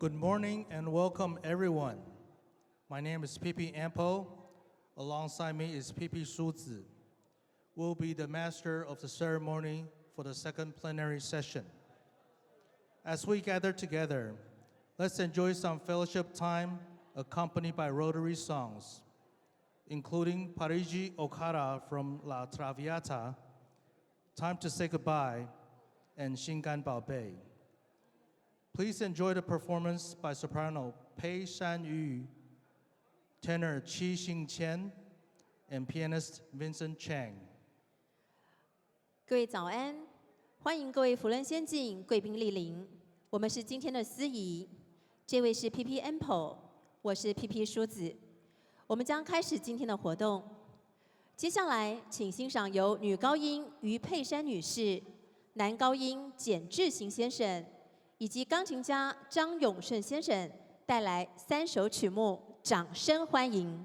Good morning and welcome everyone. My name is P.P. Ampo. Alongside me is P.P. Shuzi. We'll be the master of the ceremony for the second plenary session. As we gather together, let's enjoy some fellowship time accompanied by Rotary songs, including Parigi Okara from La Traviata, Time to Say Goodbye, and Xingan Baobei. Please enjoy the performance by soprano Pei Shanyu, tenor Qi Xingqian, and pianist Vincent Chang. 各位早安，欢迎各位福伦先进贵宾莅临。我们是今天的司仪，这位是 P.P. Ample， 我是 P.P. 梳子。我们将开始今天的活动。接下来，请欣赏由女高音于佩珊女士、男高音简志行先生以及钢琴家张永顺先生带来3首曲目，掌声欢迎。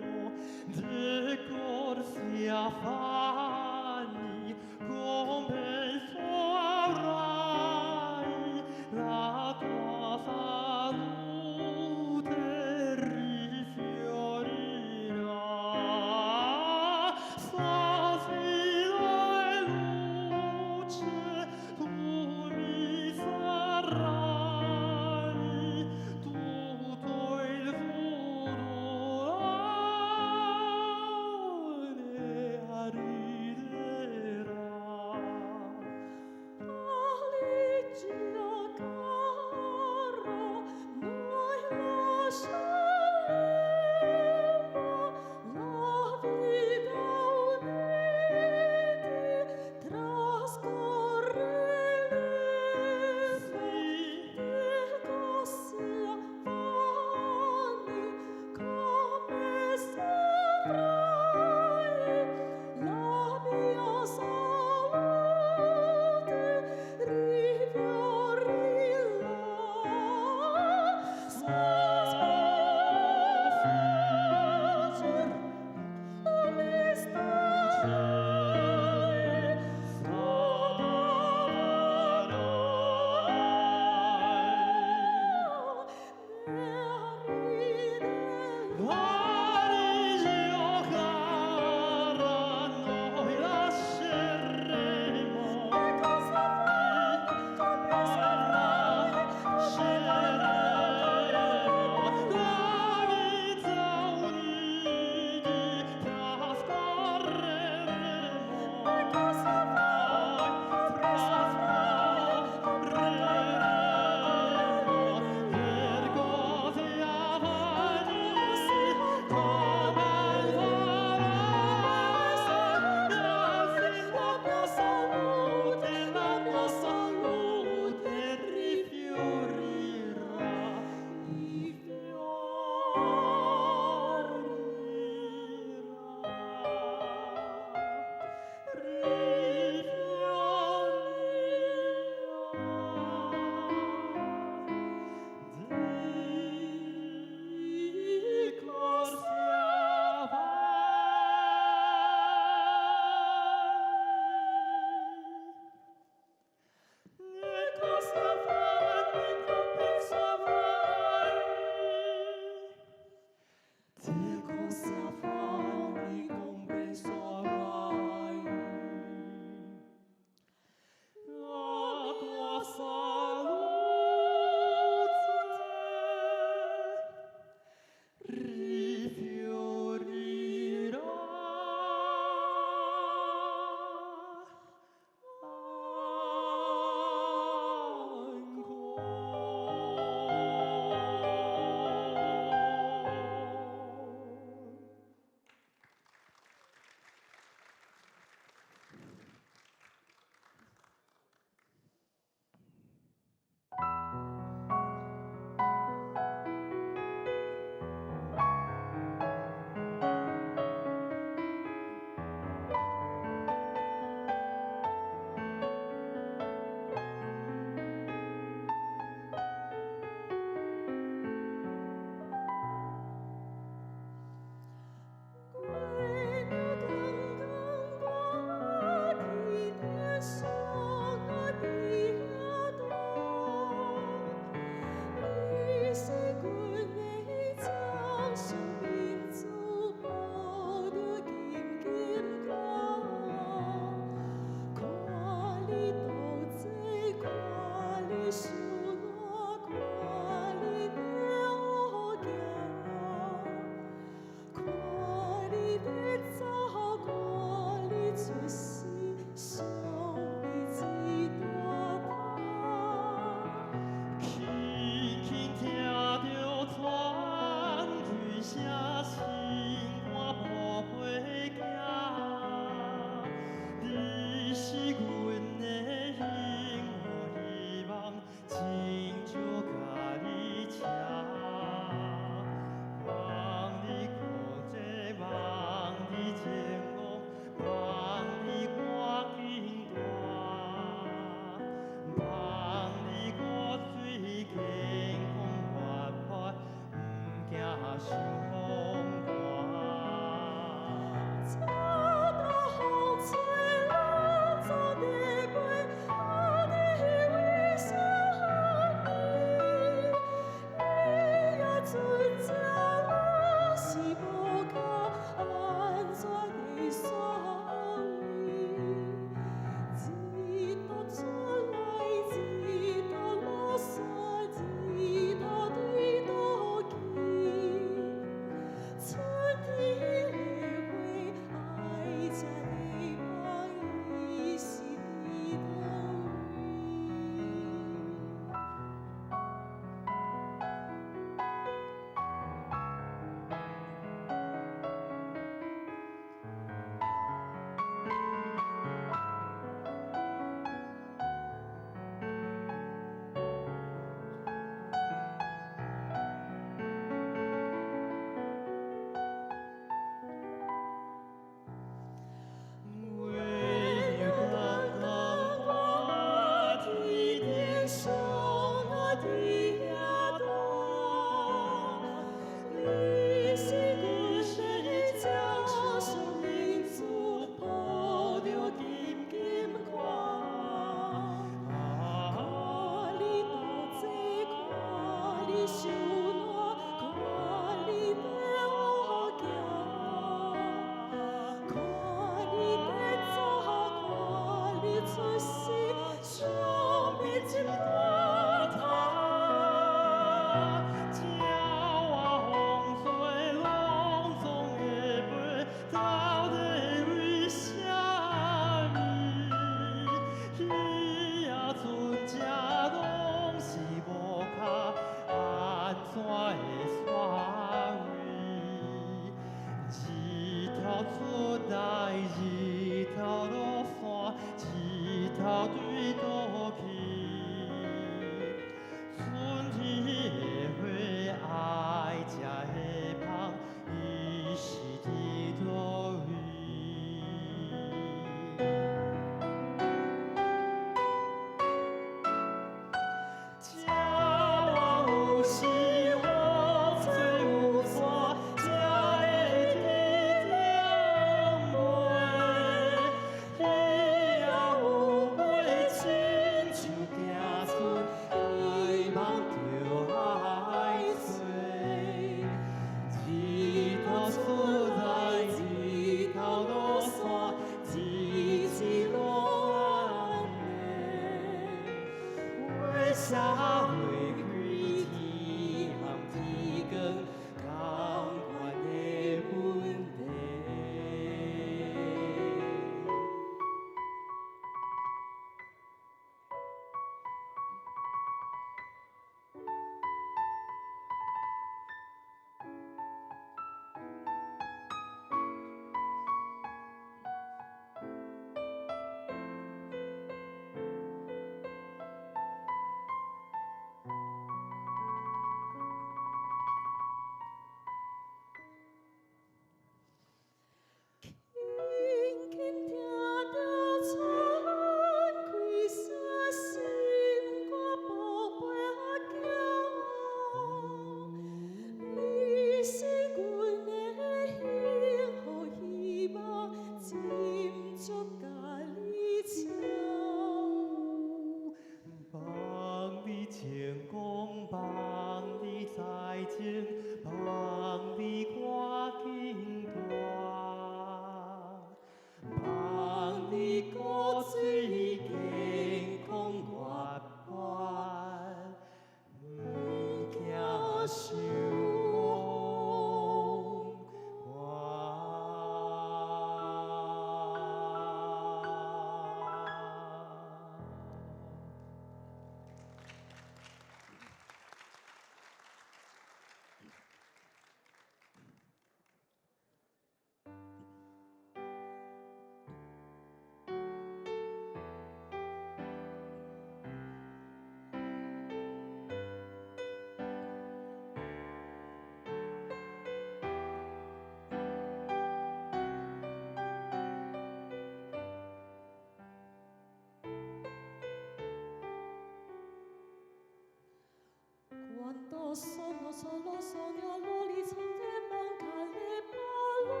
Sono solo sogno all'orizzonte manca le parole.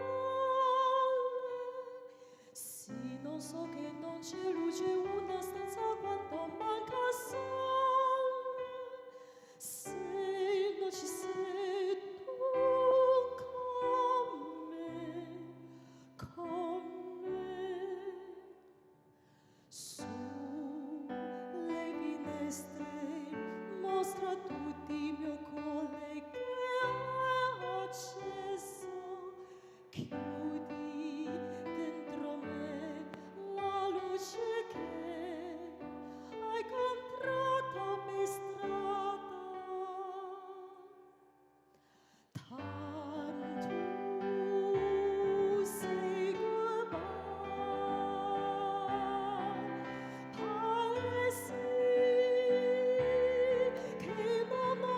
Sì, non so che non c'è luce una stanza quando manca sole. Se non ci sei tu con me, sulle finestre mostra tutti il mio cuore che è acceso. Chiudi dentro me la luce che hai comprato per strada. Tanto sei goodbye, pare sì che non ho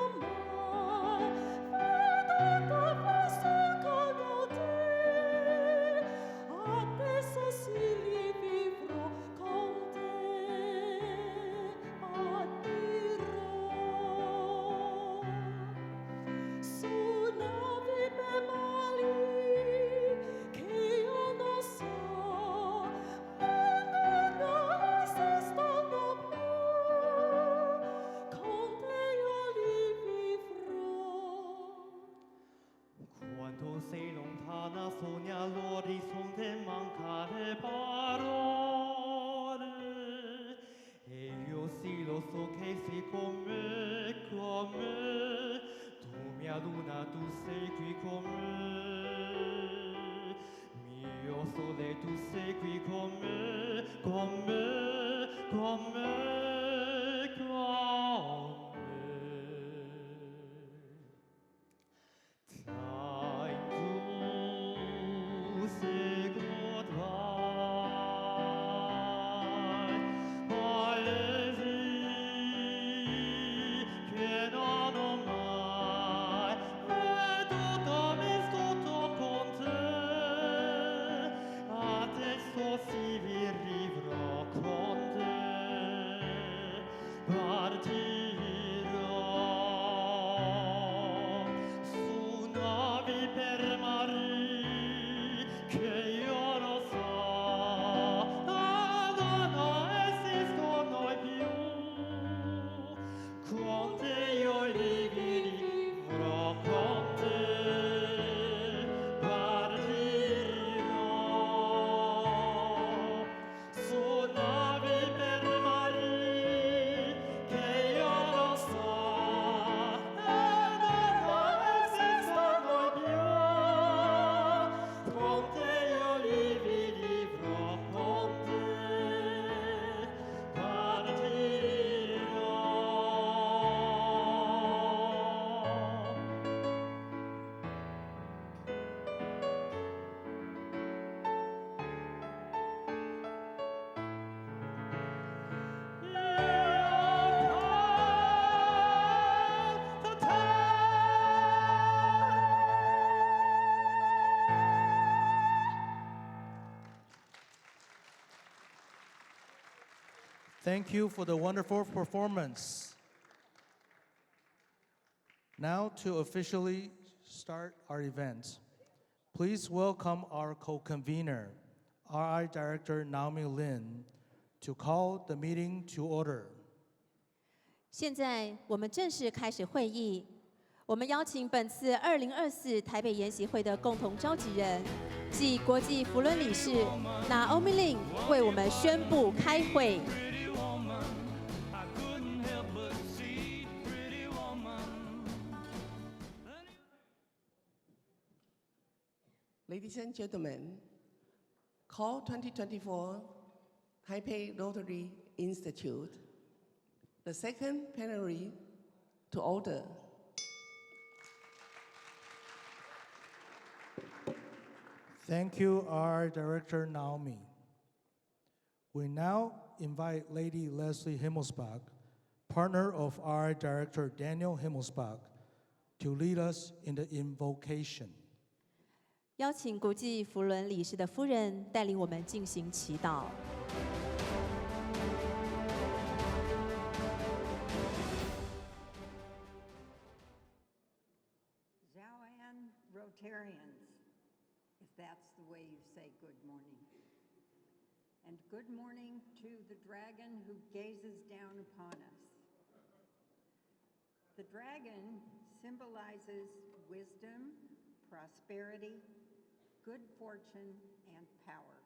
voler tous ces qui comme comme comme Time to say goodbye. Allez-y, que non mai, veduto vissuto con te. Adesso si vi rivrò con te. Partirò su navi per mari che io lo so, non esistono più. Con te io li vivrò con te. Partirò su navi per mari che io lo so, non esistono più. Con te io li vivrò con te. Partirò. Thank you for the wonderful performance. Now to officially start our event, please welcome our co-convener, RI Director Naomi Lin, to call the meeting to order. 现在我们正式开始会议。我们邀请本次2024台北研习会的共同召集人暨国际扶轮理事Naomi Lin为我们宣布开会。Ladies and gentlemen, call 2024 Taipei Rotary Institute, the second plenary to order. Thank you, our Director Naomi. We now invite Lady Leslie Himmelsbach, partner of our Director Daniel Himmelsbach, to lead us in the invocation. 邀请国际扶轮理事的夫人带领我们进行祈祷。Zhaoan Rotarians, if that's the way you say good morning. And good morning to the dragon who gazes down upon us. The dragon symbolizes wisdom, prosperity, good fortune, and power.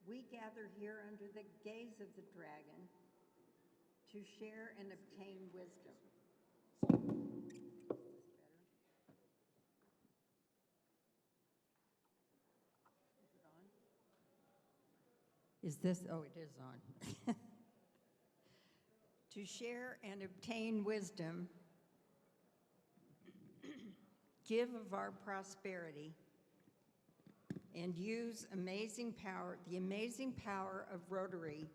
We gather here under the gaze of the dragon to share and obtain wisdom. Is this, oh, it is on. To share and obtain wisdom, give of our prosperity, and use the amazing power of Rotary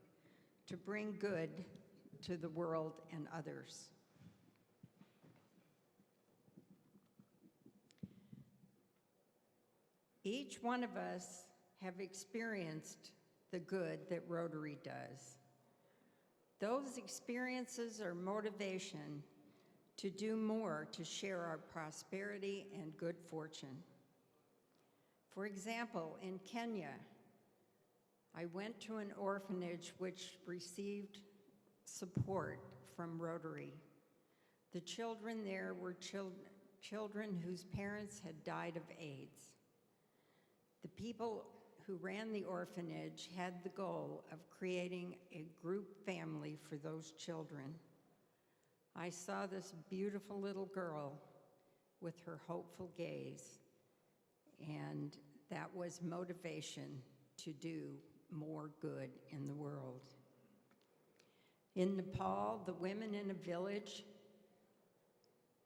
to bring good to the world and others. Each one of us have experienced the good that Rotary does. Those experiences are motivation to do more to share our prosperity and good fortune. For example, in Kenya, I went to an orphanage which received support from Rotary. The children there were children whose parents had died of AIDS. The people who ran the orphanage had the goal of creating a group family for those children. I saw this beautiful little girl with her hopeful gaze, and that was motivation to do more good in the world. In Nepal, the women in a village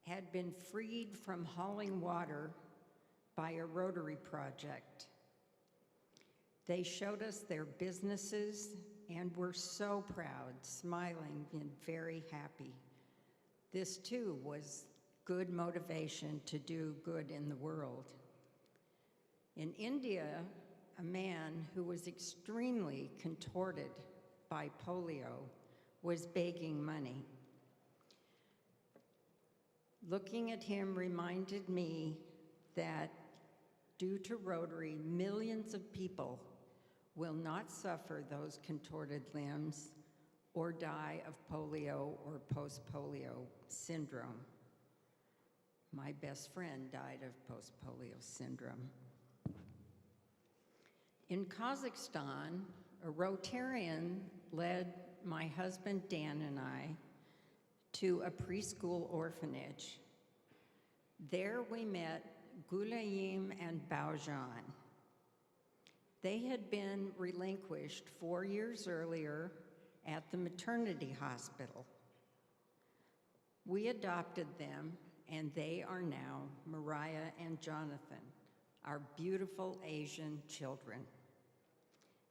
had been freed from hauling water by a Rotary project. They showed us their businesses and were so proud, smiling and very happy. This too was good motivation to do good in the world. In India, a man who was extremely contorted by polio was begging money. Looking at him reminded me that due to Rotary, millions of people will not suffer those contorted limbs or die of polio or post-polio syndrome. My best friend died of post-polio syndrome. In Kazakhstan, a Rotarian led my husband Dan and I to a preschool orphanage. There we met Gulayim and Baujan. They had been relinquished 4 years earlier at the maternity hospital. We adopted them, and they are now Mariah and Jonathan, our beautiful Asian children.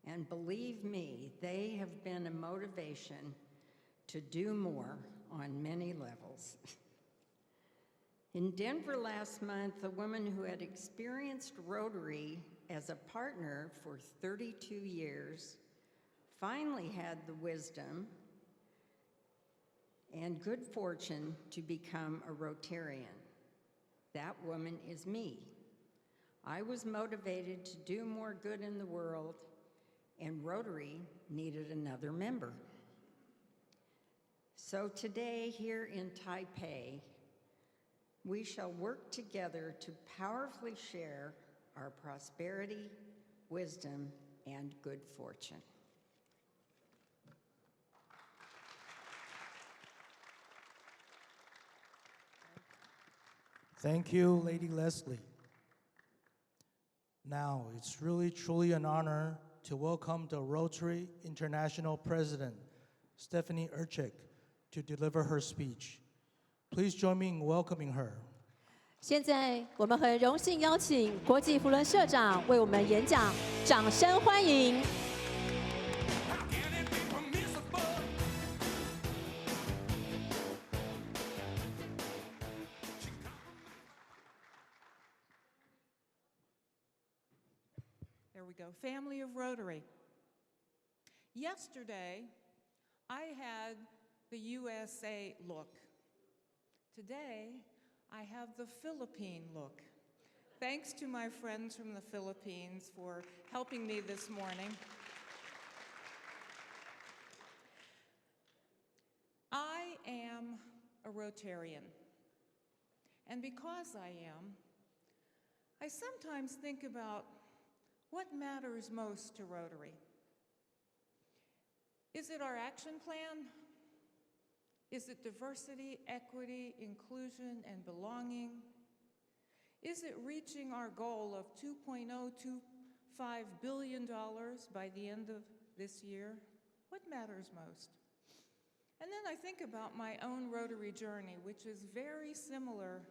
And believe me, they have been a motivation to do more on many levels. In Denver last month, a woman who had experienced Rotary as a partner for 32 years finally had the wisdom and good fortune to become a Rotarian. That woman is me. I was motivated to do more good in the world, and Rotary needed another member. So today, here in Taipei, we shall work together to powerfully share our prosperity, wisdom, and good fortune. Thank you, Lady Leslie. Now, it's really truly an honor to welcome the Rotary International President, Stephanie Urchik, to deliver her speech. Please join me in welcoming her. 现在我们很荣幸邀请国际扶轮社长为我们演讲，掌声欢迎。There we go. Family of Rotary. Yesterday, I had the USA look. Today, I have the Philippine look. Thanks to my friends from the Philippines for helping me this morning. I am a Rotarian. And because I am, I sometimes think about what matters most to Rotary. Is it our action plan? Is it diversity, equity, inclusion, and belonging? Is it reaching our goal of $2.025 billion by the end of this year? What matters most? And then I think about my own Rotary journey, which is very similar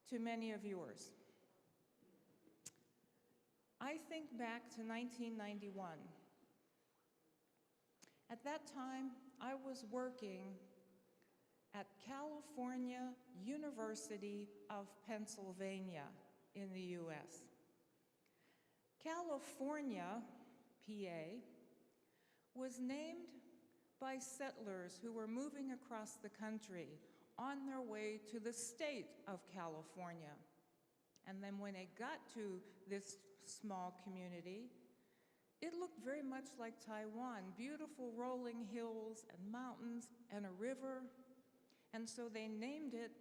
to many of yours. I think back to 1991. At that time, I was working at California University of Pennsylvania in the US. California, PA, was named by settlers who were moving across the country on their way to the state of California. And then when they got to this small community, it looked very much like Taiwan, beautiful rolling hills and mountains and a river. And so they named it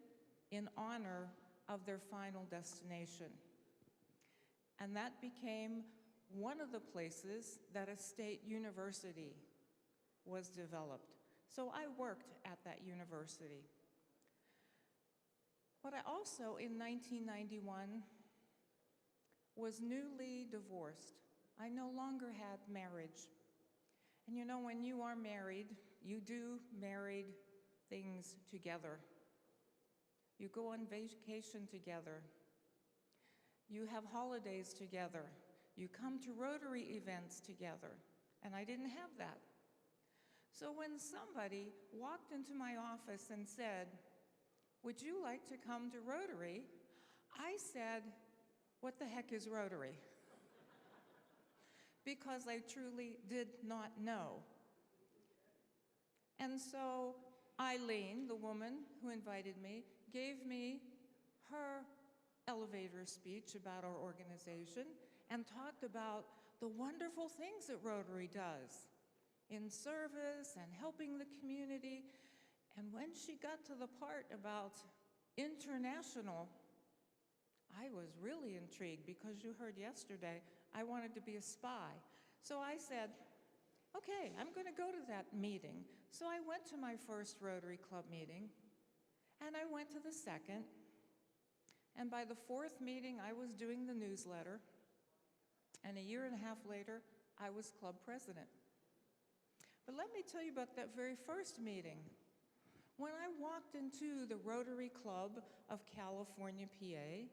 in honor of their final destination. And that became one of the places that a state university was developed. So I worked at that university. But I also, in 1991, was newly divorced. I no longer had marriage. And you know, when you are married, you do married things together. You go on vacation together. You have holidays together. You come to Rotary events together. And I didn't have that. So when somebody walked into my office and said, "Would you like to come to Rotary?" I said, "What the heck is Rotary?" Because I truly did not know. And so Eileen, the woman who invited me, gave me her elevator speech about our organization and talked about the wonderful things that Rotary does in service and helping the community. And when she got to the part about international, I was really intrigued because you heard yesterday I wanted to be a spy. So I said, okay, I'm going to go to that meeting. So I went to my first Rotary Club meeting, and I went to the second. And by the fourth meeting, I was doing the newsletter. And a year and a half later, I was club president. But let me tell you about that very first meeting. When I walked into the Rotary Club of California, PA,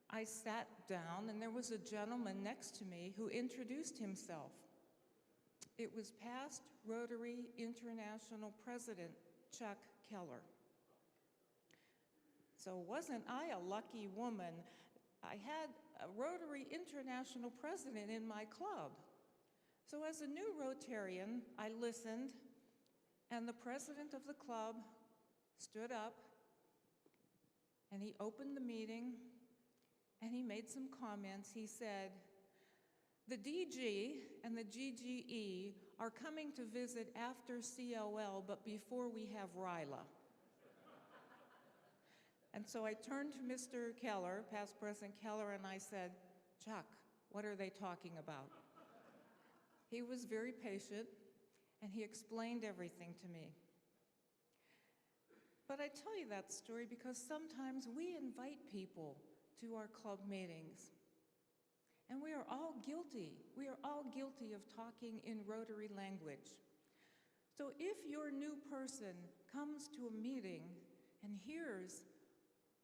I sat down, and there was a gentleman next to me who introduced himself. It was past Rotary International President Chuck Keller. So wasn't I a lucky woman? I had a Rotary International President in my club. So as a new Rotarian, I listened, and the president of the club stood up, and he opened the meeting, and he made some comments. He said, "The DG and the GGE are coming to visit after COL, but before we have RILA." And so I turned to Mr. Keller, past President Keller, and I said, "Chuck, what are they talking about?" He was very patient, and he explained everything to me. But I tell you that story because sometimes we invite people to our club meetings, and we are all guilty. We are all guilty of talking in Rotary language. So if your new person comes to a meeting and hears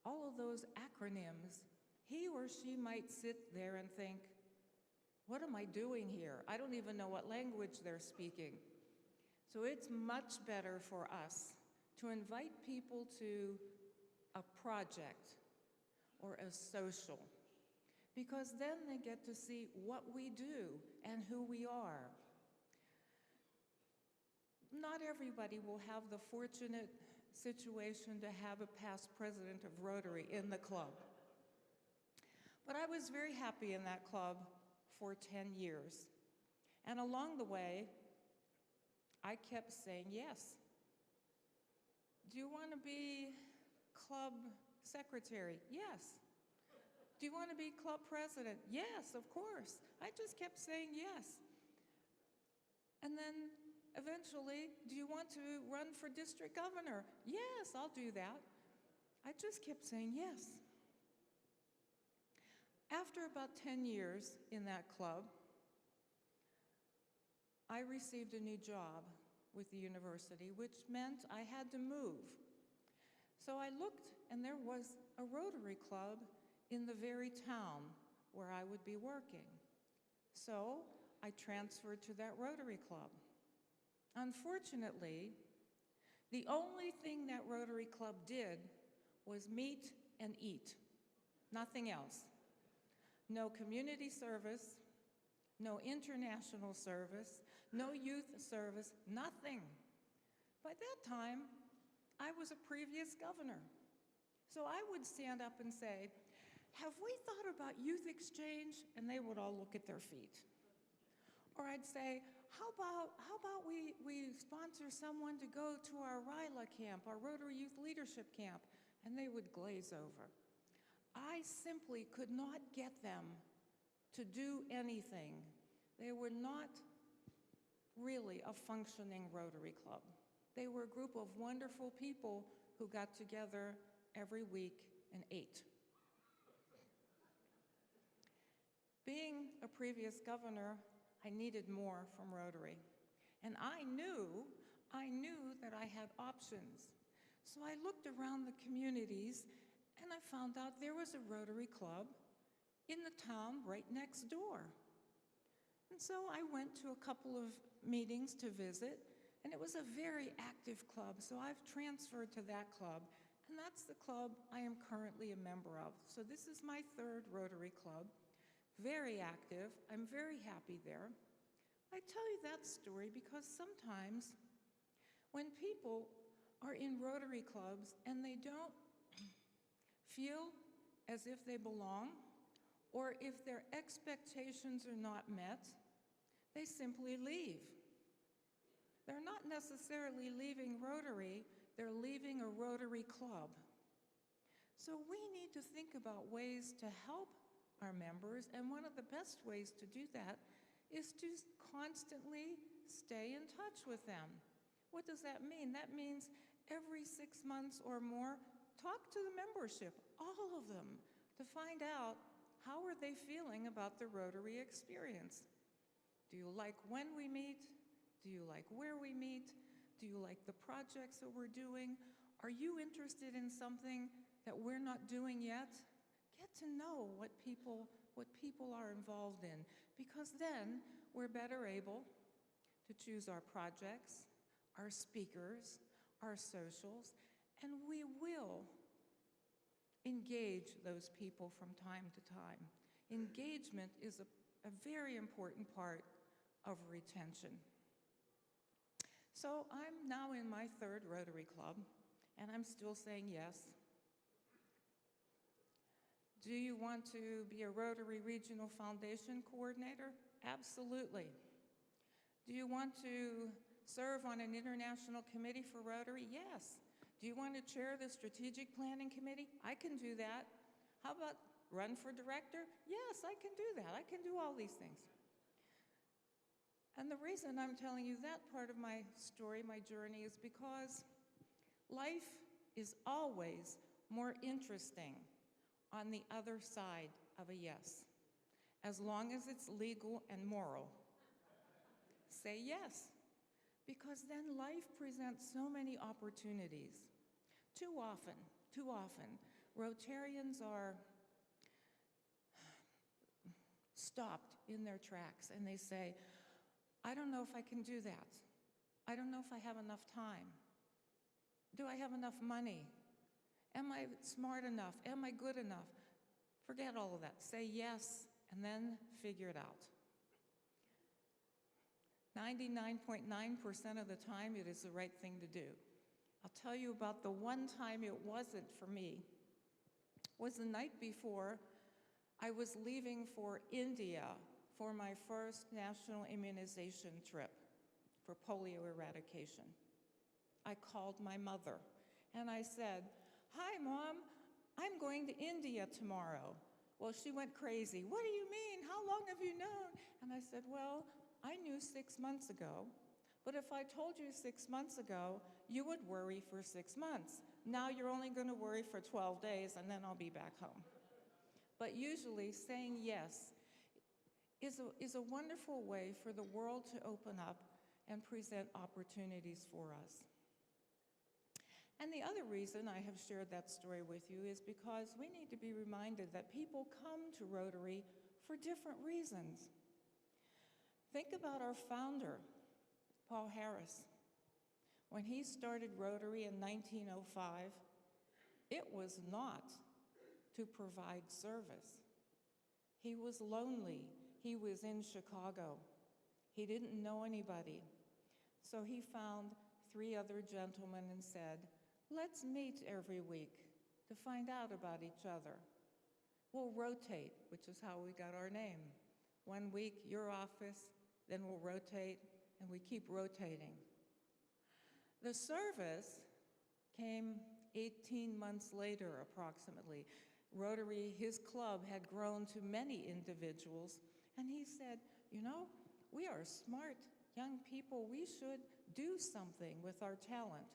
all of those acronyms, he or she might sit there and think, what am I doing here? I don't even know what language they're speaking. So it's much better for us to invite people to a project or a social, because then they get to see what we do and who we are. Not everybody will have the fortunate situation to have a past president of Rotary in the club. But I was very happy in that club for 10 years. And along the way, I kept saying yes. Do you want to be club secretary? Yes. Do you want to be club president? Yes, of course. I just kept saying yes. And then eventually, do you want to run for district governor? Yes, I'll do that. I just kept saying yes. After about 10 years in that club, I received a new job with the university, which meant I had to move. So I looked, and there was a Rotary Club in the very town where I would be working. So I transferred to that Rotary Club. Unfortunately, the only thing that Rotary Club did was meet and eat, nothing else. No community service, no international service, no youth service, nothing. By that time, I was a previous governor. So I would stand up and say, have we thought about youth exchange? And they would all look at their feet. Or I'd say, how about we sponsor someone to go to our RILA camp, our Rotary Youth Leadership Camp? And they would glaze over. I simply could not get them to do anything. They were not really a functioning Rotary Club. They were a group of wonderful people who got together every week and ate. Being a previous governor, I needed more from Rotary. And I knew that I had options. So I looked around the communities and I found out there was a Rotary Club in the town right next door. And so I went to a couple of meetings to visit, and it was a very active club, so I've transferred to that club, and that's the club I am currently a member of. So this is my third Rotary Club, very active. I'm very happy there. I tell you that story because sometimes when people are in Rotary clubs and they don't feel as if they belong, or if their expectations are not met, they simply leave. They're not necessarily leaving Rotary, they're leaving a Rotary club. So we need to think about ways to help our members, and one of the best ways to do that is to constantly stay in touch with them. What does that mean? That means every 6 months or more, talk to the membership, all of them, to find out how are they feeling about the Rotary experience. Do you like when we meet? Do you like where we meet? Do you like the projects that we're doing? Are you interested in something that we're not doing yet? Get to know what people are involved in, because then we're better able to choose our projects, our speakers, our socials, and we will engage those people from time to time. Engagement is a very important part of retention. So I'm now in my third Rotary Club, and I'm still saying yes. Do you want to be a Rotary Regional Foundation Coordinator? Absolutely. Do you want to serve on an international committee for Rotary? Yes. Do you want to chair the Strategic Planning Committee? I can do that. How about run for director? Yes, I can do that. I can do all these things. And the reason I'm telling you that part of my story, my journey, is because life is always more interesting on the other side of a yes, as long as it's legal and moral. Say yes, because then life presents so many opportunities. Too often, Rotarians are stopped in their tracks and they say, I don't know if I can do that. I don't know if I have enough time. Do I have enough money? Am I smart enough? Am I good enough? Forget all of that. Say yes, and then figure it out. 99.9% of the time, it is the right thing to do. I'll tell you about the one time it wasn't for me. It was the night before I was leaving for India for my first national immunization trip for polio eradication. I called my mother and I said, "Hi, Mom, I'm going to India tomorrow." Well, she went crazy. "What do you mean? How long have you known?" And I said, "Well, I knew 6 months ago, but if I told you 6 months ago, you would worry for 6 months. Now you're only going to worry for 12 days, and then I'll be back home." But usually saying yes is a wonderful way for the world to open up and present opportunities for us. And the other reason I have shared that story with you is because we need to be reminded that people come to Rotary for different reasons. Think about our founder, Paul Harris. When he started Rotary in 1905, it was not to provide service. He was lonely. He was in Chicago. He didn't know anybody. So he found 3 other gentlemen and said, "Let's meet every week to find out about each other. We'll rotate," which is how we got our name. 1 week, your office, then we'll rotate, and we keep rotating. The service came 18 months later, approximately. Rotary, his club, had grown to many individuals, and he said, "You know, we are smart young people. We should do something with our talent."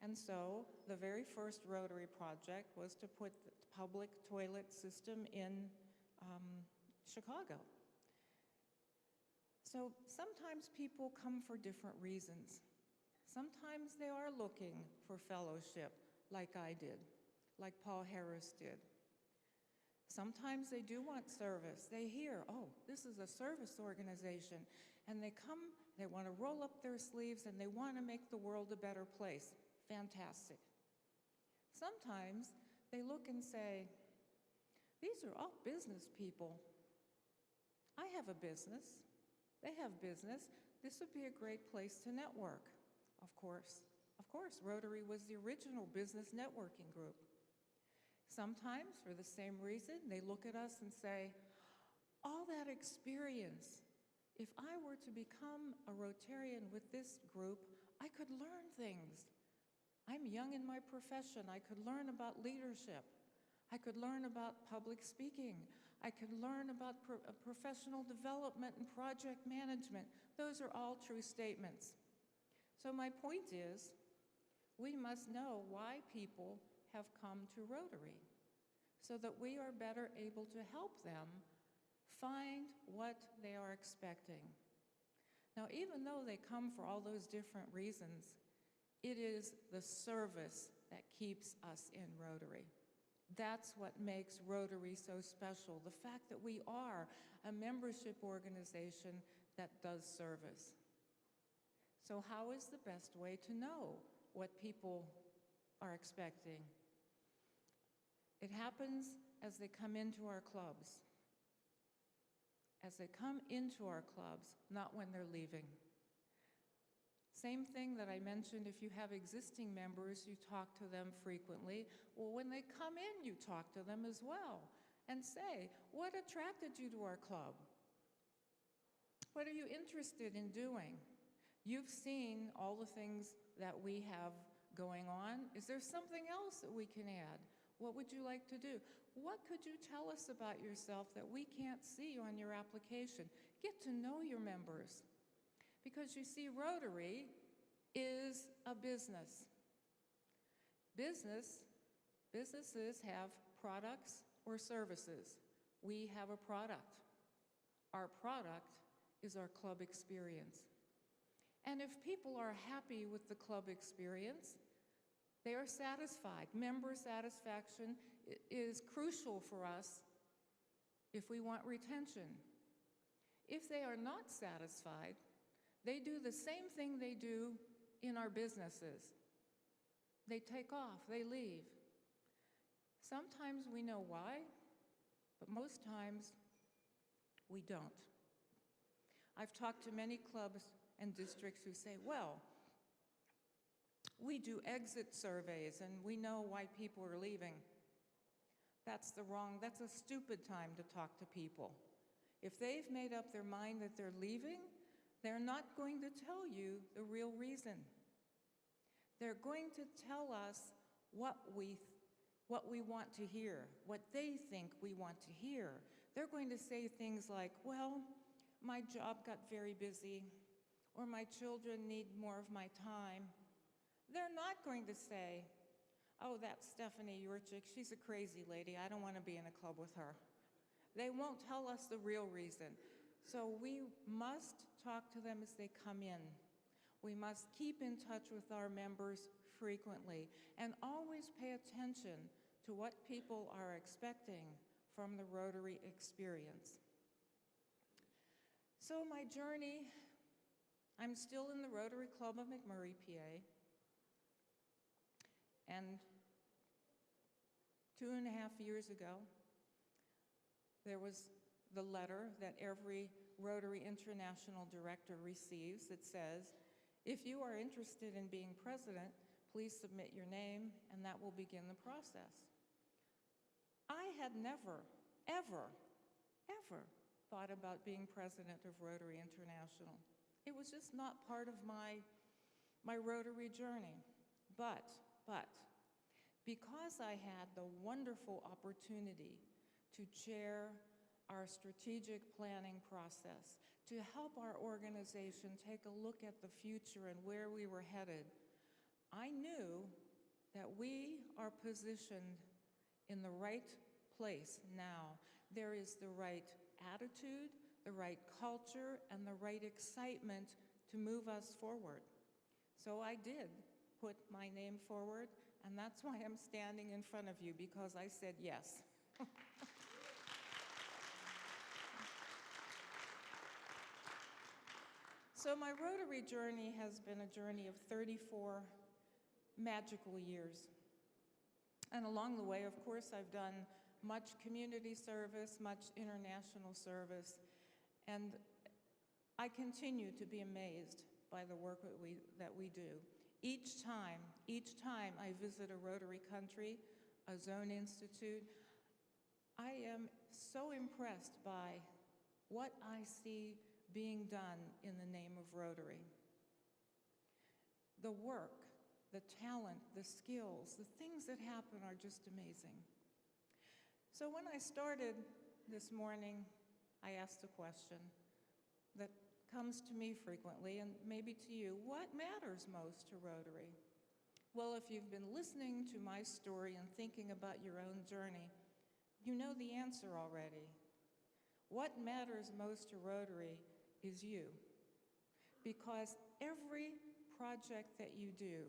And so the very first Rotary project was to put the public toilet system in Chicago. So sometimes people come for different reasons. Sometimes they are looking for fellowship, like I did, like Paul Harris did. Sometimes they do want service. They hear, oh, this is a service organization, and they come, they want to roll up their sleeves, and they want to make the world a better place. Fantastic. Sometimes they look and say, these are all business people. I have a business. They have business. This would be a great place to network. Of course, Rotary was the original business networking group. Sometimes, for the same reason, they look at us and say, all that experience, if I were to become a Rotarian with this group, I could learn things. I'm young in my profession. I could learn about leadership. I could learn about public speaking. I could learn about professional development and project management. Those are all true statements. So my point is, we must know why people have come to Rotary so that we are better able to help them find what they are expecting. Now, even though they come for all those different reasons, it is the service that keeps us in Rotary. That's what makes Rotary so special, the fact that we are a membership organization that does service. So how is the best way to know what people are expecting? It happens as they come into our clubs. As they come into our clubs, not when they're leaving. Same thing that I mentioned, if you have existing members, you talk to them frequently. Well, when they come in, you talk to them as well and say, what attracted you to our club? What are you interested in doing? You've seen all the things that we have going on. Is there something else that we can add? What would you like to do? What could you tell us about yourself that we can't see on your application? Get to know your members. Because you see, Rotary is a business. Businesses have products or services. We have a product. Our product is our club experience. And if people are happy with the club experience, they are satisfied. Member satisfaction is crucial for us if we want retention. If they are not satisfied, they do the same thing they do in our businesses. They take off, they leave. Sometimes we know why, but most times we don't. I've talked to many clubs and districts who say, well, we do exit surveys and we know why people are leaving. That's a stupid time to talk to people. If they've made up their mind that they're leaving, they're not going to tell you the real reason. They're going to tell us what we want to hear, what they think we want to hear. They're going to say things like, well, my job got very busy, or my children need more of my time. They're not going to say, oh, that Stephanie Yurchik, she's a crazy lady. I don't want to be in a club with her. They won't tell us the real reason. So we must talk to them as they come in. We must keep in touch with our members frequently and always pay attention to what people are expecting from the Rotary experience. So my journey, I'm still in the Rotary Club of McMurray, PA. And 2.5 years ago, there was the letter that every Rotary International director receives that says, if you are interested in being president, please submit your name, and that will begin the process. I had never, ever, ever thought about being president of Rotary International. It was just not part of my Rotary journey. But because I had the wonderful opportunity to chair our strategic planning process, to help our organization take a look at the future and where we were headed, I knew that we are positioned in the right place now. There is the right attitude, the right culture, and the right excitement to move us forward. So I did put my name forward, and that's why I'm standing in front of you, because I said yes. So my Rotary journey has been a journey of 34 magical years. And along the way, of course, I've done much community service, much international service, and I continue to be amazed by the work that we do. Each time I visit a Rotary country, a zone institute, I am so impressed by what I see being done in the name of Rotary. The work, the talent, the skills, the things that happen are just amazing. So when I started this morning, I asked a question that comes to me frequently, and maybe to you: what matters most to Rotary? Well, if you've been listening to my story and thinking about your own journey, you know the answer already. What matters most to Rotary is you. Because every project that you do,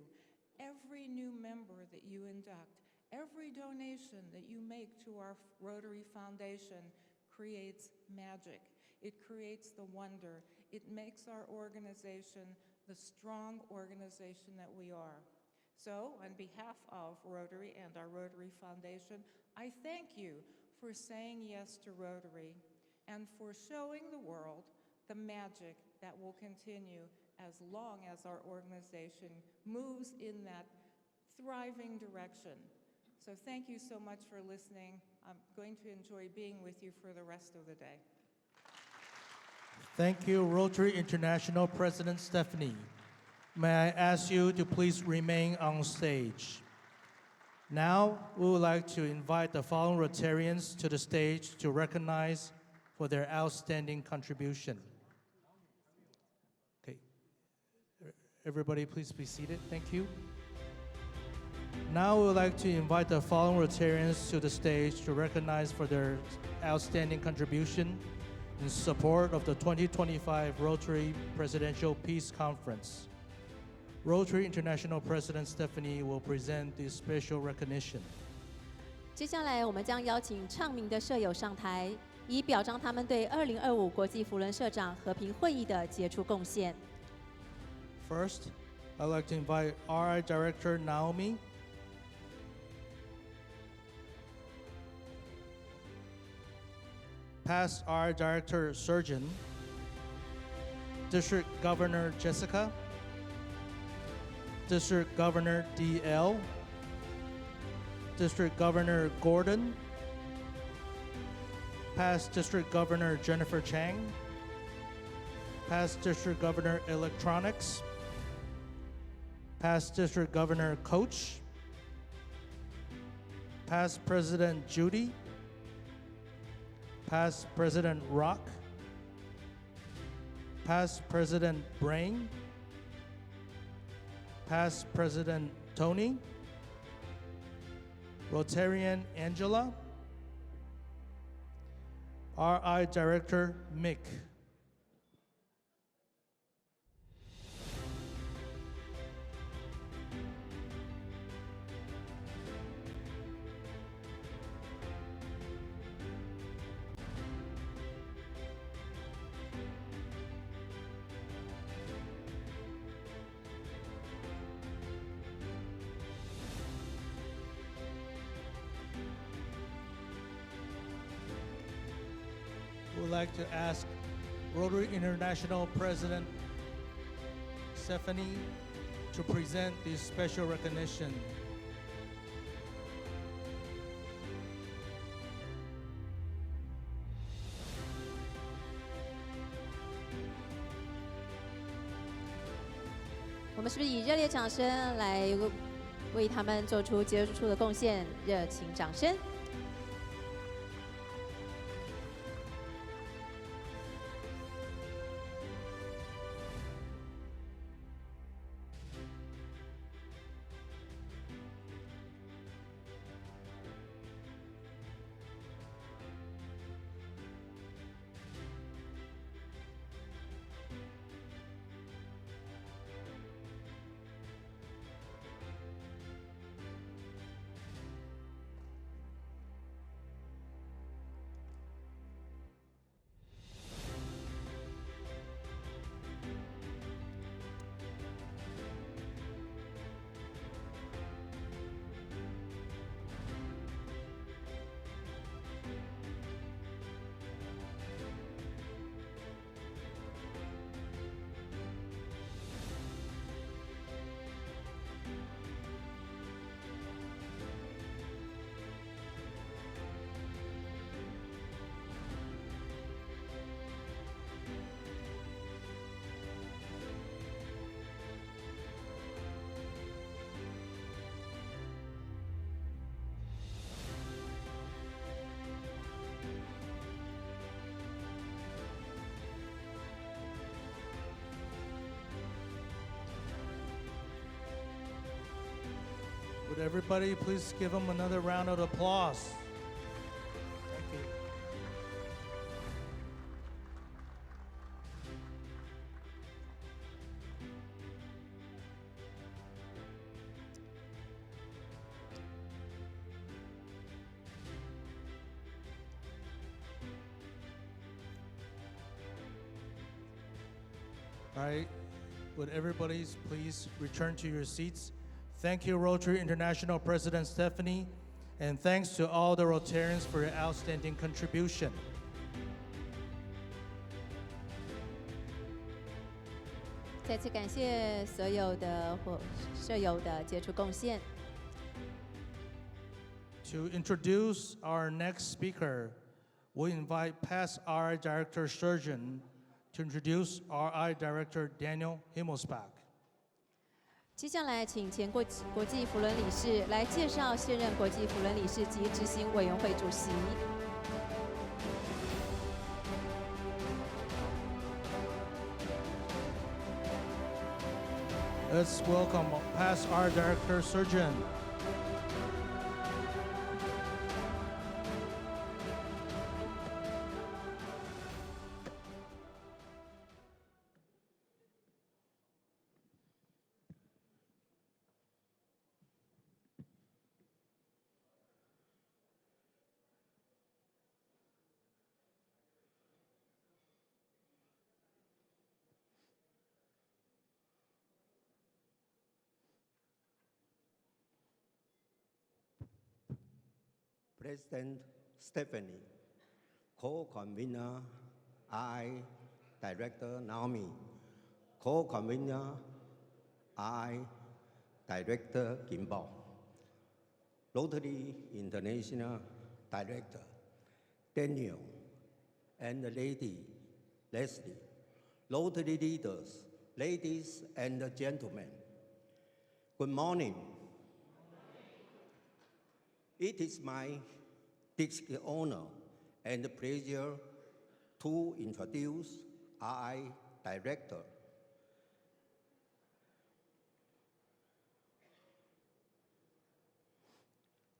every new member that you induct, every donation that you make to our Rotary Foundation creates magic. It creates the wonder. It makes our organization the strong organization that we are. So, on behalf of Rotary and our Rotary Foundation, I thank you for saying yes to Rotary and for showing the world the magic that will continue as long as our organization moves in that thriving direction. So thank you so much for listening. I'm going to enjoy being with you for the rest of the day. Thank you, Rotary International President Stephanie. May I ask you to please remain on stage. Now, we would like to invite the following Rotarians to the stage to recognize for their outstanding contribution. Okay, everybody please be seated. Thank you. Now we would like to invite the following Rotarians to the stage to recognize for their outstanding contribution in support of the 2025 Rotary Presidential Peace Conference. Rotary International President Stephanie will present this special recognition. 接下来，我们将邀请唱名的社友上台，以表彰他们对2025国际扶轮社长和平会议的杰出贡献。First, I'd like to invite RI Director Naomi, Past RI Director Surgeon, District Governor Jessica, District Governor DL, District Governor Gordon, Past District Governor Jennifer Chang, Past District Governor Electronics, Past District Governor Coach, Past President Judy, Past President Rock, Past President Brain, Past President Tony, Rotarian Angela, RI Director Mick. Would like to ask Rotary International President Stephanie to present this special recognition. "我们是不是以热烈掌声来为他们做出杰出的贡献？热情掌声！ Would everybody please give him another round of applause? Thank you. All right, would everybody please return to your seats? Thank you, Rotary International President Stephanie, and thanks to all the Rotarians for your outstanding contribution. 再次感谢所有的舍友的杰出贡献。 To introduce our next speaker, we invite past RI Director Surgeon to introduce RI Director Daniel Himmelsbach. 接下来，请前国际扶轮理事来介绍现任国际扶轮理事及执行委员会主席。 Let's welcome past RI Director Surgeon. President Stephanie, co-convener I, Director Naomi, co-convener I, Director Gimbal, Rotary International Director Daniel, and Lady Leslie, Rotary leaders, ladies and gentlemen, good morning. It is my distinct honor and pleasure to introduce RI Director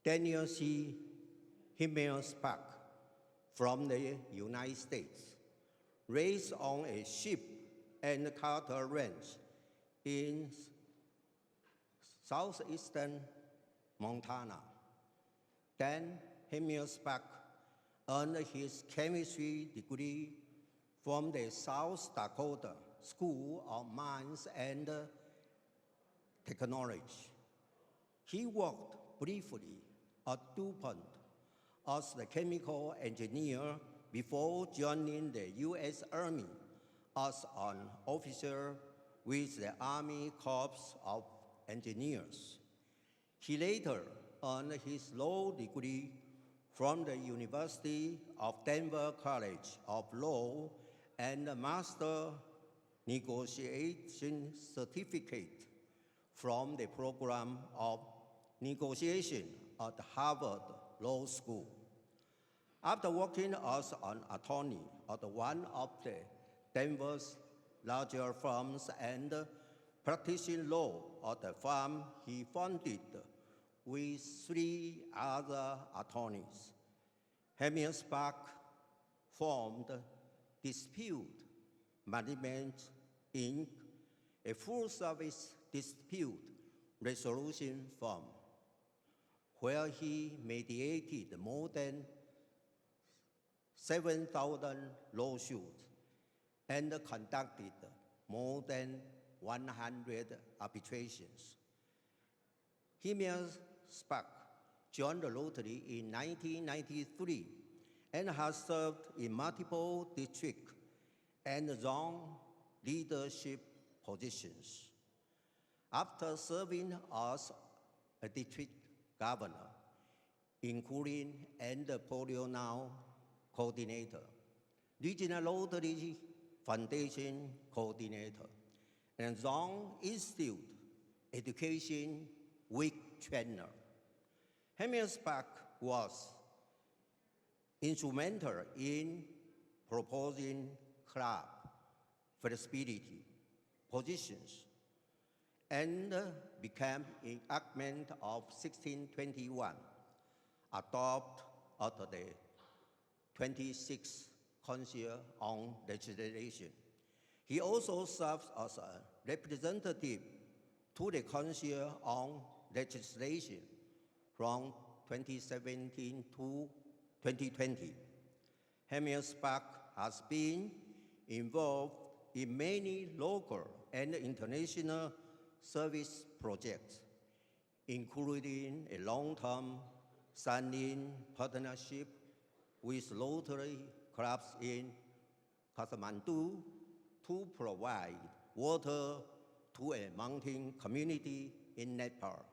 Daniel C. Himmelsbach from the United States, raised on a sheep and cattle ranch in southeastern Montana. Dan Himmelsbach earned his chemistry degree from the South Dakota School of Mines and Technology. He worked briefly at DuPont as the chemical engineer before joining the U.S. Army as an officer with the Army Corps of Engineers. He later earned his law degree from the University of Denver College of Law and a master negotiation certificate from the program of negotiation at Harvard Law School. After working as an attorney at one of the Denver's larger firms and practicing law at a firm he founded with 3 other attorneys, Himmelsbach formed Dispute Management, Inc., a full-service dispute resolution firm, where he mediated more than 7,000 lawsuits and conducted more than 100 arbitrations. Himmelsbach joined the Rotary in 1993 and has served in multiple district and zone leadership positions. After serving as a district governor, including and polio now coordinator, regional Rotary Foundation coordinator, and zone institute education week trainer. Himmelsbach was instrumental in proposing club flexibility positions and became enactment of 1621, adopted at the 26th Council on Legislation. He also serves as a representative to the Council on Legislation from 2017 to 2020. Hemiel Spark has been involved in many local and international service projects, including a long-term standing partnership with Rotary clubs in Kathmandu to provide water to a mountain community in Nepal.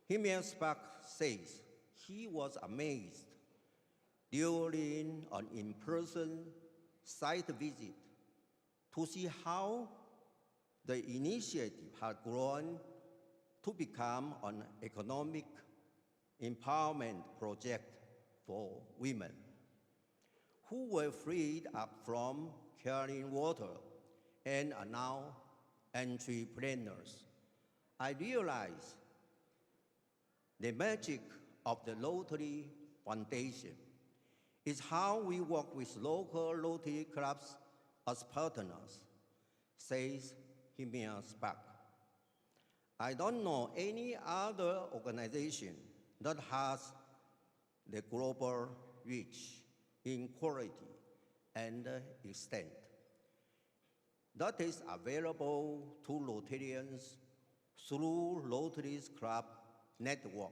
Hemiel Spark says he was amazed during an in-person site visit to see how the initiative had grown to become an economic empowerment project for women who were freed up from carrying water and are now entrepreneurs. I realized the magic of the Rotary Foundation is how we work with local Rotary clubs as partners, says Hemiel Spark. I don't know any other organization that has the global reach in quality and extent that is available to Rotarians through Rotary's Club network.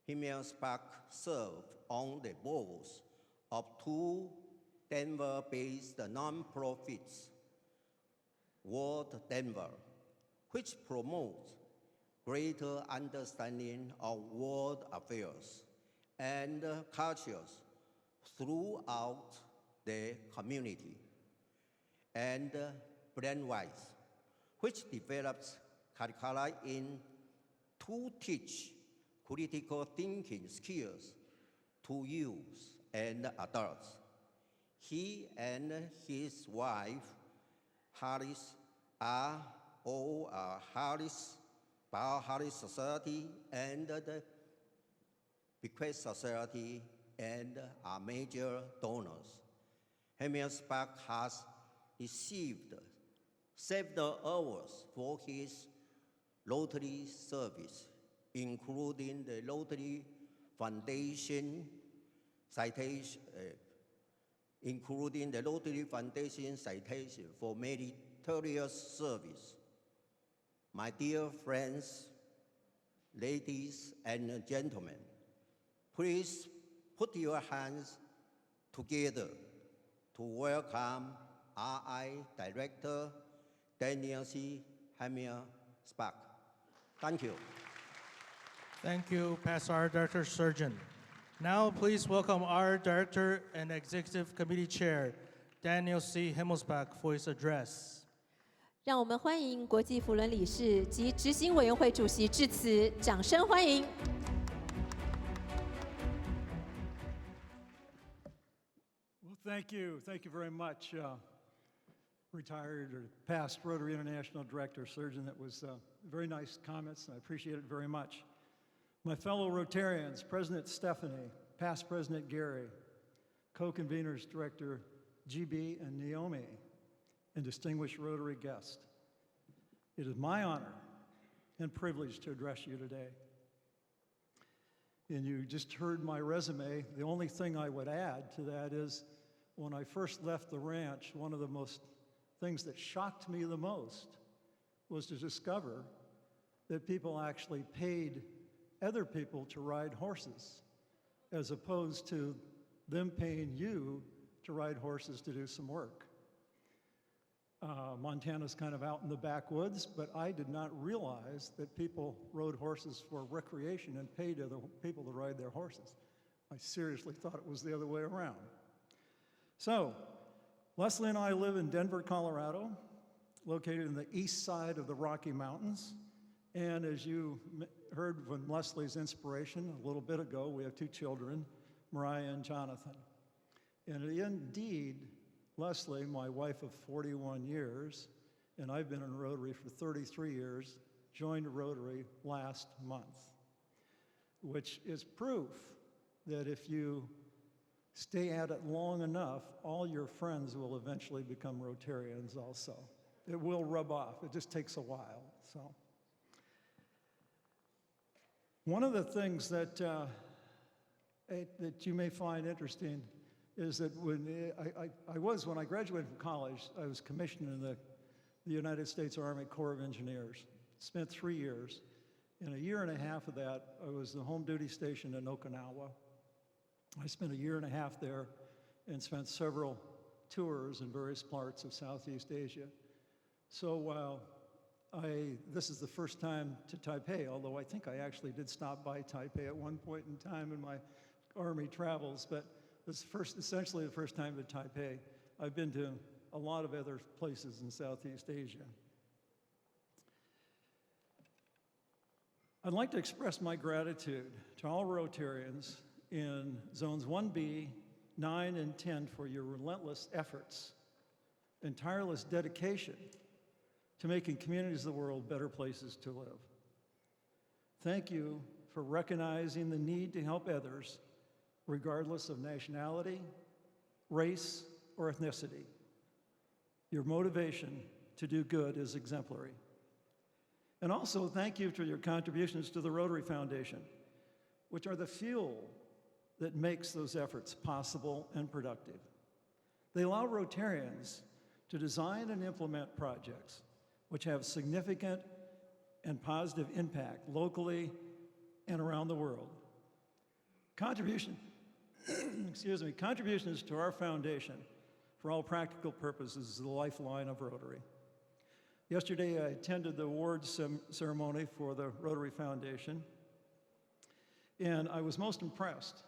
Hemiel Spark served on the boards of two Denver-based nonprofits, World Denver, which promotes greater understanding of world affairs and cultures throughout the community, and Brandwise, which develops curricula to teach critical thinking skills to youth and adults. He and his wife, Harris, are all Harris Society and the Bequest Society and are major donors. Hemiel Spark has received several awards for his Rotary service, including the Rotary Foundation citation, for meritorious service. My dear friends, ladies and gentlemen, please put your hands together to welcome RI Director Daniel C. Hemiel Spark. Thank you. Thank you, Past Art Director Surgeon. Now, please welcome our Director and Executive Committee Chair, Daniel C. Himmelsbach, for his address. 让我们欢迎国际扶轮理事及执行委员会主席致辞，掌声欢迎。Well, thank you very much, retired or past Rotary International Director Surgeon. That was very nice comments, and I appreciate it very much. My fellow Rotarians, President Stephanie, past President Gary, co-conveners Director GB and Naomi, and distinguished Rotary guests. It is my honor and privilege to address you today. And you just heard my resume. The only thing I would add to that is when I first left the ranch, one of the things that shocked me the most was to discover that people actually paid other people to ride horses, as opposed to them paying you to ride horses to do some work. Montana's kind of out in the backwoods, but I did not realize that people rode horses for recreation and paid other people to ride their horses. I seriously thought it was the other way around. So, Leslie and I live in Denver, Colorado, located in the east side of the Rocky Mountains. And as you heard from Leslie's inspiration a little bit ago, we have two children, Mariah and Jonathan. And indeed, Leslie, my wife of 41 years, and I've been in Rotary for 33 years, joined Rotary last month, which is proof that if you stay at it long enough, all your friends will eventually become Rotarians also. It will rub off. It just takes a while. So, one of the things that that you may find interesting is that when I graduated from college, I was commissioned in the United States Army Corps of Engineers. Spent 3 years. In a year and a half of that, I was the home duty station in Okinawa. I spent a year and a half there and spent several tours in various parts of Southeast Asia. So while this is the first time to Taipei, although I think I actually did stop by Taipei at one point in time in my Army travels, but this is essentially the first time to Taipei. I've been to a lot of other places in Southeast Asia. I'd like to express my gratitude to all Rotarians in Zones 1B, 9, and 10 for your relentless efforts and tireless dedication to making communities of the world better places to live. Thank you for recognizing the need to help others regardless of nationality, race, or ethnicity. Your motivation to do good is exemplary. And also, thank you for your contributions to the Rotary Foundation, which are the fuel that makes those efforts possible and productive. They allow Rotarians to design and implement projects which have significant and positive impact locally and around the world. Contributions to our foundation, for all practical purposes, is the lifeline of Rotary. Yesterday, I attended the awards ceremony for the Rotary Foundation, and I was most impressed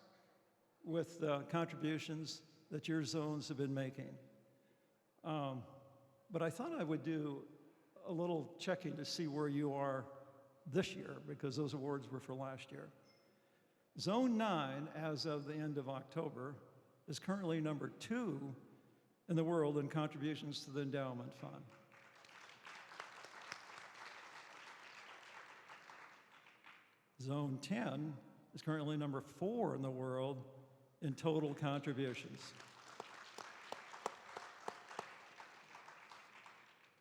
with the contributions that your zones have been making. But I thought I would do a little checking to see where you are this year, because those awards were for last year. Zone 9, as of the end of October, is currently number 2 in the world in contributions to the endowment fund. Zone 10 is currently number 4 in the world in total contributions.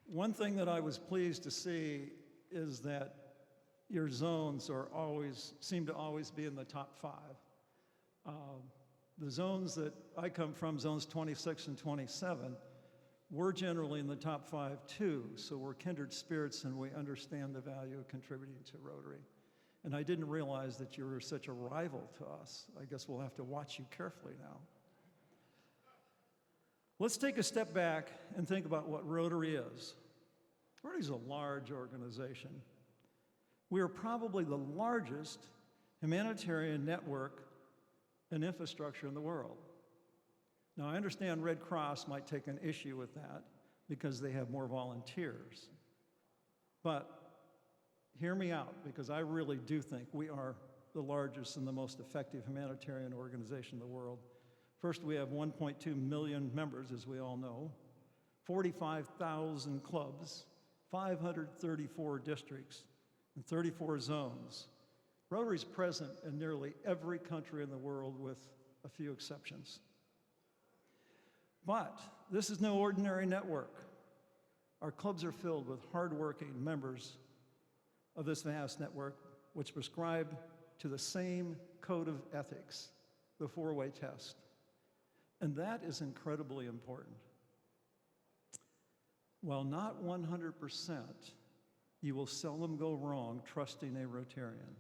One thing that I was pleased to see is that your zones seem to always be in the top 5. The zones that I come from, zones 26 and 27, we're generally in the top 5 too, so we're kindred spirits and we understand the value of contributing to Rotary. And I didn't realize that you were such a rival to us. I guess we'll have to watch you carefully now. Let's take a step back and think about what Rotary is. Rotary is a large organization. We are probably the largest humanitarian network and infrastructure in the world. Now, I understand Red Cross might take an issue with that because they have more volunteers. But hear me out, because I really do think we are the largest and the most effective humanitarian organization in the world. First, we have 1.2 million members, as we all know, 45,000 clubs, 534 districts, and 34 zones. Rotary is present in nearly every country in the world with a few exceptions. But this is no ordinary network. Our clubs are filled with hardworking members of this vast network, which prescribe to the same code of ethics, the 4-way test. And that is incredibly important. While not 100%, you will seldom go wrong trusting a Rotarian.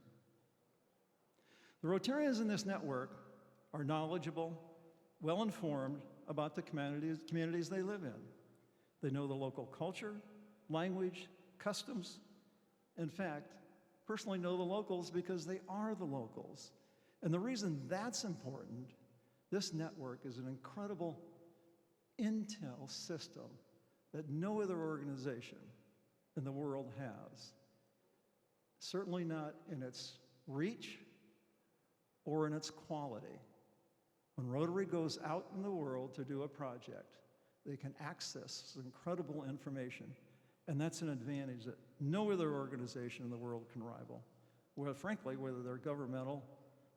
The Rotarians in this network are knowledgeable, well-informed about the communities they live in. They know the local culture, language, customs. In fact, personally know the locals because they are the locals. And the reason that's important, this network is an incredible intel system that no other organization in the world has. Certainly not in its reach or in its quality. When Rotary goes out in the world to do a project, they can access incredible information And that's an advantage that no other organization in the world can rival, frankly, whether they're governmental,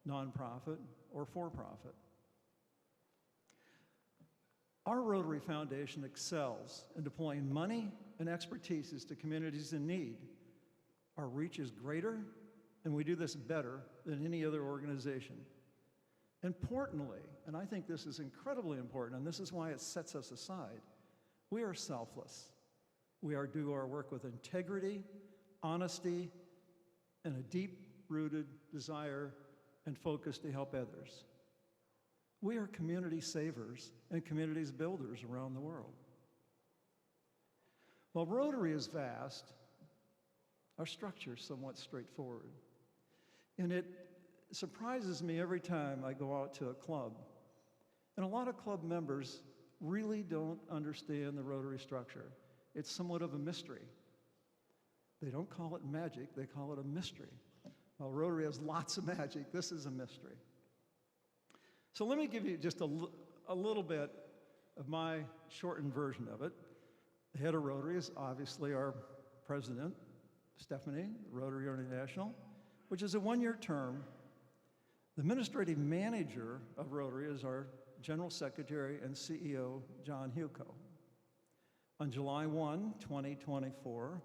nonprofit, or for-profit. Our Rotary Foundation excels in deploying money and expertise to communities in need. Our reach is greater, and we do this better than any other organization. Importantly, and I think this is incredibly important, and this is why it sets us aside, we are selfless. We do our work with integrity, honesty, and a deep-rooted desire and focus to help others. We are community savers and communities builders around the world. While Rotary is vast, our structure is somewhat straightforward. And it surprises me every time I go out to a club. And a lot of club members really don't understand the Rotary structure. It's somewhat of a mystery. They don't call it magic, they call it a mystery. While Rotary has lots of magic, this is a mystery. So let me give you just a little bit of my shortened version of it. The head of Rotary is obviously our president, Stephanie, Rotary International, which is a one-year term. The administrative manager of Rotary is our General Secretary and CEO, John Huco. On July 1, 2024,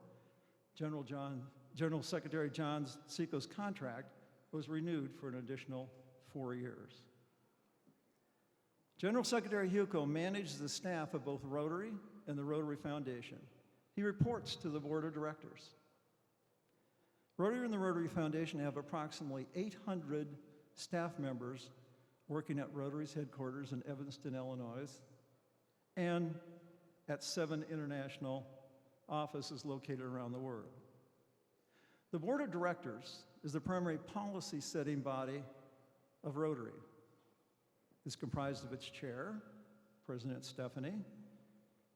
General Secretary John Seco's contract was renewed for an additional 4 years. General Secretary Huco manages the staff of both Rotary and the Rotary Foundation. He reports to the board of directors. Rotary and the Rotary Foundation have approximately 800 staff members working at Rotary's headquarters in Evanston, Illinois, and at 7 international offices located around the world. The board of directors is the primary policy-setting body of Rotary. It's comprised of its chair, President Stephanie,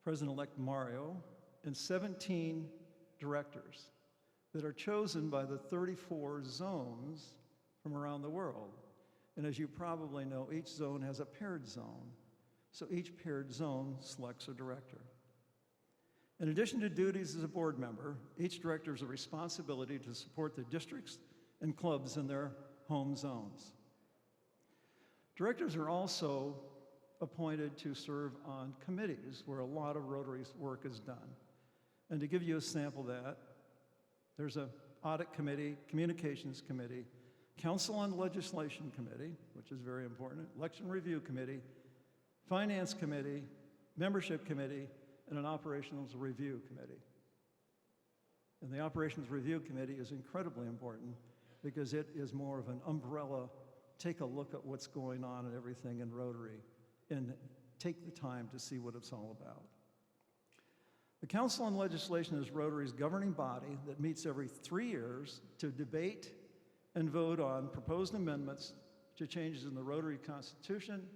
President-elect Mario, and 17 directors that are chosen by the 34 zones from around the world. And as you probably know, each zone has a paired zone. So each paired zone selects a director. In addition to duties as a board member, each director has a responsibility to support the districts and clubs in their home zones. Directors are also appointed to serve on committees where a lot of Rotary's work is done. And to give you a sample of that, there's an audit committee, communications committee, council and legislation committee, which is very important, election review committee, finance committee, membership committee, and an operations review committee. And the operations review committee is incredibly important because it is more of an umbrella, take a look at what's going on and everything in Rotary and take the time to see what it's all about. The Council on Legislation is Rotary's governing body that meets every 3 years to debate and vote on proposed amendments to changes in the Rotary Constitution,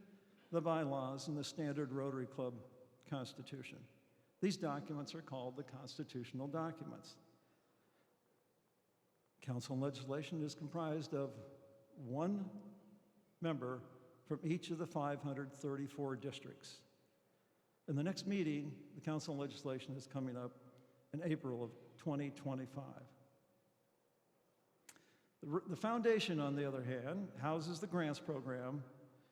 the bylaws, and the standard Rotary Club Constitution. These documents are called the constitutional documents. Council on Legislation is comprised of one member from each of the 534 districts. In the next meeting, the Council on Legislation is coming up in April of 2025. The foundation, on the other hand, houses the grants program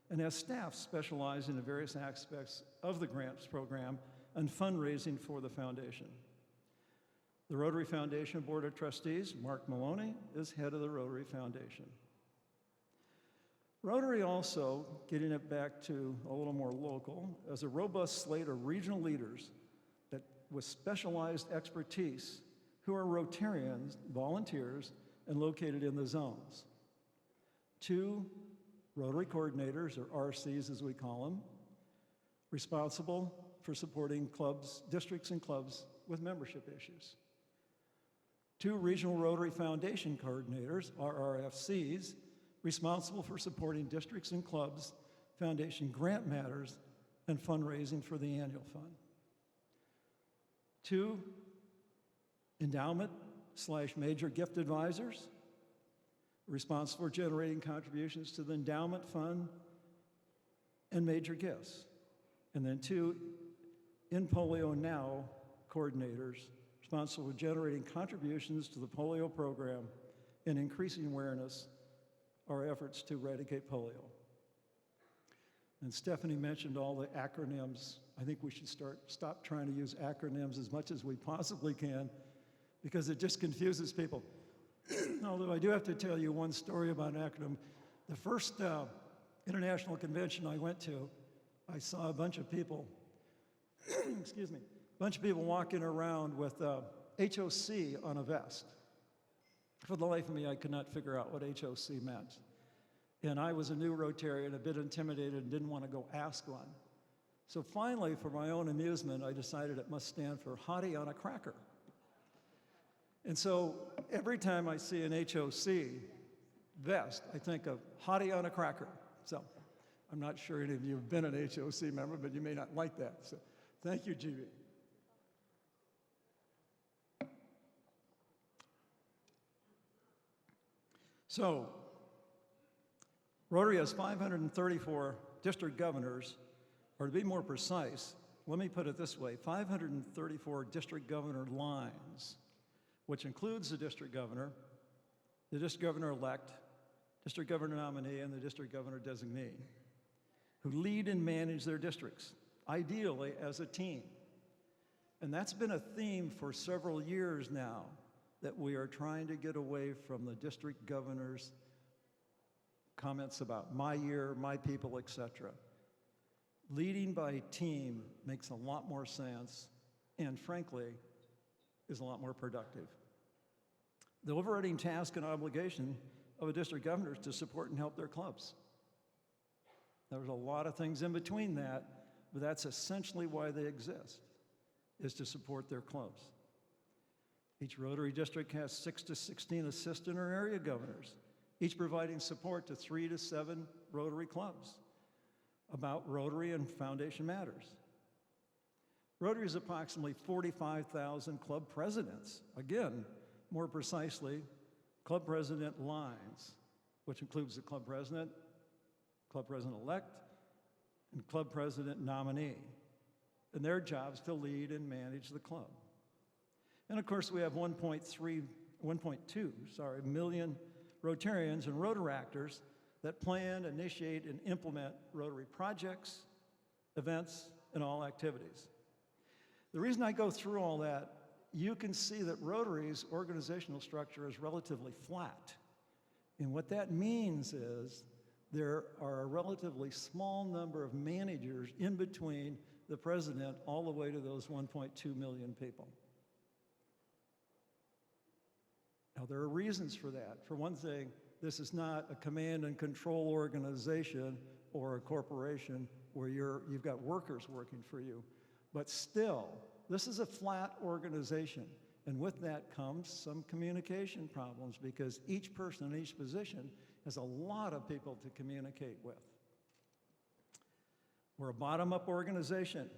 and has staff specializing in various aspects of the grants program and fundraising for the foundation. The Rotary Foundation Board of Trustees, Mark Maloney, is head of the Rotary Foundation. Rotary also, getting it back to a little more local, has a robust slate of regional leaders that, with specialized expertise who are Rotarians, volunteers, and located in the zones. 2 Rotary coordinators, or RCs as we call them, responsible for supporting clubs, districts and clubs with membership issues. 2 Regional Rotary Foundation coordinators, RRFCs, responsible for supporting districts and clubs, foundation grant matters, and fundraising for the annual fund. 2 endowment/major gift advisors, responsible for generating contributions to the endowment fund and major gifts. And then 2 In Polio Now coordinators responsible for generating contributions to the polio program and increasing awareness of our efforts to eradicate polio. And Stephanie mentioned all the acronyms. I think we should stop trying to use acronyms as much as we possibly can because it just confuses people. Although I do have to tell you one story about an acronym. The first international convention I went to, I saw a bunch of people, excuse me, a bunch of people walking around with HOC on a vest. For the life of me, I could not figure out what HOC meant. And I was a new Rotarian, a bit intimidated, and didn't want to go ask one. So finally, for my own amusement, I decided it must stand for Hottie on a Cracker. And so every time I see an HOC vest, I think of Hottie on a Cracker. So I'm not sure any of you have been an HOC member, but you may not like that. So thank you, GB. So Rotary has 534 district governors, or to be more precise, let me put it this way, 534 district governor lines, which includes the district governor-elect, district governor nominee, and the district governor designee, who lead and manage their districts, ideally as a team. And that's been a theme for several years now, that we are trying to get away from the district governor's comments about my year, my people, etc. Leading by team makes a lot more sense and, frankly, is a lot more productive. The overriding task and obligation of a district governor is to support and help their clubs. There's a lot of things in between that, but that's essentially why they exist, is to support their clubs. Each Rotary district has 6 to 16 assistant or area governors, each providing support to 3 to 7 Rotary clubs about Rotary and Foundation matters. Rotary is approximately 45,000 club presidents. Again, more precisely, club president lines, which includes the club president-elect, and club president nominee. And their job is to lead and manage the club. And of course, we have 1.2 million Rotarians and Rotaractors that plan, initiate, and implement Rotary projects, events, and all activities. The reason I go through all that, you can see that Rotary's organizational structure is relatively flat. And what that means is there are a relatively small number of managers in between the president all the way to those 1.2 million people. Now, there are reasons for that. For one thing, this is not a command and control organization or a corporation where you've got workers working for you. But still, this is a flat organization. And with that comes some communication problems because each person in each position has a lot of people to communicate with. We're a bottom-up organization,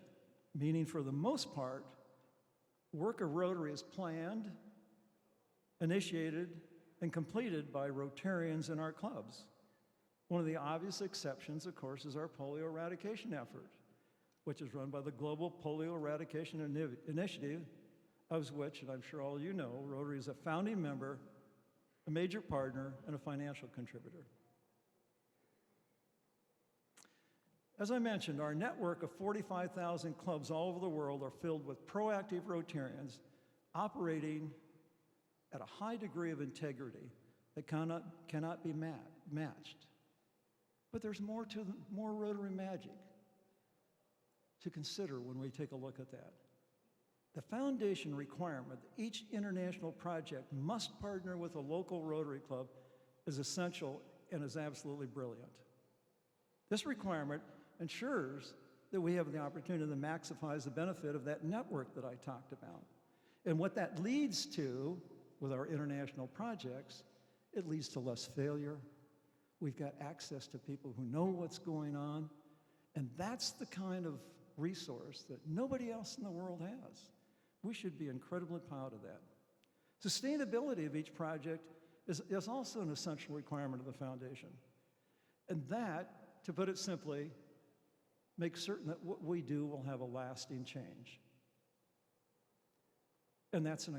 meaning for the most part, work of Rotary is planned, initiated, and completed by Rotarians in our clubs. One of the obvious exceptions, of course, is our polio eradication effort, which is run by the Global Polio Eradication Initiative, of which, and I'm sure all you know, Rotary is a founding member, a major partner, and a financial contributor. As I mentioned, our network of 45,000 clubs all over the world are filled with proactive Rotarians operating at a high degree of integrity that cannot be matched. But there's more Rotary magic to consider when we take a look at that. The foundation requirement that each international project must partner with a local Rotary club is essential and is absolutely brilliant. This requirement ensures that we have the opportunity to maximize the benefit of that network that I talked about. And what that leads to with our international projects, it leads to less failure. We've got access to people who know what's going on, and that's the kind of resource that nobody else in the world has. We should be incredibly proud of that. Sustainability of each project is also an essential requirement of the foundation. And that, to put it simply, makes certain that what we do will have a lasting change. And that's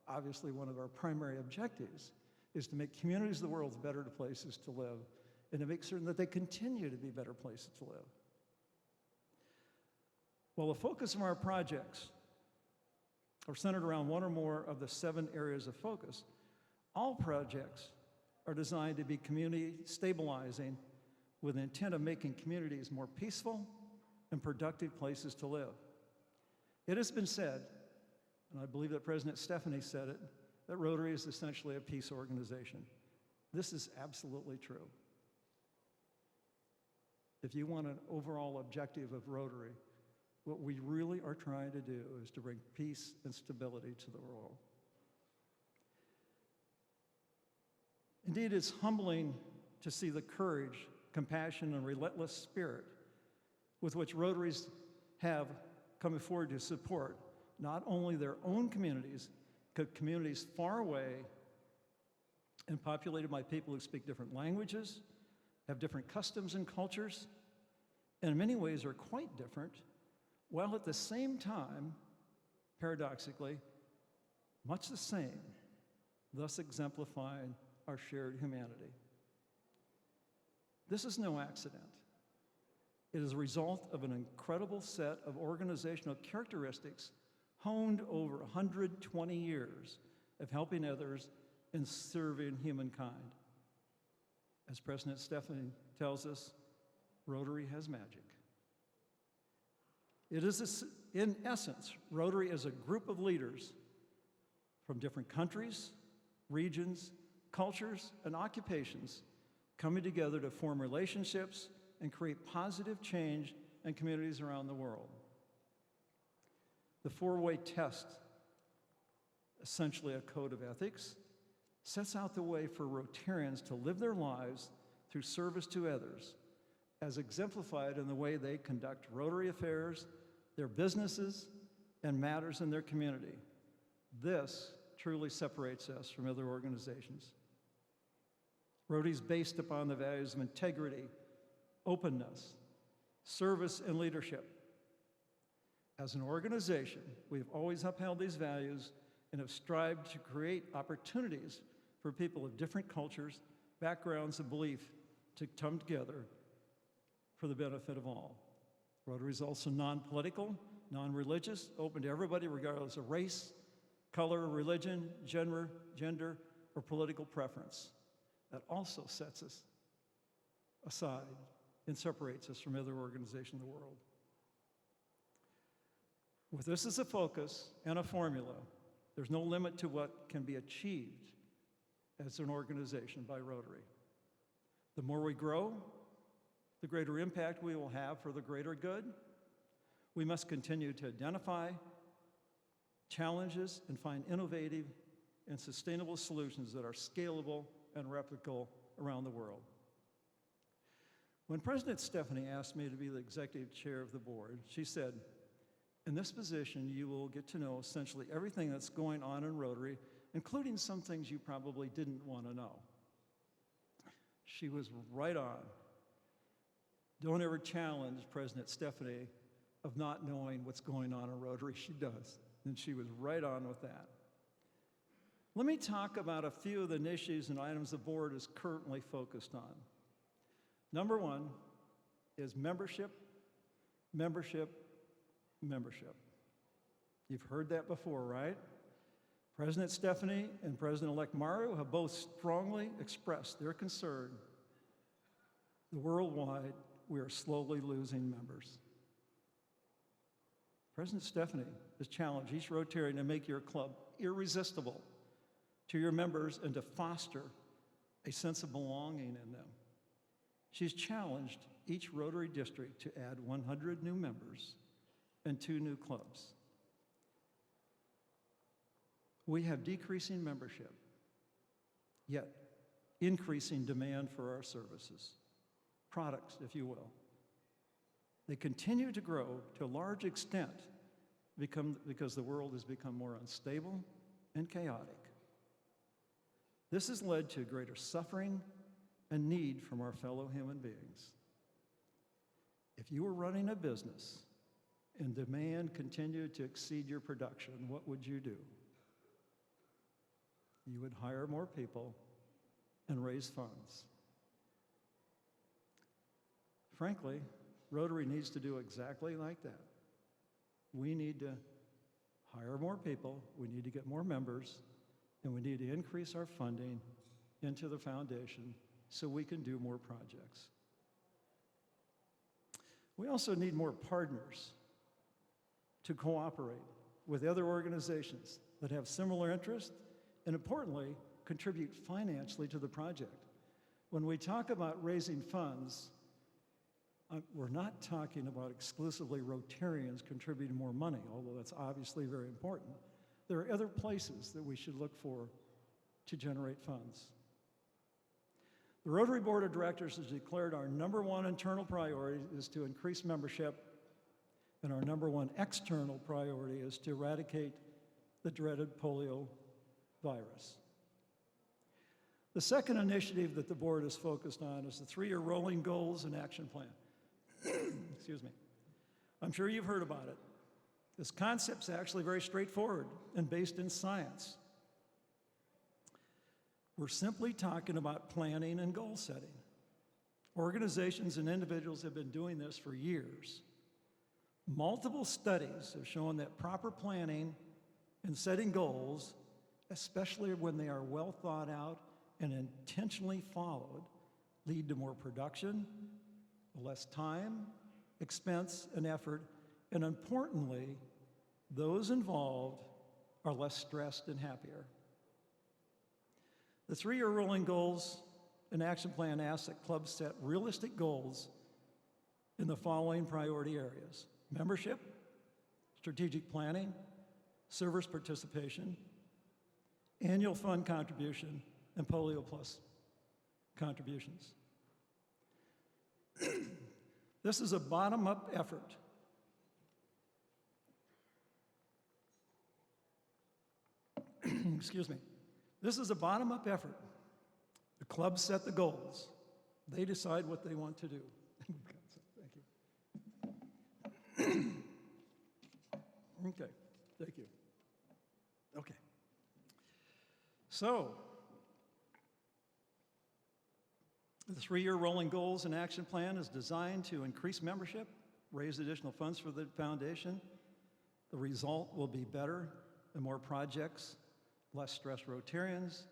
obviously one of our primary objectives, is to make communities of the world better places to live and to make certain that they continue to be better places to live. Well, the focus of our projects are centered around one or more of the 7 areas of focus. All projects are designed to be community stabilizing with the intent of making communities more peaceful and productive places to live. It has been said, and I believe that President Stephanie said it, that Rotary is essentially a peace organization. This is absolutely true. If you want an overall objective of Rotary, what we really are trying to do is to bring peace and stability to the world. Indeed, it's humbling to see the courage, compassion, and relentless spirit with which Rotaries have come forward to support not only their own communities, but communities far away and populated by people who speak different languages, have different customs and cultures, and in many ways are quite different, while at the same time, paradoxically, much the same, thus exemplifying our shared humanity. This is no accident. It is a result of an incredible set of organizational characteristics honed over 120 years of helping others and serving humankind. As President Stephanie tells us, Rotary has magic. It is, in essence, Rotary is a group of leaders from different countries, regions, cultures, and occupations coming together to form relationships and create positive change in communities around the world. The 4-way test, essentially a code of ethics, sets out the way for Rotarians to live their lives through service to others, as exemplified in the way they conduct Rotary affairs, their businesses, and matters in their community. This truly separates us from other organizations. Rotary is based upon the values of integrity, openness, service, and leadership. As an organization, we have always upheld these values and have strived to create opportunities for people of different cultures, backgrounds, and belief to come together for the benefit of all. Rotary is also non-political, non-religious, open to everybody regardless of race, color, religion, gender, or political preference. That also sets us aside and separates us from other organizations in the world. With this as a focus and a formula, there's no limit to what can be achieved as an organization by Rotary. The more we grow, the greater impact we will have for the greater good. We must continue to identify challenges and find innovative and sustainable solutions that are scalable and replicable around the world. When President Stephanie asked me to be the executive chair of the board, she said, "In this position, you will get to know essentially everything that's going on in Rotary, including some things you probably didn't want to know." She was right on. Don't ever challenge President Stephanie of not knowing what's going on in Rotary. She does, and she was right on with that. Let me talk about a few of the issues and items the board is currently focused on. Number one is membership, membership, membership. You've heard that before, right? President Stephanie and President-elect Mario have both strongly expressed their concern that worldwide we are slowly losing members. President Stephanie has challenged each Rotarian to make your club irresistible to your members and to foster a sense of belonging in them. She's challenged each Rotary district to add 100 new members and 2 new clubs. We have decreasing membership, yet increasing demand for our services, products, if you will. They continue to grow to a large extent because the world has become more unstable and chaotic. This has led to greater suffering and need from our fellow human beings. If you are running a business and demand continued to exceed your production, what would you do? You would hire more people and raise funds. Frankly, Rotary needs to do exactly like that. We need to hire more people, we need to get more members, and we need to increase our funding into the foundation so we can do more projects. We also need more partners to cooperate with other organizations that have similar interests and, importantly, contribute financially to the project. When we talk about raising funds, we're not talking about exclusively Rotarians contributing more money, although that's obviously very important. There are other places that we should look for to generate funds. The Rotary Board of Directors has declared our #1 internal priority is to increase membership, and our #1 external priority is to eradicate the dreaded polio virus. The second initiative that the board is focused on is the 3-year rolling goals and action plan. Excuse me. I'm sure you've heard about it. This concept's actually very straightforward and based in science. We're simply talking about planning and goal setting. Organizations and individuals have been doing this for years. Multiple studies have shown that proper planning and setting goals, especially when they are well thought out and intentionally followed, lead to more production, less time, expense, and effort, and importantly, those involved are less stressed and happier. The 3-year rolling goals and action plan asks that clubs set realistic goals in the following priority areas: membership, strategic planning, service participation, annual fund contribution, and Polio Plus contributions. This is a bottom-up effort. Excuse me. This is a bottom-up effort. The clubs set the goals. They decide what they want to do. Thank you. Okay, thank you. Okay. So, the 3-year rolling goals and action plan is designed to increase membership, raise additional funds for the foundation. The result will be better and more projects, less stressed Rotarians,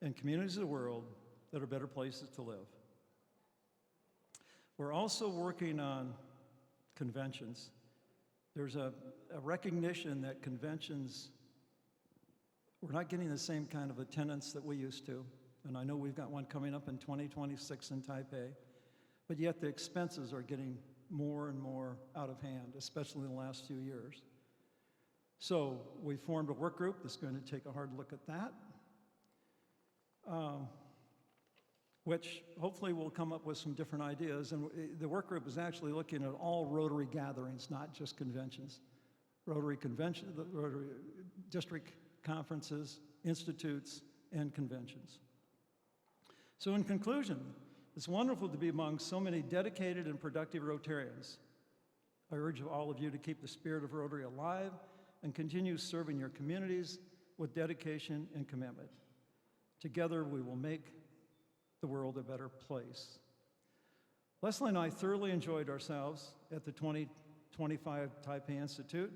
and communities of the world that are better places to live. We're also working on conventions. There's a recognition that conventions, we're not getting the same kind of attendance that we used to. And I know we've got one coming up in 2026 in Taipei, but yet the expenses are getting more and more out of hand, especially in the last few years. So we formed a work group that's going to take a hard look at that, which hopefully will come up with some different ideas. And the work group is actually looking at all Rotary gatherings, not just conventions. Rotary district conferences, institutes, and conventions. So in conclusion, it's wonderful to be among so many dedicated and productive Rotarians. I urge all of you to keep the spirit of Rotary alive and continue serving your communities with dedication and commitment. Together, we will make the world a better place. Leslie and I thoroughly enjoyed ourselves at the 2025 Taipei Institute.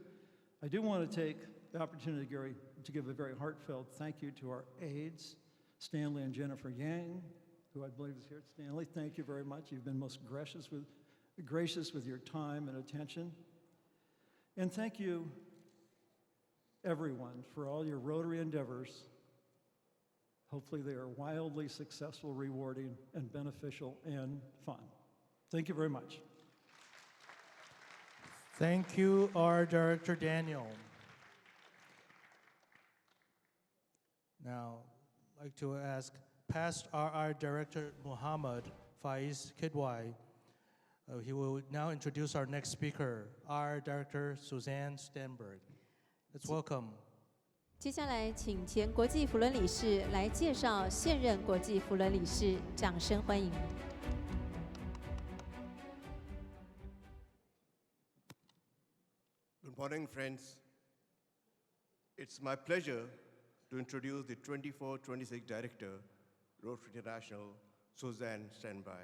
I do want to take the opportunity, Gary, to give a very heartfelt thank you to our aides, Stanley and Jennifer Yang, who I believe is here. Stanley, thank you very much. You've been most gracious with your time and attention. And thank you, everyone, for all your Rotary endeavors. Hopefully they are wildly successful, rewarding, and beneficial and fun. Thank you very much. Thank you, our Director Daniel. Now, I'd like to ask past RR Director Muhammad Faiz Kidwai. He will now introduce our next speaker, RR Director Suzanne Stenberg. Let's welcome. 接下来，请前国际扶轮理事来介绍现任国际扶轮理事，掌声欢迎。morning, friends. It's my pleasure to introduce the 24-26 Director, Rotary International, Suzanne Standby,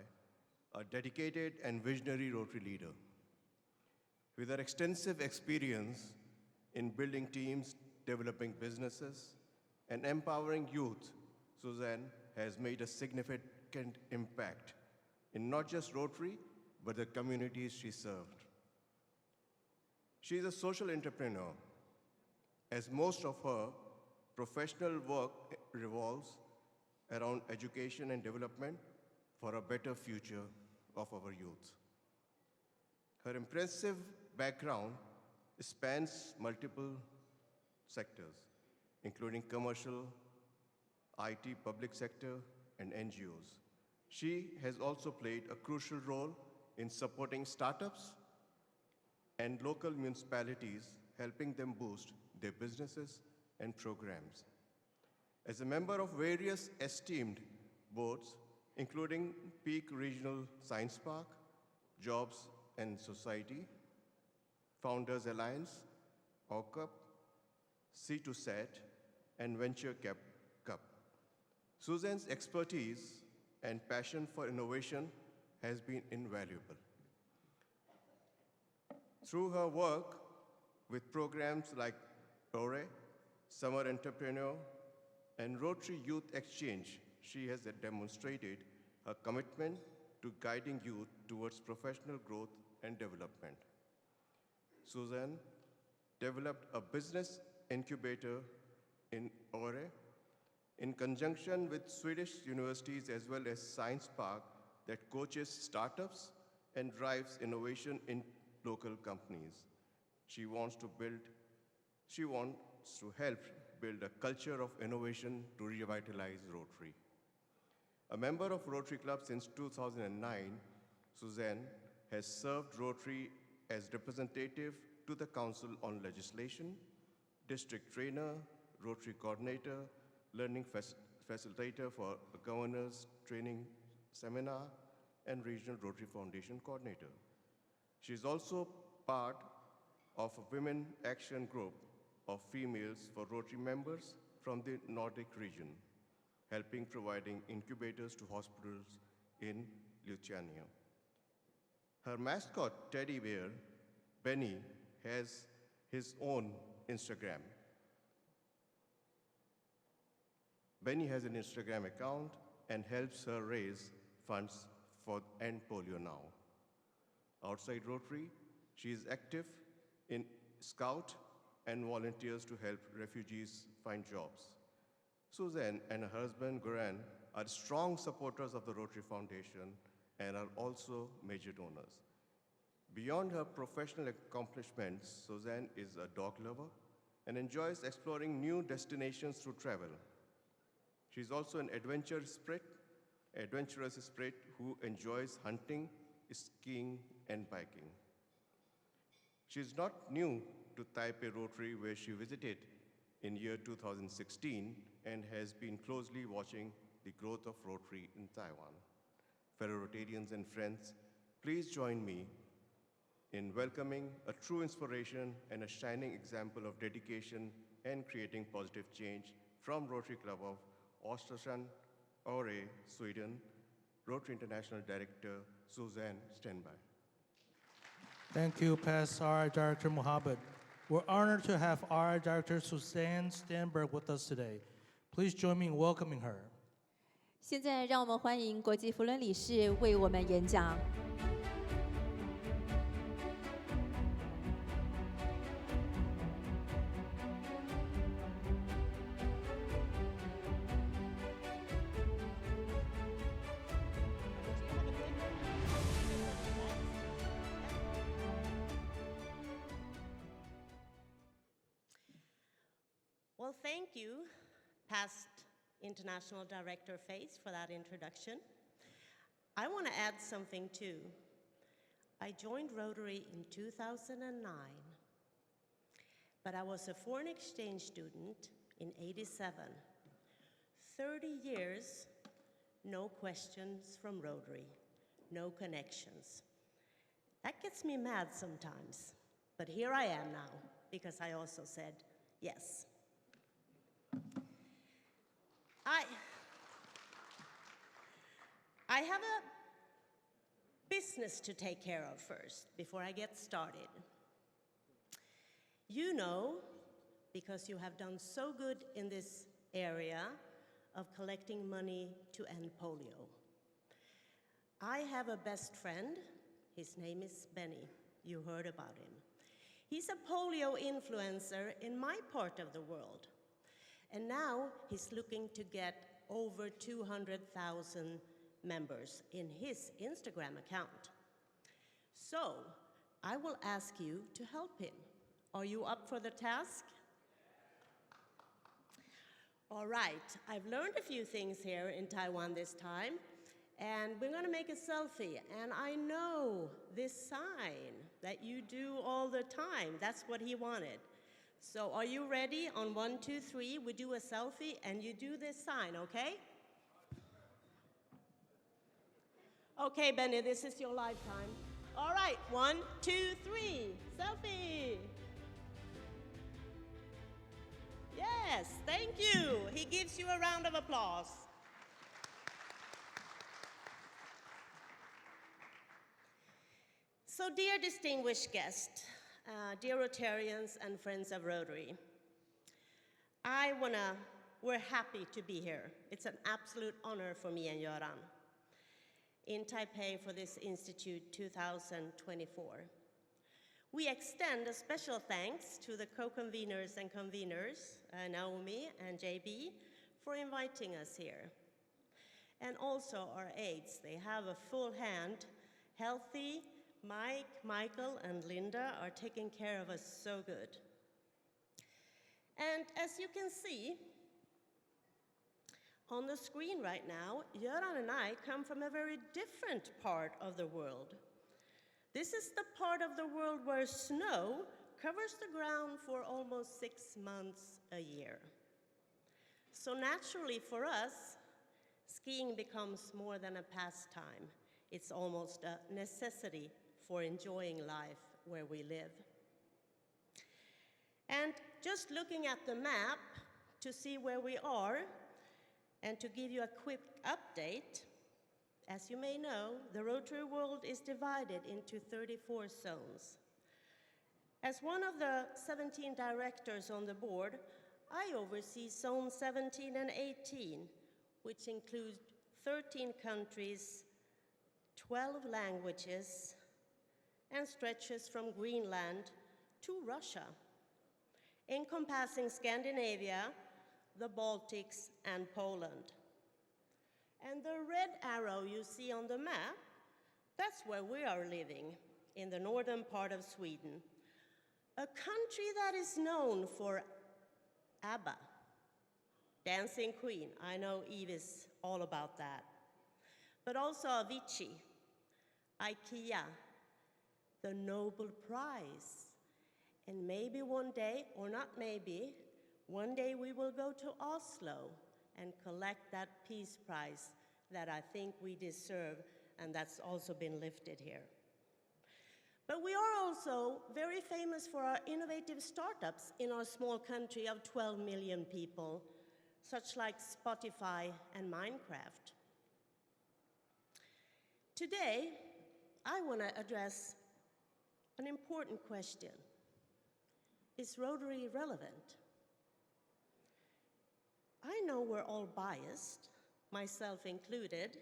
a dedicated and visionary Rotary leader. With her extensive experience in building teams, developing businesses, and empowering youth, Suzanne has made a significant impact in not just Rotary, but the communities she served. She is a social entrepreneur, as most of her professional work revolves around education and development for a better future of our youth. Her impressive background spans multiple sectors, including commercial, IT, public sector, and NGOs. She has also played a crucial role in supporting startups and local municipalities, helping them boost their businesses and programs. As a member of various esteemed boards, including Peak Regional Science Park, Jobs and Society, Founders Alliance, OCUP, C2SAT, and Venture Cup. Suzanne's expertise and passion for innovation has been invaluable. Through her work with programs like ORE, Summer Entrepreneur, and Rotary Youth Exchange, she has demonstrated her commitment to guiding youth towards professional growth and development. Suzanne developed a business incubator in ORE in conjunction with Swedish universities as well as Science Park that coaches startups and drives innovation in local companies. She wants to help build a culture of innovation to revitalize Rotary. A member of Rotary Club since 2009, Suzanne has served Rotary as representative to the Council on Legislation, district trainer, Rotary coordinator, learning facilitator for a governor's training seminar, and regional Rotary Foundation coordinator. She is also part of a women action group of females for Rotary members from the Nordic region, helping providing incubators to hospitals in Lithuania. Her mascot, teddy bear, Benny, has his own Instagram. Benny has an Instagram account and helps her raise funds for End Polio Now. Outside Rotary, she is active in Scout and volunteers to help refugees find jobs. Suzanne and her husband, Goran, are strong supporters of the Rotary Foundation and are also major donors. Beyond her professional accomplishments, Suzanne is a dog lover and enjoys exploring new destinations through travel. She's also an adventurous spirit who enjoys hunting, skiing, and biking. She's not new to Taipei Rotary, where she visited in year 2016 and has been closely watching the growth of Rotary in Taiwan. Fellow Rotarians and friends, please join me in welcoming a true inspiration and a shining example of dedication and creating positive change from Rotary Club of Östersund, Åre, Sweden, Rotary International Director, Suzanne Standby. Thank you, past RI Director Mohammed. We're honored to have RI Director Suzanne Stanberg with us today. Please join me in welcoming her. 现在让我们欢迎国际扶轮理事为我们演讲。Well, thank you, past International Director Face, for that introduction. I want to add something too. I joined Rotary in 2009, but I was a foreign exchange student in '87. 30 years, no questions from Rotary, no connections. That gets me mad sometimes, but here I am now. because I also said yes. I have a business to take care of first before I get started. You know, because you have done so good in this area of collecting money to end polio. I have a best friend. His name is Benny. You heard about him. He's a polio influencer in my part of the world. And now he's looking to get over 200,000 members in his Instagram account. So I will ask you to help him. Are you up for the task? All right, I've learned a few things here in Taiwan this time, and we're gonna make a selfie. And I know this sign that you do all the time, that's what he wanted. So are you ready? On 1, 2, 3, we do a selfie and you do this sign, okay? Okay, Benny, this is your lifetime. All right, 1, 2, 3, selfie. Yes, thank you. He gives you a round of applause. So, dear distinguished guests, dear Rotarians and friends of Rotary, we're happy to be here. It's an absolute honor for me and Göran in Taipei for this Institute 2024. We extend a special thanks to the co-conveners and conveners, Naomi and JB, for inviting us here. And also our aides, they have a full hand. Healthy, Mike, Michael, and Linda are taking care of us so good. And as you can see on the screen right now, Göran and I come from a very different part of the world. This is the part of the world where snow covers the ground for almost 6 months a year. So naturally for us, skiing becomes more than a pastime. It's almost a necessity for enjoying life where we live. And just looking at the map to see where we are and to give you a quick update, as you may know, the Rotary world is divided into 34 zones. As one of the 17 directors on the board, I oversee Zone 17 and 18, which include 13 countries, 12 languages, and stretches from Greenland to Russia, encompassing Scandinavia, the Baltics, and Poland. And the red arrow you see on the map, that's where we are living, in the northern part of Sweden, a country that is known for ABBA, Dancing Queen. I know Eve is all about that. But also Avicii, IKEA, the Nobel Prize. And maybe one day, or not maybe, one day we will go to Oslo and collect that Peace Prize that I think we deserve, and that's also been lifted here. But we are also very famous for our innovative startups in our small country of 12 million people, such like Spotify and Minecraft. Today, I want to address an important question. Is Rotary relevant? I know we're all biased, myself included,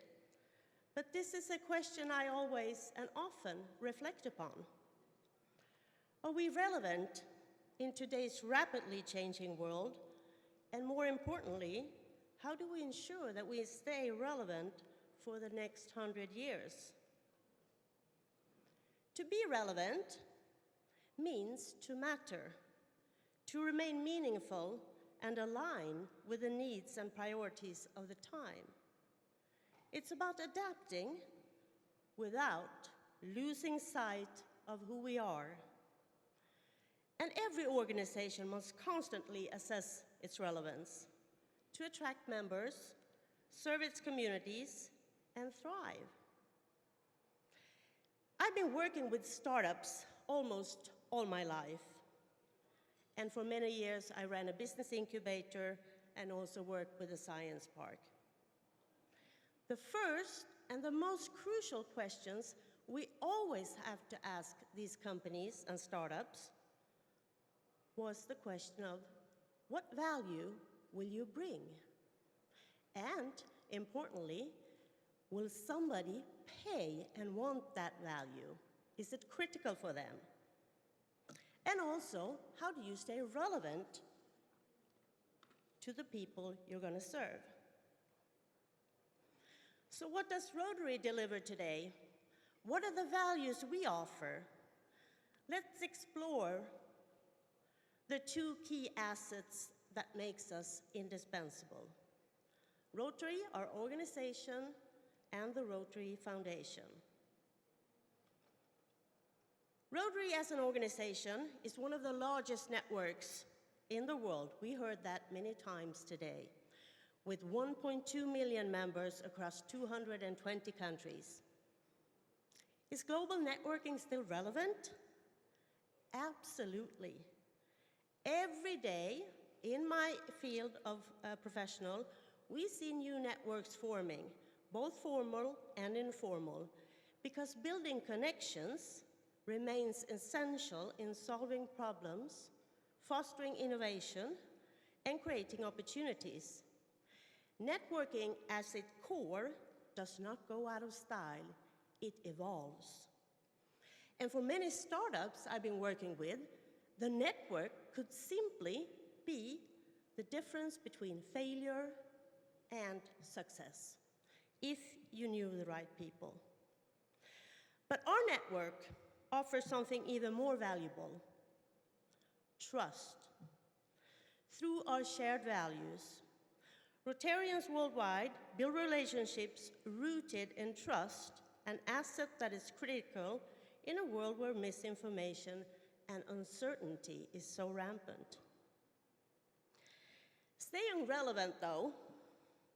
but this is a question I always and often reflect upon. Are we relevant in today's rapidly changing world? And more importantly, how do we ensure that we stay relevant for the next 100 years? To be relevant means to matter, to remain meaningful and align with the needs and priorities of the time. It's about adapting without losing sight of who we are. And every organization must constantly assess its relevance to attract members, serve its communities, and thrive. I've been working with startups almost all my life. And for many years, I ran a business incubator and also worked with a science park. The first and the most crucial questions we always have to ask these companies and startups was the question of, what value will you bring? And importantly, will somebody pay and want that value? Is it critical for them? And also, how do you stay relevant to the people you're going to serve? So what does Rotary deliver today? What are the values we offer? Let's explore the two key assets that makes us indispensable. Rotary, our organization, and the Rotary Foundation. Rotary as an organization is one of the largest networks in the world. We heard that many times today, with 1.2 million members across 220 countries. Is global networking still relevant? Absolutely. Every day in my field of professional, we see new networks forming, both formal and informal, because building connections remains essential in solving problems, fostering innovation, and creating opportunities. Networking as its core does not go out of style, it evolves. And for many startups I've been working with, the network could simply be the difference between failure and success, if you knew the right people. But our network offers something even more valuable: trust. Through our shared values, Rotarians worldwide build relationships rooted in trust, an asset that is critical in a world where misinformation and uncertainty is so rampant. Staying relevant, though,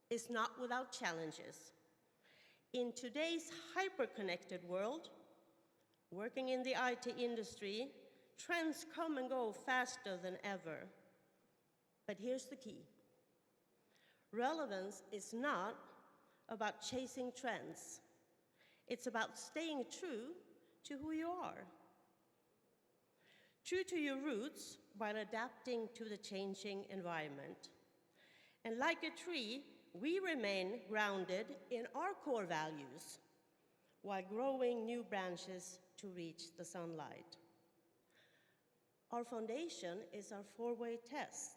is not without challenges. In today's hyper-connected world, working in the IT industry, trends come and go faster than ever. But here's the key. Relevance is not about chasing trends. It's about staying true to who you are. True to your roots while adapting to the changing environment. And like a tree, we remain grounded in our core values while growing new branches to reach the sunlight. Our foundation is our four-way test,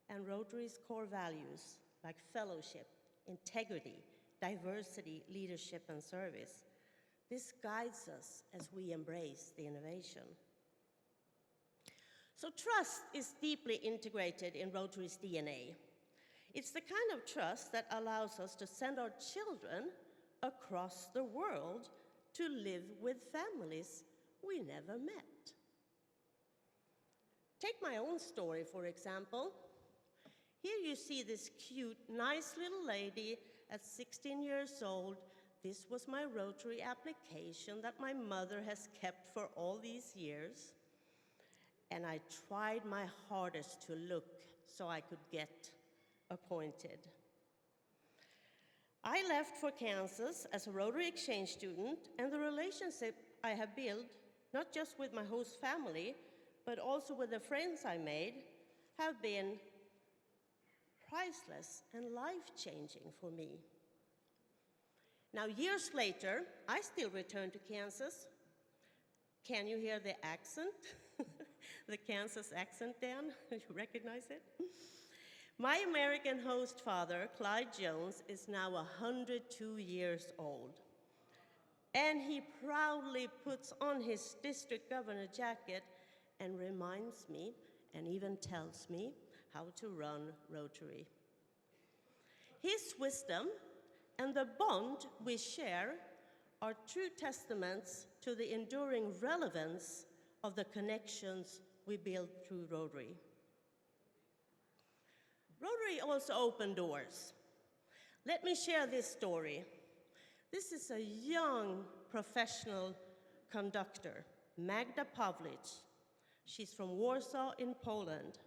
and Rotary's core values like fellowship, integrity, diversity, leadership, and service. This guides us as we embrace the innovation. So trust is deeply integrated in Rotary's DNA. It's the kind of trust that allows us to send our children across the world to live with families we never met. Take my own story, for example. Here you see this cute, nice little lady at 16 years old. This was my Rotary application that my mother has kept for all these years. And I tried my hardest to look so I could get appointed. I left for Kansas as a Rotary exchange student, and the relationship I have built, not just with my host family, but also with the friends I made, have been priceless and life-changing for me. Now, years later, I still return to Kansas. Can you hear the accent? The Kansas accent, Dan? You recognize it? My American host father, Clyde Jones, is now 102 years old. And he proudly puts on his district governor jacket and reminds me, and even tells me, how to run Rotary. His wisdom and the bond we share are true testaments to the enduring relevance of the connections we build through Rotary. Rotary also opened doors. Let me share this story. This is a young professional conductor, Magda Pavlich, She's from Warsaw in Poland.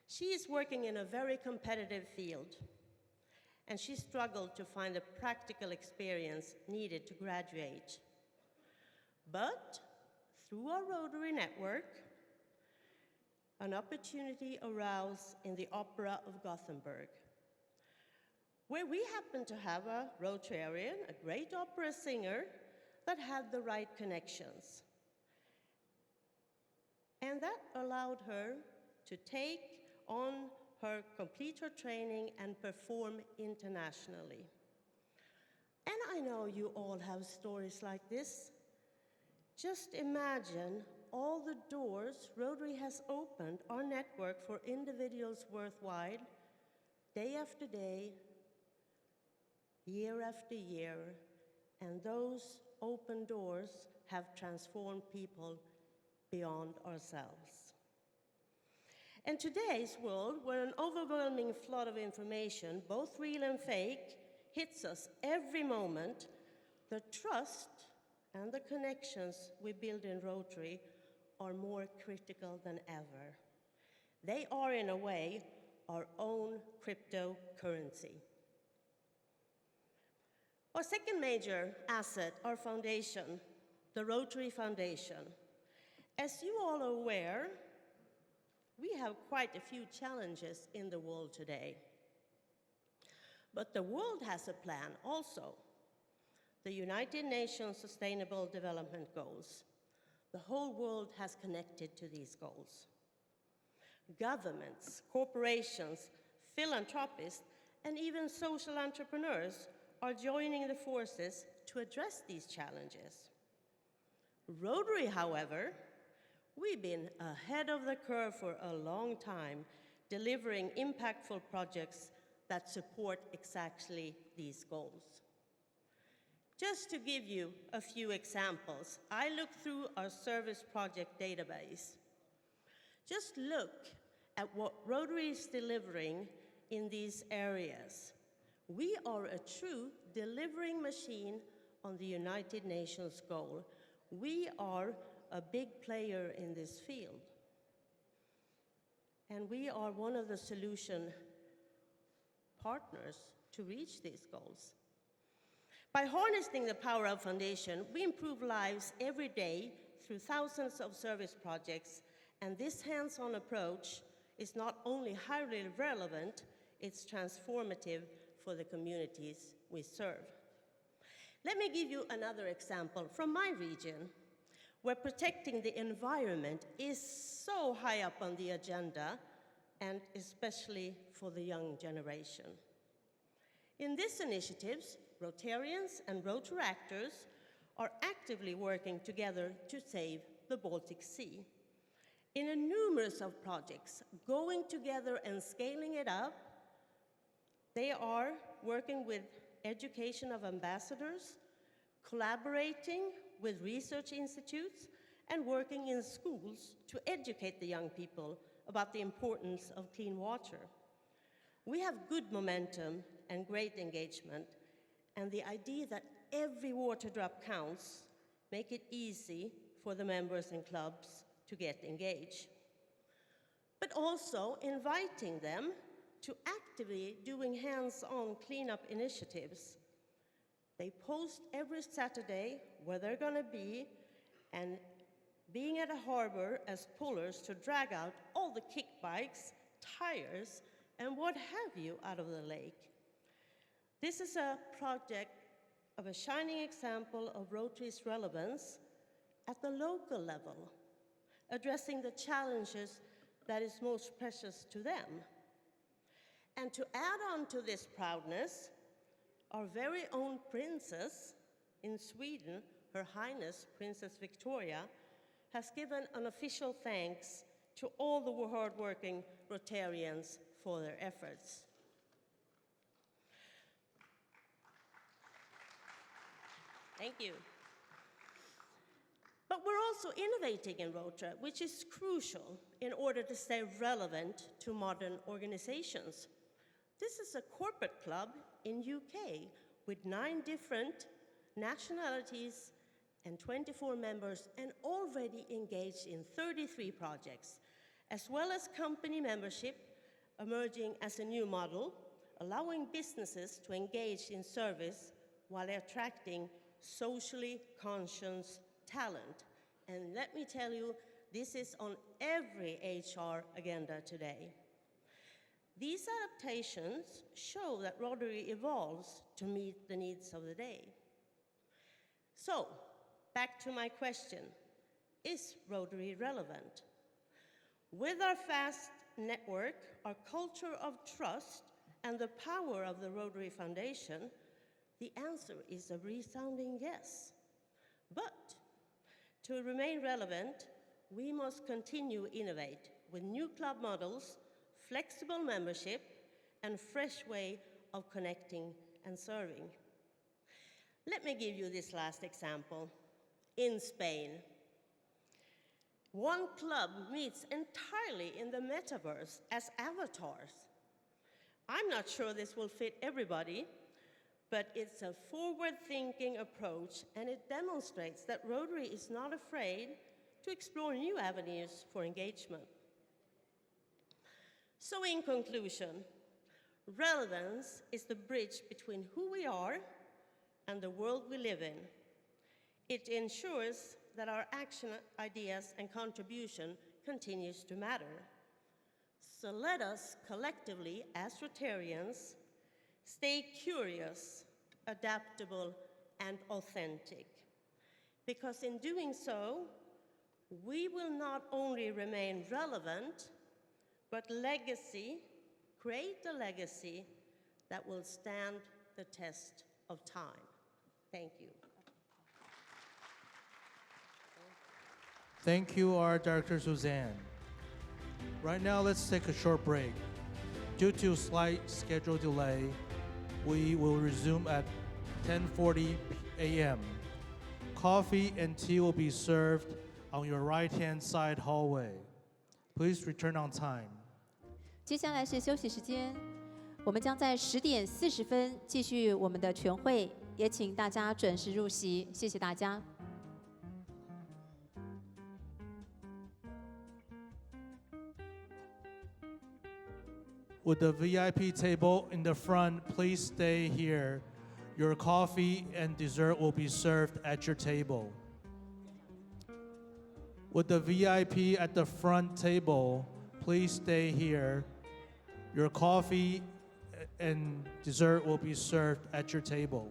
She is working in a very competitive field, and she struggled to find the practical experience needed to graduate. But through our Rotary network, an opportunity arose in the Opera of Gothenburg, where we happened to have a Rotarian, a great opera singer, that had the right connections. And that allowed her to complete her training and perform internationally. And I know you all have stories like this. Just imagine all the doors Rotary has opened our network for individuals worthwhile, day after day, year after year, and those open doors have transformed people beyond ourselves. In today's world, where an overwhelming flood of information, both real and fake, hits us every moment, the trust and the connections we build in Rotary are more critical than ever. They are, in a way, our own cryptocurrency. Our second major asset, our foundation, the Rotary Foundation. As you all are aware, we have quite a few challenges in the world today. But the world has a plan also. The United Nations Sustainable Development Goals. The whole world has connected to these goals. Governments, corporations, philanthropists, and even social entrepreneurs are joining the forces to address these challenges. Rotary, however, we've been ahead of the curve for a long time, delivering impactful projects that support exactly these goals. Just to give you a few examples, I looked through our service project database. Just look at what Rotary is delivering in these areas. We are a true delivering machine on the United Nations goal. We are a big player in this field. And we are one of the solution partners to reach these goals. By harnessing the power of Foundation, we improve lives every day through thousands of service projects, and this hands-on approach is not only highly relevant, it's transformative for the communities we serve. Let me give you another example from my region, where protecting the environment is so high up on the agenda, and especially for the young generation. In these initiatives, Rotarians and Rotaractors are actively working together to save the Baltic Sea. In a numerous of projects, going together and scaling it up, they are working with education of ambassadors, collaborating with research institutes, and working in schools to educate the young people about the importance of clean water. We have good momentum and great engagement, and the idea that every water drop counts make it easy for the members and clubs to get engaged. But also inviting them to actively doing hands-on cleanup initiatives. They post every Saturday where they're gonna be and being at a harbor as pullers to drag out all the kick bikes, tires, and what have you out of the lake. This is a project of a shining example of Rotary's relevance at the local level, addressing the challenges that is most precious to them. And to add on to this proudness, our very own princess in Sweden, Her Highness Princess Victoria, has given an official thanks to all the hardworking Rotarians for their efforts. Thank you. But we're also innovating in Rotary, which is crucial in order to stay relevant to modern organizations. This is a corporate club in UK with 9 different nationalities and 24 members and already engaged in 33 projects, as well as company membership emerging as a new model, allowing businesses to engage in service while attracting socially conscious talent. And let me tell you, this is on every HR agenda today. These adaptations show that Rotary evolves to meet the needs of the day. So, back to my question, is Rotary relevant? With our fast network, our culture of trust, and the power of the Rotary Foundation, the answer is a resounding yes. But to remain relevant, we must continue to innovate with new club models, flexible membership, and fresh way of connecting and serving. Let me give you this last example. In Spain, one club meets entirely in the metaverse as avatars. I'm not sure this will fit everybody, but it's a forward-thinking approach, and it demonstrates that Rotary is not afraid to explore new avenues for engagement. So in conclusion, relevance is the bridge between who we are and the world we live in. It ensures that our action, ideas, and contribution continues to matter. So let us collectively, as Rotarians, stay curious, adaptable, and authentic. Because in doing so, we will not only remain relevant, but create a legacy that will stand the test of time. Thank you. Thank you, our Director Suzanne. Right now, let's take a short break. Due to slight schedule delay, we will resume at 10:40 a.m. Coffee and tea will be served on your right-hand side hallway. Please return on time. 接下来是休息时间，我们将在10点40分继续我们的全会，也请大家准时入席，谢谢大家。With the VIP table in the front, please stay here. Your coffee and dessert will be served at your table. With the VIP at the front table, please stay here. Your coffee and dessert will be served at your table.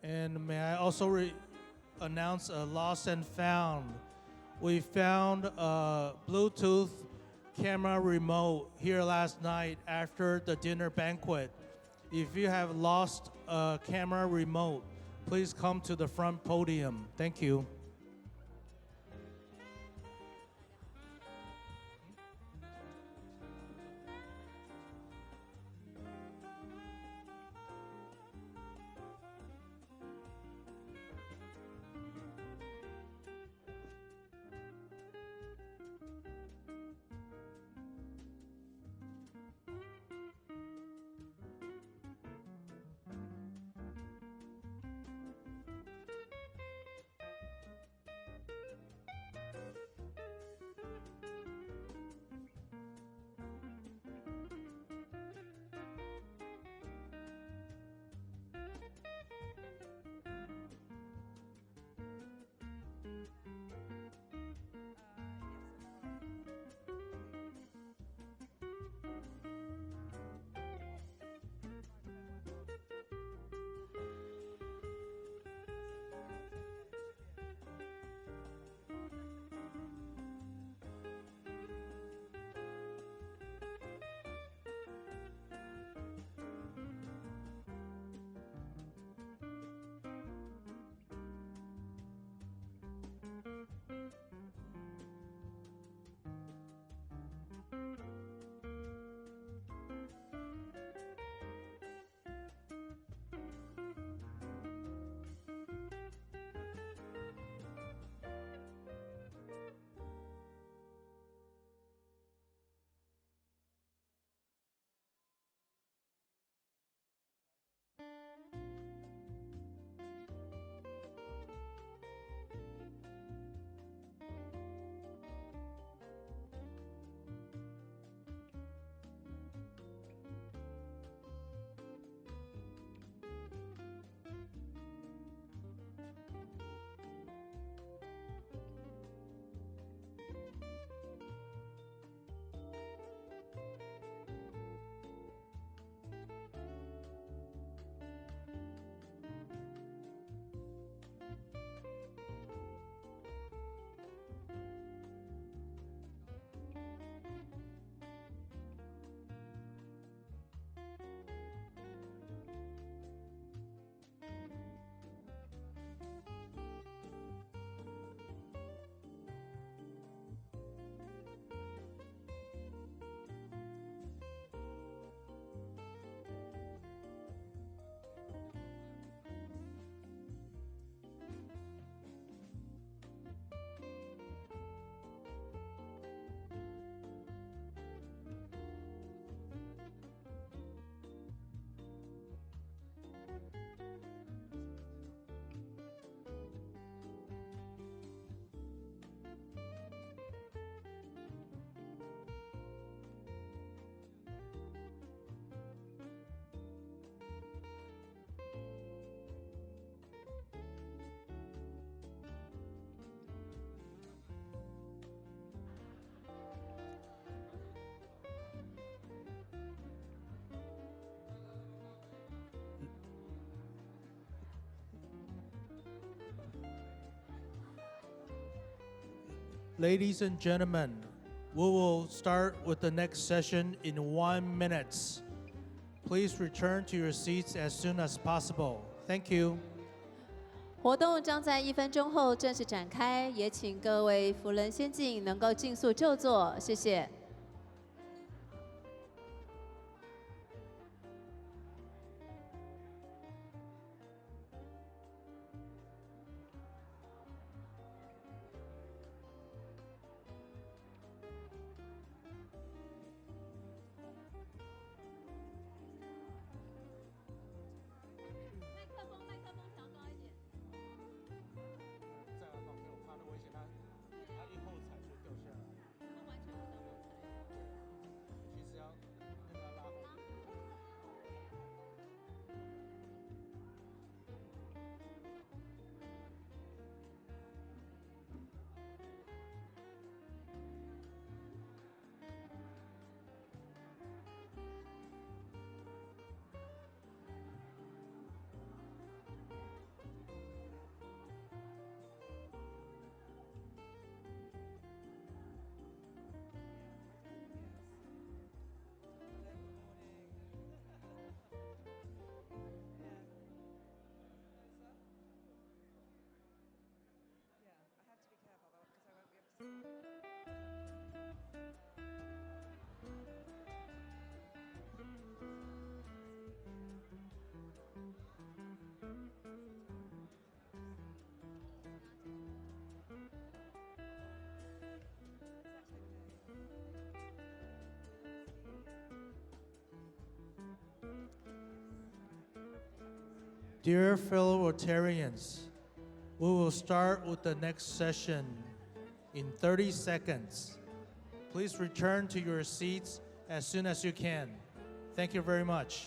And may I also announce a lost and found. We found a Bluetooth camera remote here last night after the dinner banquet. If you have lost a camera remote, please come to the front podium. Thank you. Ladies and gentlemen, we will start with the next session in 1 minute. Please return to your seats as soon as possible. Thank you. 活动将在1分钟后正式展开，也请各位福仁先进能够尽速就座，谢谢。Dear fellow Rotarians, we will start with the next session in 30 seconds. Please return to your seats as soon as you can. Thank you very much.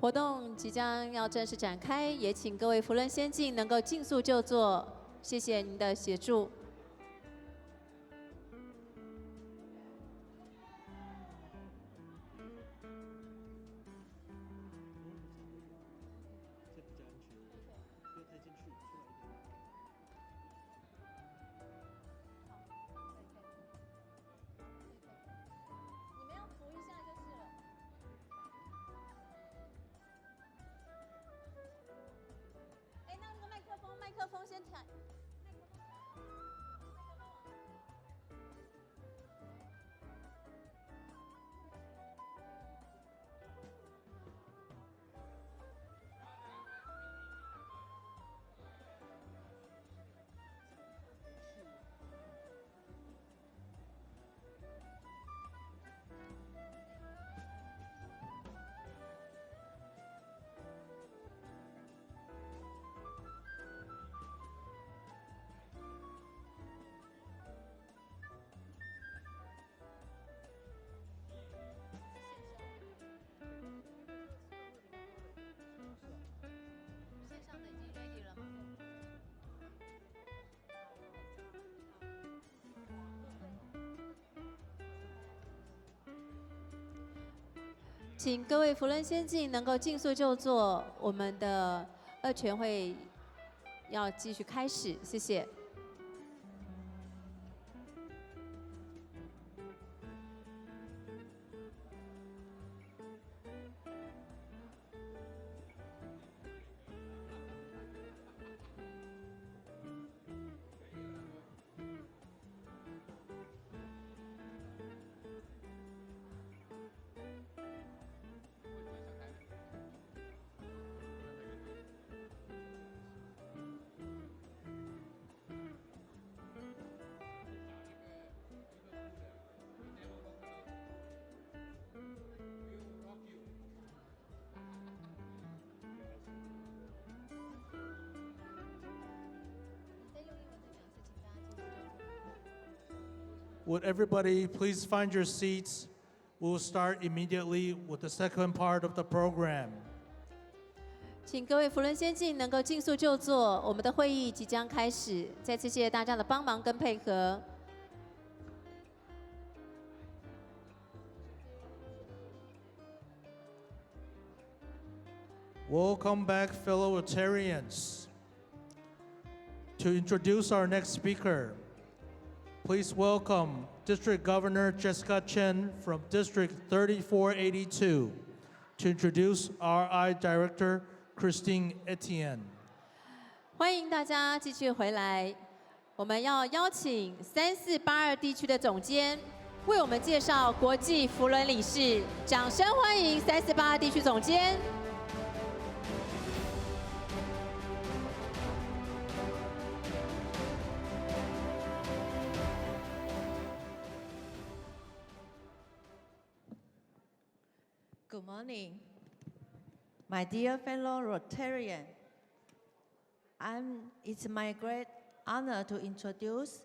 活动即将要正式展开，也请各位福仁先进能够尽速就座，谢谢您的协助。麦克风先抬。请各位福仁先进能够尽速就座，我们的二全会要继续开始，谢谢。Would everybody please find your seats? We'll start immediately with the second part of the program. 请各位福仁先进能够尽速就座，我们的会议即将开始。再次谢谢大家的帮忙跟配合。Welcome back, fellow Rotarians. To introduce our next speaker, Please welcome District Governor Jessica Chen from District 3482 to introduce RI Director Christine Etienne. 欢迎大家继续回来。我们要邀请3482地区的总监为我们介绍国际扶轮理事，掌声欢迎3482地区总监。Good morning, my dear fellow Rotarian. It's my great honor to introduce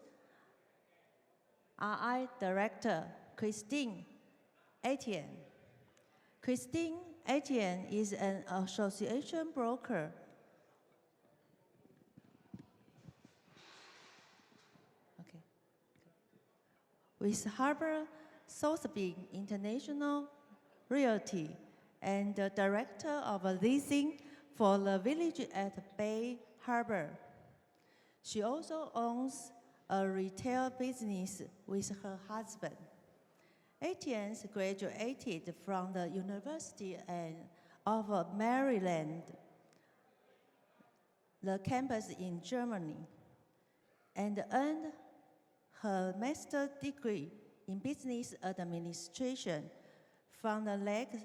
RI Director Christine Etienne. Christine Etienne is an association broker with Harbor Sotheby's International Realty and the Director of Leasing for the village at Bay Harbor. She also owns a retail business with her husband. Etienne graduated from the University of Maryland, the campus in Germany, and earned her master's degree in business administration from the Lake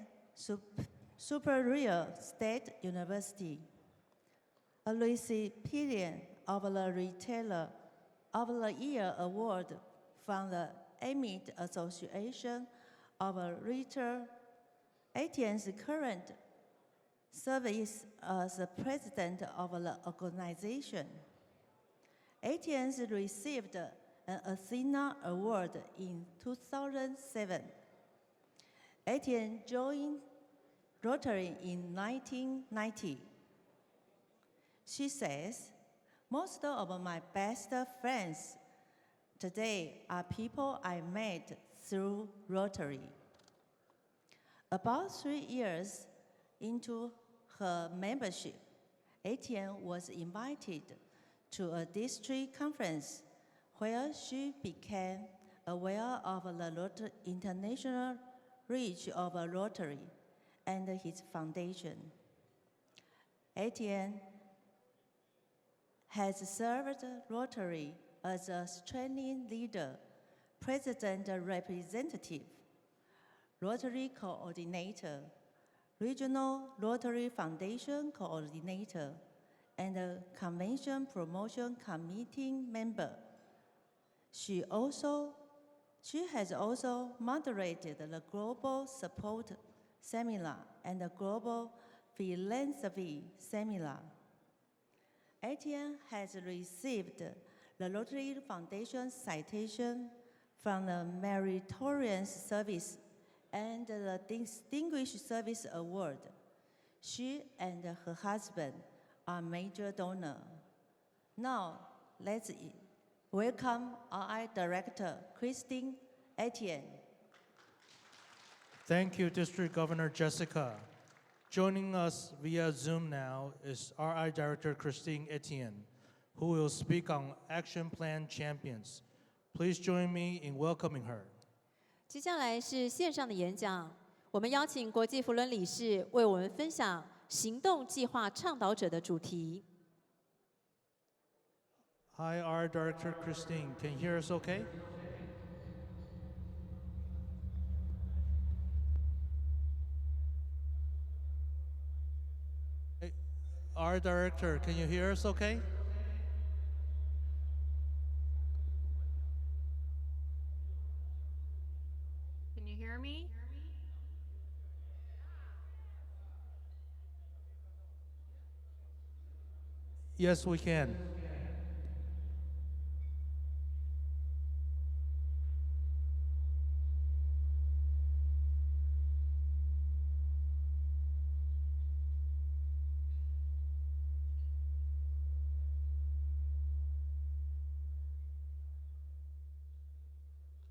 Superior State University, a recipient of the Retailer of the Year Award from the AMIT Association of Retail. Etienne's current service as the president of the organization. Etienne received an Athena Award in 2007. Etienne joined Rotary in 1990. She says, most of my best friends today are people I met through Rotary. About 3 years into her membership, Etienne was invited to a district conference where she became aware of the international reach of Rotary and his foundation. Etienne has served Rotary as a training leader, president representative, Rotary coordinator, regional Rotary Foundation coordinator, and a convention promotion committee member. She has also moderated the Global Support Seminar and the Global Philanthropy Seminar. Etienne has received the Rotary Foundation citation from the Meritorious Service and the Distinguished Service Award. She and her husband are major donors. Now, let's welcome RI Director Christine Etienne. Thank you, District Governor Jessica. Joining us via Zoom now is RI Director Christine Etienne, who will speak on Action Plan Champions. Please join me in welcoming her. 接下来是线上的演讲，我们邀请国际扶轮理事为我们分享行动计划倡导者的主题。Hi, our Director Christine. Can you hear us okay? Hey, our Director, can you hear us okay? Can you hear me? Yes, we can.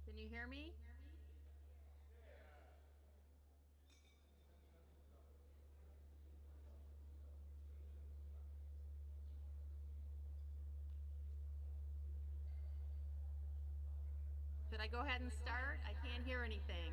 Can you hear me? Should I go ahead and start? I can't hear anything.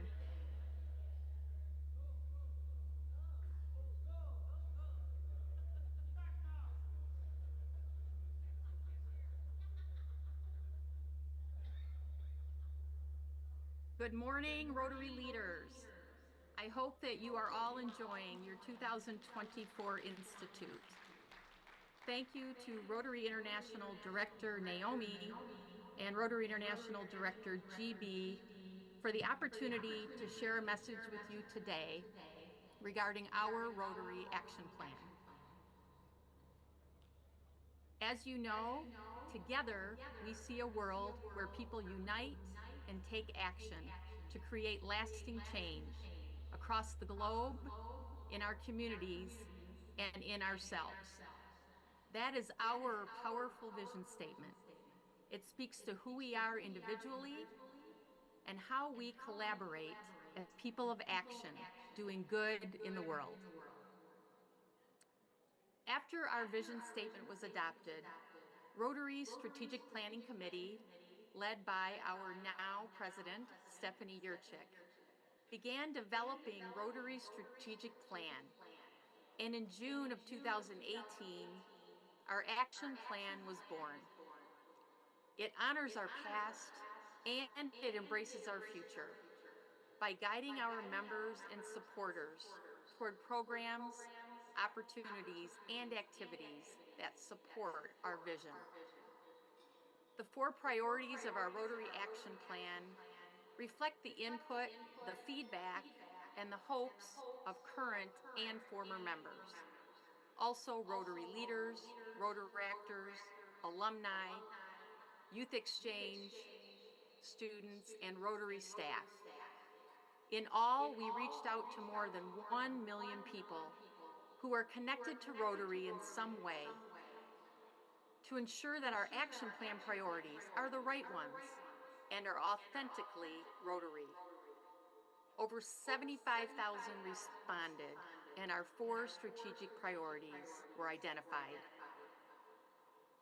Good morning, Rotary leaders. I hope that you are all enjoying your 2024 Institute. Thank you to Rotary International Director Naomi and Rotary International Director GB for the opportunity to share a message with you today regarding our Rotary Action Plan. As you know, together we see a world where people unite and take action to create lasting change across the globe, in our communities, and in ourselves. That is our powerful vision statement. It speaks to who we are individually and how we collaborate as people of action, doing good in the world. After our vision statement was adopted, Rotary's Strategic Planning Committee, led by our now President, Stephanie Yurchik, began developing Rotary's strategic plan. And in June of 2018, our action plan was born. It honors our past and it embraces our future by guiding our members and supporters toward programs, opportunities, and activities that support our vision. The 4 priorities of our Rotary Action Plan reflect the input, the feedback, and the hopes of current and former members. Also Rotary leaders, Rotaractors, alumni, youth exchange, students, and Rotary staff. In all, we reached out to more than 1 million people who are connected to Rotary in some way to ensure that our action plan priorities are the right ones and are authentically Rotary. Over 75,000 responded, and our 4 strategic priorities were identified.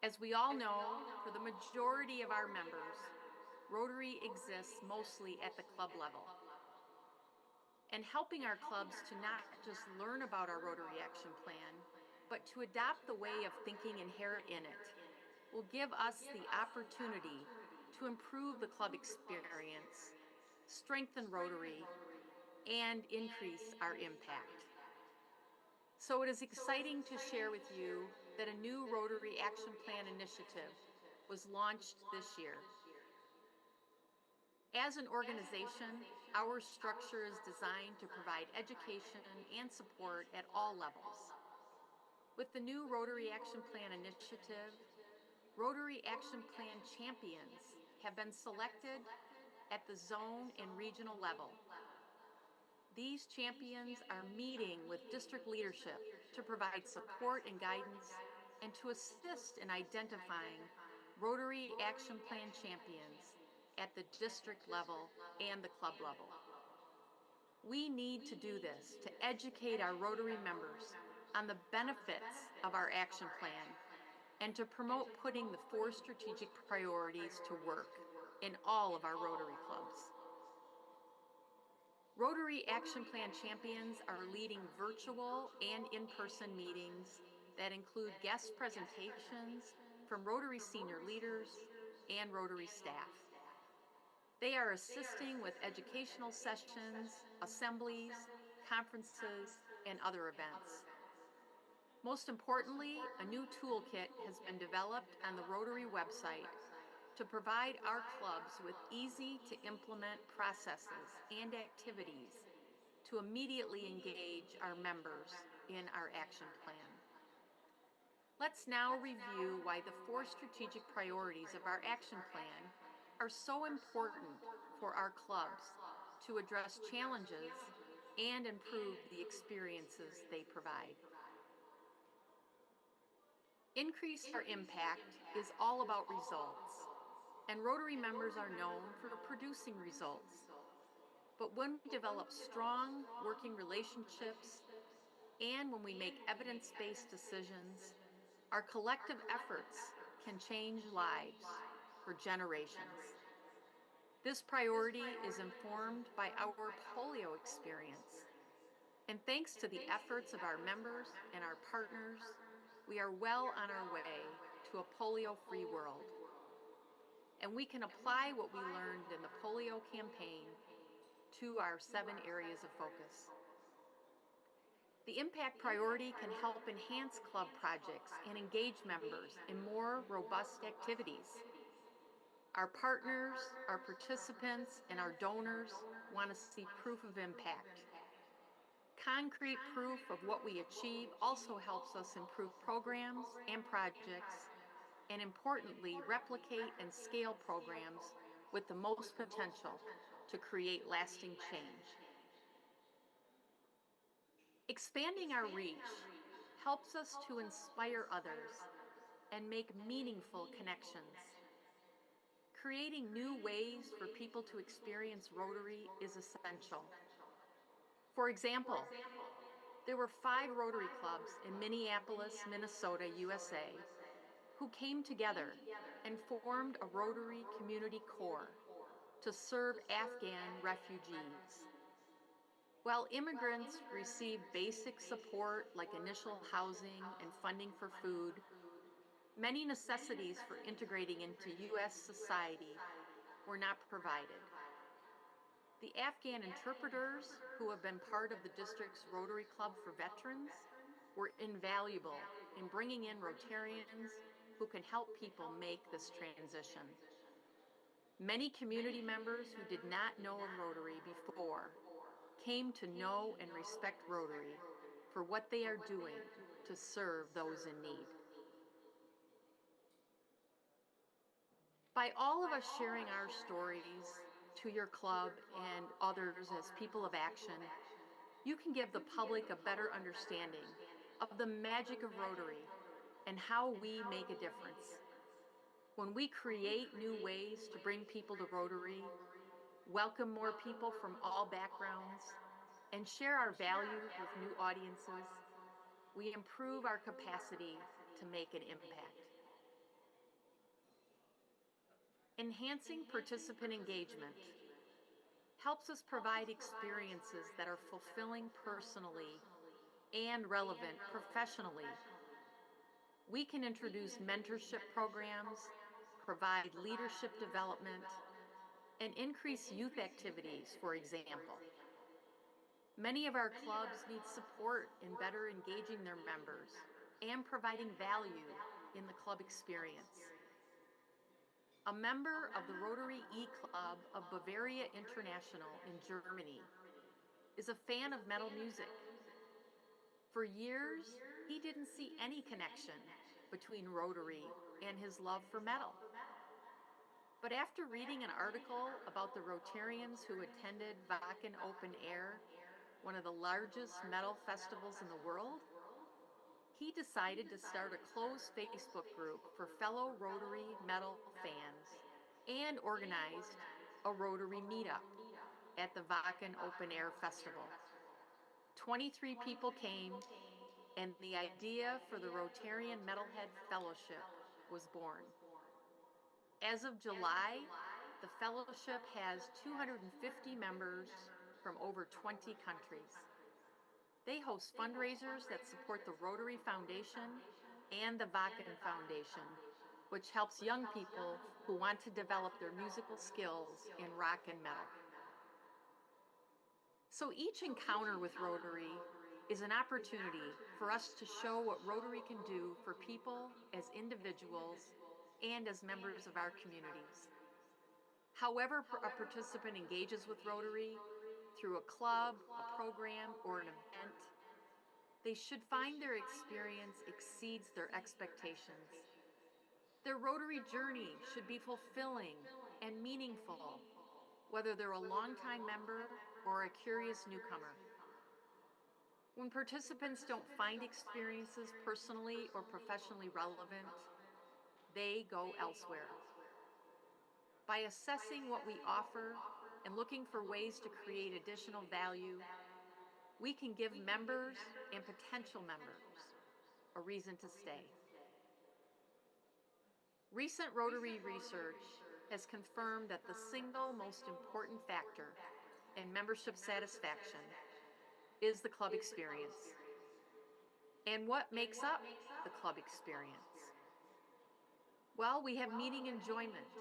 As we all know, for the majority of our members, Rotary exists mostly at the club level. And helping our clubs to not just learn about our Rotary Action Plan, but to adopt the way of thinking inherent in it, will give us the opportunity to improve the club experience, strengthen Rotary, and increase our impact. So it is exciting to share with you that a new Rotary Action Plan initiative was launched this year. As an organization, our structure is designed to provide education and support at all levels. With the new Rotary Action Plan initiative, Rotary Action Plan champions have been selected at the zone and regional level. These champions are meeting with district leadership to provide support and guidance and to assist in identifying Rotary Action Plan champions at the district level and the club level. We need to do this to educate our Rotary members on the benefits of our action plan and to promote putting the 4 strategic priorities to work in all of our Rotary clubs. Rotary Action Plan champions are leading virtual and in-person meetings that include guest presentations from Rotary senior leaders and Rotary staff. They are assisting with educational sessions, assemblies, conferences, and other events. Most importantly, a new toolkit has been developed on the Rotary website to provide our clubs with easy-to-implement processes and activities to immediately engage our members in our action plan. Let's now review why the 4 strategic priorities of our action plan are so important for our clubs to address challenges and improve the experiences they provide. Increase our impact is all about results, and Rotary members are known for producing results. But when we develop strong working relationships and when we make evidence-based decisions, our collective efforts can change lives for generations. This priority is informed by our polio experience. And thanks to the efforts of our members and our partners, we are well on our way to a polio-free world. And we can apply what we learned in the polio campaign to our 7 areas of focus. The impact priority can help enhance club projects and engage members in more robust activities. Our partners, our participants, and our donors want to see proof of impact. Concrete proof of what we achieve also helps us improve programs and projects, and importantly, replicate and scale programs with the most potential to create lasting change. Expanding our reach helps us to inspire others and make meaningful connections. Creating new ways for people to experience Rotary is essential. For example, there were 5 Rotary clubs in Minneapolis, Minnesota, USA, who came together and formed a Rotary Community Corps to serve Afghan refugees. While immigrants receive basic support like initial housing and funding for food, many necessities for integrating into U.S. society were not provided. The Afghan interpreters who have been part of the district's Rotary Club for Veterans were invaluable in bringing in Rotarians who can help people make this transition. Many community members who did not know of Rotary before came to know and respect Rotary for what they are doing to serve those in need. By all of us sharing our stories to your club and others as people of action, you can give the public a better understanding of the magic of Rotary and how we make a difference. When we create new ways to bring people to Rotary, welcome more people from all backgrounds, and share our values with new audiences, we improve our capacity to make an impact. Enhancing participant engagement helps us provide experiences that are fulfilling personally and relevant professionally. We can introduce mentorship programs, provide leadership development, and increase youth activities, for example. Many of our clubs need support in better engaging their members and providing value in the club experience. A member of the Rotary E-Club of Bavaria International in Germany is a fan of metal music. For years, he didn't see any connection between Rotary and his love for metal. But after reading an article about the Rotarians who attended Wacken Open Air, one of the largest metal festivals in the world, he decided to start a closed Facebook group for fellow Rotary metal fans and organized a Rotary meetup at the Wacken Open Air Festival. 23 people came, and the idea for the Rotarian Metalhead Fellowship was born. As of July, the fellowship has 250 members from over 20 countries. They host fundraisers that support the Rotary Foundation and the Wacken Foundation, which helps young people who want to develop their musical skills in rock and metal. So each encounter with Rotary is an opportunity for us to show what Rotary can do for people as individuals and as members of our communities. However a participant engages with Rotary, through a club, a program, or an event, they should find their experience exceeds their expectations. Their Rotary journey should be fulfilling and meaningful, whether they're a longtime member or a curious newcomer. When participants don't find experiences personally or professionally relevant, they go elsewhere. By assessing what we offer and looking for ways to create additional value, we can give members and potential members a reason to stay. Recent Rotary research has confirmed that the single most important factor in membership satisfaction is the club experience. And what makes up the club experience? Well, we have meeting enjoyment,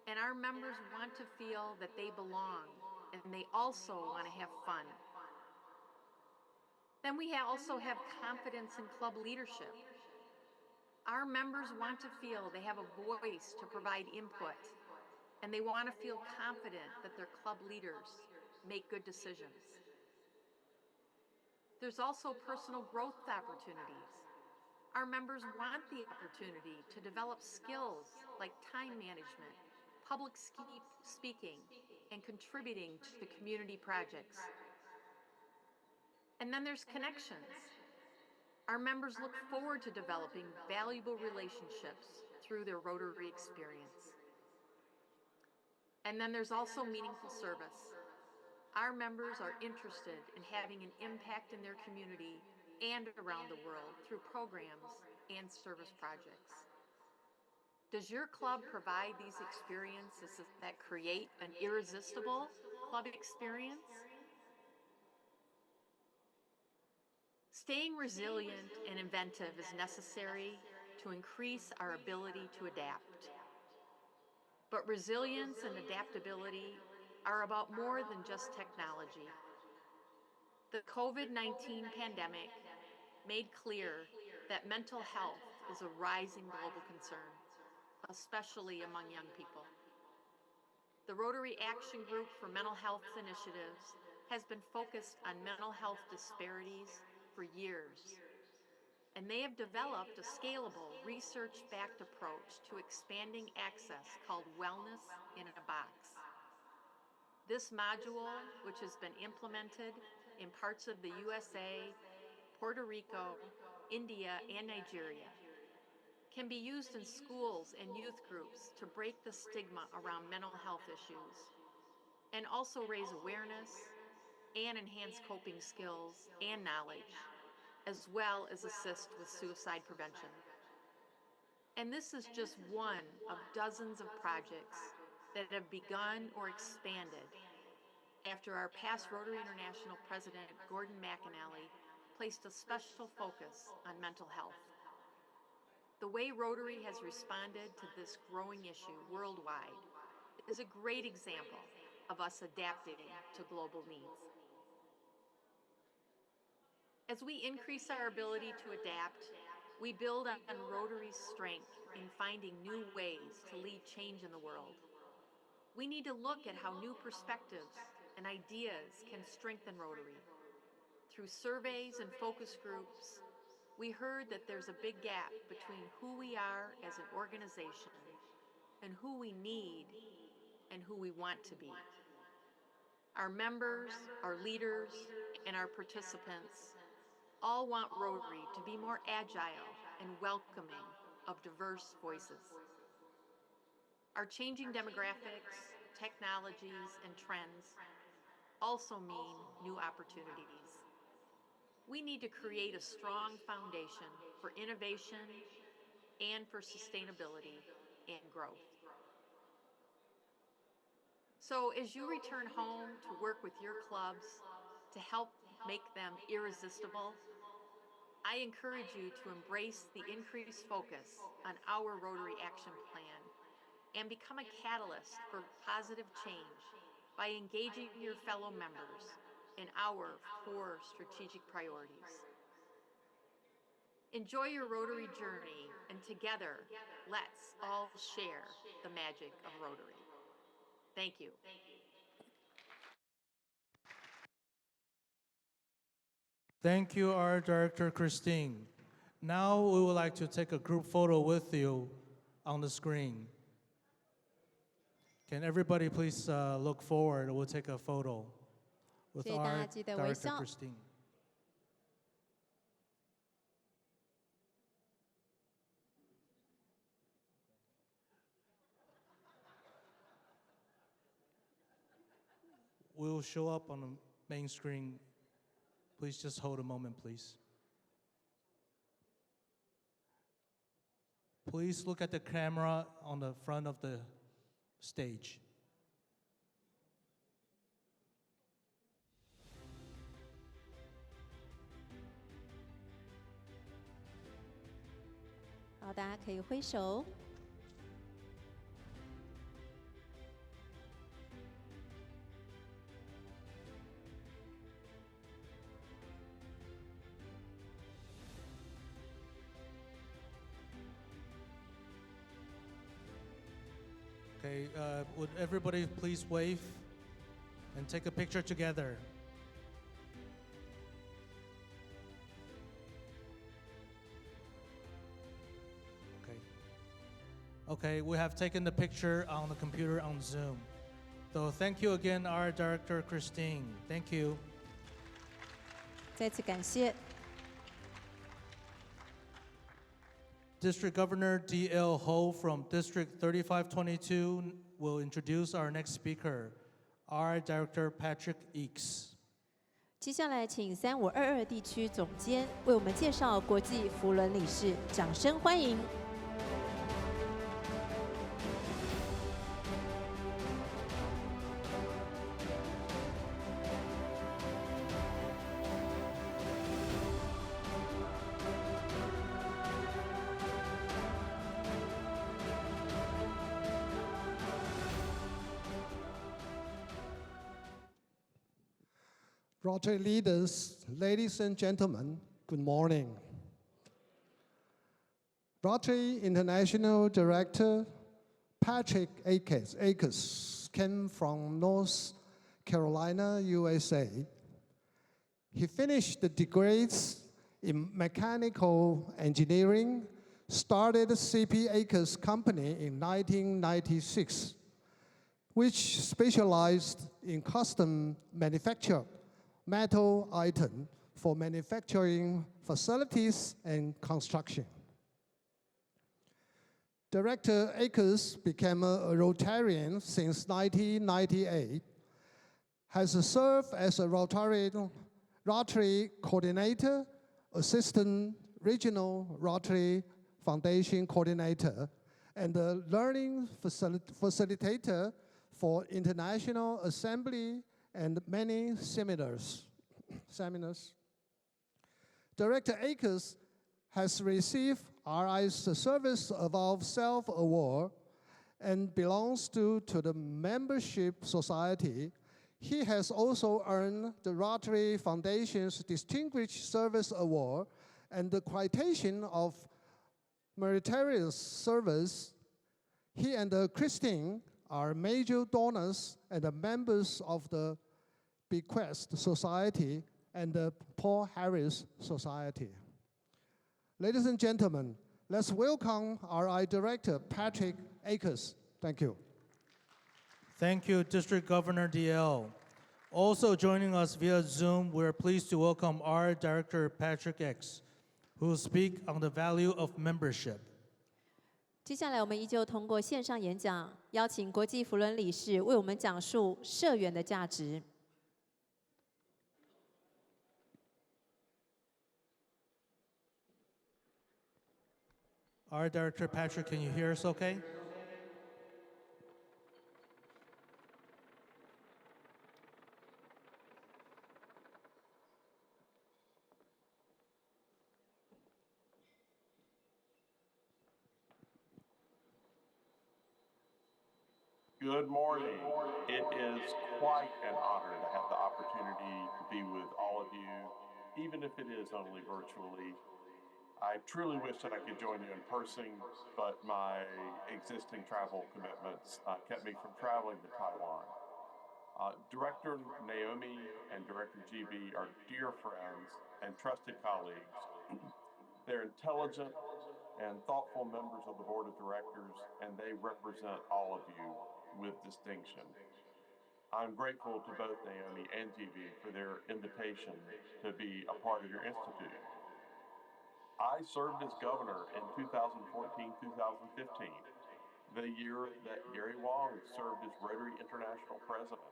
and our members want to feel that they belong, and they also want to have fun. Then we also have confidence in club leadership. Our members want to feel they have a voice to provide input, and they want to feel confident that their club leaders make good decisions. There's also personal growth opportunities. Our members want the opportunity to develop skills like time management, public speaking, and contributing to community projects. And then there's connections. Our members look forward to developing valuable relationships through their Rotary experience. And then there's also meaningful service. Our members are interested in having an impact in their community and around the world through programs and service projects. Does your club provide these experiences that create an irresistible club experience? Staying resilient and inventive is necessary to increase our ability to adapt. But resilience and adaptability are about more than just technology. The COVID-19 pandemic made clear that mental health is a rising global concern, especially among young people. The Rotary Action Group for Mental Health Initiatives has been focused on mental health disparities for years, and they have developed a scalable, research-backed approach to expanding access called Wellness in a Box. This module, which has been implemented in parts of the USA, Puerto Rico, India, and Nigeria, can be used in schools and youth groups to break the stigma around mental health issues, and also raise awareness and enhance coping skills and knowledge, as well as assist with suicide prevention. And this is just one of dozens of projects that have begun or expanded after our past Rotary International President, Gordon McAnally, placed a special focus on mental health. The way Rotary has responded to this growing issue worldwide is a great example of us adapting to global needs. As we increase our ability to adapt, we build on Rotary's strength in finding new ways to lead change in the world. We need to look at how new perspectives and ideas can strengthen Rotary. Through surveys and focus groups, we heard that there's a big gap between who we are as an organization and who we need and who we want to be. Our members, our leaders, and our participants all want Rotary to be more agile and welcoming of diverse voices. Our changing demographics, technologies, and trends also mean new opportunities. We need to create a strong foundation for innovation and for sustainability and growth. So as you return home to work with your clubs to help make them irresistible, I encourage you to embrace the increased focus on our Rotary Action Plan and become a catalyst for positive change by engaging your fellow members in our 4 strategic priorities. Enjoy your Rotary journey, and together, let's all share the magic of Rotary. Thank you. Thank you, Art Director Christine. Now we would like to take a group photo with you on the screen. Can everybody please look forward? We'll take a photo with 谢谢大家， Art 记得微 Director 笑。 Christine. We'll show up on the main screen. Please just hold a moment, please. Please look at the camera on the front of the stage. “好，大家可以挥手。” Okay, would everybody please wave and take a picture together? Okay. Okay, we have taken the picture on the computer on Zoom. So thank you again, our Director Christine. Thank you. 再次感谢。 District Governor D.L. Ho from District 3522 will introduce our next speaker, our Director Patrick Eakes. 接下来，请3522地区总监为我们介绍国际扶轮理事，掌声欢迎。 Rotary leaders, ladies and gentlemen, good morning. Rotary International Director Patrick Akers came from North Carolina, USA. He finished the degrees in mechanical engineering, started CP Akers Company in 1996, which specialized in custom manufacture metal items for manufacturing facilities and construction. Director Akers became a Rotarian since 1998, has served as a Rotary Coordinator, Assistant Regional Rotary Foundation Coordinator, and a Learning Facilitator for International Assembly and many seminars. Director Akers has received RI's Service Above Self Award and belongs to the membership society. He has also earned the Rotary Foundation's Distinguished Service Award and the Citation of Meritorious Service. He and Christine are major donors and members of the Bequest Society and the Paul Harris Society. Ladies and gentlemen, let's welcome RI Director Patrick Akers. Thank you. Thank you, District Governor D.L. Also joining us via Zoom, we're pleased to welcome our Director Patrick X, who will speak on the value of membership. 接下来，我们依旧通过线上演讲，邀请国际扶轮理事为我们讲述社员的价值。 Our Director Patrick, can you hear us okay? Good morning. It is quite an honor to have the opportunity to be with all of you, even if it is only virtually. I truly wish that I could join you in person, but my existing travel commitments kept me from traveling to Taiwan. Director Naomi and Director GB are dear friends and trusted colleagues. They're intelligent and thoughtful members of the board of directors, and they represent all of you with distinction. I'm grateful to both Naomi and GB for their invitation to be a part of your institute. I served as governor in 2014-2015, the year that Gary Wong served as Rotary International president.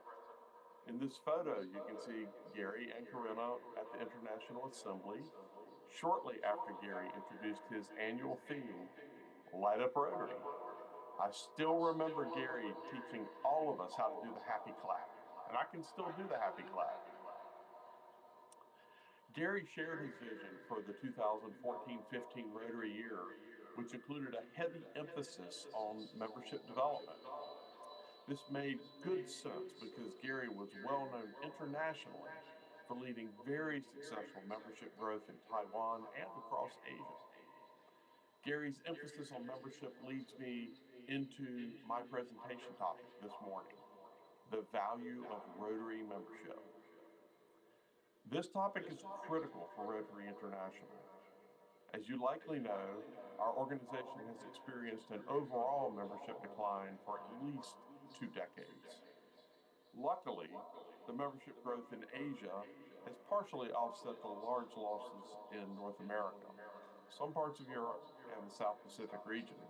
In this photo, you can see Gary and Corinna at the International Assembly shortly after Gary introduced his annual theme, Light Up Rotary. I still remember Gary teaching all of us how to do the happy clap, and I can still do the happy clap. Gary shared his vision for the 2014-15 Rotary year, which included a heavy emphasis on membership development. This made good sense because Gary was well known internationally for leading very successful membership growth in Taiwan and across Asia. Gary's emphasis on membership leads me into my presentation topic this morning, the value of Rotary membership. This topic is critical for Rotary International. As you likely know, our organization has experienced an overall membership decline for at least 2 decades. Luckily, the membership growth in Asia has partially offset the large losses in North America, some parts of Europe, and the South Pacific region.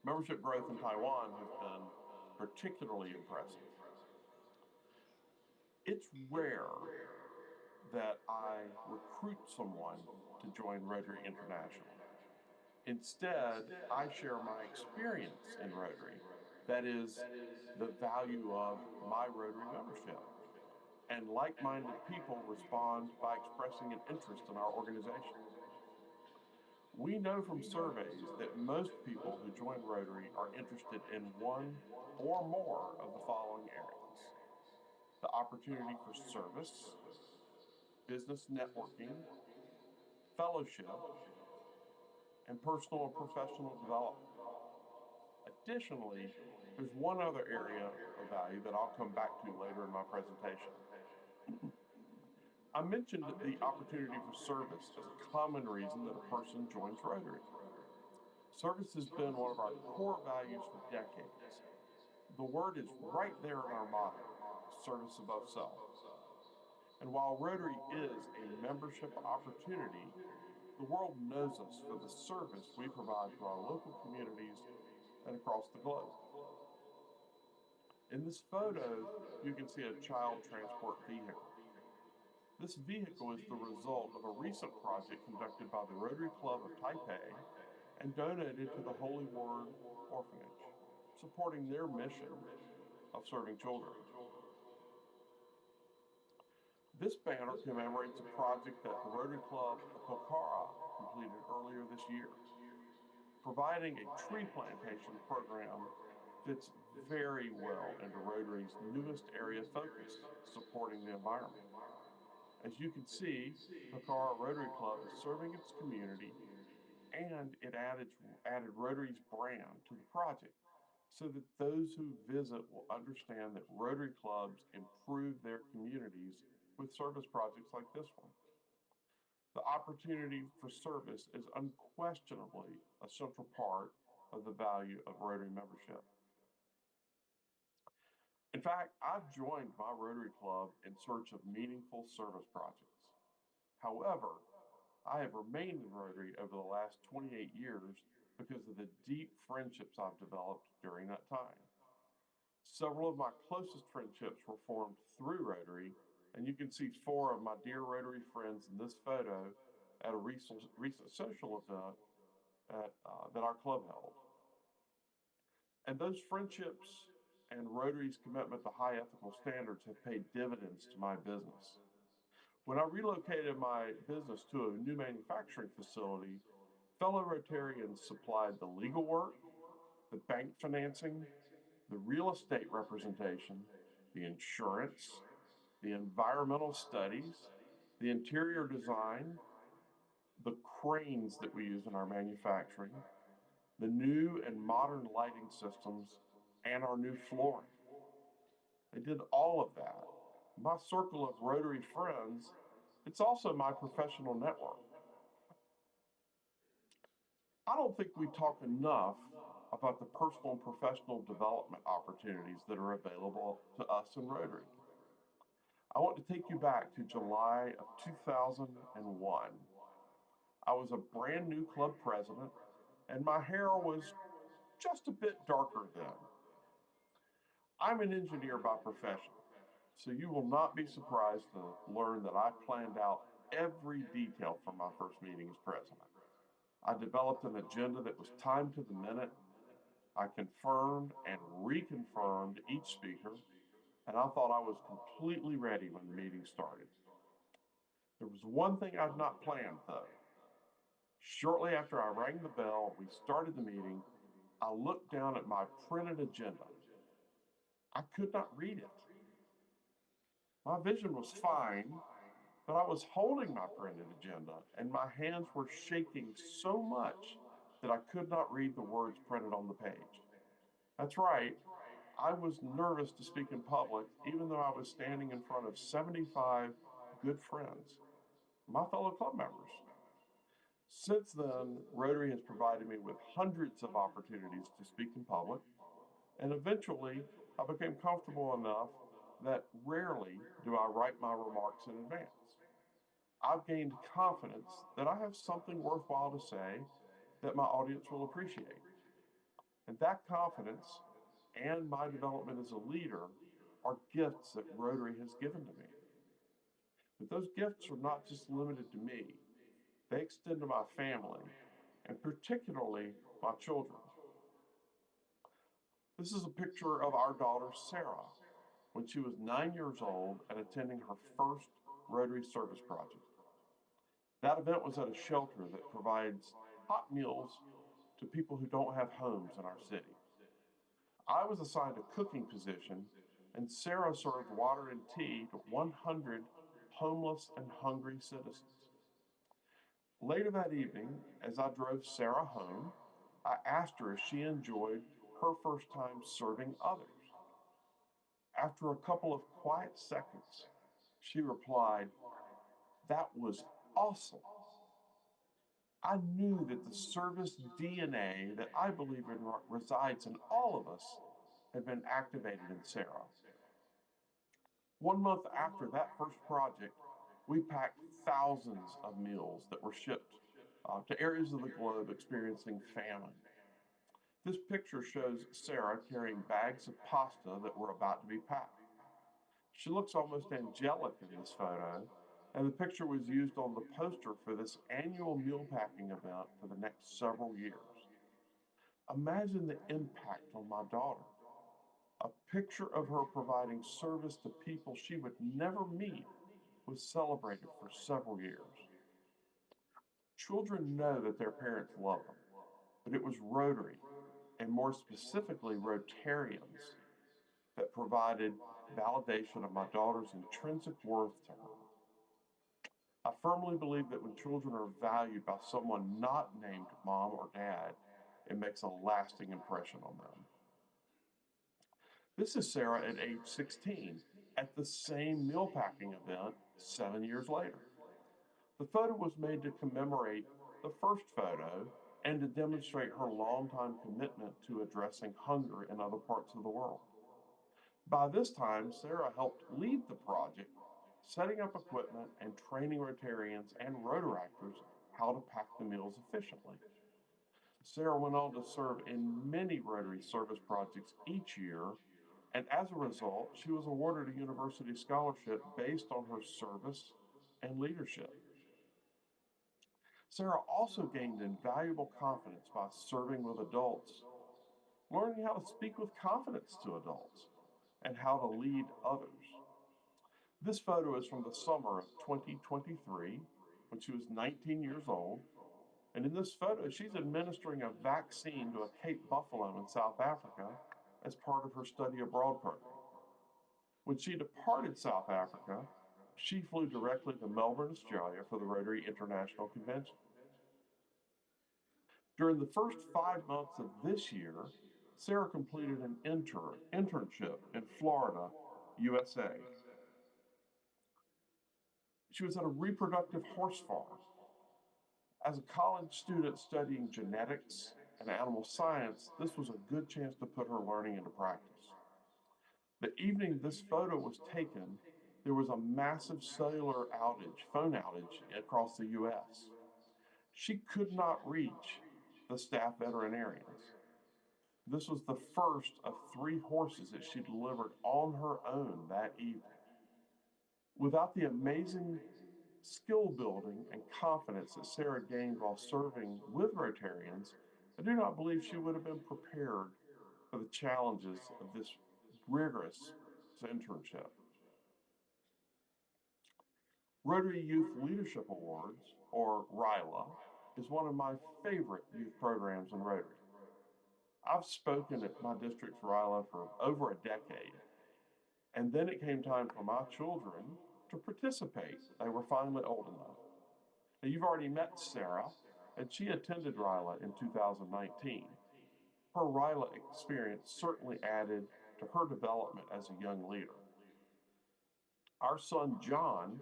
Membership growth in Taiwan has been particularly impressive. It's rare that I recruit someone to join Rotary International. Instead, I share my experience in Rotary, that is, the value of my Rotary membership. And like-minded people respond by expressing an interest in our organization. We know from surveys that most people who join Rotary are interested in one or more of the following areas: the opportunity for service, business networking, fellowship, and personal and professional development. Additionally, there's one other area of value that I'll come back to later in my presentation. I mentioned the opportunity for service as a common reason that a person joins Rotary. Service has been one of our core values for decades. The word is right there in our motto, service above self. And while Rotary is a membership opportunity, the world knows us for the service we provide to our local communities and across the globe. In this photo, you can see a child transport vehicle. This vehicle is the result of a recent project conducted by the Rotary Club of Taipei and donated to the Holy Word Orphanage, supporting their mission of serving children. This banner commemorates a project that the Rotary Club of Pokhara completed earlier this year. Providing a tree plantation program fits very well into Rotary's newest area of focus, supporting the environment. As you can see, Pokhara Rotary Club is serving its community, and it added Rotary's brand to the project so that those who visit will understand that Rotary clubs improve their communities with service projects like this one. The opportunity for service is unquestionably a central part of the value of Rotary membership. In fact, I've joined my Rotary Club in search of meaningful service projects. However, I have remained in Rotary over the last 28 years because of the deep friendships I've developed during that time. Several of my closest friendships were formed through Rotary, and you can see 4 of my dear Rotary friends in this photo at a recent social event that our club held. And those friendships and Rotary's commitment to high ethical standards have paid dividends to my business. When I relocated my business to a new manufacturing facility, fellow Rotarians supplied the legal work, the bank financing, the real estate representation, the insurance, the environmental studies, the interior design, the cranes that we use in our manufacturing, the new and modern lighting systems, and our new flooring. They did all of that. My circle of Rotary friends, it's also my professional network. I don't think we talk enough about the personal and professional development opportunities that are available to us in Rotary. I want to take you back to July of 2001. I was a brand new club president, and my hair was just a bit darker then. I'm an engineer by profession, so you will not be surprised to learn that I planned out every detail for my first meeting as president. I developed an agenda that was timed to the minute I confirmed and reconfirmed each speaker, and I thought I was completely ready when the meeting started. There was one thing I'd not planned, though. Shortly after I rang the bell, we started the meeting, I looked down at my printed agenda. I could not read it. My vision was fine, but I was holding my printed agenda, and my hands were shaking so much that I could not read the words printed on the page. That's right, I was nervous to speak in public, even though I was standing in front of 75 good friends, my fellow club members. Since then, Rotary has provided me with hundreds of opportunities to speak in public, and eventually I became comfortable enough that rarely do I write my remarks in advance. I've gained confidence that I have something worthwhile to say that my audience will appreciate. And that confidence and my development as a leader are gifts that Rotary has given to me. But those gifts are not just limited to me. They extend to my family, and particularly my children. This is a picture of our daughter, Sarah, when she was 9 years old and attending her first Rotary service project. That event was at a shelter that provides hot meals to people who don't have homes in our city. I was assigned a cooking position, and Sarah served water and tea to 100 homeless and hungry citizens. Later that evening, as I drove Sarah home, I asked her if she enjoyed her first time serving others. After a couple of quiet seconds, she replied, "That was awesome." I knew that the service DNA that I believe resides in all of us had been activated in Sarah. 1 month after that first project, we packed thousands of meals that were shipped to areas of the globe experiencing famine. This picture shows Sarah carrying bags of pasta that were about to be packed. She looks almost angelic in this photo, and the picture was used on the poster for this annual meal packing event for the next several years. Imagine the impact on my daughter. A picture of her providing service to people she would never meet was celebrated for several years. Children know that their parents love them, but it was Rotary, and more specifically Rotarians, that provided validation of my daughter's intrinsic worth to her. I firmly believe that when children are valued by someone not named mom or dad, it makes a lasting impression on them. This is Sarah at age 16 at the same meal packing event 7 years later. The photo was made to commemorate the first photo and to demonstrate her longtime commitment to addressing hunger in other parts of the world. By this time, Sarah helped lead the project, setting up equipment and training Rotarians and Rotaractors how to pack the meals efficiently. Sarah went on to serve in many Rotary service projects each year, and as a result, she was awarded a university scholarship based on her service and leadership. Sarah also gained invaluable confidence by serving with adults, learning how to speak with confidence to adults, and how to lead others. This photo is from the summer of 2023, when she was 19 years old. And in this photo, she's administering a vaccine to a Cape buffalo in South Africa as part of her study abroad program. When she departed South Africa, she flew directly to Melbourne, Australia for the Rotary International Convention. During the first 5 months of this year, Sarah completed an internship in Florida, USA. She was at a reproductive horse farm. As a college student studying genetics and animal science, this was a good chance to put her learning into practice. The evening this photo was taken, there was a massive cellular phone outage across the US. She could not reach the staff veterinarians. This was the first of 3 horses that she delivered on her own that evening. Without the amazing skill building and confidence that Sarah gained while serving with Rotarians, I do not believe she would have been prepared for the challenges of this rigorous internship. Rotary Youth Leadership Awards, or RYLA, is one of my favorite youth programs in Rotary. I've spoken at my district's RYLA for over a decade, and then it came time for my children to participate. They were finally old enough. Now, you've already met Sarah, and she attended RYLA in 2019. Her RYLA experience certainly added to her development as a young leader. Our son John,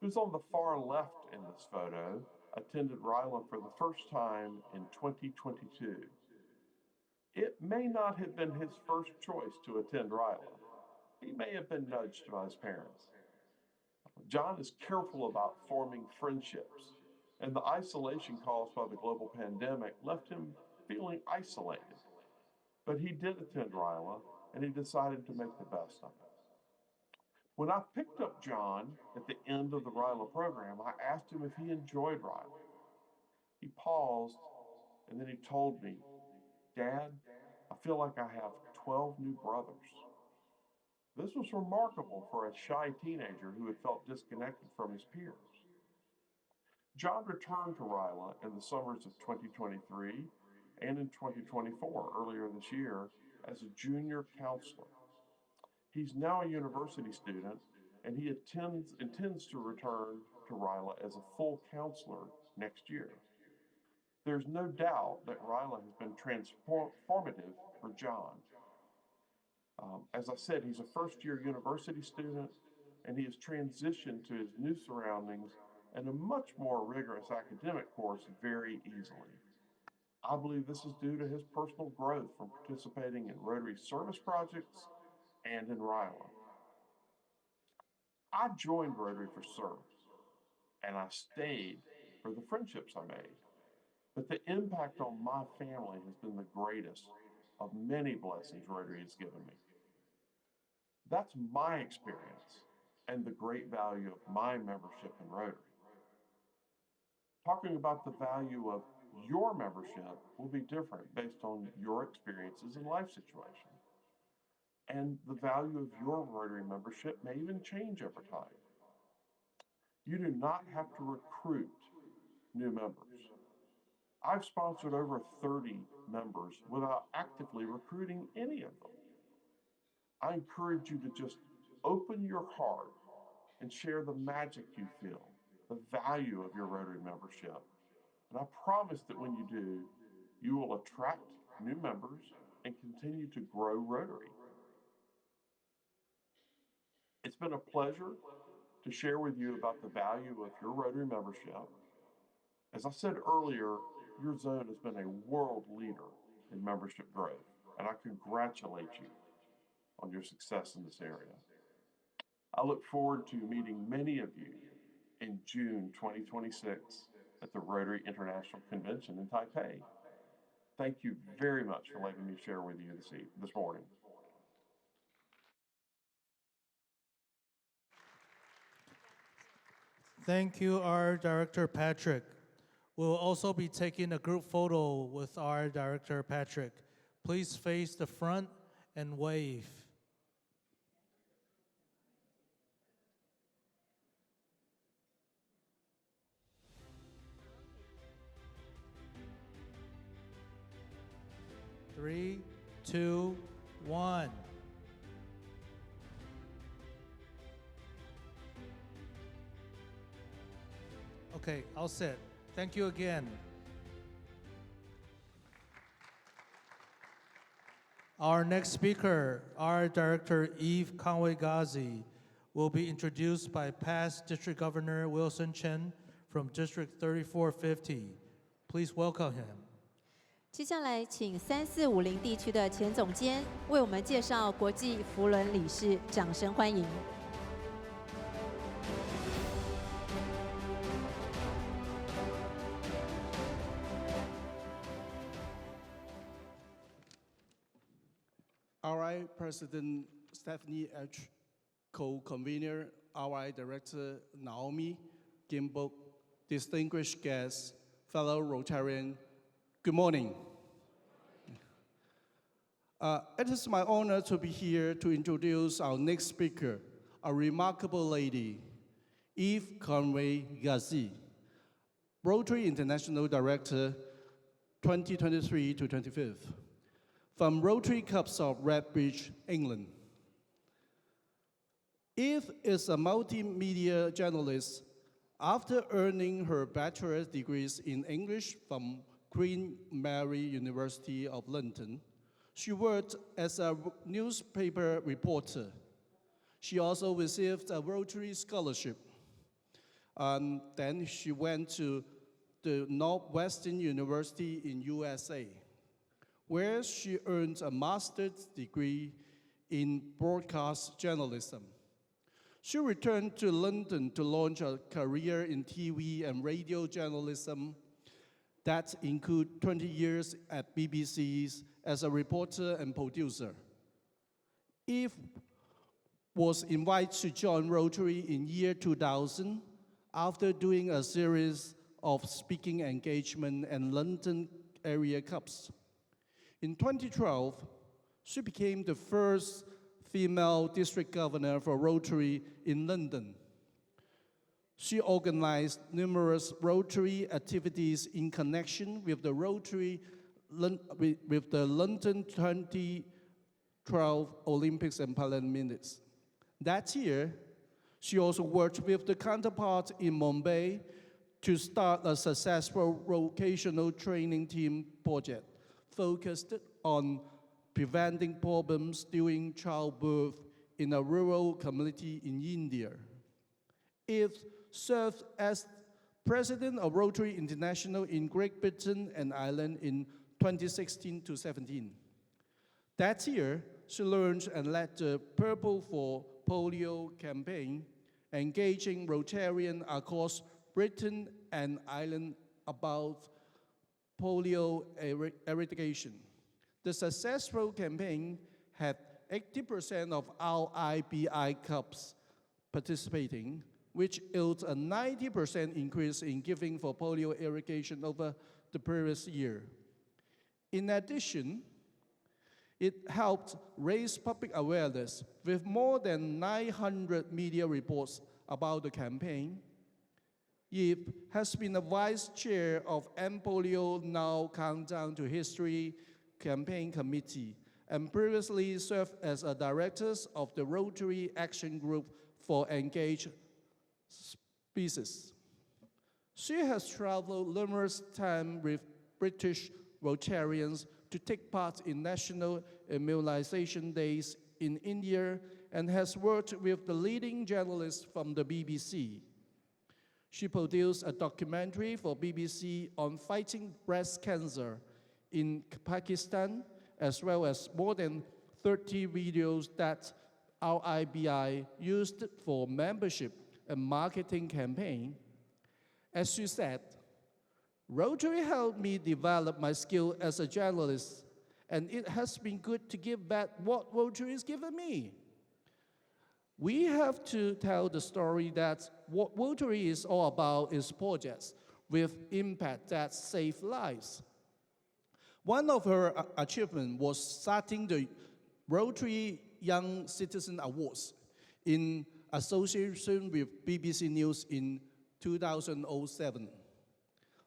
who's on the far left in this photo, attended RYLA for the first time in 2022. It may not have been his first choice to attend RYLA. He may have been nudged by his parents. John is careful about forming friendships, and the isolation caused by the global pandemic left him feeling isolated. But he did attend RYLA, and he decided to make the best of it. When I picked up John at the end of the RYLA program, I asked him if he enjoyed RYLA. He paused, and then he told me, "Dad, I feel like I have 12 new brothers." This was remarkable for a shy teenager who had felt disconnected from his peers. John returned to RYLA in the summers of 2023 and in 2024, earlier this year, as a junior counselor. He's now a university student, and he intends to return to RYLA as a full counselor next year. There's no doubt that RYLA has been transformative for John. As I said, he's a first-year university student, and he has transitioned to his new surroundings and a much more rigorous academic course very easily. I believe this is due to his personal growth from participating in Rotary service projects and in RYLA. I joined Rotary for service, and I stayed for the friendships I made. But the impact on my family has been the greatest of many blessings Rotary has given me. That's my experience and the great value of my membership in Rotary. Talking about the value of your membership will be different based on your experiences and life situation. And the value of your Rotary membership may even change over time. You do not have to recruit new members. I've sponsored over 30 members without actively recruiting any of them. I encourage you to just open your heart and share the magic you feel, the value of your Rotary membership. And I promise that when you do, you will attract new members and continue to grow Rotary. It's been a pleasure to share with you about the value of your Rotary membership. As I said earlier, your zone has been a world leader in membership growth, and I congratulate you on your success in this area. I look forward to meeting many of you in June 2026 at the Rotary International Convention in Taipei. Thank you very much for letting me share with you this morning. Thank you, our Director Patrick. We'll also be taking a group photo with our Director Patrick. Please face the front and wave. Three, two, one. Okay, all set. Thank you again. Our next speaker, our Director Eve Conway-Ghazi, will be introduced by past District Governor Wilson Chen from District 3450. Please welcome him. 接下来，请3450地区的前总监为我们介绍国际扶轮理事，掌声欢迎。RI President Stephanie H., Co-Convener RI Director Naomi Gimbuk, distinguished guests, fellow Rotarian, good morning. It is my honor to be here to introduce our next speaker, a remarkable lady, Eve Conway-Ghazi, Rotary International Director 2023 to 25, from Rotary Clubs of Redbridge, England. Eve is a multimedia journalist. After earning her bachelor's degrees in English from Queen Mary University of London, she worked as a newspaper reporter. She also received a Rotary scholarship. Then she went to the Northwestern University in USA, where she earned a master's degree in broadcast journalism. She returned to London to launch a career in TV and radio journalism that include 20 years at BBC as a reporter and producer. Eve was invited to join Rotary in year 2000 after doing a series of speaking engagement and London area cups. In 2012, she became the first female district governor for Rotary in London. She organized numerous Rotary activities in connection with the London 2012 Olympics and Paralympics. That year, she also worked with the counterpart in Mumbai to start a successful vocational training team project focused on preventing problems during childbirth in a rural community in India. Eve served as president of Rotary International in Great Britain and Ireland in 2016 to 17. That year, she launched and led the Purple for Polio campaign, engaging Rotarians across Britain and Ireland about polio eradication. The successful campaign had 80% of RIBI clubs participating, which yielded a 90% increase in giving for polio eradication over the previous year. In addition, it helped raise public awareness with more than 900 media reports about the campaign. Eve has been a vice chair of End Polio Now Countdown to History campaign committee and previously served as a director of the Rotary Action Group for Engaged Species. She has traveled numerous times with British Rotarians to take part in national immunization days in India and has worked with the leading journalists from the BBC. She produced a documentary for BBC on fighting breast cancer in Pakistan, as well as more than 30 videos that RIBI used for membership and marketing campaign. As she said, Rotary helped me develop my skill as a journalist, and it has been good to give back what Rotary has given me. We have to tell the story that what Rotary is all about is projects with impact that save lives. One of her achievements was starting the Rotary Young Citizen Awards in association with BBC News in 2007,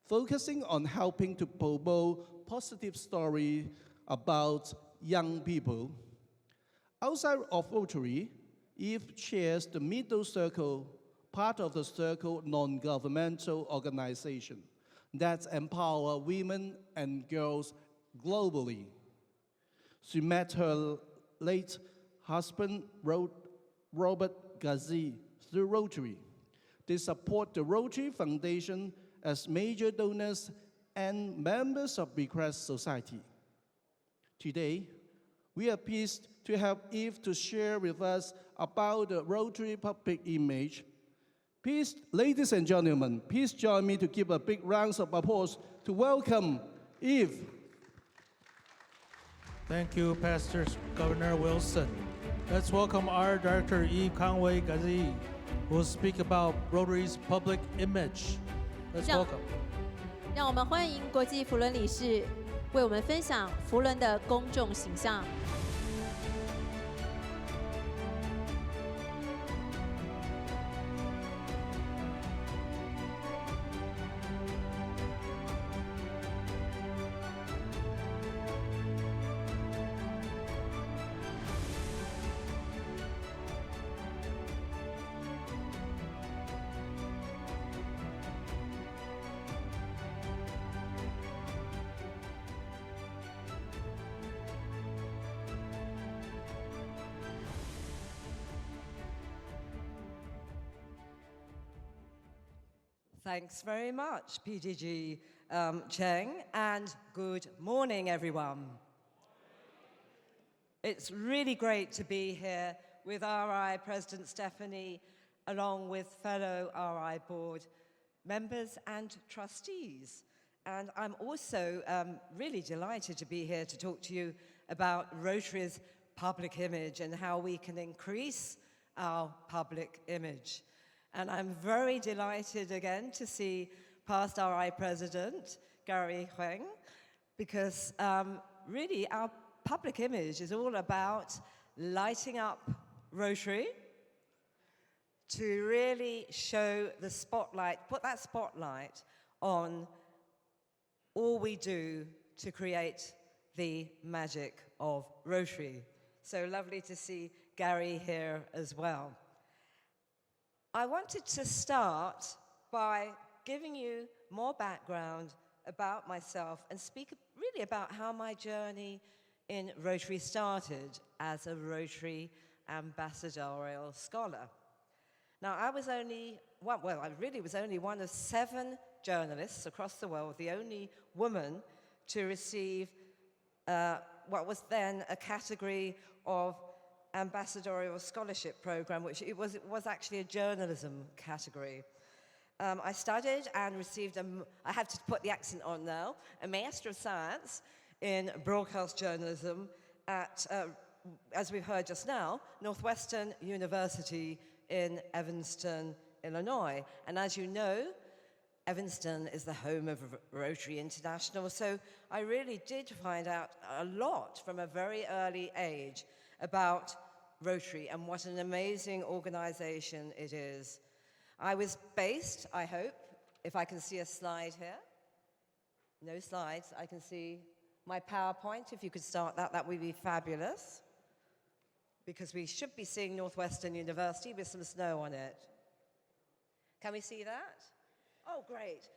focusing on helping to promote positive stories about young people. Outside of Rotary, Eve chairs the Middle Circle, part of the Circle non-governmental organization that empower women and girls globally. She met her late husband, Robert Ghazi, through Rotary. They support the Rotary Foundation as major donors and members of Bequest Society. Today, we are pleased to have Eve to share with us about the Rotary public image. Please, ladies and gentlemen, please join me to give a big round of applause to welcome Eve. Thank you, Pastor Governor Wilson. Let's welcome our Director Eve Conway-Ghazi, who will speak about Rotary's public image. Let's welcome. 让我们欢迎国际扶轮理事为我们分享福伦的公众形象。Thanks very much, PDG Cheng, and good morning, everyone. It's really great to be here with RI President Stephanie, along with fellow RI board members and trustees. And I'm also really delighted to be here to talk to you about Rotary's public image and how we can increase our public image. And I'm very delighted again to see past RI President Gary Huang, because really our public image is all about lighting up Rotary to really show the spotlight, put that spotlight on all we do to create the magic of Rotary. So lovely to see Gary here as well. I wanted to start by giving you more background about myself and speak really about how my journey in Rotary started as a Rotary ambassadorial scholar. Now, I was only I really was only one of 7 journalists across the world, the only woman to receive what was then a category of ambassadorial scholarship program, which it was actually a journalism category. I studied and received I have to put the accent on now, a Master of Science in Broadcast Journalism at, as we've heard just now, Northwestern University in Evanston, Illinois. And as you know, Evanston is the home of Rotary International, so I really did find out a lot from a very early age about Rotary and what an amazing organization it is. I was based, I hope, if I can see a slide here. No slides, I can see my PowerPoint. If you could start that, that would be fabulous. Because we should be seeing Northwestern University with some snow on it. Can we see that? Oh, great.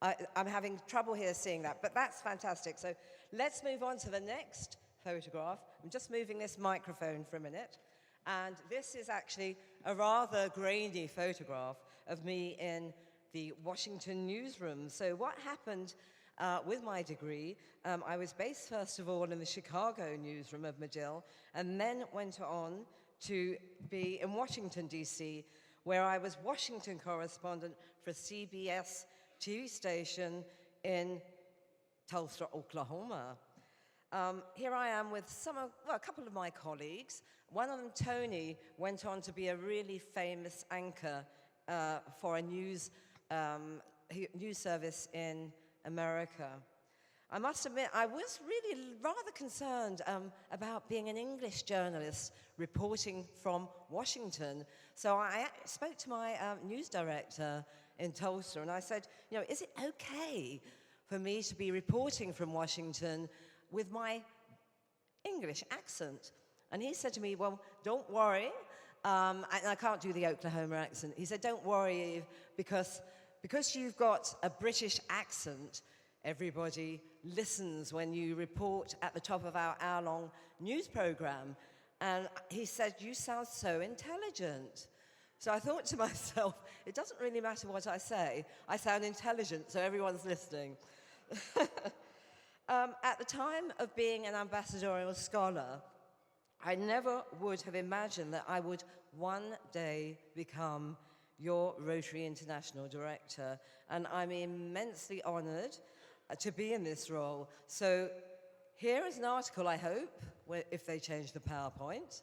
I'm having trouble here seeing that, but that's fantastic. So let's move on to the next photograph. I'm just moving this microphone for a minute. And this is actually a rather grainy photograph of me in the Washington newsroom. So what happened with my degree, I was based first of all in the Chicago newsroom of Medill, and then went on to be in Washington, D.C., where I was Washington correspondent for a CBS TV station in Tulsa, Oklahoma. Here I am with a couple of my colleagues. One of them, Tony, went on to be a really famous anchor for a news service in America. I must admit, I was really rather concerned about being an English journalist reporting from Washington. So I spoke to my news director in Tulsa, and I said, you know, is it okay for me to be reporting from Washington with my English accent? And he said to me, well, don't worry. And I can't do the Oklahoma accent. He said, don't worry, because you've got a British accent, everybody listens when you report at the top of our hour-long news program. And he said, you sound so intelligent. So I thought to myself, it doesn't really matter what I say. I sound intelligent, so everyone's listening. At the time of being an ambassadorial scholar, I never would have imagined that I would one day become your Rotary International Director. And I'm immensely honored to be in this role. So here is an article, I hope, if they change the PowerPoint.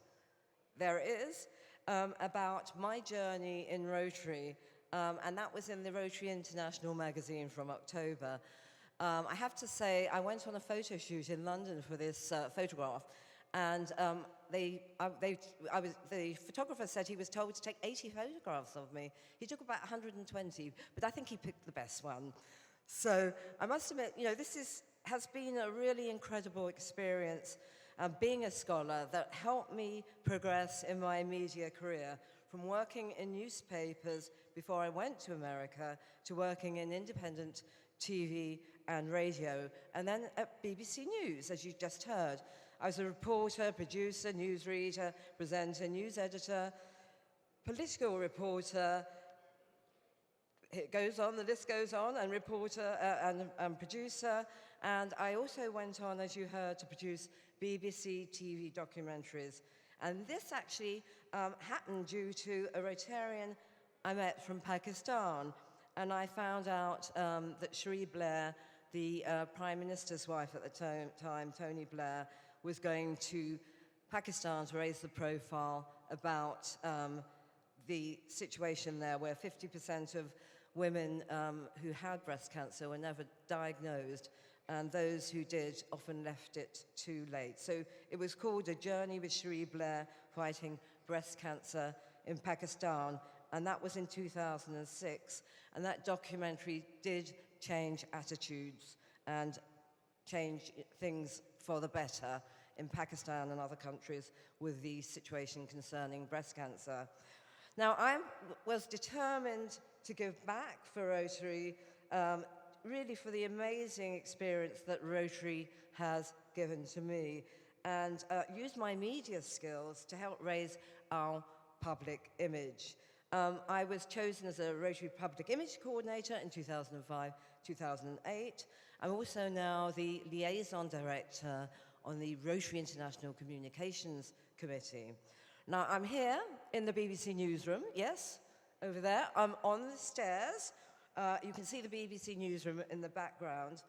There it is, about my journey in Rotary. And that was in the Rotary International magazine from October. I have to say, I went on a photo shoot in London for this photograph, and the photographer said he was told to take 80 photographs of me. He took about 120, but I think he picked the best one. So I must admit, this has been a really incredible experience being a scholar that helped me progress in my media career, from working in newspapers before I went to America to working in independent TV and radio, and then at BBC News, as you just heard. I was a reporter, producer, newsreader, presenter, news editor, political reporter. It goes on, the list goes on, and reporter and producer. And I also went on, as you heard, to produce BBC TV documentaries. And this actually happened due to a Rotarian I met from Pakistan. And I found out that Cherie Blair, the Prime Minister's wife at the time, Tony Blair, was going to Pakistan to raise the profile about the situation there, where 50% of women who had breast cancer were never diagnosed, and those who did often left it too late. So it was called A Journey with Cherie Blair, Fighting Breast Cancer in Pakistan, and that was in 2006. And that documentary did change attitudes and change things for the better in Pakistan and other countries with the situation concerning breast cancer. Now, I was determined to give back for Rotary, really for the amazing experience that Rotary has given to me, and use my media skills to help raise our public image. I was chosen as a Rotary Public Image Coordinator in 2005, 2008. I'm also now the Liaison Director on the Rotary International Communications Committee. Now, I'm here in the BBC newsroom, yes, over there. I'm on the stairs. You can see the BBC newsroom in the background.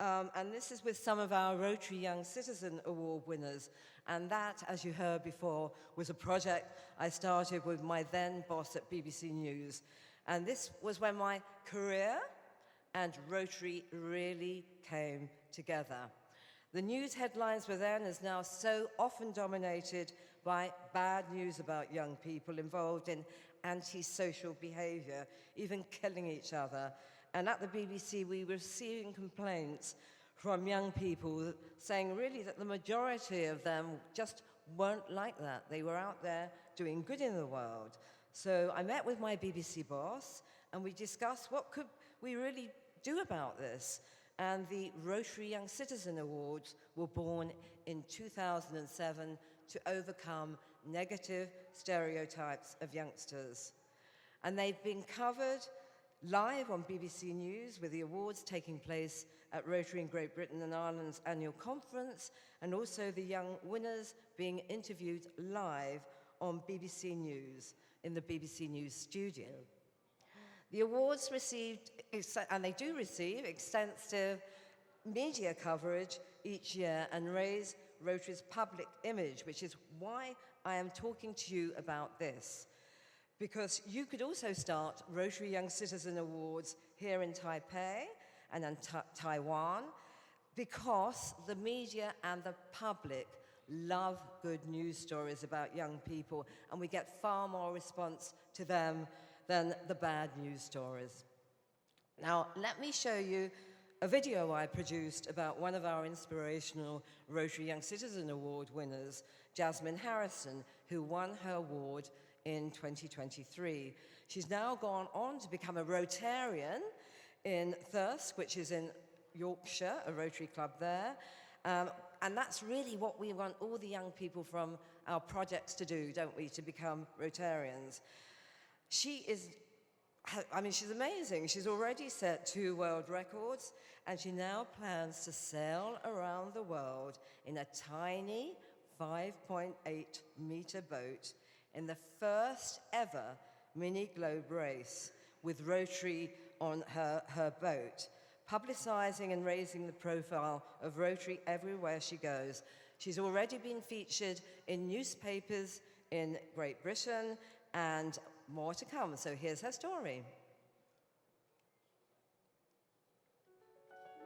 And this is with some of our Rotary Young Citizen Award winners. And that, as you heard before, was a project I started with my then boss at BBC News. And this was when my career and Rotary really came together. The news headlines were then, as now, so often dominated by bad news about young people involved in antisocial behavior, even killing each other. And at the BBC, we were receiving complaints from young people saying really that the majority of them just weren't like that. They were out there doing good in the world. So I met with my BBC boss, and we discussed what could we really do about this. And the Rotary Young Citizen Awards were born in 2007 to overcome negative stereotypes of youngsters. And they've been covered live on BBC News, with the awards taking place at Rotary in Great Britain and Ireland's annual conference, and also the young winners being interviewed live on BBC News in the BBC News studio. The awards received, and they do receive, extensive media coverage each year and raise Rotary's public image, which is why I am talking to you about this. Because you could also start Rotary Young Citizen Awards here in Taipei and in Taiwan, because the media and the public love good news stories about young people, and we get far more response to them than the bad news stories. Now, let me show you a video I produced about one of our inspirational Rotary Young Citizen Award winners, Jasmine Harrison, who won her award in 2023. She's now gone on to become a Rotarian in Thirsk, which is in Yorkshire, a Rotary club there. And that's really what we want all the young people from our projects to do, don't we, to become Rotarians. She's amazing. She's already set 2 world records, and she now plans to sail around the world in a tiny 5.8-meter boat in the first ever mini globe race with Rotary on her boat, publicizing and raising the profile of Rotary everywhere she goes. She's already been featured in newspapers in Great Britain, and more to come. So here's her story.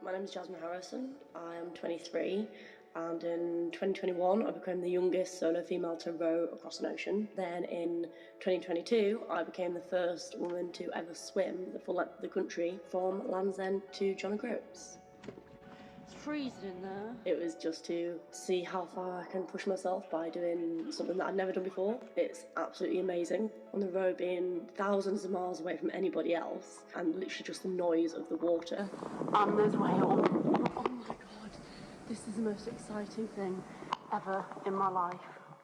My name is Jasmine Harrison. I am 23, and in 2021 I became the youngest solo female to row across an ocean. Then in 2022 I became the first woman to ever swim the full length of the country from Land's End to John O'Groats. It's freezing in there. It was just to see how far I can push myself by doing something that I'd never done before. It's absolutely amazing. On the road, being thousands of miles away from anybody else, and literally just the noise of the water. And there's whales. Oh my god, this is the most exciting thing ever in my life.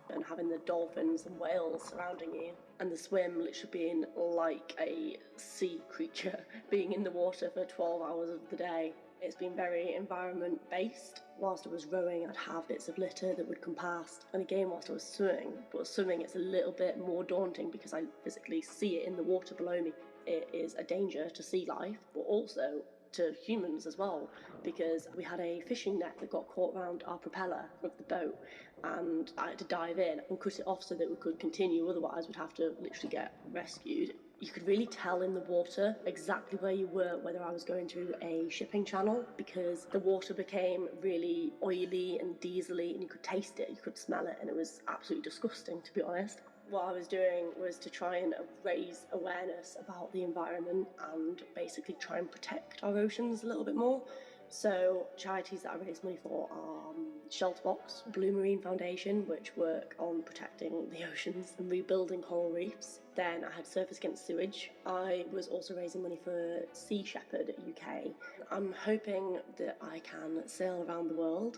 And having the dolphins and whales surrounding you, and the swim literally being like a sea creature, being in the water for 12 hours of the day. It's been very environment-based. Whilst I was rowing, I'd have bits of litter that would come past. And again, whilst I was swimming, but swimming it's a little bit more daunting because I physically see it in the water below me. It is a danger to sea life, but also to humans as well, because we had a fishing net that got caught around our propeller of the boat, and I had to dive in and cut it off so that we could continue, otherwise we'd have to literally get rescued. You could really tell in the water exactly where you were, whether I was going through a shipping channel, because the water became really oily and diesely, and you could taste it, you could smell it, and it was absolutely disgusting, to be honest. What I was doing was to try and raise awareness about the environment and basically try and protect our oceans a little bit more. So charities that I raise money for are Shelterbox, Blue Marine Foundation, which work on protecting the oceans and rebuilding coral reefs. Then I had Surfers Against Sewage. I was also raising money for Sea Shepherd UK. I'm hoping that I can sail around the world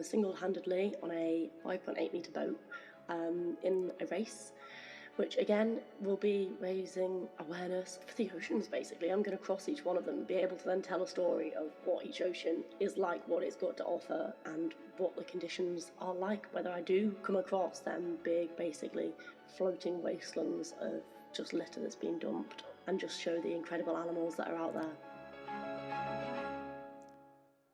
single-handedly on a 5.8 metre boat in a race, which again will be raising awareness for the oceans. Basically, I'm going to cross each one of them and be able to then tell a story of what each ocean is like, what it's got to offer, and what the conditions are like, whether I do come across them big, basically floating wastelands of just litter that's been dumped, and just show the incredible animals that are out there.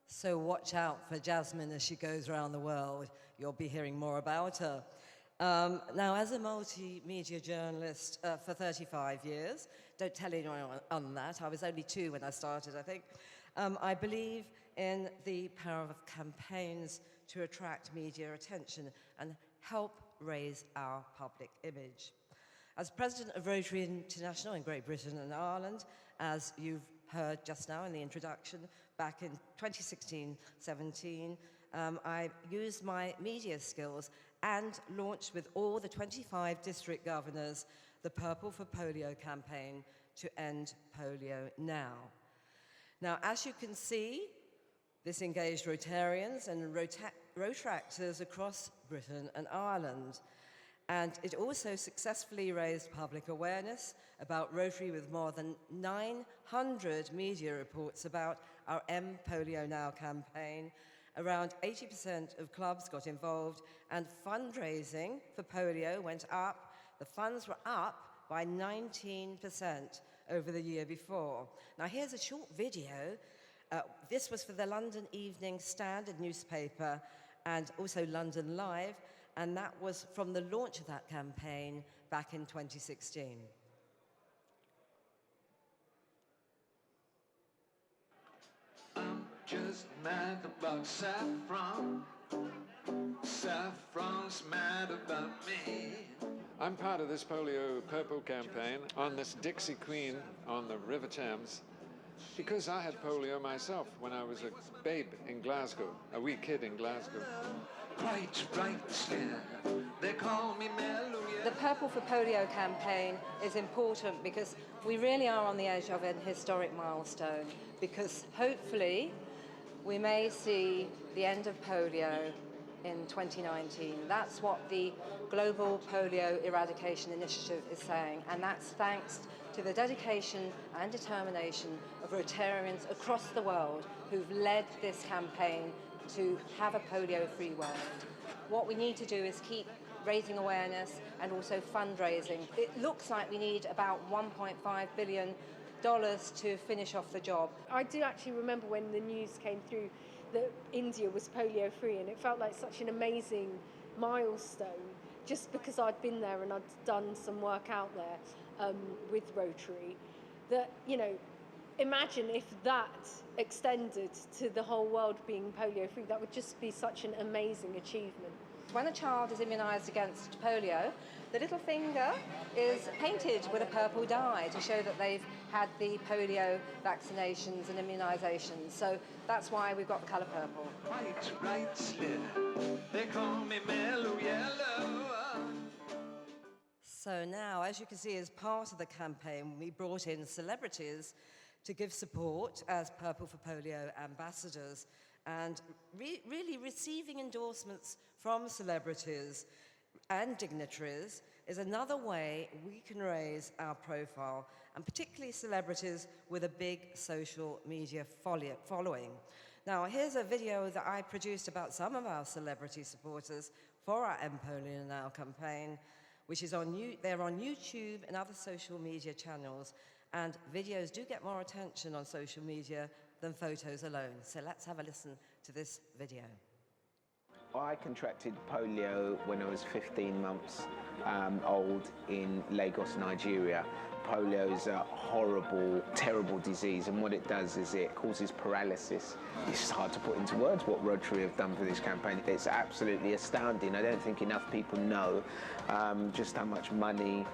So watch out for Jasmine as she goes around the world. You'll be hearing more about her. Now, as a multimedia journalist for 35 years, don't tell anyone on that, I was only 2 when I started, I think, I believe in the power of campaigns to attract media attention and help raise our public image. As president of Rotary International in Great Britain and Ireland, as you've heard just now in the introduction, back in 2016-17, I used my media skills and launched with all the 25 district governors the Purple for Polio campaign to end polio now. Now, as you can see, this engaged Rotarians and Rotaractors across Britain and Ireland, and it also successfully raised public awareness about Rotary with more than 900 media reports about our End Polio Now campaign. Around 80% of clubs got involved, and fundraising for polio went up. The funds were up by 19% over the year before. Now here's a short video. This was for the London Evening Standard newspaper and also London Live, and that was from the launch of that campaign back in 2016. I'm just mad about saffron. Saffron's mad about me. I'm part of this Polio Purple campaign on this Dixie Queen on the River Thames because I had polio myself when I was a babe in Glasgow, a wee kid in Glasgow. Quite right, yeah. They call me Mellow. The Purple for Polio campaign is important because we really are on the edge of an historic milestone, because hopefully we may see the end of polio in 2019. That's what the Global Polio Eradication Initiative is saying, and that's thanks to the dedication and determination of Rotarians across the world who've led this campaign to have a polio-free world. What we need to do is keep raising awareness and also fundraising. It looks like we need about $1.5 billion to finish off the job. I do actually remember when the news came through that India was polio-free, and it felt like such an amazing milestone, just because I'd been there and I'd done some work out there with Rotary, that, you know, Imagine if that extended to the whole world being polio-free. That would just be such an amazing achievement. When a child is immunised against polio, the little finger is painted with a purple dye to show that they've had the polio vaccinations and immunisations. So that's why we've got the colour purple. Right slit. They call me mellow yellow. So now, as you can see, as part of the campaign, we brought in celebrities to give support as Purple for Polio ambassadors, and really receiving endorsements from celebrities and dignitaries is another way we can raise our profile, and particularly celebrities with a big social media following. Now, here's a video that I produced about some of our celebrity supporters for our End Polio Now campaign, which is they're on YouTube and other social media channels, and videos do get more attention on social media than photos alone. So let's have a listen to this video. I contracted polio when I was 15 months old in Lagos, Nigeria. Polio is a horrible, terrible disease, and what it does is it causes paralysis. It's hard to put into words what Rotary have done for this campaign. It's absolutely astounding. I don't think enough people know just how much money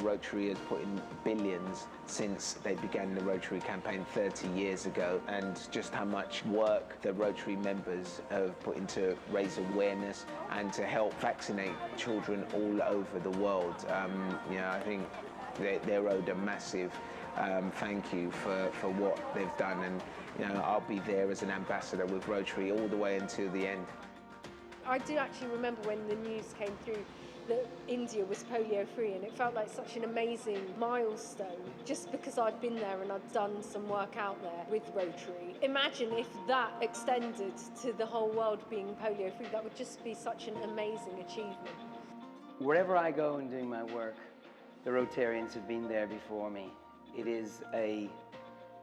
Rotary has put in, billions, since they began the Rotary campaign 30 years ago, and just how much work the Rotary members have put into raise awareness and to help vaccinate children all over the world. I think they're owed a massive thank you for what they've done, and I'll be there as an ambassador with Rotary all the way until the end. I do actually remember when the news came through that India was polio-free, and it felt like such an amazing milestone just because I'd been there and I'd done some work out there with Rotary. Imagine if that extended to the whole world being polio-free. That would just be such an amazing achievement. Wherever I go and doing my work, the Rotarians have been there before me. It is a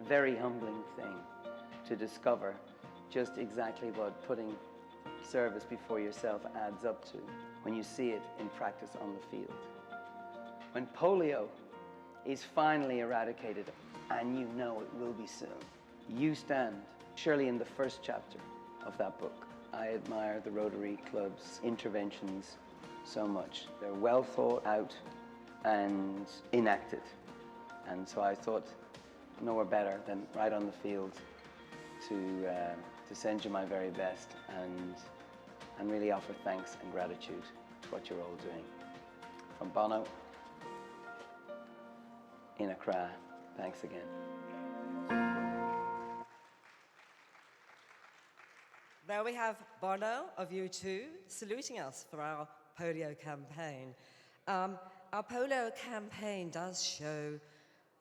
very humbling thing to discover just exactly what putting service before yourself adds up to when you see it in practice on the field. When polio is finally eradicated, and you know it will be soon, you stand surely in the first chapter of that book. I admire the Rotary Club's interventions so much. They're well thought out and enacted. And so I thought nowhere better than right on the field to send you my very best and really offer thanks and gratitude to what you're all doing. From Bono in Accra, thanks again. There we have Bono of U2 saluting us for our polio campaign. Our polio campaign does show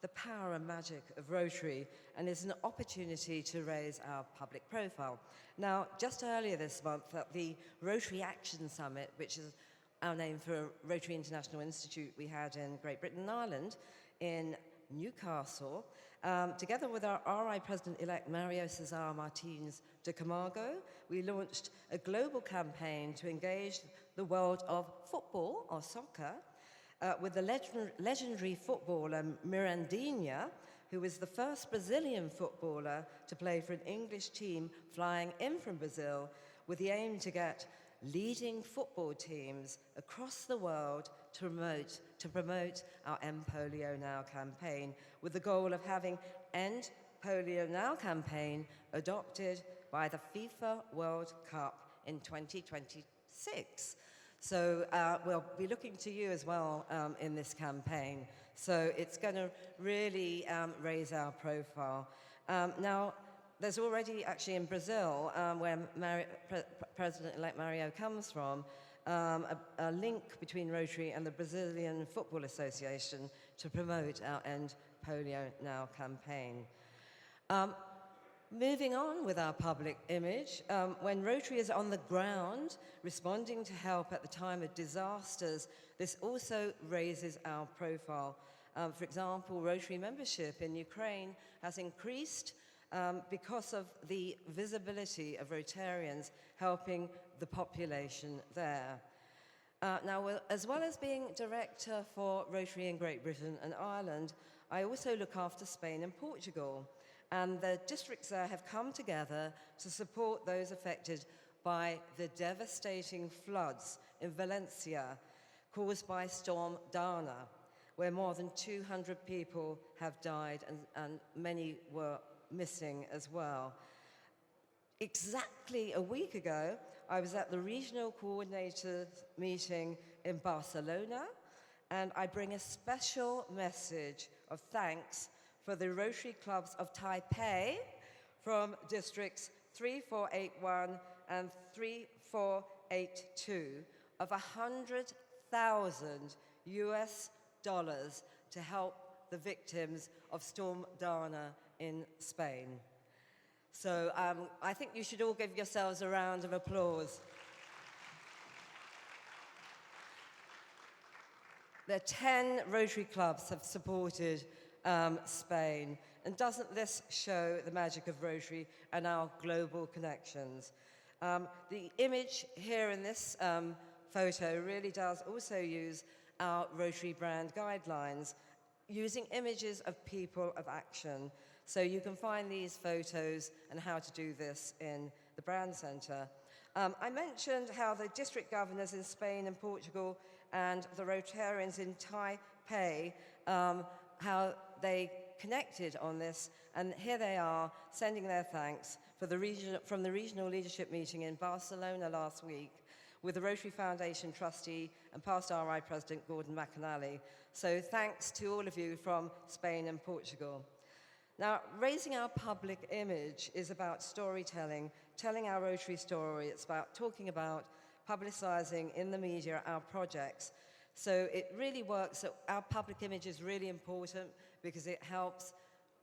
the power and magic of Rotary and is an opportunity to raise our public profile. Now, just earlier this month at the Rotary Action Summit, which is our name for Rotary International Institute we had in Great Britain and Ireland in Newcastle, together with our RI President-elect Mario Cesar Martins de Camargo, we launched a global campaign to engage the world of football, or soccer, with the legendary footballer Mirandinha, who was the first Brazilian footballer to play for an English team flying in from Brazil, with the aim to get leading football teams across the world to promote our End Polio Now campaign, with the goal of having End Polio Now campaign adopted by the FIFA World Cup in 2026. So we'll be looking to you as well in this campaign. So it's going to really raise our profile. Now, there's already actually in Brazil, where President-elect Mario comes from, a link between Rotary and the Brazilian Football Association to promote our End Polio Now campaign. Moving on with our public image, when Rotary is on the ground responding to help at the time of disasters, this also raises our profile. For example, Rotary membership in Ukraine has increased because of the visibility of Rotarians helping the population there. Now, as well as being director for Rotary in Great Britain and Ireland, I also look after Spain and Portugal. And the districts there have come together to support those affected by the devastating floods in Valencia caused by Storm Dana, where more than 200 people have died and many were missing as well. Exactly a week ago, I was at the regional coordinators meeting in Barcelona, and I bring a special message of thanks for the Rotary Clubs of Taipei from districts 3481 and 3482 of $100,000 to help the victims of Storm Dana in Spain. So I think you should all give yourselves a round of applause. The 10 Rotary clubs have supported Spain. And doesn't this show the magic of Rotary and our global connections? The image here in this photo really does also use our Rotary brand guidelines, using images of people of action. So you can find these photos and how to do this in the brand center. I mentioned how the district governors in Spain and Portugal and the Rotarians in Taipei, how they connected on this, and here they are sending their thanks for from the regional leadership meeting in Barcelona last week with the Rotary Foundation trustee and past RI President Gordon McAnally. So thanks to all of you from Spain and Portugal. Now, raising our public image is about storytelling, telling our Rotary story. It's about talking about publicizing in the media our projects. So it really works. So our public image is really important because it helps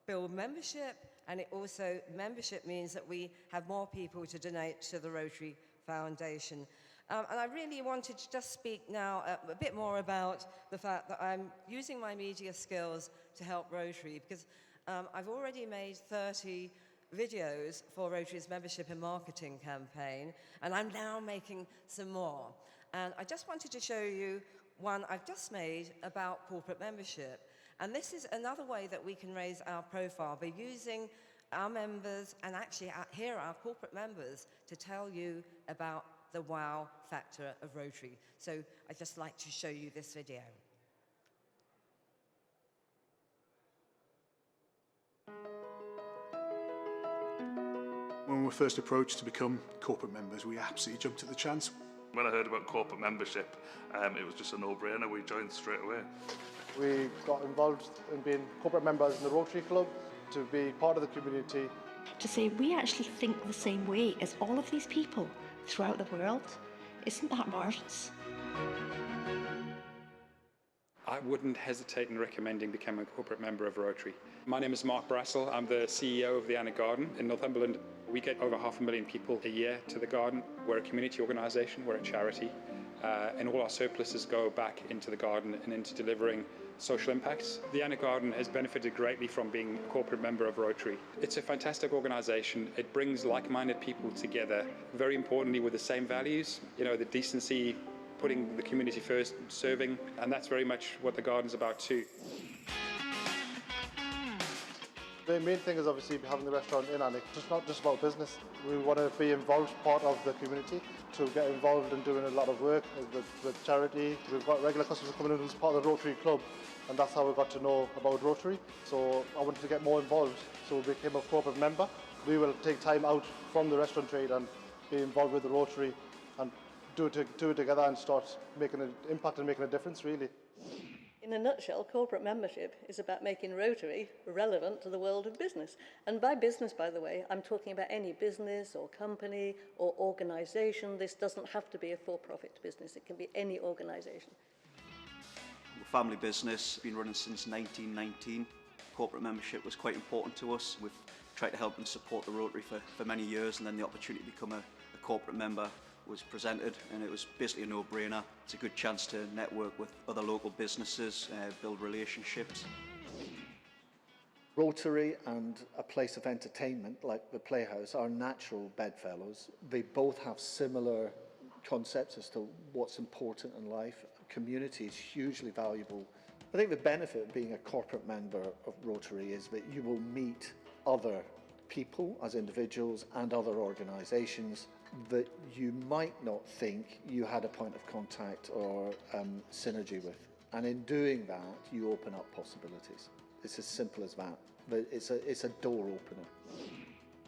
build membership, and it also, membership means that we have more people to donate to the Rotary Foundation. And I really wanted to just speak now a bit more about the fact that I'm using my media skills to help Rotary, because I've already made 30 videos for Rotary's membership and marketing campaign, and I'm now making some more. And I just wanted to show you one I've just made about corporate membership. And this is another way that we can raise our profile by using our members, and actually here our corporate members, to tell you about the wow factor of Rotary. So I'd just like to show you this video. When we were first approached to become corporate members, we absolutely jumped at the chance. When I heard about corporate membership, it was just a no-brainer. We joined straight away. We got involved in being corporate members in the Rotary Club to be part of the community. To say we actually think the same way as all of these people throughout the world, isn't that marvellous? I wouldn't hesitate in recommending becoming a corporate member of Rotary. My name is Mark Brassel. I'm the CEO of the Anna Garden in Northumberland. We get over 500,000 people a year to the garden. We're a community organisation, we're a charity, and all our surpluses go back into the garden and into delivering social impacts. The Anna Garden has benefited greatly from being a corporate member of Rotary. It's a fantastic organisation. It brings like-minded people together, very importantly with the same values, you know, the decency, putting the community first, serving, and that's very much what the garden's about too. The main thing is obviously having the restaurant in Annick. It's not just about business. We want to be involved, part of the community, to get involved in doing a lot of work with charity. We've got regular customers coming in as part of the Rotary Club, and that's how we got to know about Rotary. So I wanted to get more involved, so we became a corporate member. We will take time out from the restaurant trade and be involved with the Rotary and do it together and start making an impact and making a difference, really. In a nutshell, corporate membership is about making Rotary relevant to the world of business. And by business, by the way, I'm talking about any business or company or organisation. This doesn't have to be a for-profit business. It can be any organisation. We're a family business, been running since 1919. Corporate membership was quite important to us. We've tried to help and support the Rotary for many years, and then the opportunity to become a corporate member was presented, and it was basically a no-brainer. It's a good chance to network with other local businesses, build relationships. Rotary and a place of entertainment like the Playhouse are natural bedfellows. They both have similar concepts as to what's important in life. Community is hugely valuable. I think the benefit of being a corporate member of Rotary is that you will meet other people as individuals and other organisations that you might not think you had a point of contact or synergy with. And in doing that, you open up possibilities. It's as simple as that. But it's a door opener.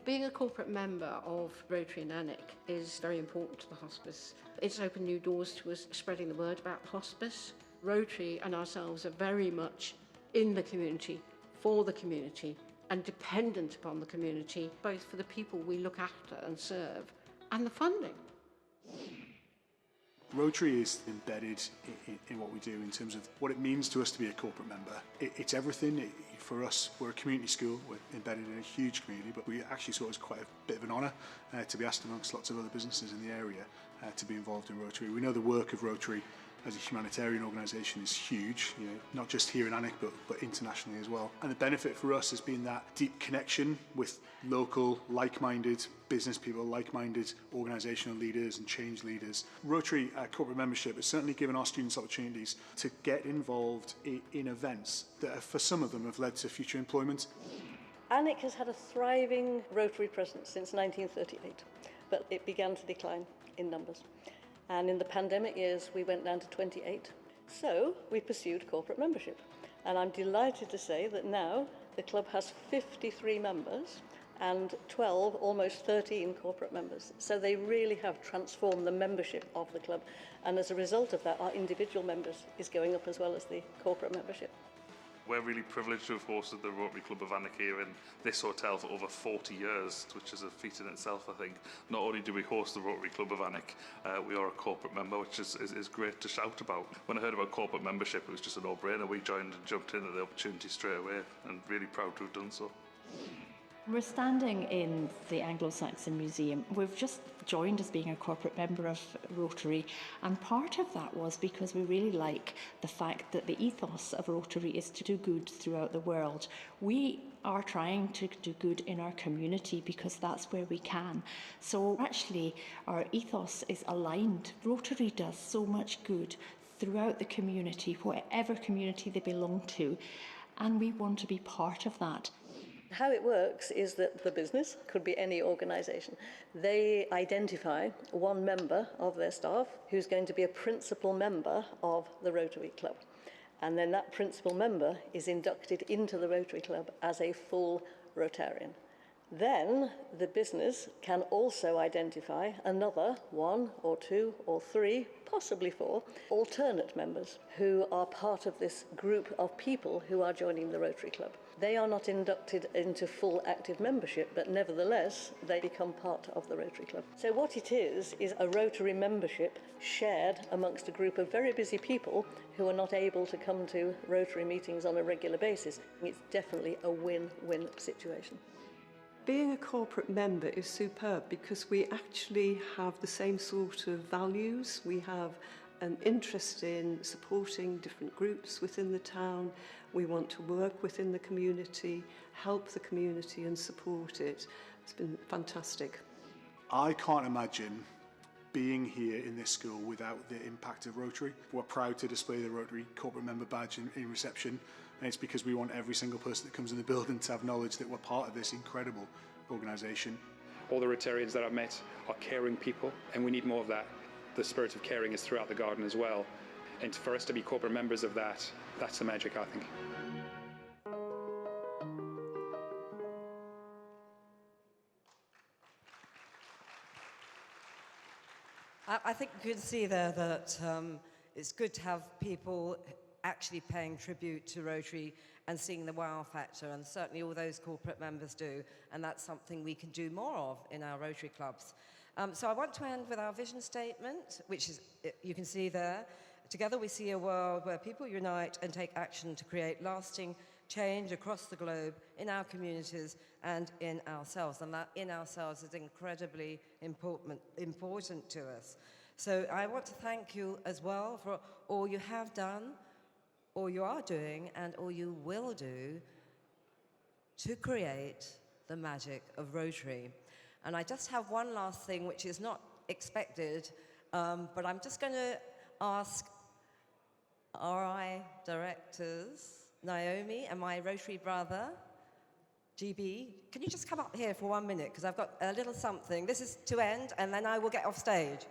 Being a corporate member of Rotary and ANIC is very important to the hospice. It's opened new doors to us spreading the word about the hospice. Rotary and ourselves are very much in the community, for the community, and dependent upon the community, both for the people we look after and serve, and the funding. Rotary is embedded in what we do in terms of what it means to us to be a corporate member. It's everything. For us, we're a community school, we're embedded in a huge community, but we actually saw it as quite a bit of an honour to be asked amongst lots of other businesses in the area to be involved in Rotary. We know the work of Rotary as a humanitarian organisation is huge, not just here in ANIC but internationally as well. And the benefit for us has been that deep connection with local, like-minded business people, like-minded organisational leaders and change leaders. Rotary corporate membership has certainly given our students opportunities to get involved in events that for some of them have led to future employment. ANIC has had a thriving Rotary presence since 1938, but it began to decline in numbers. And in the pandemic years, we went down to 28. So we pursued corporate membership. And I'm delighted to say that now the club has 53 members and 12, almost 13 corporate members. So they really have transformed the membership of the club. And as a result of that, our individual members is going up as well as the corporate membership. We're really privileged to have hosted the Rotary Club of ANIC here in this hotel for over 40 years, which is a feat in itself, I think. Not only do we host the Rotary Club of ANIC, we are a corporate member, which is great to shout about. When I heard about corporate membership, it was just a no-brainer. We joined and jumped into the opportunity straight away, and really proud to have done so. We're standing in the Anglo-Saxon Museum. We've just joined as being a corporate member of Rotary, and part of that was because we really like the fact that the ethos of Rotary is to do good throughout the world. We are trying to do good in our community because that's where we can. So actually our ethos is aligned. Rotary does so much good throughout the community, whatever community they belong to, and we want to be part of that. How it works is that the business, could be any organisation, they identify one member of their staff who's going to be a principal member of the Rotary Club. And then that principal member is inducted into the Rotary Club as a full Rotarian. Then the business can also identify another 1 or 2 or 3, possibly 4, alternate members who are part of this group of people who are joining the Rotary Club. They are not inducted into full active membership, but nevertheless they become part of the Rotary Club. So what it is a Rotary membership shared amongst a group of very busy people who are not able to come to Rotary meetings on a regular basis. It's definitely a win-win situation. Being a corporate member is superb because we actually have the same sort of values. We have an interest in supporting different groups within the town. We want to work within the community, help the community and support it. It's been fantastic. I can't imagine being here in this school without the impact of Rotary. We're proud to display the Rotary corporate member badge in reception, and it's because we want every single person that comes in the building to have knowledge that we're part of this incredible organisation. All the Rotarians that I've met are caring people, and we need more of that. The spirit of caring is throughout the garden as well. And for us to be corporate members of that, that's the magic, I think. I think you can see there that it's good to have people actually paying tribute to Rotary and seeing the wow factor, and certainly all those corporate members do, and that's something we can do more of in our Rotary clubs. So I want to end with our vision statement, which is, you can see there. Together we see a world where people unite and take action to create lasting change across the globe, in our communities and in ourselves. And that in ourselves is incredibly important to us. So I want to thank you as well for all you have done, all you are doing, and all you will do to create the magic of Rotary. And I just have one last thing, which is not expected, but I'm just going to ask RI directors, Naomi and my Rotary brother, GB, can you just come up here for 1 minute? Because I've got a little something. This is to end, and then I will get off stage.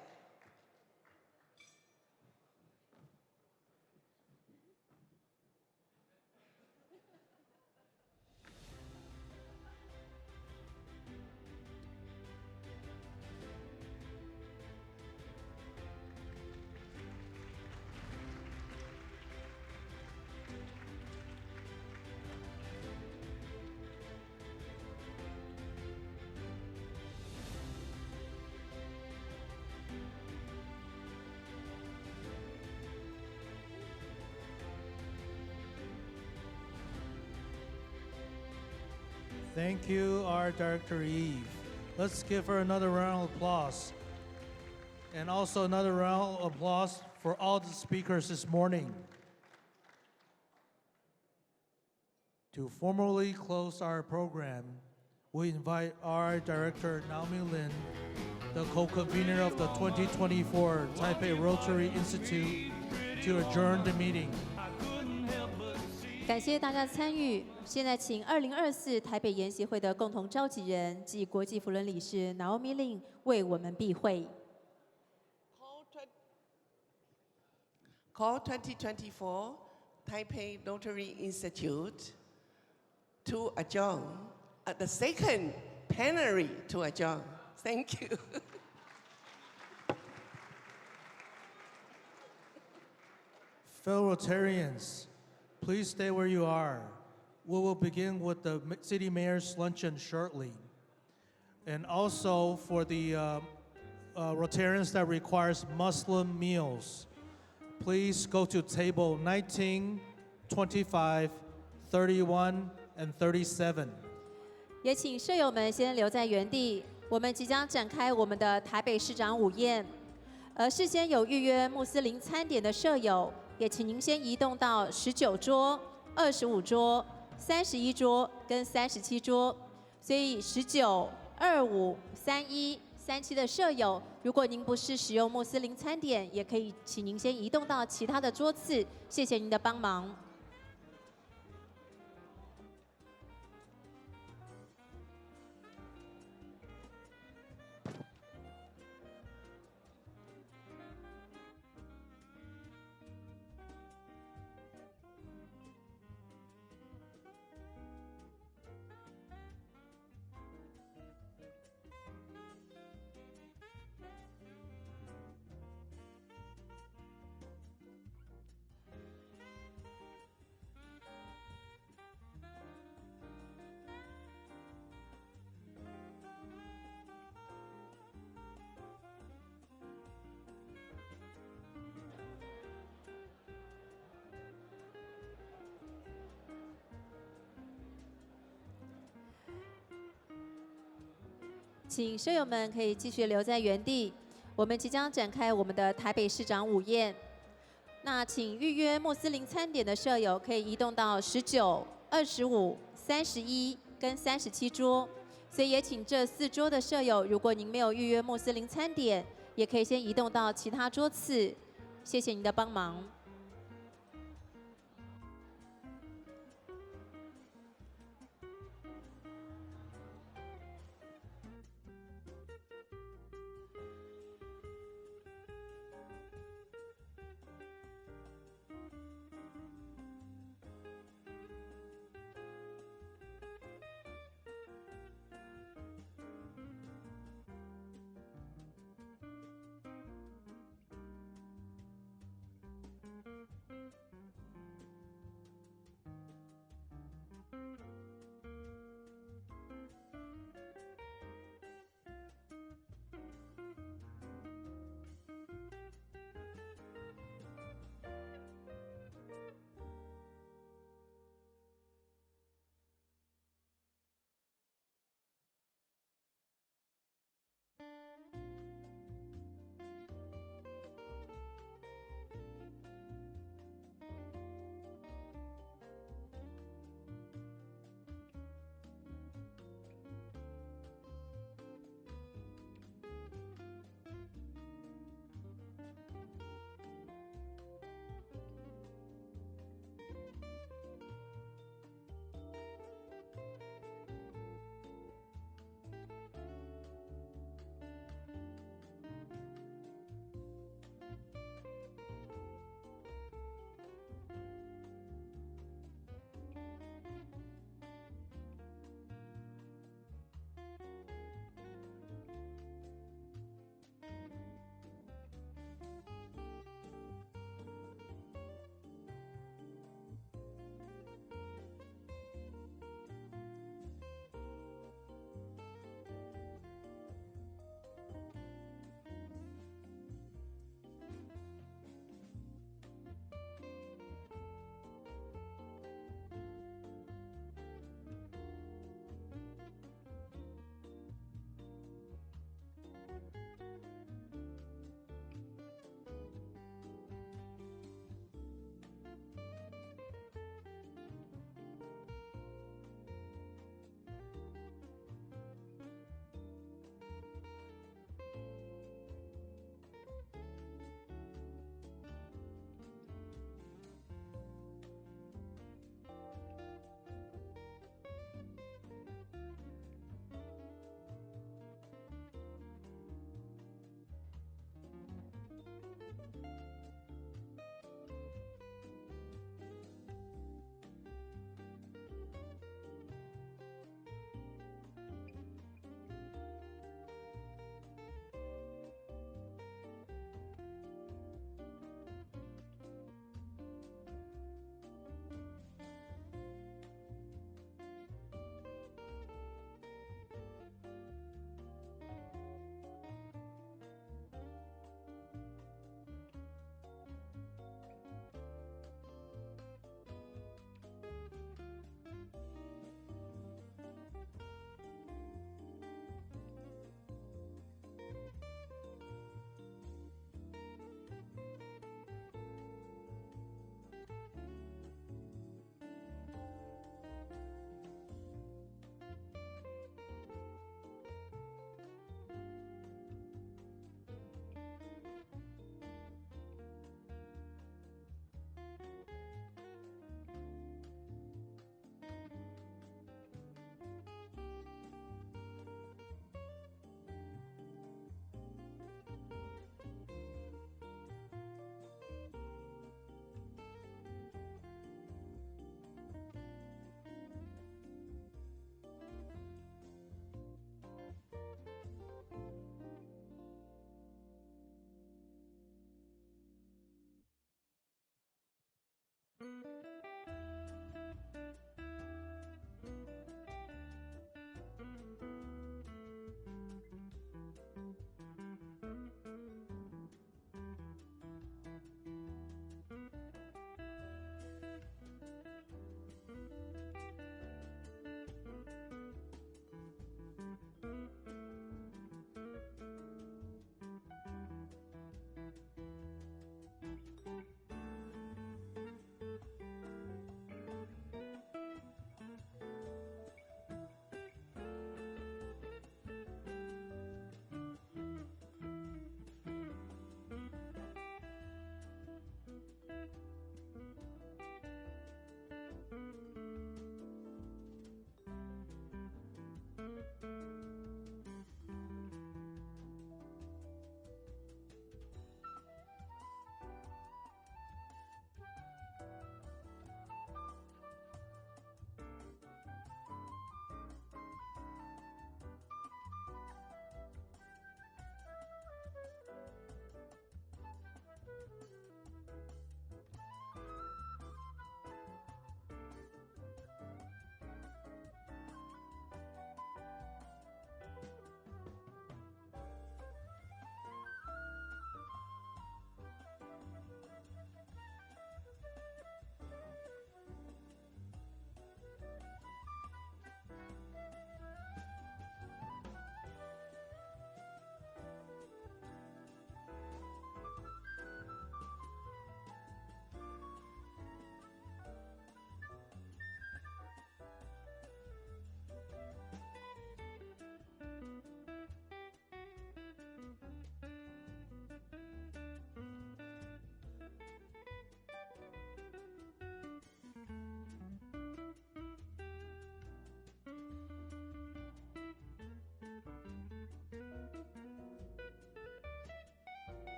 Thank you, our Director Eve. Let's give her another round of applause. And also another round of applause for all the speakers this morning. To formally close our program, we invite our Director Naomi Lin, the co-convener of the 2024 Taipei Rotary Institute, to adjourn the meeting. 感谢大家参与。现在请2024台北研习会的共同召集人及国际扶轮理事 Naomi Lin 为我们闭会。Call 2024 Taipei Rotary Institute to adjourn at the second plenary to adjourn. Thank you. Fellow Rotarians, please stay where you are. We will begin with the City Mayor's luncheon shortly. And also for the Rotarians that requires Muslim meals, please go to table 19, 25, 31, and 37. 也请舍友们先留在原地，我们即将展开我们的台北市长午宴。事先有预约穆斯林餐点的舍友，也请您先移动到19桌、25桌、31桌跟37桌。所以19、25、31、37的舍友，如果您不是使用穆斯林餐点，也可以请您先移动到其他的桌次。谢谢您的帮忙。请舍友们可以继续留在原地，我们即将展开我们的台北市长午宴。那请预约穆斯林餐点的舍友可以移动到19、25、31跟37桌。所以也请这4桌的舍友，如果您没有预约穆斯林餐点，也可以先移动到其他桌次。谢谢您的帮忙。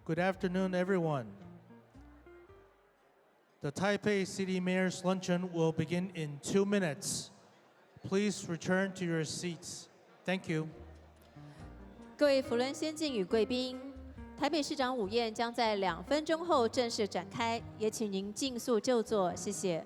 Good afternoon, everyone. The Taipei City Mayor's Luncheon will begin in 2 minutes. Please return to your seats. Thank you. 各位福伦先进与贵宾，台北市长午宴将在2分钟后正式展开，也请您尽速就座，谢谢。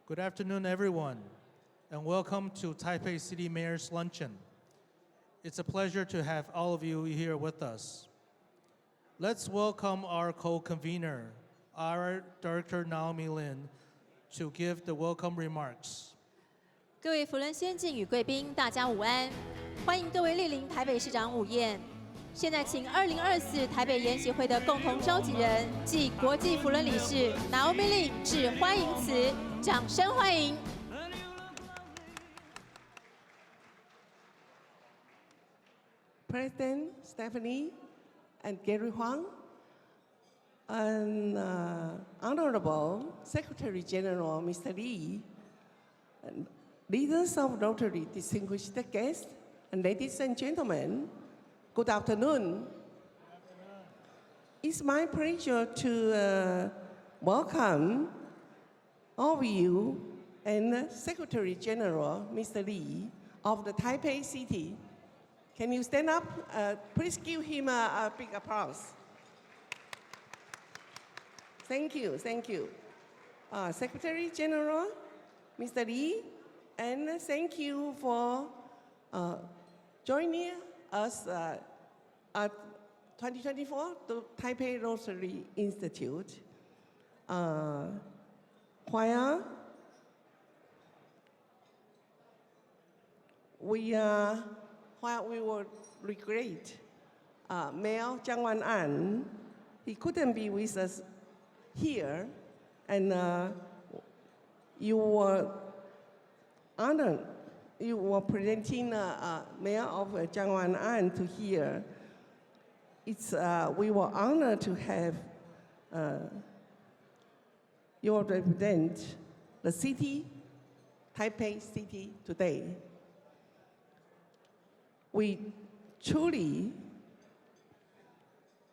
Good afternoon, everyone, and welcome to Taipei City Mayor's Luncheon. It's a pleasure to have all of you here with us. Let's welcome our co-convener, our Director Naomi Lin, to give the welcome remarks. 各位福伦先进与贵宾，大家午安！欢迎各位莅临台北市长午宴。现在请2024台北研习会的共同召集人暨国际福伦理事 Naomi Lin 致欢迎词，掌声欢迎！ President Stephanie and Gary Huang, and Honorable Secretary General Mr. Lee, and leaders of Rotary, distinguished guests, and ladies and gentlemen, good afternoon. It's my pleasure to welcome all of you and Secretary General, Mr. Lee, of the Taipei City. Can you stand up? Please give him a big applause. Thank you, thank you. Secretary General, Mr. Lee, and thank you for joining us at 2024, the Taipei Rotary Institute. While we would regret Mayor Jiang Wan-an, he couldn't be with us here, and you were honored. You were presenting Mayor of Jiang Wan-an to here. We were honored to have you represent the city, Taipei City today. We truly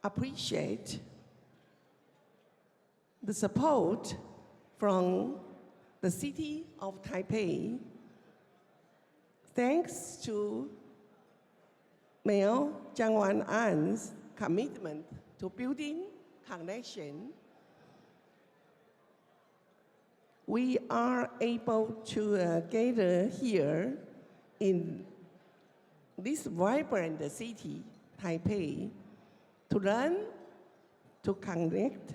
appreciate the support from the city of Taipei. Thanks to Mayor Jiang Wan-an's commitment to building connection, we are able to gather here in this vibrant city, Taipei, to learn, to connect,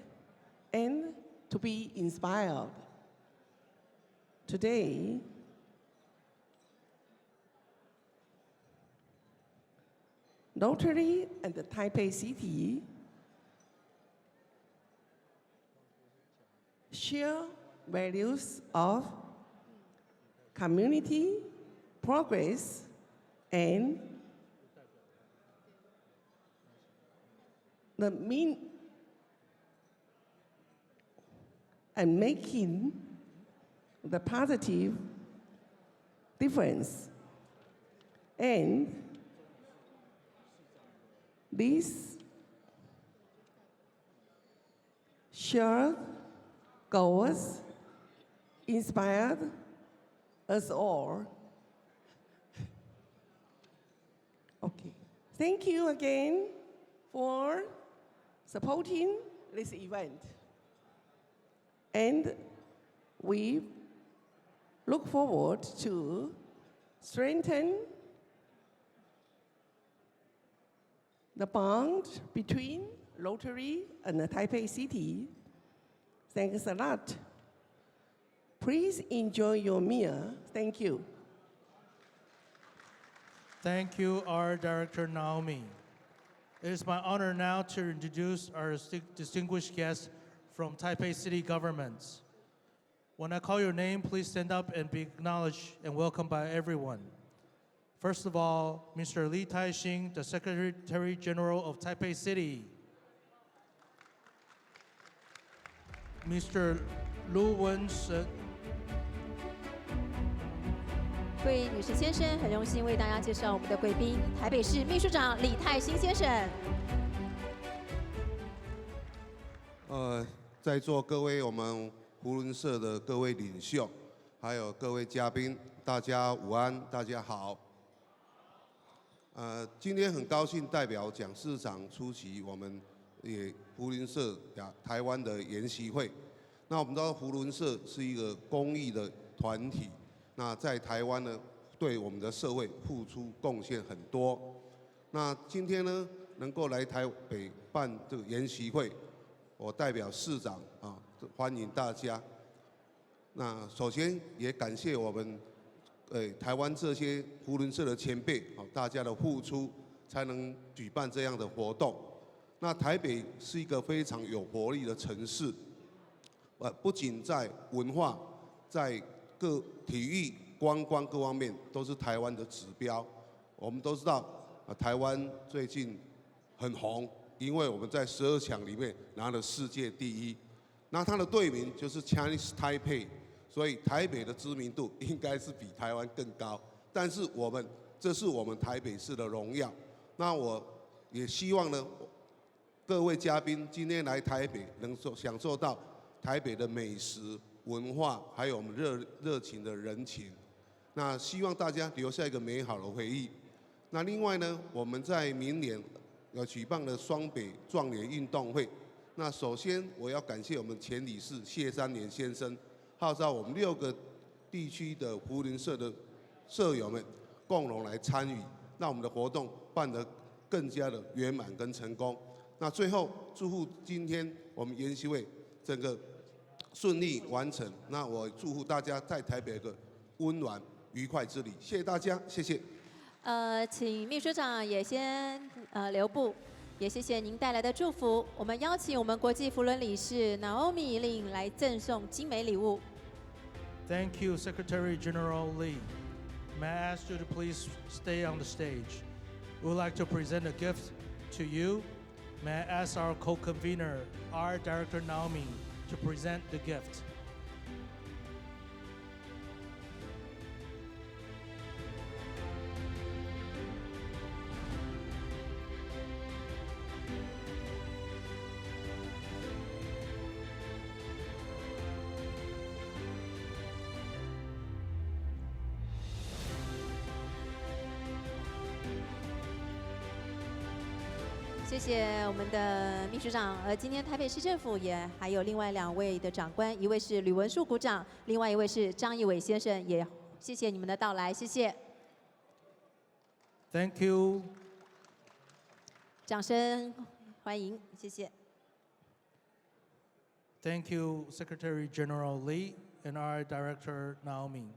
and to be inspired. Today, Rotary and the Taipei City share values of community, progress, and making the positive difference. And these shared goals inspired us all. Okay. Thank you again for supporting this event. And we look forward to strengthen the bond between Rotary and the Taipei City. Thanks a lot. Please enjoy your meal. Thank you. Thank you, our Director Naomi. It is my honor now to introduce our distinguished guests from Taipei City governments. When I call your name, please stand up and be acknowledged and welcomed by everyone. First of all, Mr. Li Taixing, the Secretary General of Taipei City. Mr. Lu Wen-shen. 各位女士先生，很荣幸为大家介绍我们的贵宾，台北市秘书长李泰兴先生。在座各位我们扶轮社的各位领袖，还有各位嘉宾，大家午安，大家好。今天很高兴代表蒋市长出席我们扶轮社台湾的研习会。那我们知道扶轮社是一个公益的团体，那在台湾呢，对我们的社会付出贡献很多。那今天呢，能够来台北办这个研习会，我代表市长欢迎大家。那首先也感谢我们台湾这些扶轮社的前辈大家的付出，才能举办这样的活动。那台北是一个非常有活力的城市，不仅在文化，在各体育、观光各方面都是台湾的指标。我们都知道，台湾最近很红，因为我们在12强里面拿了世界第一。那它的队名就是 Chinese Taipei，所以台北的知名度应该是比台湾更高。但是这是我们台北市的荣耀。那我也希望呢，各位嘉宾今天来台北能享受到台北的美食文化，还有我们热情的人情。那希望大家留下一个美好的回忆。那另外呢，我们在明年要举办的双北壮年运动会。那首先我要感谢我们前理事谢三连先生，号召我们6个地区的扶轮社的社友们共同来参与，让我们的活动办得更加的圆满跟成功。那最后祝福今天我们研习会整个顺利完成。那我祝福大家在台北有个温暖愉快之旅。谢谢大家，谢谢。请秘书长也先留步，也谢谢您带来的祝福。我们邀请我们国际扶轮理事 Naomi Lin 来赠送精美礼物。Thank you, Secretary General Lee. May I ask you to please stay on the stage? We would like to present a gift to you. May I ask our co-convener, our Director Naomi, to present the gift.谢谢我们的秘书长。今天台北市政府也还有另外2位的长官，一位是吕文树股长，另外一位是张义伟先生，也谢谢你们的到来，谢谢。Thank you. 掌声欢迎，谢谢。Thank you, Secretary General Lee and our Director Naomi.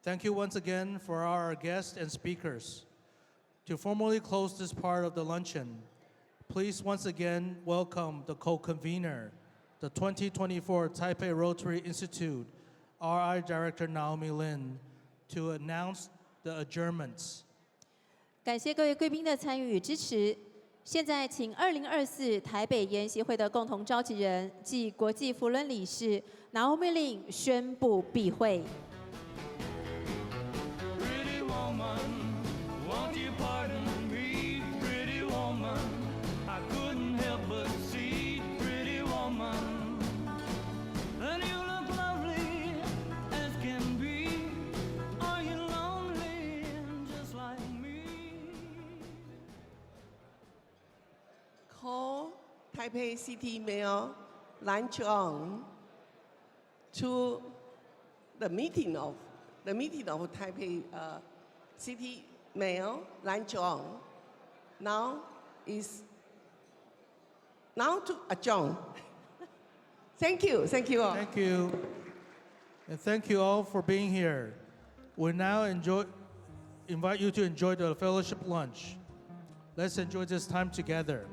Thank you once again for our guests and speakers. To formally close this part of the luncheon, please once again welcome the co-convener, the 2024 Taipei Rotary Institute, RI Director Naomi Lin, to announce the adjournments. 感谢各位贵宾的参与与支持。现在请2024台北研习会的共同召集人暨国际扶轮理事 Naomi Lin 宣布闭会。Call Taipei City Mayor Lan Chuang to the meeting of Taipei City Mayor Lan Chuang. Now to adjourn. Thank you all. Thank you. And thank you all for being here. We now invite you to enjoy the fellowship lunch. Let's enjoy this time together.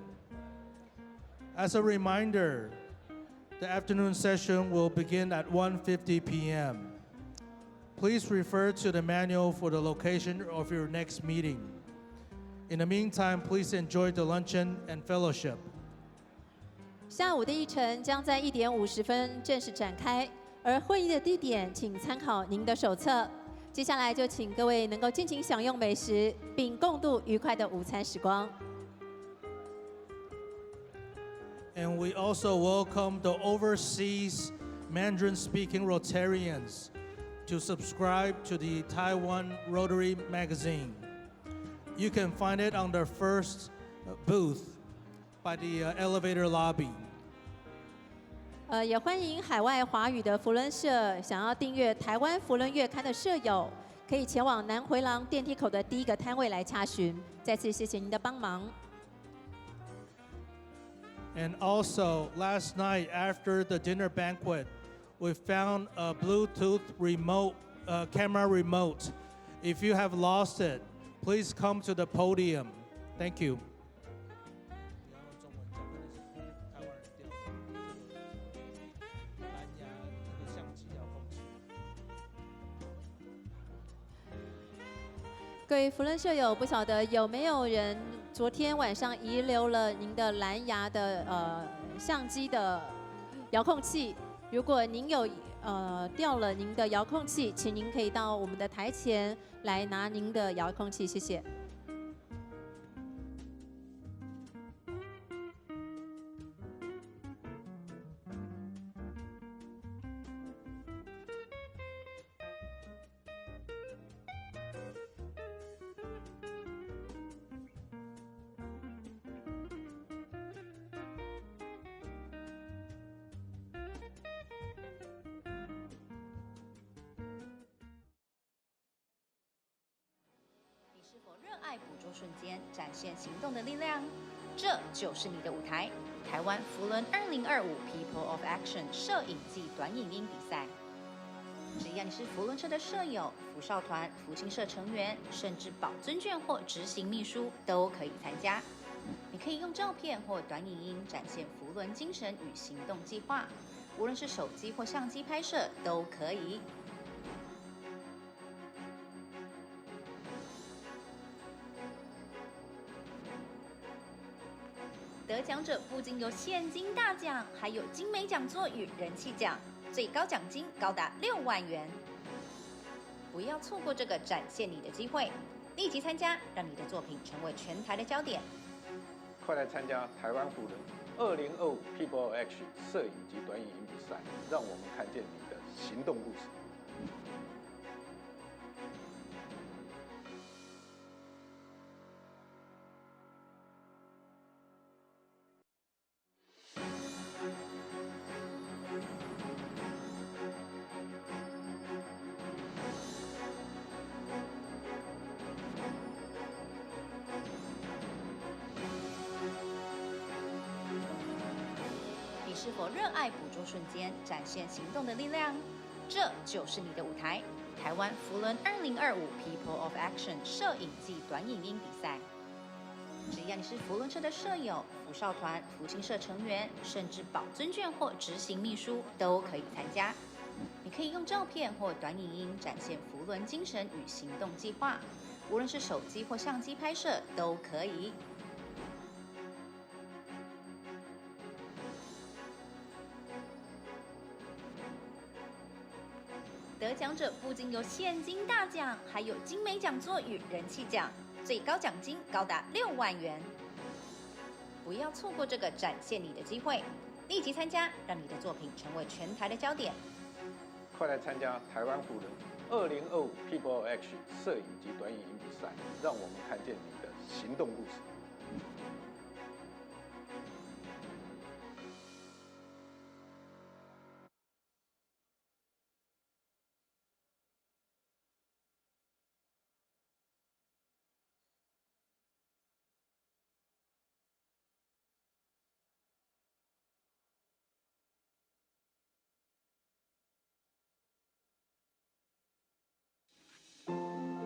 As a reminder, the afternoon session will begin at 1:50 p.m. Please refer to the manual for the location of your next meeting. In the meantime, please enjoy the luncheon and fellowship. 下午的议程将在1点50分正式展开，而会议的地点请参考您的手册。接下来就请各位能够尽情享用美食，并共度愉快的午餐时光。And we also welcome the overseas Mandarin-speaking Rotarians to subscribe to the Taiwan Rotary magazine. You can find it on the first booth by the elevator lobby. 也欢迎海外华语的扶轮社想要订阅台湾扶轮月刊的社友，可以前往南回廊电梯口的第1个摊位来查询。再次谢谢您的帮忙。And also, last night after the dinner banquet, we found a Bluetooth remote, camera remote. If you have lost it, please come to the podium. Thank you. 各位扶轮社友，不晓得有没有人昨天晚上遗留了您的蓝牙的相机的遥控器？如果您有掉了您的遥控器，请您可以到我们的台前来拿您的遥控器，谢谢。是否热爱捕捉瞬间，展现行动的力量？这就是你的舞台——台湾扶轮2025 People of Action 摄影季短影音比赛。只要你是扶轮社的社友、扶少团、扶青社成员，甚至保尊眷或执行秘书，都可以参加。你可以用照片或短影音展现扶轮精神与行动计划，无论是手机或相机拍摄都可以。得奖者不仅有现金大奖，还有精美讲座与人气奖，最高奖金高达6万元。不要错过这个展现你的机会，立即参加，让你的作品成为全台的焦点。快来参加台湾扶轮2025 People of Action 摄影及短影音比赛，让我们看见你的行动故事。你是否热爱捕捉瞬间，展现行动的力量？这就是你的舞台——台湾扶轮2025 People of Action 摄影季短影音比赛。只要你是扶轮社的社友、扶少团、扶青社成员，甚至保尊眷或执行秘书，都可以参加。你可以用照片或短影音展现扶轮精神与行动计划，无论是手机或相机拍摄都可以。得奖者不仅有现金大奖，还有精美讲座与人气奖，最高奖金高达6万元。不要错过这个展现你的机会，立即参加，让你的作品成为全台的焦点。快来参加台湾扶轮2025 People of Action 摄影及短影音比赛，让我们看见你的行动故事。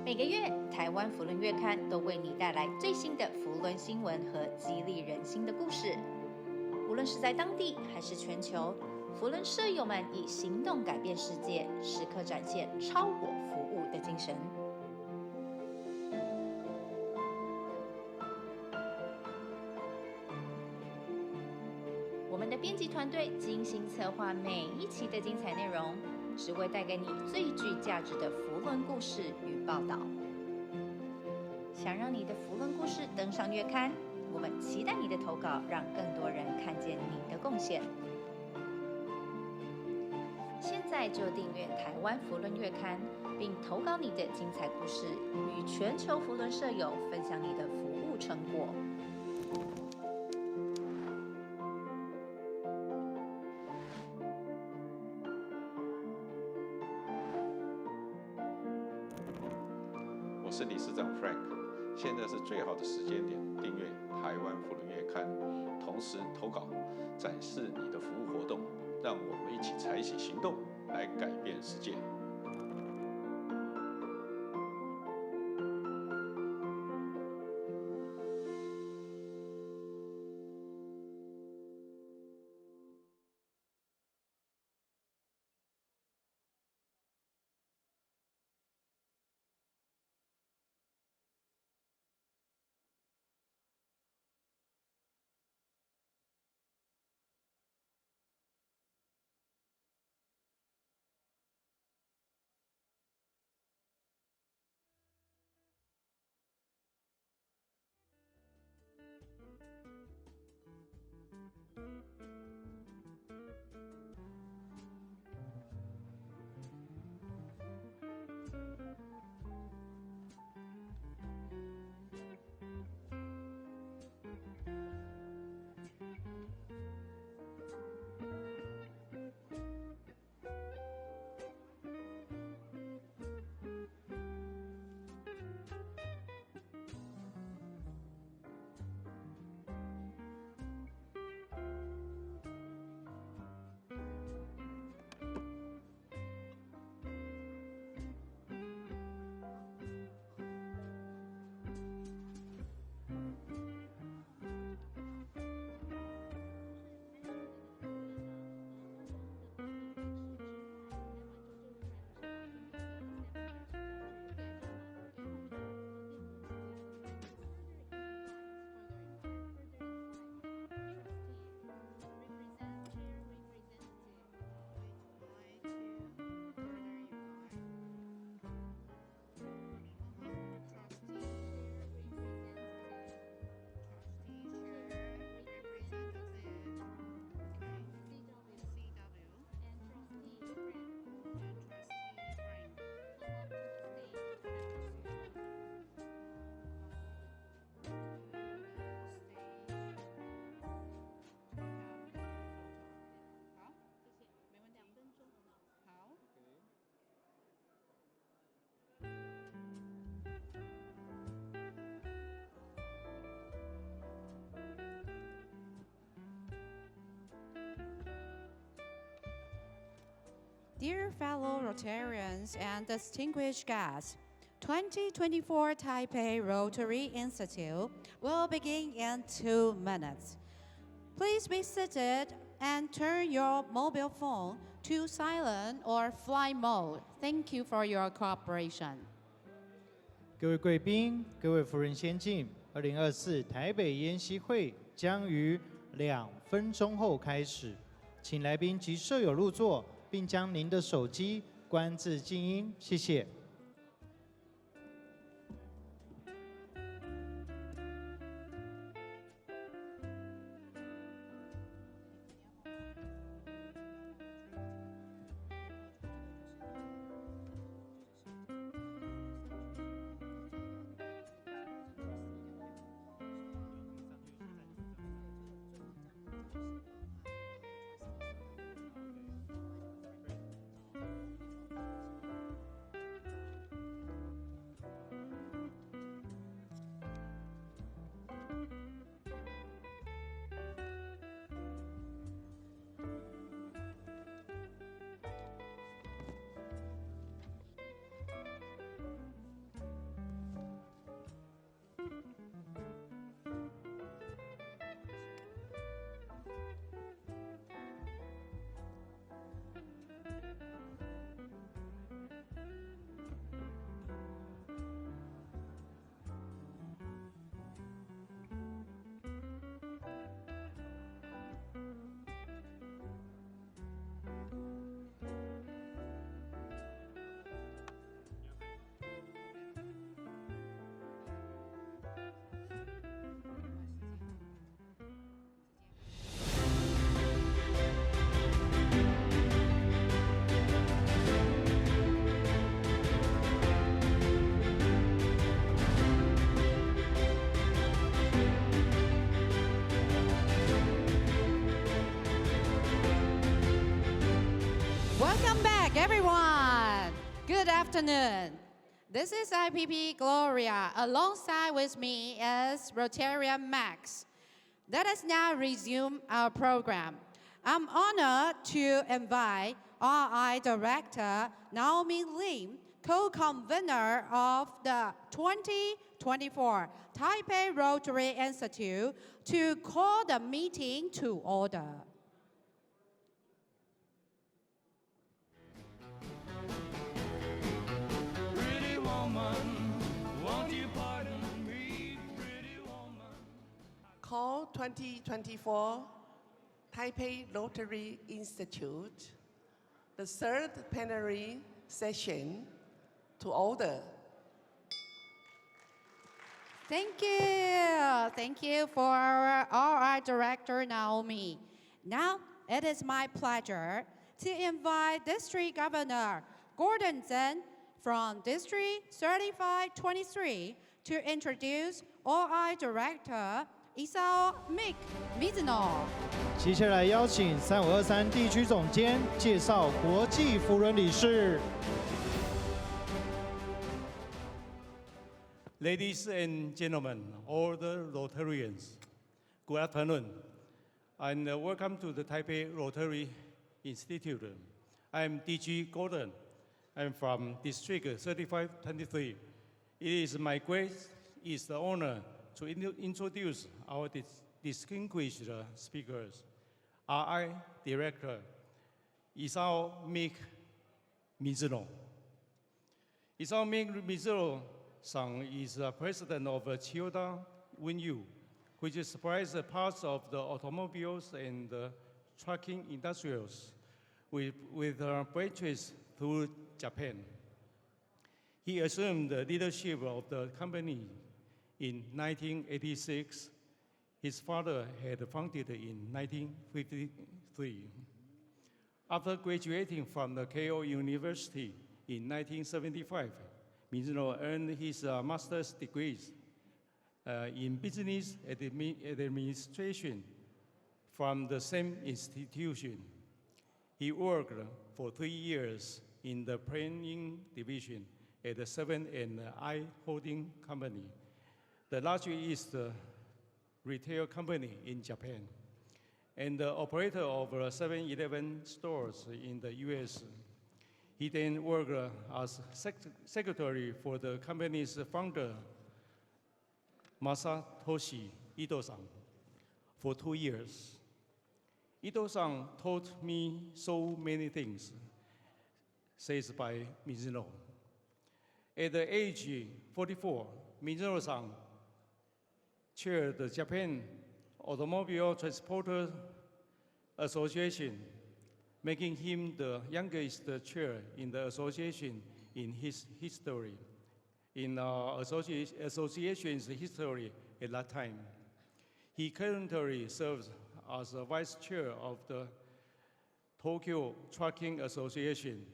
每个月，台湾扶轮月刊都为你带来最新的扶轮新闻和激励人心的故事。无论是在当地还是全球，扶轮社友们以行动改变世界，时刻展现超我服务的精神。我们的编辑团队精心策划每一期的精彩内容，只为带给你最具价值的扶轮故事与报道。想让你的扶轮故事登上月刊，我们期待你的投稿，让更多人看见你的贡献。现在就订阅台湾扶轮月刊，并投稿你的精彩故事，与全球扶轮社友分享你的服务成果。我是理事长 Frank， 现在是最好的时间点订阅台湾扶轮月刊，同时投稿，展示你的服务活动，让我们一起采取行动来改变世界。Dear fellow Rotarians and distinguished guests, 2024 Taipei Rotary Institute will begin in 2 minutes. Please be seated and turn your mobile phone to silent or flight mode. Thank you for your cooperation. 各位贵宾，各位夫人先进，2024台北研习会将于2分钟后开始，请来宾及舍友入座，并将您的手机关至静音，谢谢。Welcome back, everyone. Good afternoon. This is IPP Gloria. Alongside with me is Rotarian Max. Let us now resume our program. I'm honored to invite RI Director Naomi Lim, co-convener of the 2024 Taipei Rotary Institute, to call the meeting to order. Call 2024 Taipei Rotary Institute, the third plenary session, to order. Thank you. Thank you for our Director Naomi. Now, it is my pleasure to invite District Governor Gordon Zhen from District 3523 to introduce OI Director Isao Mizuno. 接下来邀请3523地区总监介绍国际扶轮理事。Ladies and gentlemen, all the Rotarians, good afternoon, and welcome to the Taipei Rotary Institute. I'm DG Gordon. I'm from District 3523. It is my great honor to introduce our distinguished speakers. RI Director Isao Mizuno. Isao Mizuno-san is president of Chiyoda Winyu, which supplies parts of the automobiles and trucking industries with branches through Japan. He assumed the leadership of the company in 1986. His father had founded it in 1953. After graduating from the Keio University in 1975, Mizuno earned his master's degrees in business administration from the same institution. He worked for 3 years in the planning division at the 7&I Holding Company, the largest retail company in Japan, and the operator of 7-Eleven stores in the US. He then worked as secretary for the company's founder, Masatoshi Ito-san, for 2 years. Ito-san taught me so many things, says by Mizuno. At the age 44, Mizuno-san chaired the Japan Automobile Transporter Association, making him the youngest chair in the association in his history, in association's history at that time. He currently serves as a vice chair of the Tokyo Trucking Association.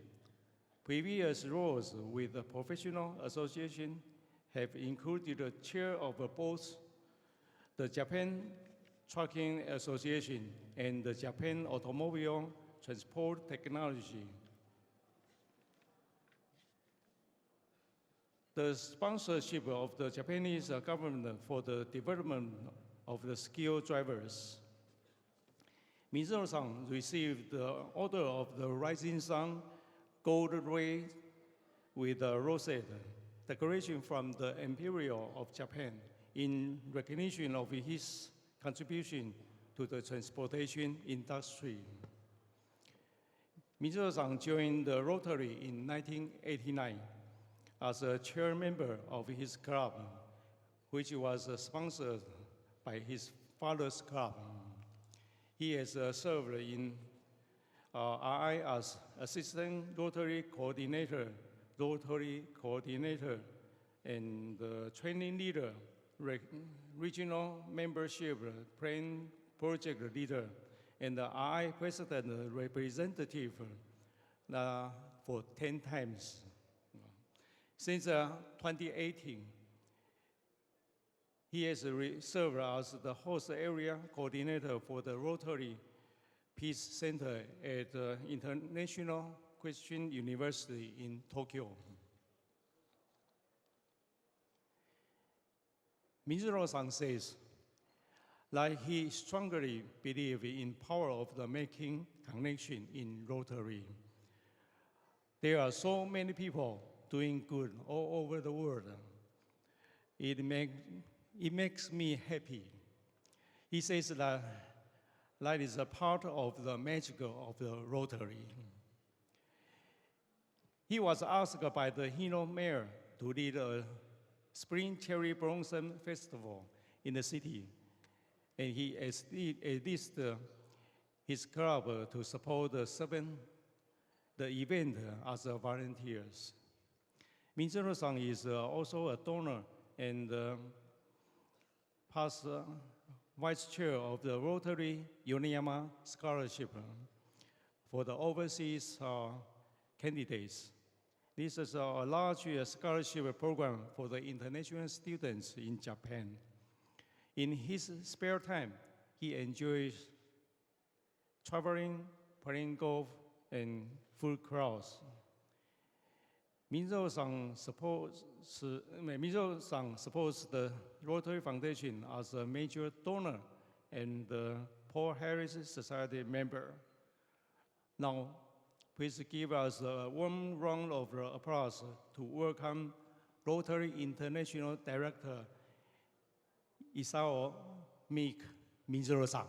Previous roles with the professional association have included the chair of both the Japan Trucking Association and the Japan Automobile Transport Technology. The sponsorship of the Japanese government for the development of the skilled drivers. Mizuno-san received the Order of the Rising Sun Gold Ray with a rosette decoration from the Imperial of Japan in recognition of his contribution to the transportation industry. Mizuno-san joined the Rotary in 1989 as a chair member of his club, which was sponsored by his father's club. He has served in RI as assistant Rotary coordinator, and training leader, regional membership plan project leader, and the RI president representative for 10 times. Since 2018, he has served as the host area coordinator for the Rotary Peace Center at International Christian University in Tokyo. Mizuno-san says that he strongly believes in power of the making connection in Rotary. There are so many people doing good all over the world. It makes me happy. He says that that is a part of the magic of the Rotary. He was asked by the Hino mayor to lead a Spring Cherry Blossom Festival in the city, and he enlisted his club to support the event as volunteers. Mizuno-san is also a donor and past vice chair of the Rotary Yoneyama Scholarship for the overseas candidates. This is a large scholarship program for the international students in Japan. In his spare time, he enjoys traveling, playing golf, and food crowds. 民众党 supports the Rotary Foundation as a major donor and the Paul Harris Society member. Now, please give us a warm round of applause to welcome Rotary International Director Isao Meek Minzuro-san.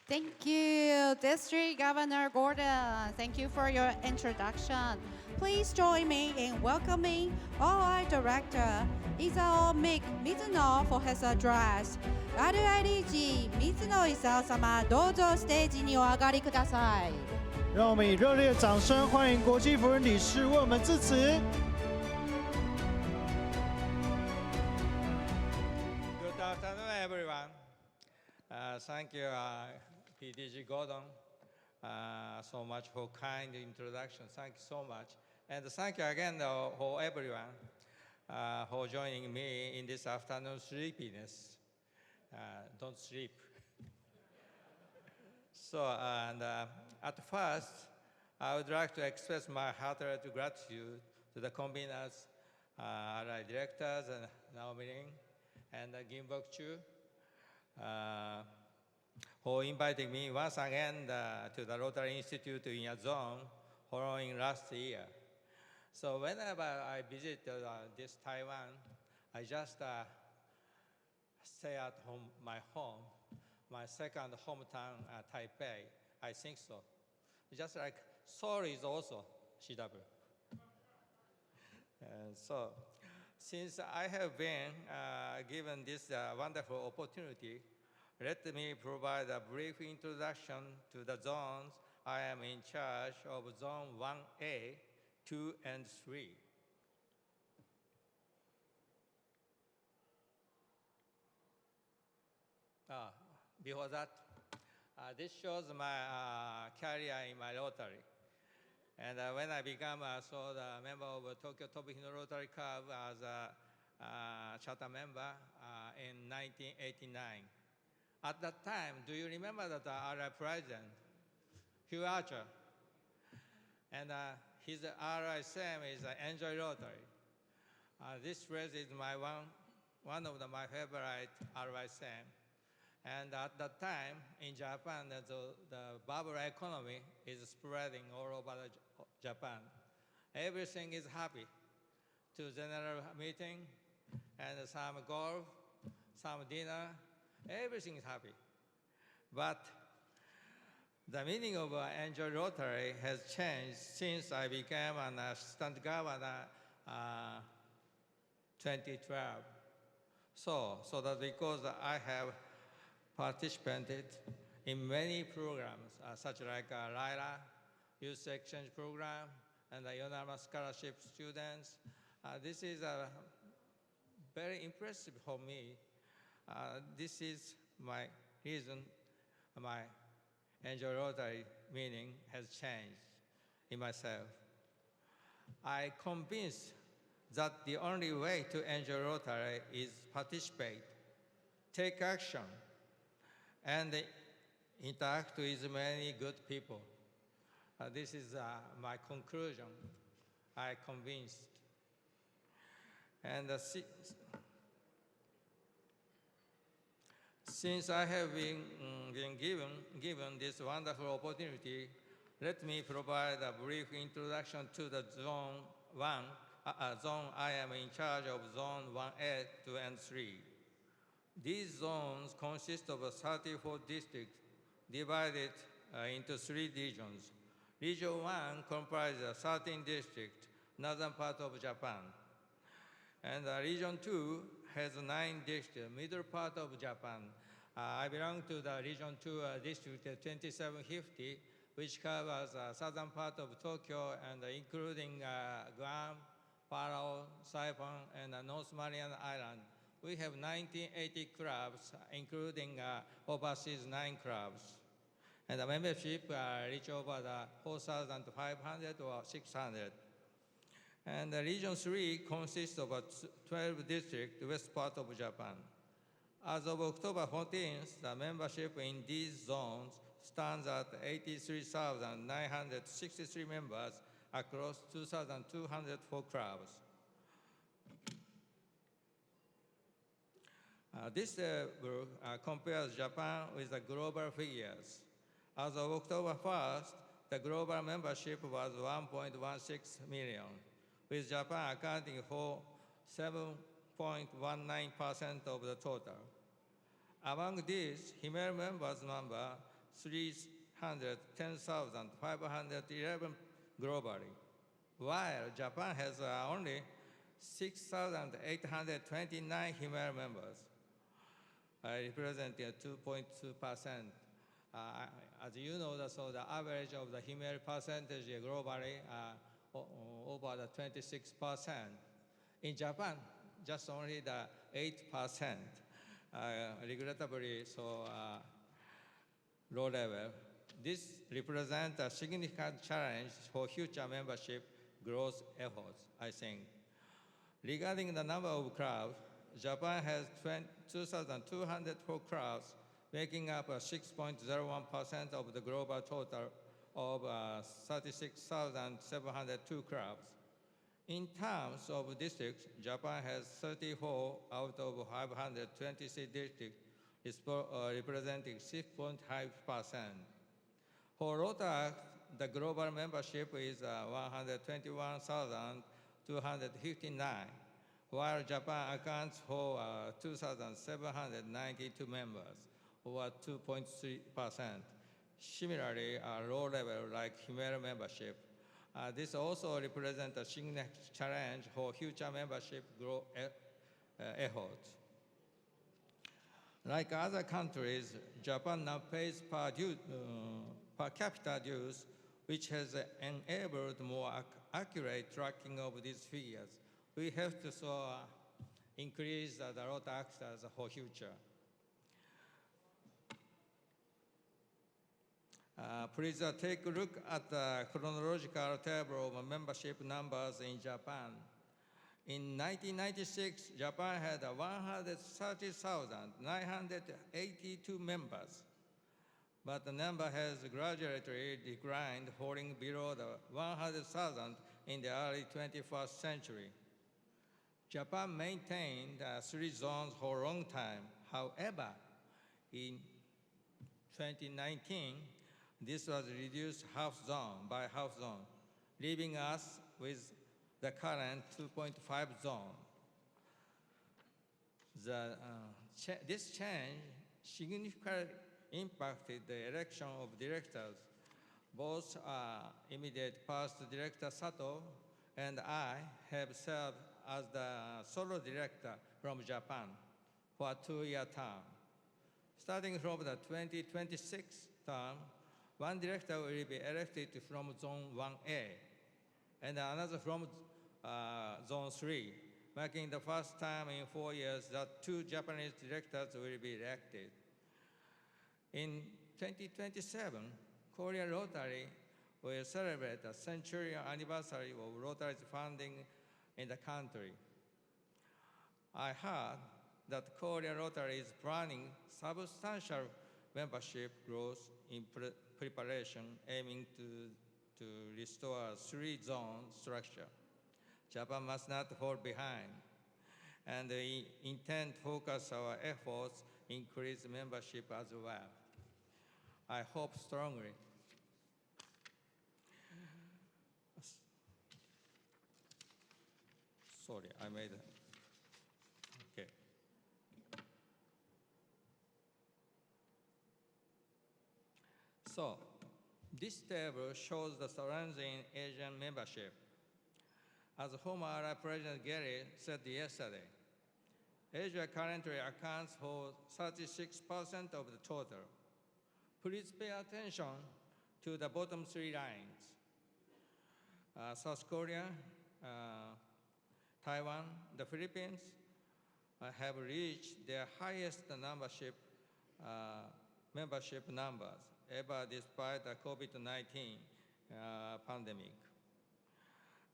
Thank you, District Governor Gordon. Thank you for your introduction. Please join me in welcoming OI Director Isao Meek Mizuno for his address. RIDG Mizuno Isao様、どうぞステージにお上がりください。让我们以热烈掌声欢迎国际辅仁理事为我们致辞。Good afternoon, everyone. Thank you, PDG Gordon, so much for kind introduction. Thank you so much. And thank you again for everyone for joining me in this afternoon sleepiness. Don't sleep. So, and at first, I would like to express my heartfelt gratitude to the conveners, our directors, and Naomi Ling, and Kim Bok-chu, for inviting me once again to the Rotary Institute in a zone following last year. So whenever I visit this Taiwan, I just stay at home, my second hometown, Taipei. I think so. Just like Seoul is also CW. So, since I have been given this wonderful opportunity, let me provide a brief introduction to the zones I am in charge of, Zone 1A, 2, and 3. Before that, this shows my career in my Rotary. And when I became the member of Tokyo Tobihino Rotary Club as a charter member in 1989. At that time, do you remember that our president, Hugh Archer, and his RISM is Enjoy Rotary. This phrase is one of my favorite RISM. And at that time, in Japan, the bubble economy is spreading all over Japan. Everything is happy. To general meeting, and some golf, some dinner, everything is happy. But the meaning of Enjoy Rotary has changed since I became an assistant governor 2012. So that because I have participated in many programs, such like LILA, Youth Exchange Program, and the Yonama Scholarship students. This is very impressive for me. This is my reason my Enjoy Rotary meaning has changed in myself. I convinced that the only way to enjoy Rotary is participate, take action, and interact with many good people. This is my conclusion. I convinced. And since I have been given this wonderful opportunity, let me provide a brief introduction to the Zone 1, zone I am in charge of, Zone 1A, 2, and 3. These zones consist of 34 districts divided into 3 regions. Region 1 comprises 13 districts, northern part of Japan. And Region 2 has 9 districts, middle part of Japan. I belong to the Region 2 district 2750, which covers southern part of Tokyo and including Guam, Palau, Saipan, and North Mariana Island, we have 1980 clubs, including overseas 9 clubs. And the membership reach over the 4,500 or 600. And the Region 3 consists of 12 districts, the west part of Japan. As of October 14th, the membership in these zones stands at 83,963 members across 2,204 clubs. This table compares Japan with the global figures. As of October 1st, the global membership was 1.16 million, with Japan accounting for 7.19% of the total. Among these, female members number 310,511 globally, while Japan has only 6,829 female members, representing 2.2%. As you know, so the average of the female percentage globally over the 26%. In Japan, just only the 8%, regrettably so low level. This represents a significant challenge for future membership growth efforts, I think. Regarding the number of clubs, Japan has 2,204 clubs, making up 6.01% of the global total of 36,702 clubs. In terms of districts, Japan has 34 out of 526 districts, representing 6.5%. For Rotaract, the global membership is 121,259, while Japan accounts for 2,792 members, or 2.3%. Similarly, a low level like female membership. This also represents a significant challenge for future membership growth efforts. Like other countries, Japan now pays per capita dues, which has enabled more accurate tracking of these figures. We have to increase the road access for future. Please take a look at the chronological table of membership numbers in Japan. In 1996, Japan had 130,982 members, but the number has gradually declined, falling below the 100,000 in the early 21st century. Japan maintained 3 zones for a long time. However, in 2019, this was reduced half zone by half zone, leaving us with the current 2.5 zone. This change significantly impacted the election of directors. Both immediate past Director Sato and I have served as the solo director from Japan for a 2-year term. Starting from the 2026 term, one director will be elected from Zone 1A and another from Zone 3, marking the first time in 4 years that 2 Japanese directors will be elected. In 2027, Korea Rotary will celebrate the century anniversary of Rotary's founding in the country. I heard that Korea Rotary is planning substantial membership growth in preparation, aiming to restore a 3-zone structure. Japan must not fall behind, and we intend to focus our efforts, increase membership as well. I hope strongly. Sorry, I made it. Okay. So, this table shows the surrounding Asian membership. As former President Gary said yesterday, Asia currently accounts for 36% of the total. Please pay attention to the bottom 3 lines. South Korea, Taiwan, the Philippines, have reached their highest membership numbers ever despite the COVID-19 pandemic.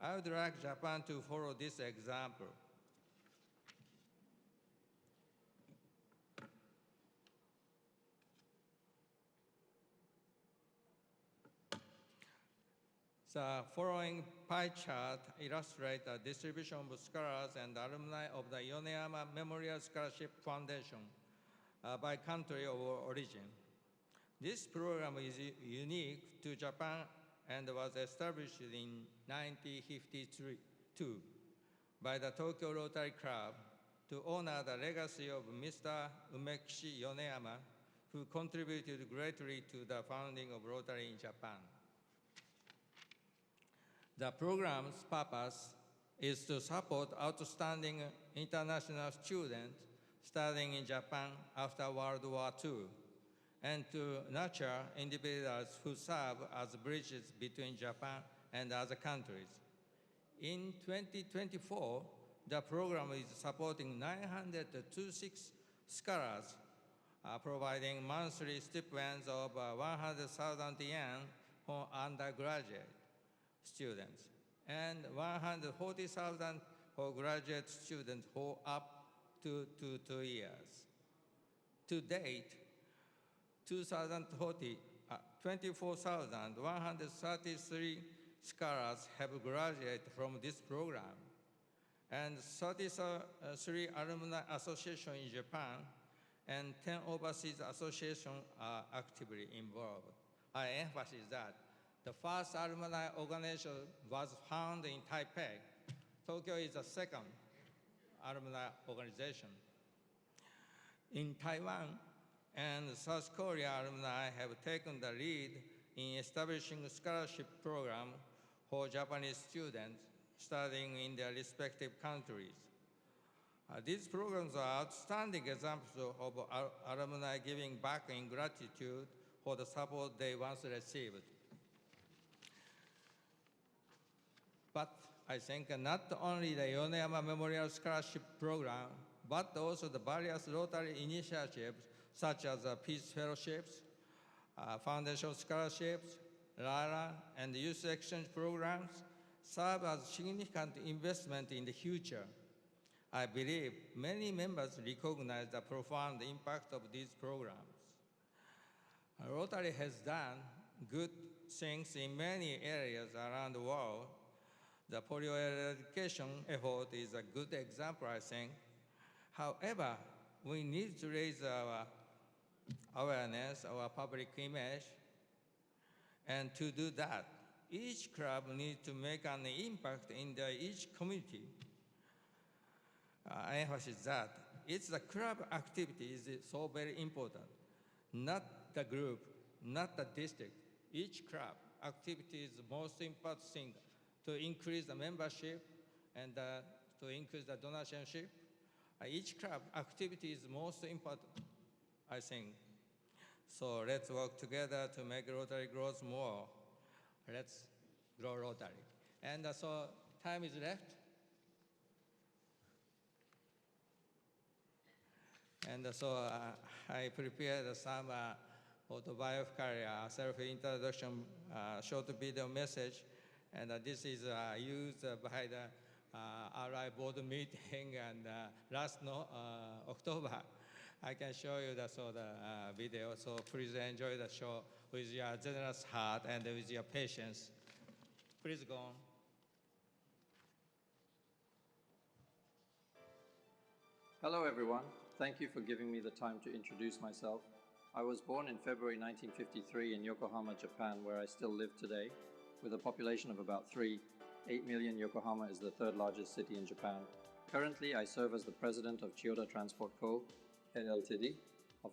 I would like Japan to follow this example. The following pie chart illustrates the distribution of scholars and alumni of the Yoneyama Memorial Scholarship Foundation by country of origin. This program is unique to Japan and was established in 1952 by the Tokyo Rotary Club to honor the legacy of Mr. Umekishi Yoneyama, who contributed greatly to the founding of Rotary in Japan. The program's purpose is to support outstanding international students studying in Japan after World War II, and to nurture individuals who serve as bridges between Japan and other countries. In 2024, the program is supporting 926 scholars, providing monthly stipends of 100,000 yen for undergraduate students and 140,000 for graduate students for up to 2 years. To date, 24,133 scholars have graduated from this program, and 33 alumni associations in Japan and 10 overseas associations are actively involved. I emphasize that the first alumni organization was founded in Taipei. Tokyo is the second alumni organization. In Taiwan and South Korea, alumni have taken the lead in establishing a scholarship program for Japanese students studying in their respective countries. These programs are outstanding examples of alumni giving back in gratitude for the support they once received. But I think not only the Yoneyama Memorial Scholarship Program, but also the various Rotary initiatives such as Peace Fellowships, Foundation Scholarships, LARA, and Youth Exchange Programs serve as significant investment in the future. I believe many members recognize the profound impact of these programs. Rotary has done good things in many areas around the world. The polio eradication effort is a good example, I think. However, we need to raise our awareness, our public image, and to do that, each club needs to make an impact in each community. I emphasize that it's the club activity is so very important, not the group, not the district. Each club activity is the most important thing to increase the membership and to increase the donationship. Each club activity is most important, I think. So let's work together to make Rotary grow more. Let's grow Rotary. And so time is left. And so I prepared some autobiography, self-introduction, short video message. And this is used by the RI board meeting and last October. I can show you the video, so please enjoy the show with your generous heart and with your patience. Please go on. Hello everyone, thank you for giving me the time to introduce myself. I was born in February 1953 in Yokohama, Japan, where I still live today. With a population of about 8 million, Yokohama is the third largest city in Japan. Currently, I serve as the president of Chiyoda Transport Co., Ltd.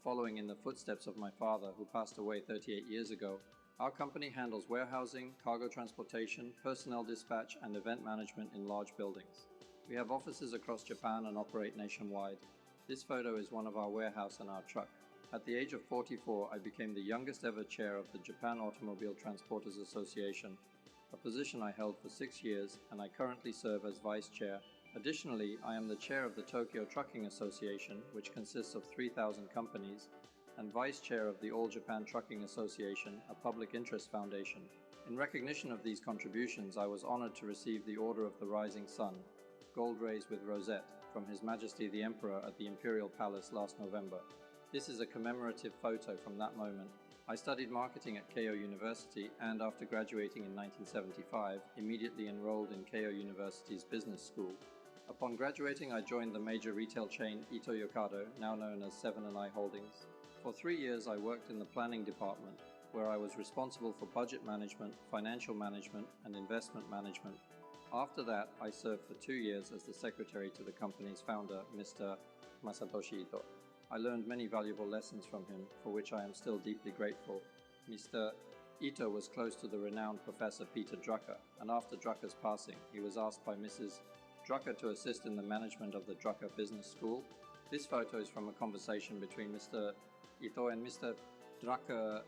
Following in the footsteps of my father, who passed away 38 years ago. Our company handles warehousing, cargo transportation, personnel dispatch, and event management in large buildings. We have offices across Japan and operate nationwide. This photo is one of our warehouse and our truck. At the age of 44, I became the youngest ever chair of the Japan Automobile Transporters Association, a position I held for 6 years, and I currently serve as vice chair Additionally, I am the chair of the Tokyo Trucking Association, which consists of 3,000 companies, and vice chair of the All Japan Trucking Association, a public interest foundation. In recognition of these contributions, I was honored to receive the Order of the Rising Sun, gold rays with rosette, from His Majesty the Emperor at the Imperial Palace last November. This is a commemorative photo from that moment. I studied marketing at Keio University and, after graduating in 1975, immediately enrolled in Keio University's business school. Upon graduating, I joined the major retail chain Ito Yokado, now known as 7&I Holdings. For 3 years, I worked in the planning department, where I was responsible for budget management, financial management, and investment management. After that, I served for 2 years as the secretary to the company's founder, Mr. Masatoshi Ito. I learned many valuable lessons from him, for which I am still deeply grateful. Mr. Ito was close to the renowned Professor Peter Drucker, and after Drucker's passing, he was asked by Mrs. Drucker to assist in the management of the Drucker Business School. This photo is from a conversation between Mr. Ito and Mr. Drucker.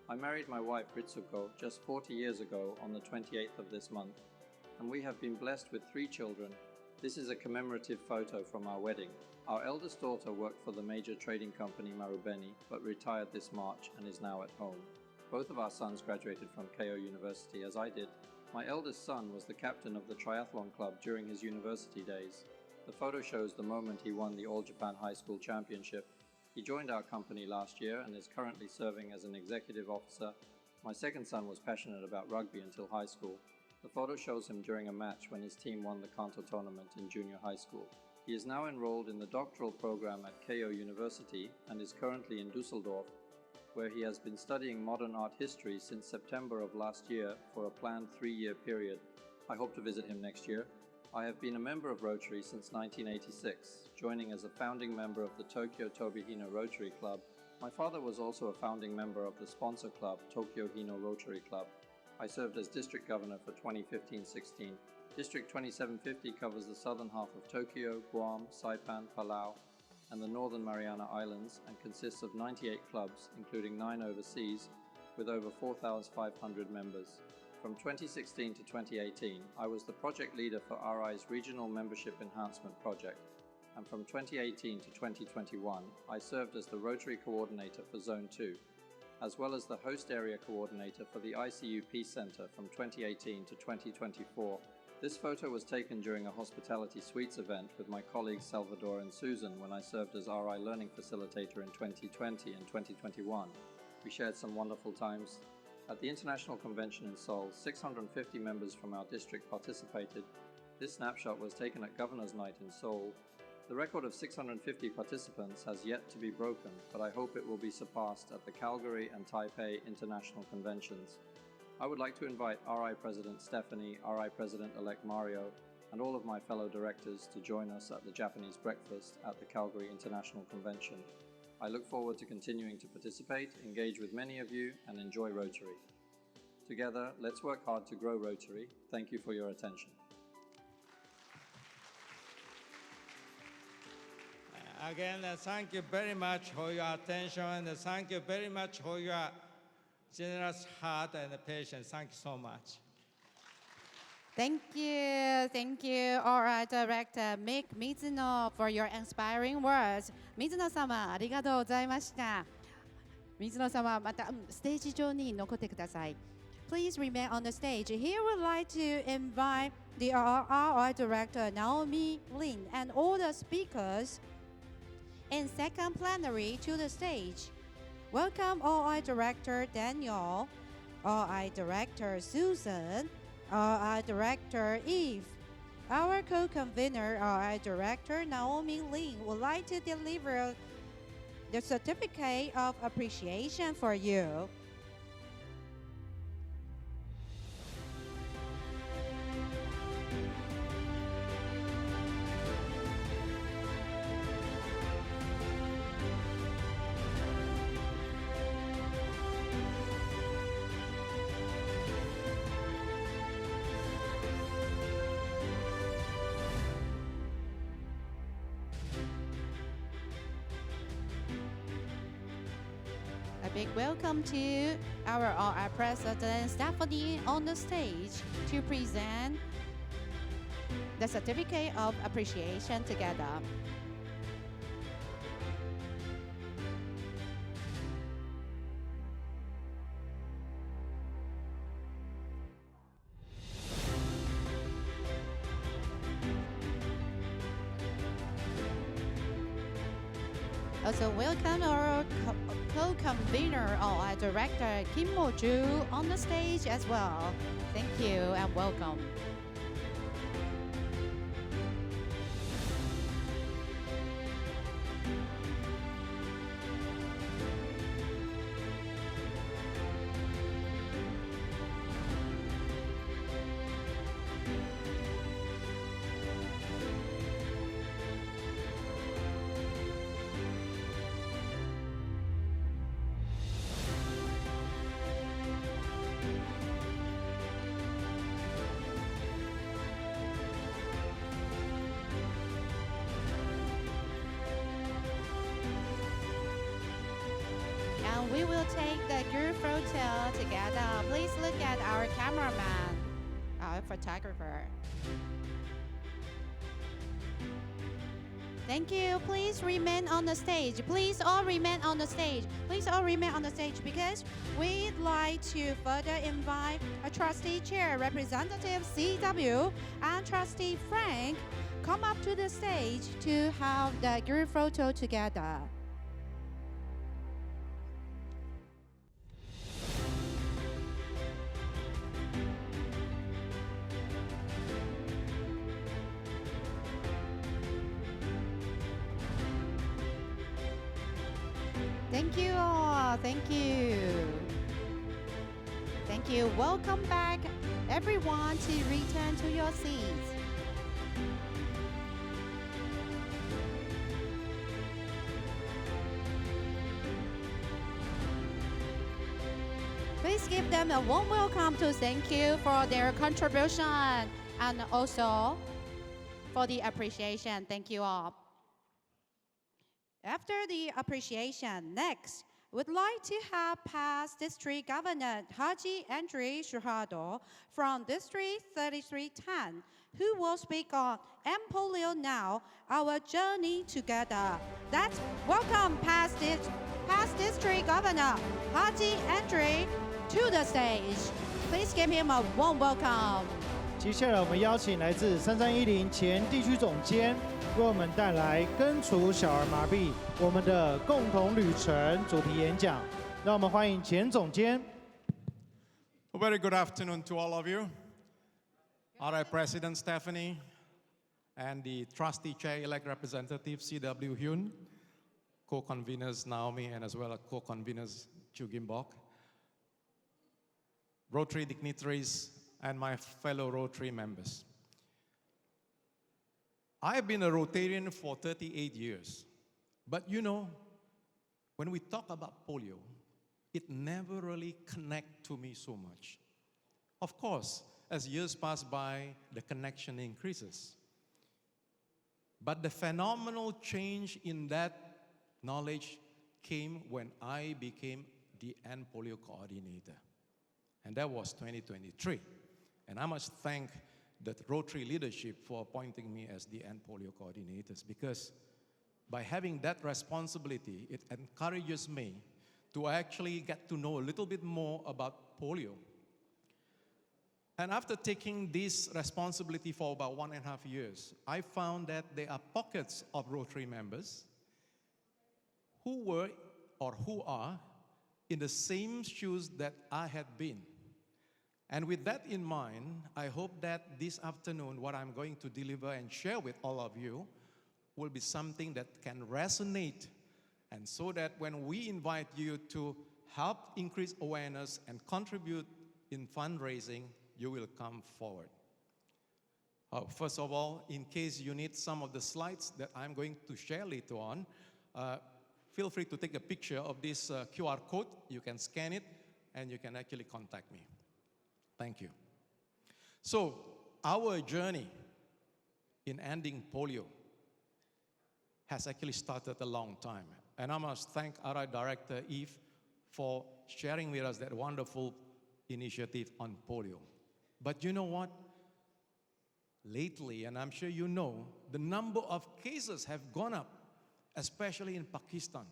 I married my wife Ritsuko just 40 years ago on the 28th of this month, and we have been blessed with 3 children. This is a commemorative photo from our wedding. Our eldest daughter worked for the major trading company Marubeni, but retired this March and is now at home. Both of our sons graduated from Keio University, as I did. My eldest son was the captain of the triathlon club during his university days. The photo shows the moment he won the All Japan High School Championship. He joined our company last year and is currently serving as an executive officer. My second son was passionate about rugby until high school. The photo shows him during a match when his team won the Kanto tournament in junior high school. He is now enrolled in the doctoral program at Keio University and is currently in Dusseldorf, where he has been studying modern art history since September of last year for a planned 3-year period. I hope to visit him next year. I have been a member of Rotary since 1986, joining as a founding member of the Tokyo Tobihino Rotary Club. My father was also a founding member of the sponsor club, Tokyo Hino Rotary Club. I served as district governor for 2015-16. District 2750 covers the southern half of Tokyo, Guam, Saipan, Palau, and the Northern Mariana Islands, and consists of 98 clubs, including 9 overseas, with over 4,500 members. From 2016 to 2018, I was the project leader for RI's Regional Membership Enhancement Project, and from 2018 to 2021, I served as the Rotary Coordinator for Zone 2, as well as the Host Area Coordinator for the ICU Peace Center from 2018 to 2024. This photo was taken during a Hospitality Suites event with my colleagues Salvador and Susan when I served as RI Learning Facilitator in 2020 and 2021. We shared some wonderful times. At the International Convention in Seoul, 650 members from our district participated. This snapshot was taken at Governor's Night in Seoul. The record of 650 participants has yet to be broken, but I hope it will be surpassed at the Calgary and Taipei International Conventions. I would like to invite RI President Stephanie, RI President-elect Mario, and all of my fellow directors to join us at the Japanese breakfast at the Calgary International Convention. I look forward to continuing to participate, engage with many of you, and enjoy Rotary. Together, let's work hard to grow Rotary. Thank you for your attention. Again, thank you very much for your attention, and thank you very much for your generous heart and patience. Thank you so much. Thank you, RI Director Mick Mizuno, for your inspiring words. 水野様、ありがとうございました。水野様、またステージ上に残ってください。Please remain on the stage. Here we'd like to invite the RI Director Naomi Lin and all the speakers in second plenary to the stage. Welcome RI Director Daniel, RI Director Susan, RI Director Eve. Our co-convener, RI Director Naomi Lin, would like to deliver the certificate of appreciation for you. A big welcome to our RI President Stephanie on the stage to present the certificate of appreciation together. Also welcome our co-convener or our director Kim Mo-ju on the stage as well. Thank you and welcome. We will take the group photo together. Please look at our cameraman, our photographer. Thank you. Please remain on the stage. Please all remain on the stage. Please all remain on the stage because we'd like to further invite a trustee chair, Representative CW, and Trustee Frank come up to the stage to have the group photo together. Thank you all. Thank you. Thank you. Welcome back, everyone, to return to your seats. Please give them a warm welcome to thank you for their contribution and also for the appreciation. Thank you all. After the appreciation, next, we'd like to have past District Governor Haji Andre Shurado from District 3310, who will speak on End Polio Now, Our Journey Together. Let's welcome past District Governor Haji Andre to the stage. Please give him a warm welcome. 接下来我们邀请来自3310前地区总监为我们带来根除小儿麻痹我们的共同旅程主题演讲。让我们欢迎前总监。A very good afternoon to all of you. RI President Stephanie and the Trustee Chair-elect Representative C.W. Hyun, co-conveners Naomi and as well as co-conveners Chu Gimbok, Rotary dignitaries, and my fellow Rotary members. I've been a Rotarian for 38 years, but you know, when we talk about polio, it never really connects to me so much. Of course, as years pass by, the connection increases. But the phenomenal change in that knowledge came when I became the End Polio Coordinator, and that was 2023. And I must thank the Rotary leadership for appointing me as the End Polio Coordinators, because by having that responsibility, it encourages me to actually get to know a little bit more about polio. And after taking this responsibility for about 1.5 years, I found that there are pockets of Rotary members who were or who are in the same shoes that I had been. And with that in mind, I hope that this afternoon, what I'm going to deliver and share with all of you will be something that can resonate, and so that when we invite you to help increase awareness and contribute in fundraising, you will come forward. First of all, in case you need some of the slides that I'm going to share later on, feel free to take a picture of this QR code. You can scan it, and you can actually contact me. Thank you. So, our journey in ending polio has actually started a long time. And I must thank RI Director Eve for sharing with us that wonderful initiative on polio. But you know what? lately, and I'm sure you know, the number of cases have gone up, especially in Pakistan.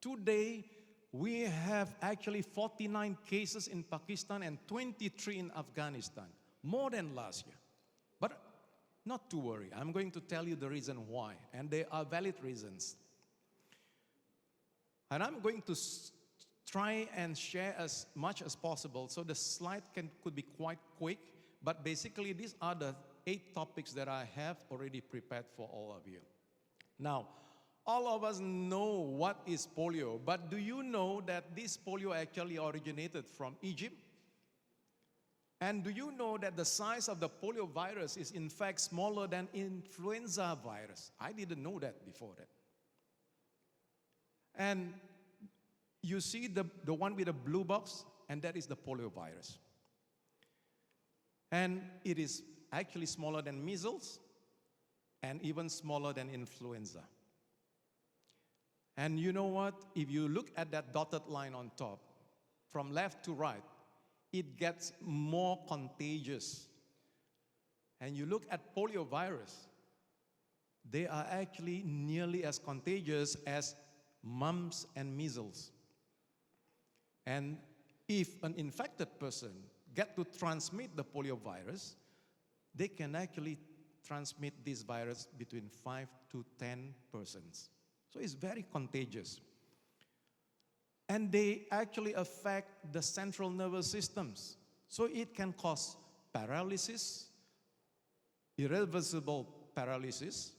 Today, we have actually 49 cases in Pakistan and 23 in Afghanistan, more than last year. But not to worry, I'm going to tell you the reason why, and they are valid reasons. And I'm going to try and share as much as possible, so the slide could be quite quick, but basically these are the 8 topics that I have already prepared for all of you. Now, all of us know what is polio, but do you know that this polio actually originated from Egypt? And do you know that the size of the polio virus is in fact smaller than influenza virus? I didn't know that before that. And you see the one with the blue box, and that is the polio virus. And it is actually smaller than measles and even smaller than influenza. And you know what? If you look at that dotted line on top, from left to right, it gets more contagious. And you look at polio virus, they are actually nearly as contagious as mumps and measles. And if an infected person gets to transmit the polio virus, they can actually transmit this virus between 5 to 10 persons. So it's very contagious. And they actually affect the central nervous systems. So it can cause paralysis, irreversible paralysis,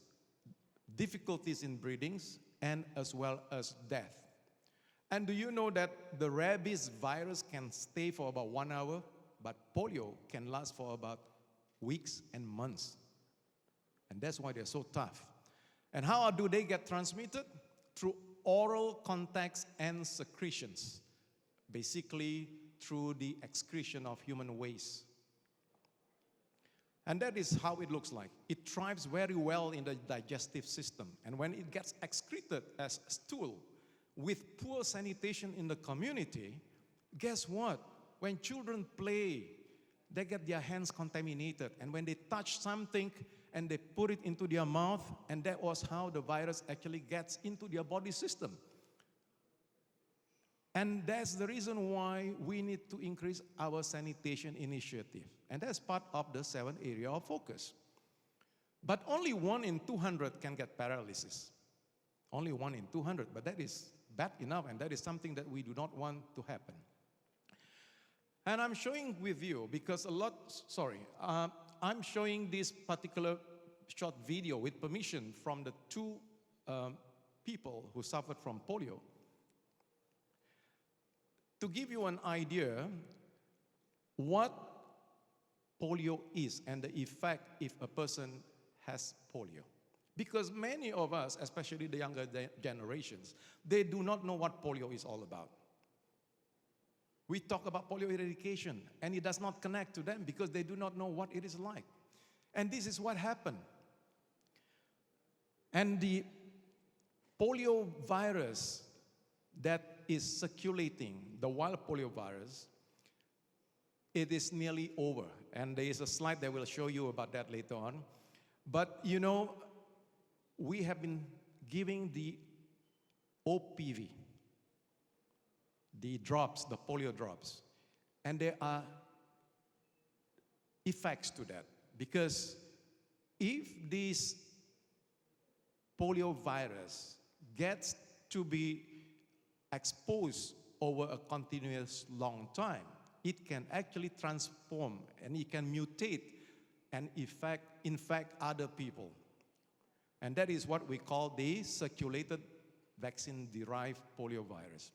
difficulties in breathing, and as well as death. And do you know that the rabies virus can stay for about 1 hour, but polio can last for about weeks and months. And that's why they're so tough. And how do they get transmitted? Through oral contacts and secretions, basically through the excretion of human waste. And that is how it looks like. It thrives very well in the digestive system. And when it gets excreted as stool with poor sanitation in the community, guess what? When children play, they get their hands contaminated. And when they touch something and they put it into their mouth, and that was how the virus actually gets into their body system. And that's the reason why we need to increase our sanitation initiative. And that's part of the 7th area of focus. But only 1 in 200 can get paralysis. Only 1 in 200, but that is bad enough, and that is something that we do not want to happen. And I'm showing with you because I'm showing this particular short video with permission from the 2 people who suffered from polio. To give you an idea what polio is and the effect if a person has polio. Because many of us, especially the younger generations, they do not know what polio is all about. We talk about polio eradication, and it does not connect to them because they do not know what it is like. And this is what happened. And the polio virus that is circulating, the wild polio virus, it is nearly over. And there is a slide that will show you about that later on. But you know, we have been giving the OPV, the drops, the polio drops. And there are effects to that. Because if this polio virus gets to be exposed over a continuous long time, it can actually transform and it can mutate and infect other people. And that is what we call the circulated vaccine-derived poliovirus.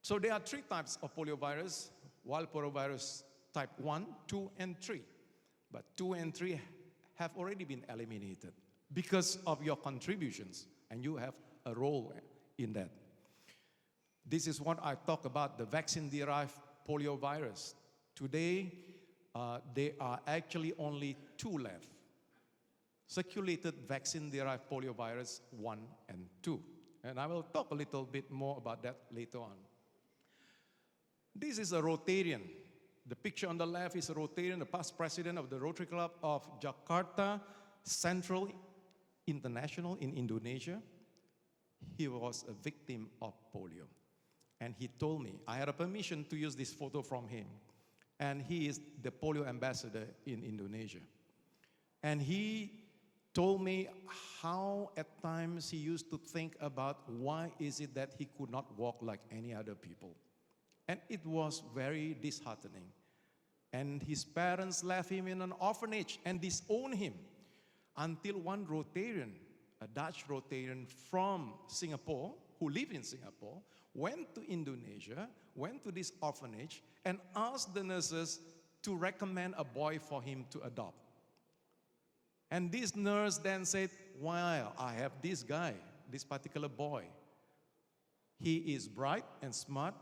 So there are 3 types of poliovirus: wild poliovirus type 1, 2, and 3. But 2 and 3 have already been eliminated because of your contributions, and you have a role in that. This is what I talk about, the vaccine-derived poliovirus. Today, there are actually only 2 left. Circulated vaccine-derived poliovirus 1 and 2. And I will talk a little bit more about that later on. This is a Rotarian. The picture on the left is a Rotarian, the past president of the Rotary Club of Jakarta Central International in Indonesia. He was a victim of polio. And he told me, I had a permission to use this photo from him. And he is the polio ambassador in Indonesia. And he told me how at times he used to think about why is it that he could not walk like any other people. And it was very disheartening. And his parents left him in an orphanage and disowned him until one Rotarian, a Dutch Rotarian from Singapore, who lived in Singapore, went to Indonesia, went to this orphanage, and asked the nurses to recommend a boy for him to adopt. And this nurse then said, well, I have this guy, this particular boy. He is bright and smart,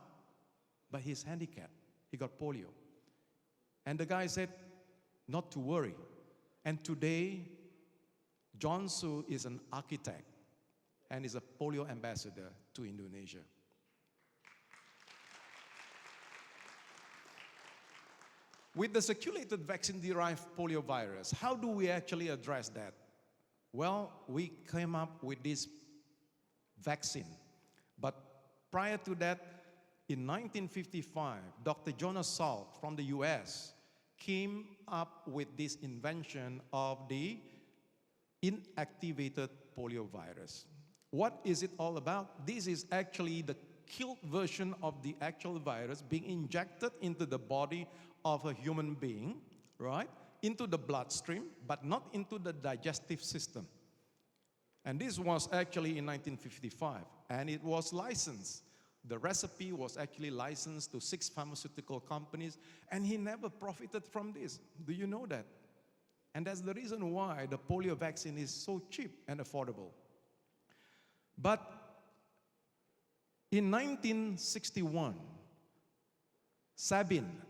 but he's handicapped. He got polio. And the guy said, not to worry. And today, John Su is an architect and is a polio ambassador to Indonesia. With the circulated vaccine-derived polio virus, how do we actually address that? Well, we came up with this vaccine. But prior to that, in 1955, Dr. Jonas Salk from the US came up with this invention of the inactivated polio virus. What is it all about? This is actually the killed version of the actual virus being injected into the body of a human being, right? Into the bloodstream, but not into the digestive system. And this was actually in 1955, and it was licensed. The recipe was actually licensed to 6 pharmaceutical companies, and he never profited from this. Do you know that? And that's the reason why the polio vaccine is so cheap and affordable. But in 1961,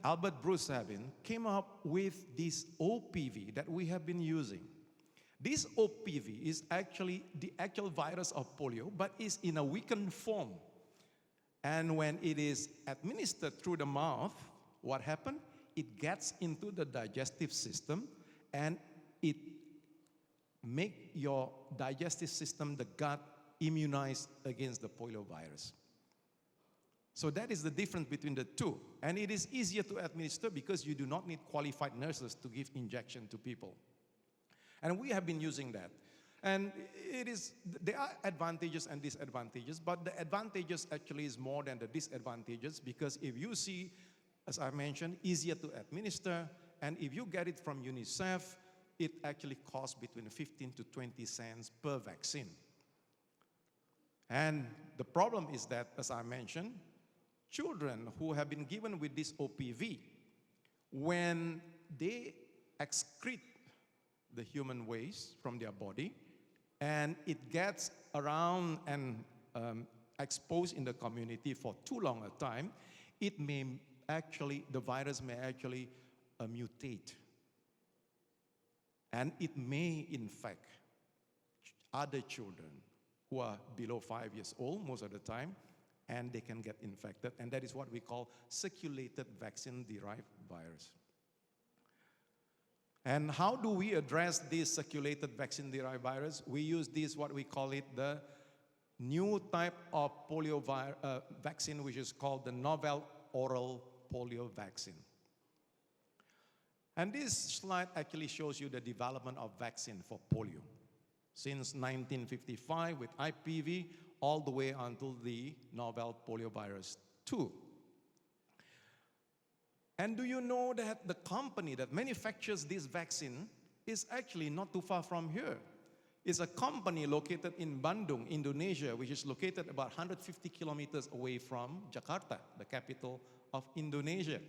Albert Bruce Sabin, came up with this OPV that we have been using. This OPV is actually the actual virus of polio, but is in a weakened form. And when it is administered through the mouth, what happens? It gets into the digestive system and it makes your digestive system, the gut, immunized against the polio virus. So that is the difference between the two. And it is easier to administer because you do not need qualified nurses to give injection to people. And we have been using that. And there are advantages and disadvantages, but the advantages actually is more than the disadvantages because if you see, as I mentioned, easier to administer, and if you get it from UNICEF, it actually costs between 15 to 20 cents per vaccine. And the problem is that, as I mentioned, children who have been given with this OPV, when they excrete the human waste from their body, and it gets around and exposed in the community for too long a time, it may actually, the virus may actually mutate. And it may infect other children who are below 5 years old most of the time, and they can get infected. And that is what we call circulated vaccine-derived virus. And how do we address this circulated vaccine-derived virus? We use this, what we call it, the new type of polio vaccine, which is called the novel oral polio vaccine. And this slide actually shows you the development of vaccine for polio. Since 1955 with IPV, all the way until the novel poliovirus 2. And do you know that the company that manufactures this vaccine is actually not too far from here? It's a company located in Bandung, Indonesia, which is located about 150 kilometers away from Jakarta, the capital of Indonesia.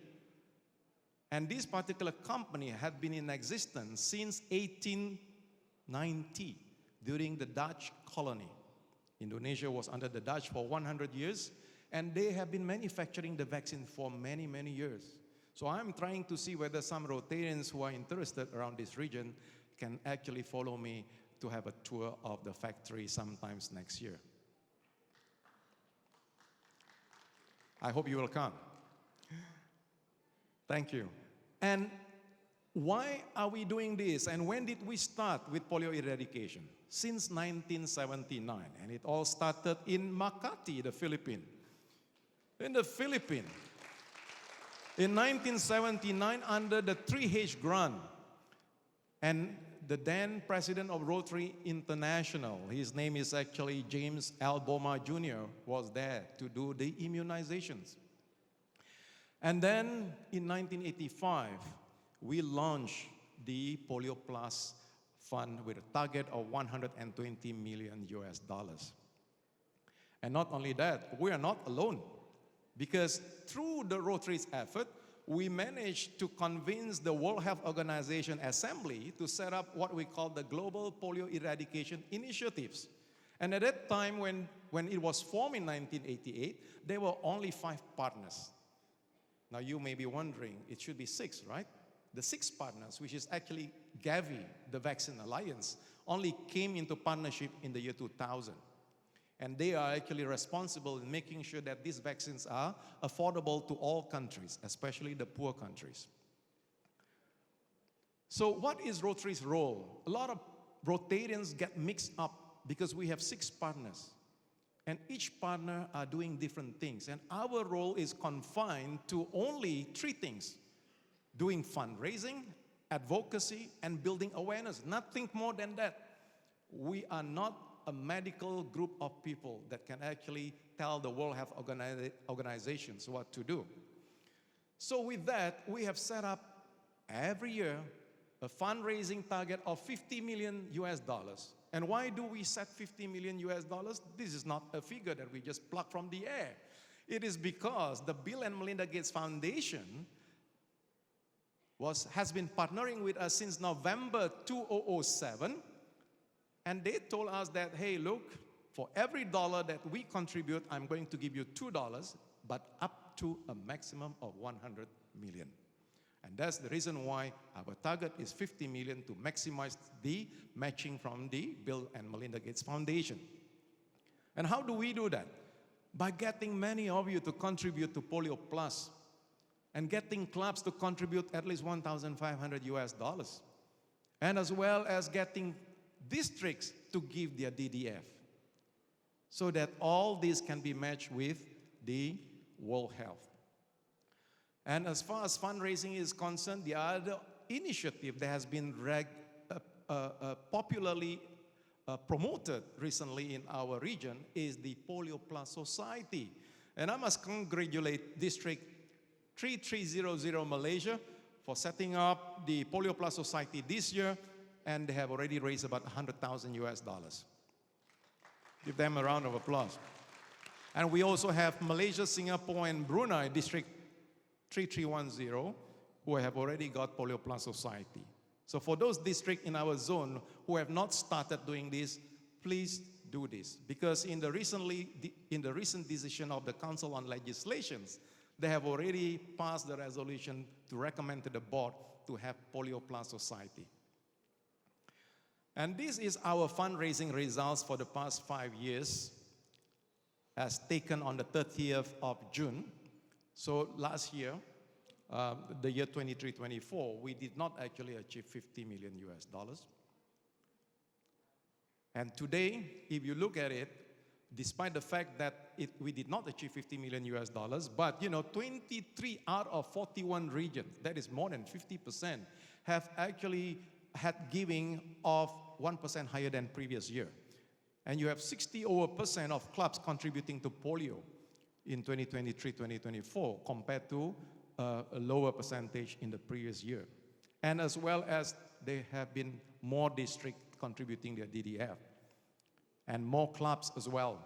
And this particular company had been in existence since 1890, during the Dutch colony. Indonesia was under the Dutch for 100 years, and they have been manufacturing the vaccine for many, many years. So I'm trying to see whether some Rotarians who are interested around this region can actually follow me to have a tour of the factory sometimes next year. I hope you will come. Thank you. And why are we doing this? And when did we start with polio eradication? Since 1979. And it all started in Makati, the Philippines. In the Philippines. In 1979, under the 3H grant, and the then president of Rotary International, his name is actually James L. Boma Jr., was there to do the immunizations. And then in 1985, we launched the Polio Plus Fund with a target of $120 million. And not only that, we are not alone, because through the Rotary's effort, we managed to convince the World Health Organization Assembly to set up what we call the Global Polio Eradication Initiatives. And at that time, when it was formed in 1988, there were only 5 partners. Now you may be wondering, it should be 6, right? The 6 partners, which is actually Gavi, the Vaccine Alliance, only came into partnership in the year 2000. And they are actually responsible in making sure that these vaccines are affordable to all countries, especially the poor countries. So what is Rotary's role? A lot of Rotarians get mixed up because we have 6 partners. And each partner are doing different things. And our role is confined to only 3 things: doing fundraising, advocacy, and building awareness. Nothing more than that. We are not a medical group of people that can actually tell the World Health Organizations what to do. So with that, we have set up every year a fundraising target of $50 million. And why do we set $50 million? This is not a figure that we just pluck from the air. It is because the Bill and Melinda Gates Foundation has been partnering with us since November 2007. And they told us that, hey, look, for every dollar that we contribute, I'm going to give you $2, but up to a maximum of $100 million. And that's the reason why our target is $50 million to maximize the matching from the Bill and Melinda Gates Foundation. And how do we do that? By getting many of you to contribute to Polio Plus and getting clubs to contribute at least $1,500. And as well as getting districts to give their DDF, so that all this can be matched with the World Health. And as far as fundraising is concerned, the other initiative that has been popularly promoted recently in our region is the Polio Plus Society. And I must congratulate District 3300 Malaysia for setting up the Polio Plus Society this year, and they have already raised about $100,000. Give them a round of applause. And we also have Malaysia, Singapore, and Brunei, District 3310, who have already got Polio Plus Society. So for those districts in our zone who have not started doing this, please do this. Because in the recent decision of the Council on Legislations, they have already passed the resolution to recommend to the board to have Polio Plus Society. And this is our fundraising results for the past 5 years, as taken on the 30th of June. So last year, the year 23-24, we did not actually achieve $50 million. And today, if you look at it, despite the fact that we did not achieve $50 million, but 23 out of 41 regions, that is more than 50%, have actually had giving of 1% higher than previous year. And you have 60% of clubs contributing to polio in 2023-2024 compared to a lower percentage in the previous year. And as well as there have been more districts contributing their DDF and more clubs as well,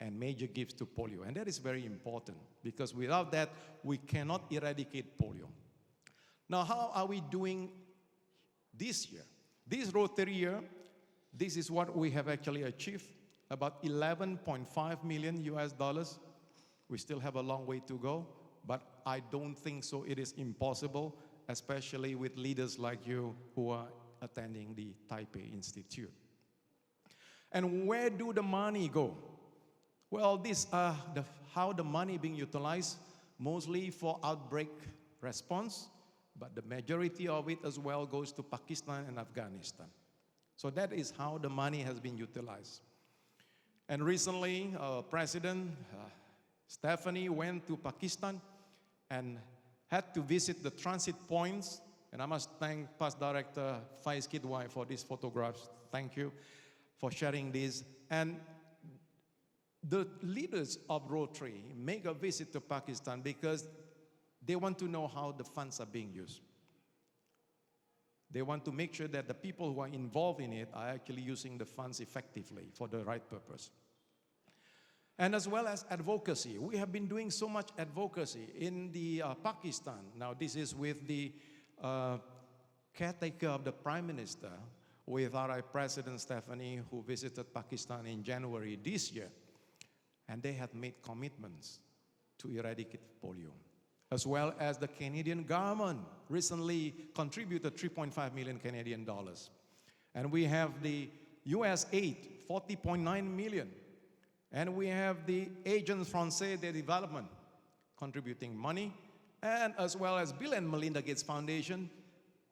and major gifts to polio. And that is very important, because without that, we cannot eradicate polio. Now, how are we doing this year? This Rotary year, this is what we have actually achieved, about $11.5 million. We still have a long way to go, but I don't think so it is impossible, especially with leaders like you who are attending the Taipei Institute. And where do the money go? Well, these are how the money being utilized, mostly for outbreak response, but the majority of it as well goes to Pakistan and Afghanistan. So that is how the money has been utilized. And recently, President Stephanie went to Pakistan and had to visit the transit points. And I must thank Past Director Faiz Kidwai for these photographs. Thank you for sharing these. And the leaders of Rotary make a visit to Pakistan because they want to know how the funds are being used. They want to make sure that the people who are involved in it are actually using the funds effectively for the right purpose. And as well as advocacy. We have been doing so much advocacy in the Pakistan. Now this is with the caretaker of the Prime Minister, with our President Stephanie, who visited Pakistan in January this year. And they have made commitments to eradicate polio. As well as the Canadian government recently contributed 3.5 million Canadian dollars. And we have the US aid, 40.9 million. And we have the Agence Française de Développement contributing money, and as well as Bill and Melinda Gates Foundation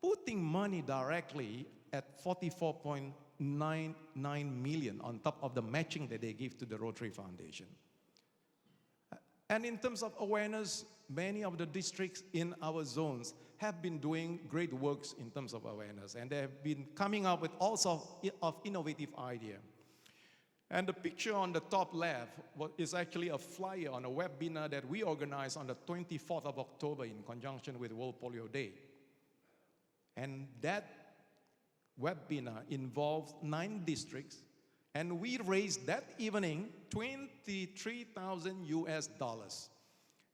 putting money directly at 44.99 million on top of the matching that they give to the Rotary Foundation. And in terms of awareness, many of the districts in our zones have been doing great works in terms of awareness, and they have been coming up with all sorts of innovative ideas. And the picture on the top left is actually a flyer on a webinar that we organized on the 24th of October in conjunction with World Polio Day. And that webinar involved 9 districts, and we raised that evening $23,000 US.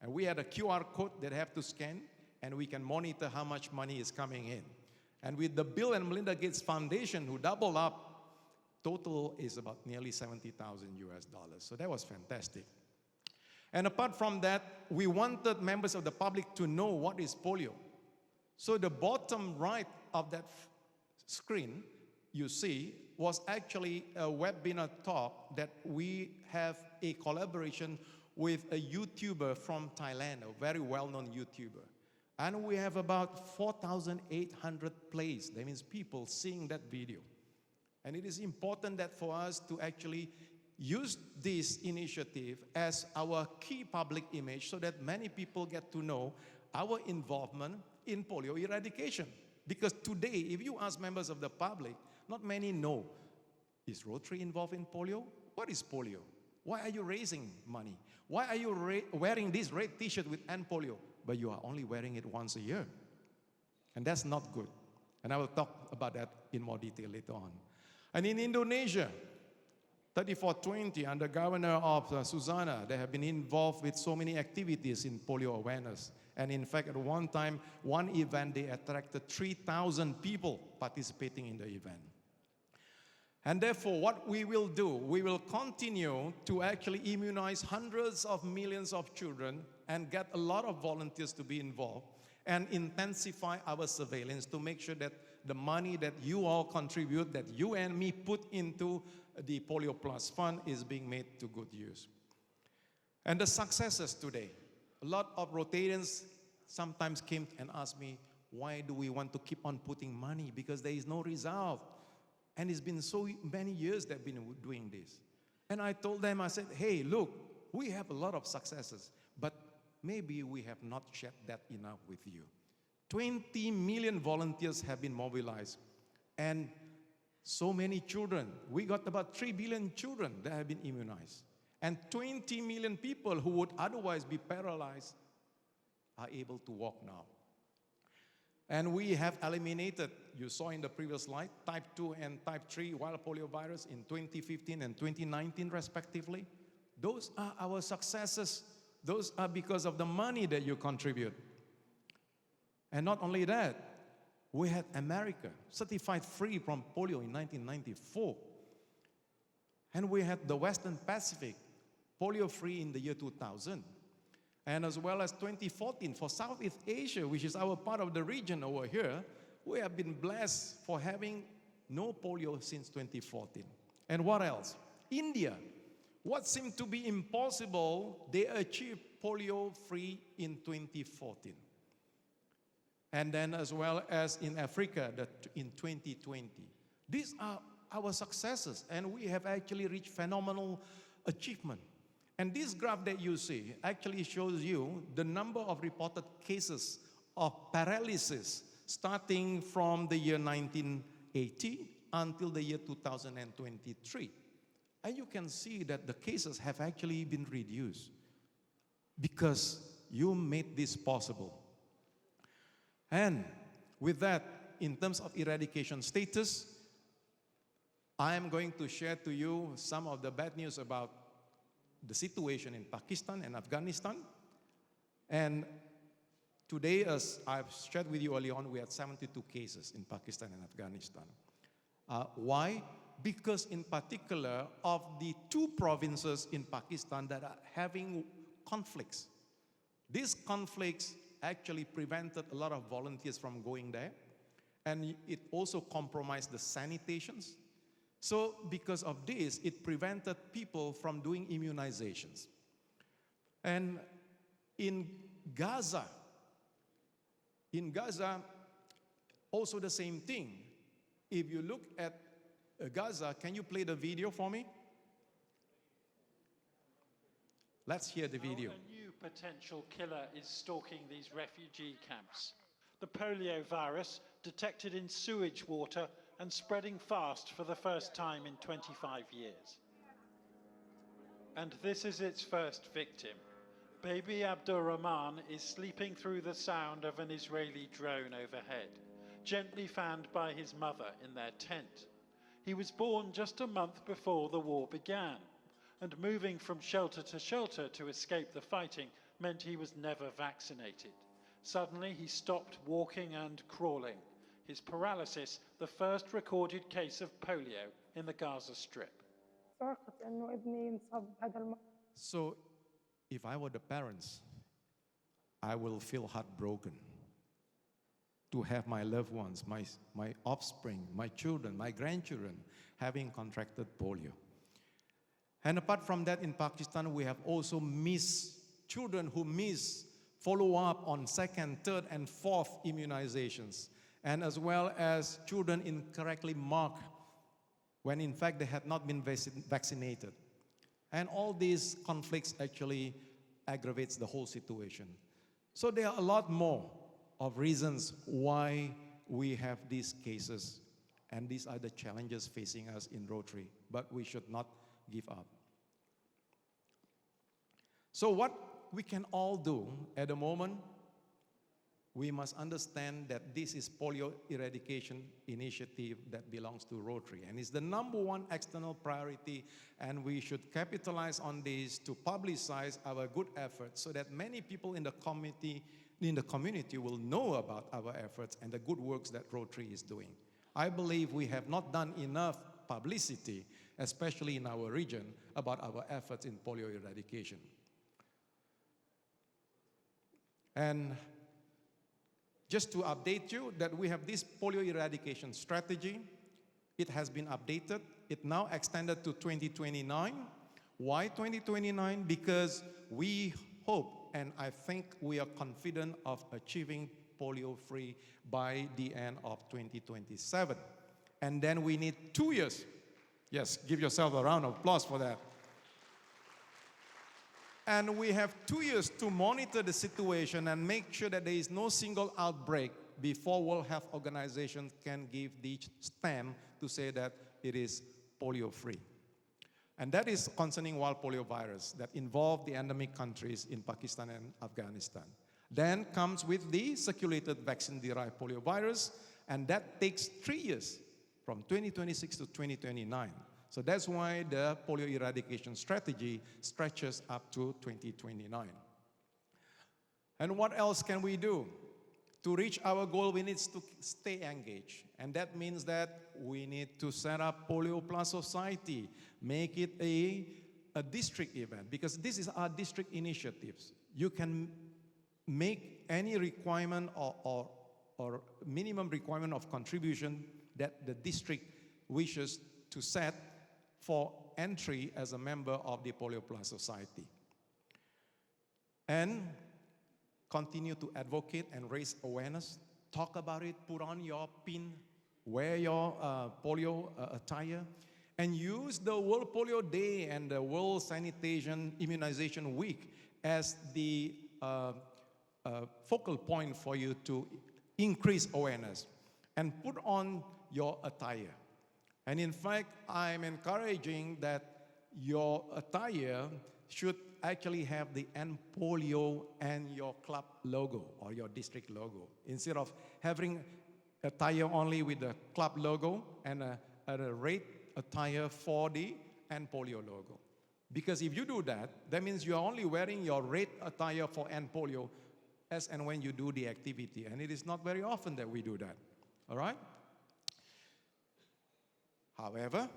And we had a QR code that have to scan, and we can monitor how much money is coming in. And with the Bill and Melinda Gates Foundation, who doubled up, total is about nearly $70,000 US. So that was fantastic. And apart from that, we wanted members of the public to know what is polio. So the bottom right of that screen you see was actually a webinar talk that we have a collaboration with a YouTuber from Thailand, a very well-known YouTuber. And we have about 4,800 plays. That means people seeing that video. And it is important that for us to actually use this initiative as our key public image so that many people get to know our involvement in polio eradication. Because today, if you ask members of the public, not many know, is Rotary involved in polio? What is polio? Why are you raising money? Why are you wearing this red t-shirt with end polio? But you are only wearing it once a year. And that's not good. And I will talk about that in more detail later on. And in Indonesia, 3420, under Governor of Susana, they have been involved with so many activities in polio awareness. And in fact, at one time, one event, they attracted 3,000 people participating in the event. And therefore, what we will do, we will continue to actually immunize hundreds of millions of children and get a lot of volunteers to be involved and intensify our surveillance to make sure that the money that you all contribute, that you and me put into the Polio Plus Fund is being made to good use. And the successes today, a lot of Rotarians sometimes came and asked me, why do we want to keep on putting money? Because there is no result. And it's been so many years they've been doing this. And I told them, I said, hey, look, we have a lot of successes, but maybe we have not shared that enough with you. 20 million volunteers have been mobilized, and so many children. We got about 3 billion children that have been immunized. And 20 million people who would otherwise be paralyzed are able to walk now. And we have eliminated, you saw in the previous slide, type 2 and type 3 wild polio virus in 2015 and 2019 respectively. Those are our successes. Those are because of the money that you contribute. And not only that, we had America certified free from polio in 1994. And we had the Western Pacific polio free in the year 2000. And as well as 2014 for Southeast Asia, which is our part of the region over here, we have been blessed for having no polio since 2014. And what else? India. What seemed to be impossible, they achieved polio free in 2014. and then as well as in Africa in 2020. These are our successes, and we have actually reached phenomenal achievement. And this graph that you see actually shows you the number of reported cases of paralysis starting from the year 1980 until the year 2023. And you can see that the cases have actually been reduced because you made this possible. And with that, in terms of eradication status, I am going to share to you some of the bad news about the situation in Pakistan and Afghanistan. And today, as I've shared with you early on, we had 72 cases in Pakistan and Afghanistan. Why? Because in particular, of the 2 provinces in Pakistan that are having conflicts, these conflicts actually prevented a lot of volunteers from going there, and it also compromised the sanitations. So because of this, it prevented people from doing immunizations. And in Gaza, also the same thing. If you look at Gaza, can you play the video for me? Let's hear the video. A new potential killer is stalking these refugee camps. The polio virus, detected in sewage water and spreading fast for the first time in 25 years. And this is its first victim. Baby Abdurrahman is sleeping through the sound of an Israeli drone overhead, gently fanned by his mother in their tent. He was born just a month before the war began, and moving from shelter to escape the fighting meant he was never vaccinated. Suddenly he stopped walking and crawling. His paralysis, the first recorded case of polio in the Gaza Strip. So, if I were the parents, I will feel heartbroken to have my loved ones, my offspring, my children, my grandchildren having contracted polio. And apart from that, in Pakistan, we have also children who miss follow-up on 2nd, 3rd, and 4th immunizations, and as well as children incorrectly marked when in fact they had not been vaccinated. And all these conflicts actually aggravates the whole situation. So there are a lot more of reasons why we have these cases, and these are the challenges facing us in Rotary, but we should not give up. So what we can all do at the moment, we must understand that this is polio eradication initiative that belongs to Rotary, and it's the #1 external priority, and we should capitalize on this to publicize our good efforts so that many people in the community will know about our efforts and the good works that Rotary is doing. I believe we have not done enough publicity, especially in our region, about our efforts in polio eradication. And just to update you that we have this polio eradication strategy. It has been updated. It now extended to 2029. Why 2029? Because we hope, and I think we are confident of achieving polio-free by the end of 2027. And then we need 2 years. Yes, give yourself a round of applause for that. And we have 2 years to monitor the situation and make sure that there is no single outbreak before World Health Organization can give the stamp to say that it is polio-free. And that is concerning wild polio virus that involve the endemic countries in Pakistan and Afghanistan. Then comes with the circulated vaccine-derived polio virus, and that takes 3 years, from 2026 to 2029. So that's why the polio eradication strategy stretches up to 2029. And what else can we do? To reach our goal, we need to stay engaged. And that means that we need to set up Polio Plus Society, make it a district event, because this is our district initiatives. You can make any requirement or minimum requirement of contribution that the district wishes to set for entry as a member of the Polio Plus Society. And continue to advocate and raise awareness talk about it, put on your pin, wear your polio attire, and use the World Polio Day and the World Sanitation Immunization Week as the focal point for you to increase awareness and put on your attire. And in fact, I'm encouraging that your attire should actually have the end polio and your club logo or your district logo, instead of having attire only with the club logo and a red attire for the end polio logo. Because if you do that, that means you are only wearing your red attire for end polio as and when you do the activity. And it is not very often that we do that, all right? However,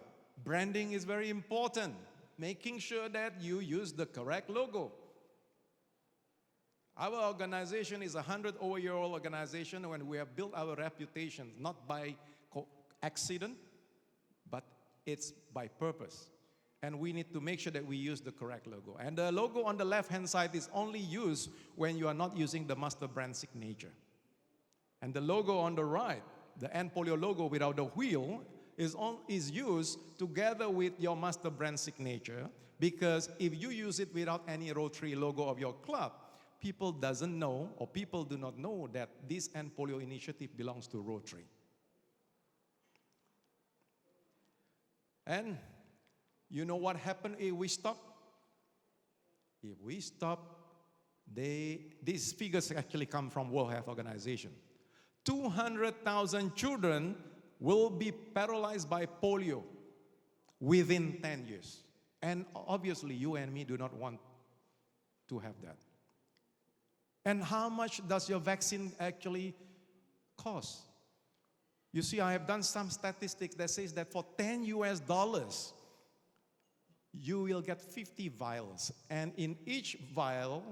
branding is very important, making sure that you use the correct logo. Our organization is a 100-over-year-old organization, and we have built our reputation not by accident, but it's by purpose. And we need to make sure that we use the correct logo. And the logo on the left-hand side is only used when you are not using the master brand signature. And the logo on the right, the end polio logo without the wheel, is used together with your master brand signature, because if you use it without any Rotary logo of your club, people doesn't know, or people do not know, that this end polio initiative belongs to Rotary. And you know what happened if we stop? If we stop, these figures actually come from World Health Organization. 200,000 children will be paralyzed by polio within 10 years. And obviously, you and me do not want to have that. And how much does your vaccine actually cost? You see, I have done some statistics that says that for $10 US, you will get 50 vials, and in each vial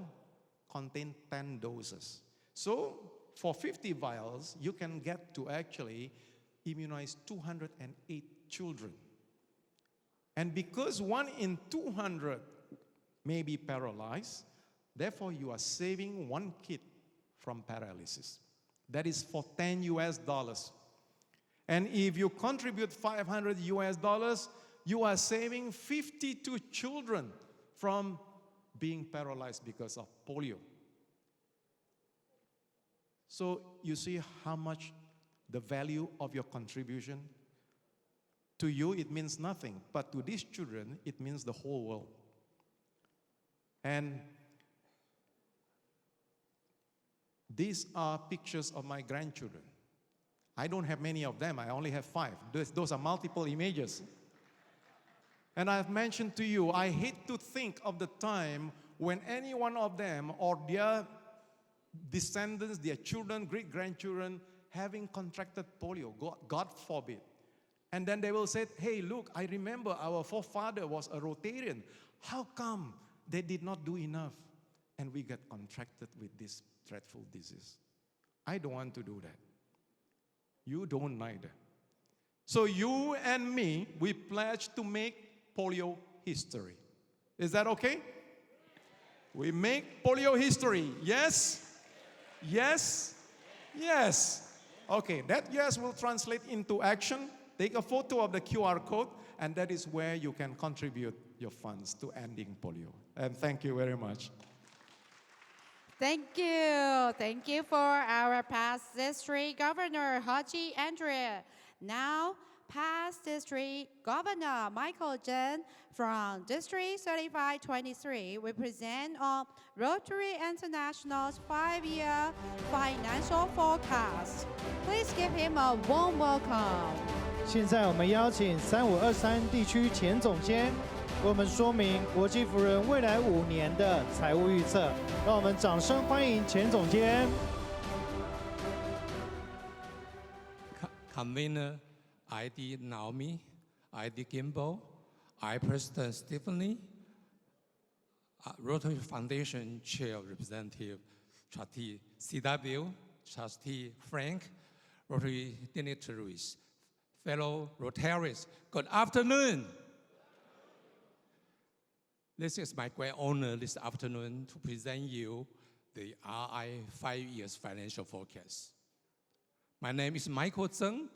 contain 10 doses. So for 50 vials, you can get to actually immunize 208 children. And because 1 in 200 may be paralyzed, therefore you are saving 1 kid from paralysis. That is for $10 US. And if you contribute $500 US, you are saving 52 children from being paralyzed because of polio. So you see how much the value of your contribution. To you, it means nothing, but to these children, it means the whole world. And these are pictures of my grandchildren. I don't have many of them, I only have 5. Those are multiple images. And I've mentioned to you, I hate to think of the time when any one of them or their descendants, their children, great-grandchildren, having contracted polio, God forbid. And then they will say, hey, look, I remember our forefather was a Rotarian. How come they did not do enough? And we get contracted with this dreadful disease. I don't want to do that. You don't neither. So you and me, we pledge to make polio history. Is that okay? We make polio history. Yes? Yes? Yes. Okay, that yes will translate into action. Take a photo of the QR code, and that is where you can contribute your funds to ending polio. And thank you very much. Thank you. Thank you for our past district governor, Haji Andrea. Now, past district governor Michael Jen from District 3523 will present on Rotary International's 5-year financial forecast. Please give him a warm welcome. 现在我们邀请3523地区前总监为我们说明国际扶轮未来5年的财务预测。让我们掌声欢迎前总监。Convener ID Naomi, ID Gimbal, I President Stephanie, Rotary Foundation Chair Representative Trustee CW, Trustee Frank, Rotary dignitaries, fellow Rotarians, good afternoon. This is my great honor this afternoon to present you the RI 5 years financial forecast. My name is Michael Zheng.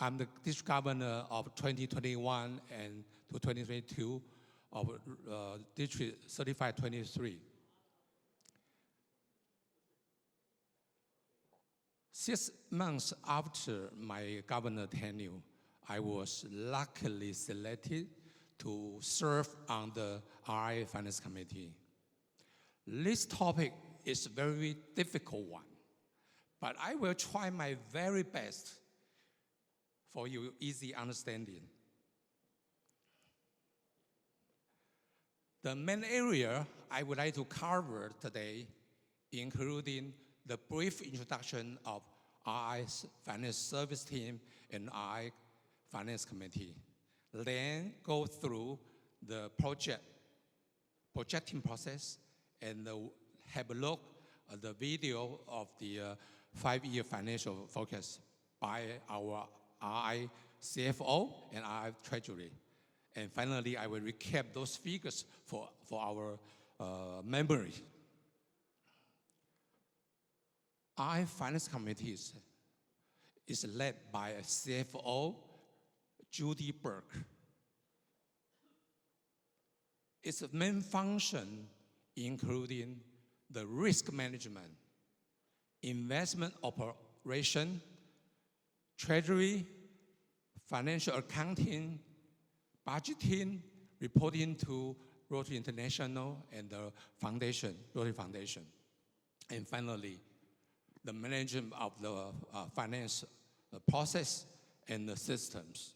I'm the district governor of 2021 and to 2022 of District 3523. 6 months after my governor tenure, I was luckily selected to serve on the RI Finance Committee. This topic is a very difficult one, but I will try my very best for your easy understanding. The main area I would like to cover today, including the brief introduction of RI's Finance Service Team and RI Finance Committee. Then go through the projecting process and have a look at the video of the 5-year financial focus by our RI CFO and RI Treasury. And finally, I will recap those figures for our memory. RI Finance Committee is led by a CFO, Judy Burke. Its main function including the risk management, investment operation, treasury, financial accounting, budgeting, reporting to Rotary International and the foundation, Rotary Foundation. And finally, the management of the finance process and the systems.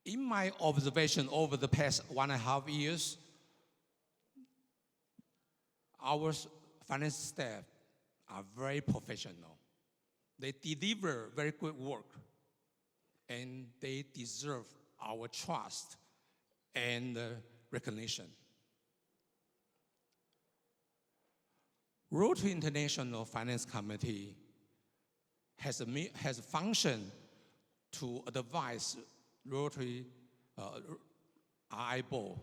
In my observation over the past 1.5 years, our finance staff are very professional. They deliver very good work, and they deserve our trust and recognition. Rotary International Finance Committee has a function to advise Rotary RI Board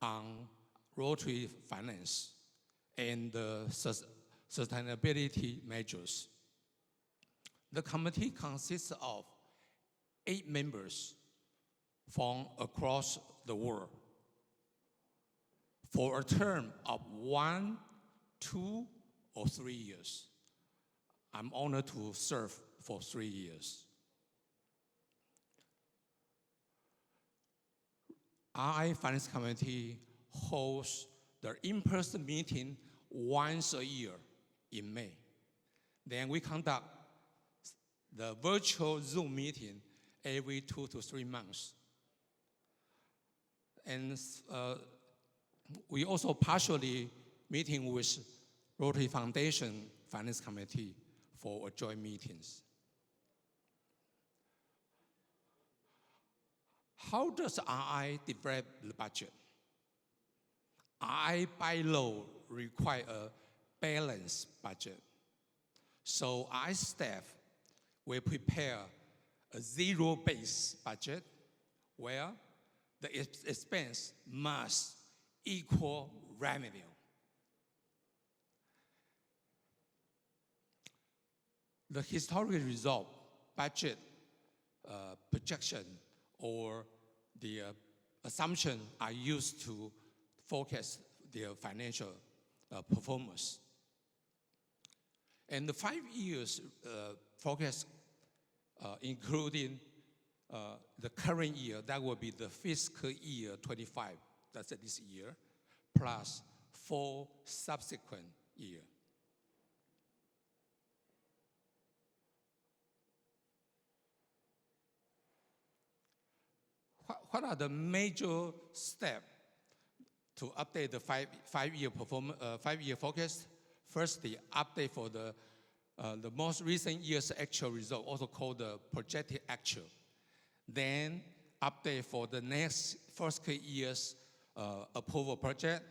on Rotary finance and sustainability measures. The committee consists of 8 members from across the world for a term of 1, 2, or 3 years. I'm honored to serve for 3 years. RI Finance Committee hosts the in-person meeting once a year in May. Then we conduct the virtual Zoom meeting every 2 to 3 months. And we also partially meeting with Rotary Foundation Finance Committee for joint meetings. How does RI develop the budget? RI by law require a balanced budget. So RI staff will prepare a zero-based budget where the expense must equal revenue. The historical result, budget projection, or the assumption are used to forecast their financial performance. And the 5 years forecast, including the current year, that will be the fiscal year 25, that's this year, plus 4 subsequent years. What are the major steps to update the five-year forecast? First, the update for the most recent year's actual result, also called the projected actual. Then, update for the next fiscal year's approval project,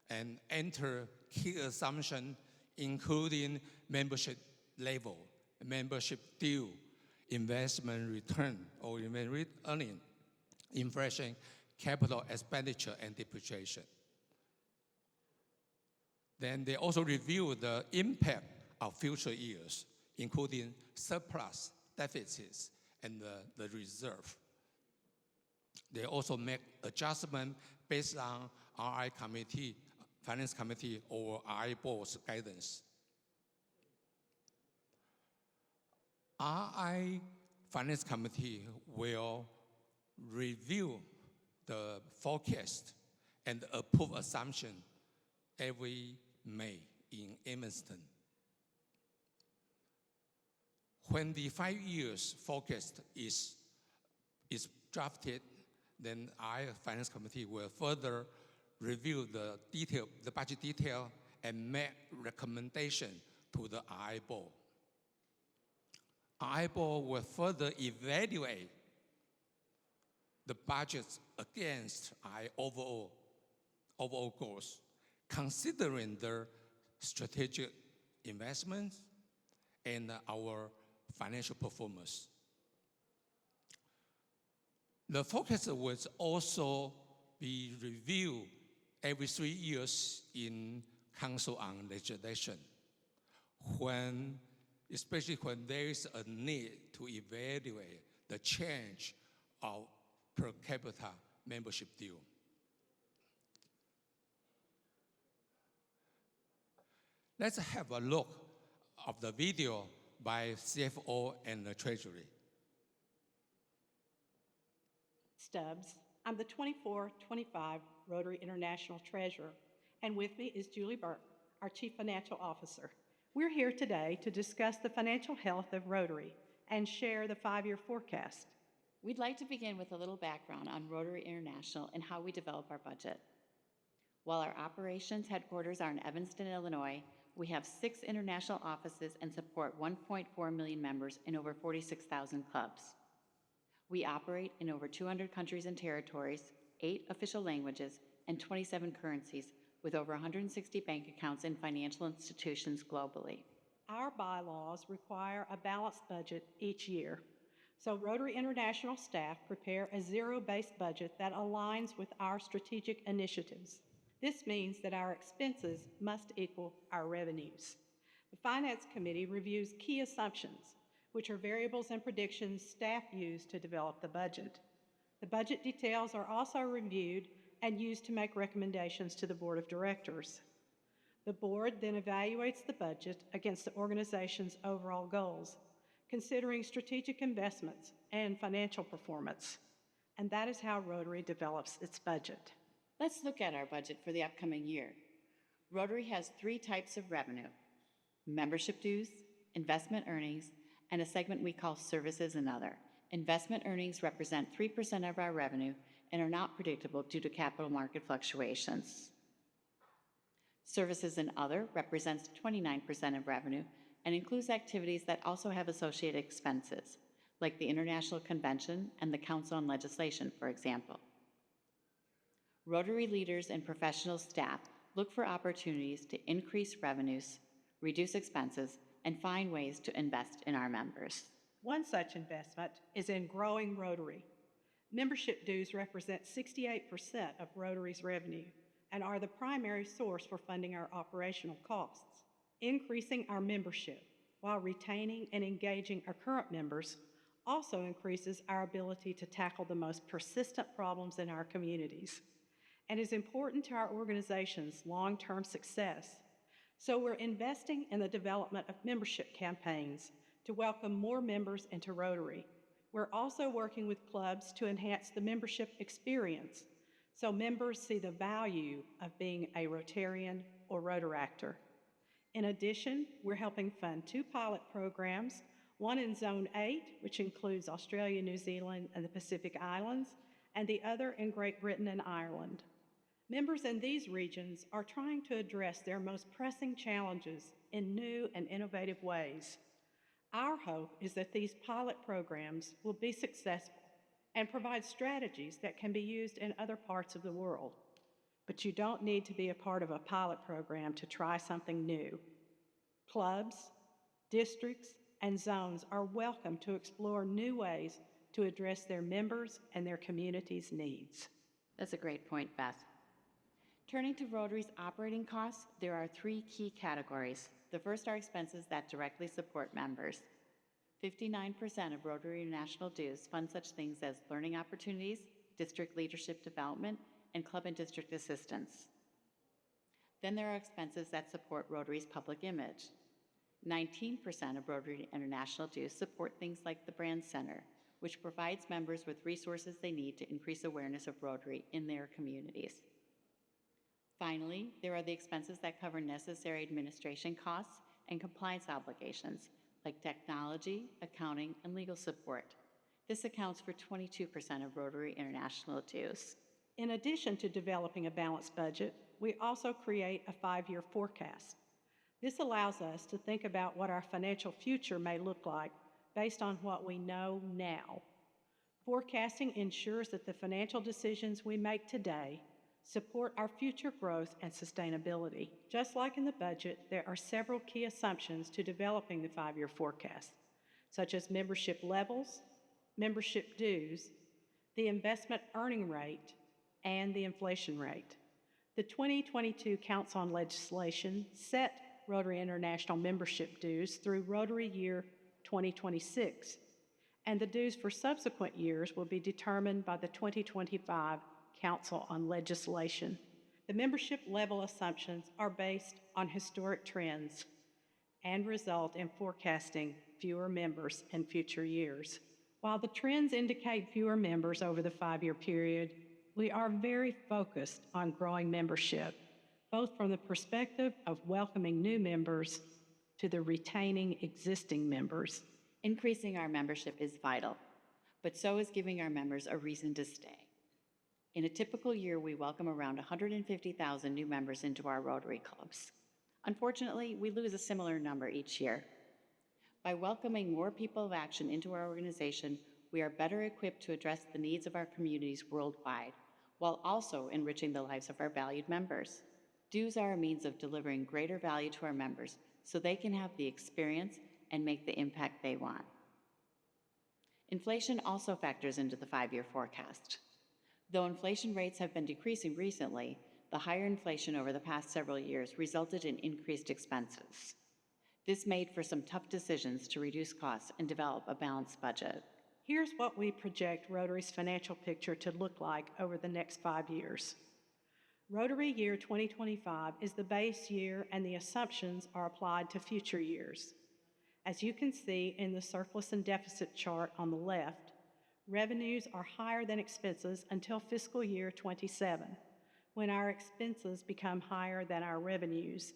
and enter key assumption, including membership level, membership due, investment return or investment earning, inflation, capital expenditure, and depreciation. Then they also review the impact of future years, including surplus, deficits, and the reserve. They also make adjustments based on RI committee, Finance Committee, or RI Board's guidance. RI Finance Committee will review the forecast and approve assumption every May in Evanston. When the 5 years forecast is drafted, then our Finance Committee will further review the budget detail and make recommendation to the RI Board. RI Board will further evaluate the budgets against our overall goals, considering the strategic investments and our financial performance. The focus will also be reviewed every 3 years in Council on Legislation, especially when there is a need to evaluate the change of per capita membership due. Let's have a look of the video by CFO and the Treasury. Stubbs. I'm the 24-25 Rotary International Treasurer, and with me is Julie Burke, our Chief Financial Officer. We're here today to discuss the financial health of Rotary and share the 5-year forecast. We'd like to begin with a little background on Rotary International and how we develop our budget. While our operations headquarters are in Evanston, Illinois, we have 6 international offices and support 1.4 million members in over 46,000 clubs. We operate in over 200 countries and territories, 8 official languages, and 27 currencies, with over 160 bank accounts in financial institutions globally. Our bylaws require a balanced budget each year. So Rotary International staff prepare a zero-based budget that aligns with our strategic initiatives. This means that our expenses must equal our revenues. The Finance Committee reviews key assumptions, which are variables and predictions staff use to develop the budget. The budget details are also reviewed and used to make recommendations to the Board of Directors. The Board then evaluates the budget against the organization's overall goals, considering strategic investments and financial performance. And that is how Rotary develops its budget. Let's look at our budget for the upcoming year. Rotary has 3 types of revenue: membership dues, investment earnings, and a segment we call Services and Other. Investment earnings represent 3% of our revenue and are not predictable due to capital market fluctuations. Services and Other represents 29% of revenue and includes activities that also have associated expenses, like the International Convention and the Council on Legislation, for example. Rotary leaders and professional staff look for opportunities to increase revenues, reduce expenses, and find ways to invest in our members. One such investment is in growing Rotary. Membership dues represent 68% of Rotary's revenue and are the primary source for funding our operational costs. Increasing our membership while retaining and engaging our current members also increases our ability to tackle the most persistent problems in our communities and is important to our organization's long-term success. So we're investing in the development of membership campaigns to welcome more members into Rotary. We're also working with clubs to enhance the membership experience so members see the value of being a Rotarian or Rotaractor. In addition, we're helping fund 2 pilot programs, one in Zone 8, which includes Australia, New Zealand, and the Pacific Islands, and the other in Great Britain and Ireland. Members in these regions are trying to address their most pressing challenges in new and innovative ways. Our hope is that these pilot programs will be successful and provide strategies that can be used in other parts of the world. But you don't need to be a part of a pilot program to try something new. Clubs, districts, and zones are welcome to explore new ways to address their members and their community's needs. That's a great point, Beth. Turning to Rotary's operating costs, there are 3 key categories. The first are expenses that directly support members. 59% of Rotary International dues fund such things as learning opportunities, district leadership development, and club and district assistance. Then there are expenses that support Rotary's public image. 19% of Rotary International dues support things like the Brand Center, which provides members with resources they need to increase awareness of Rotary in their communities. Finally, there are the expenses that cover necessary administration costs and compliance obligations, like technology, accounting, and legal support. This accounts for 22% of Rotary International dues. In addition to developing a balanced budget, we also create a 5-year forecast. This allows us to think about what our financial future may look like based on what we know now. Forecasting ensures that the financial decisions we make today support our future growth and sustainability. Just like in the budget, there are several key assumptions to developing the 5-year forecast, such as membership levels, membership dues, the investment earning rate, and the inflation rate. The 2022 Council on Legislation set Rotary International membership dues through Rotary Year 2026, and the dues for subsequent years will be determined by the 2025 Council on Legislation. The membership level assumptions are based on historic trends and result in forecasting fewer members in future years. While the trends indicate fewer members over the 5-year period, we are very focused on growing membership, both from the perspective of welcoming new members to the retaining existing members. Increasing our membership is vital, but so is giving our members a reason to stay. In a typical year, we welcome around 150,000 new members into our Rotary clubs. Unfortunately, we lose a similar number each year. By welcoming more people of action into our organization, we are better equipped to address the needs of our communities worldwide, while also enriching the lives of our valued members. Dues are a means of delivering greater value to our members so they can have the experience and make the impact they want. Inflation also factors into the 5-year forecast. Though inflation rates have been decreasing recently, the higher inflation over the past several years resulted in increased expenses. This made for some tough decisions to reduce costs and develop a balanced budget. Here's what we project Rotary's financial picture to look like over the next 5 years. Rotary Year 2025 is the base year, and the assumptions are applied to future years. As you can see in the surplus and deficit chart on the left, revenues are higher than expenses until fiscal year 27, when our expenses become higher than our revenues.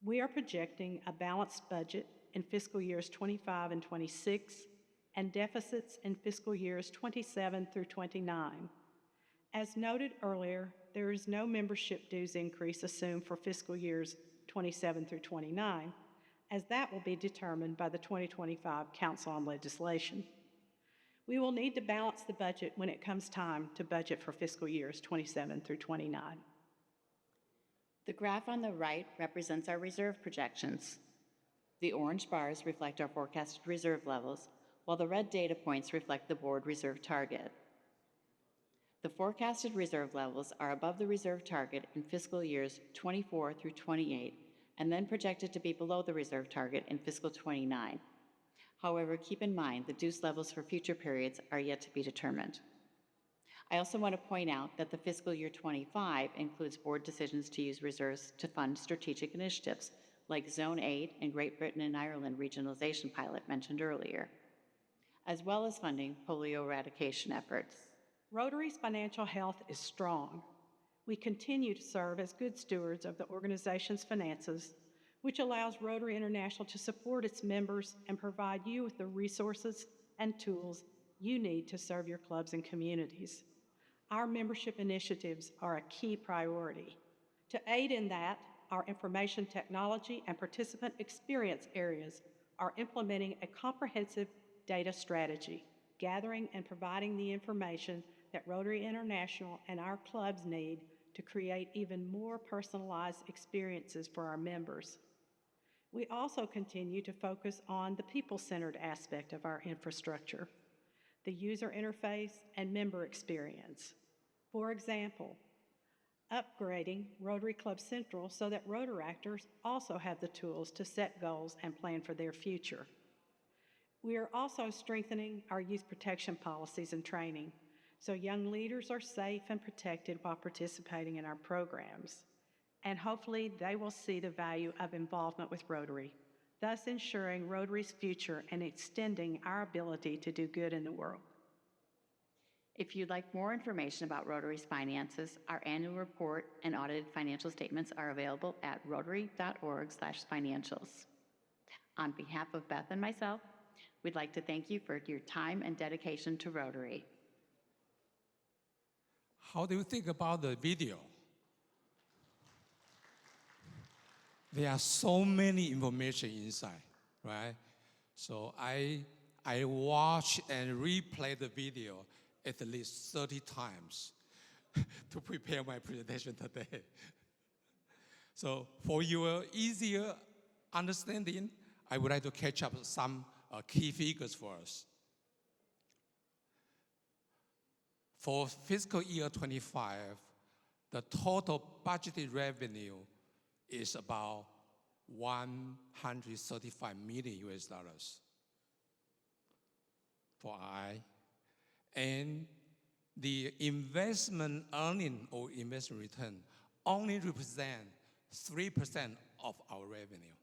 We are projecting a balanced budget in fiscal years 25 and 26, and deficits in fiscal years 27 through 29. As noted earlier, there is no membership dues increase assumed for fiscal years 27 through 29, as that will be determined by the 2025 Council on Legislation. We will need to balance the budget when it comes time to budget for fiscal years 27 through 29. The graph on the right represents our reserve projections. The orange bars reflect our forecasted reserve levels, while the red data points reflect the board reserve target. The forecasted reserve levels are above the reserve target in fiscal years 24 through 28, and then projected to be below the reserve target in fiscal 29. However, keep in mind the dues levels for future periods are yet to be determined. I also want to point out that the fiscal year 25 includes board decisions to use reserves to fund strategic initiatives like Zone 8 and Great Britain and Ireland regionalization pilot mentioned earlier, as well as funding polio eradication efforts. Rotary's financial health is strong. We continue to serve as good stewards of the organization's finances, which allows Rotary International to support its members and provide you with the resources and tools you need to serve your clubs and communities. Our membership initiatives are a key priority. To aid in that, our information technology and participant experience areas are implementing a comprehensive data strategy, gathering and providing the information that Rotary International and our clubs need to create even more personalized experiences for our members. We also continue to focus on the people-centered aspect of our infrastructure, the user interface and member experience. For example, upgrading Rotary Club Central so that Rotaractors also have the tools to set goals and plan for their future. We are also strengthening our youth protection policies and training so young leaders are safe and protected while participating in our programs. And hopefully they will see the value of involvement with Rotary, thus ensuring Rotary's future and extending our ability to do good in the world. If you'd like more information about Rotary's finances, our annual report and audited financial statements are available at rotary.org/financials. On behalf of Beth and myself, we'd like to thank you for your time and dedication to Rotary. How do you think about the video? There are so many information inside, right? So I watch and replay the video at least 30 times to prepare my presentation today. So for your easier understanding, I would like to catch up some key figures for us. For fiscal year 25, the total budgeted revenue is about $135 million for I. And the investment earning or investment return only represent 3% of our revenue.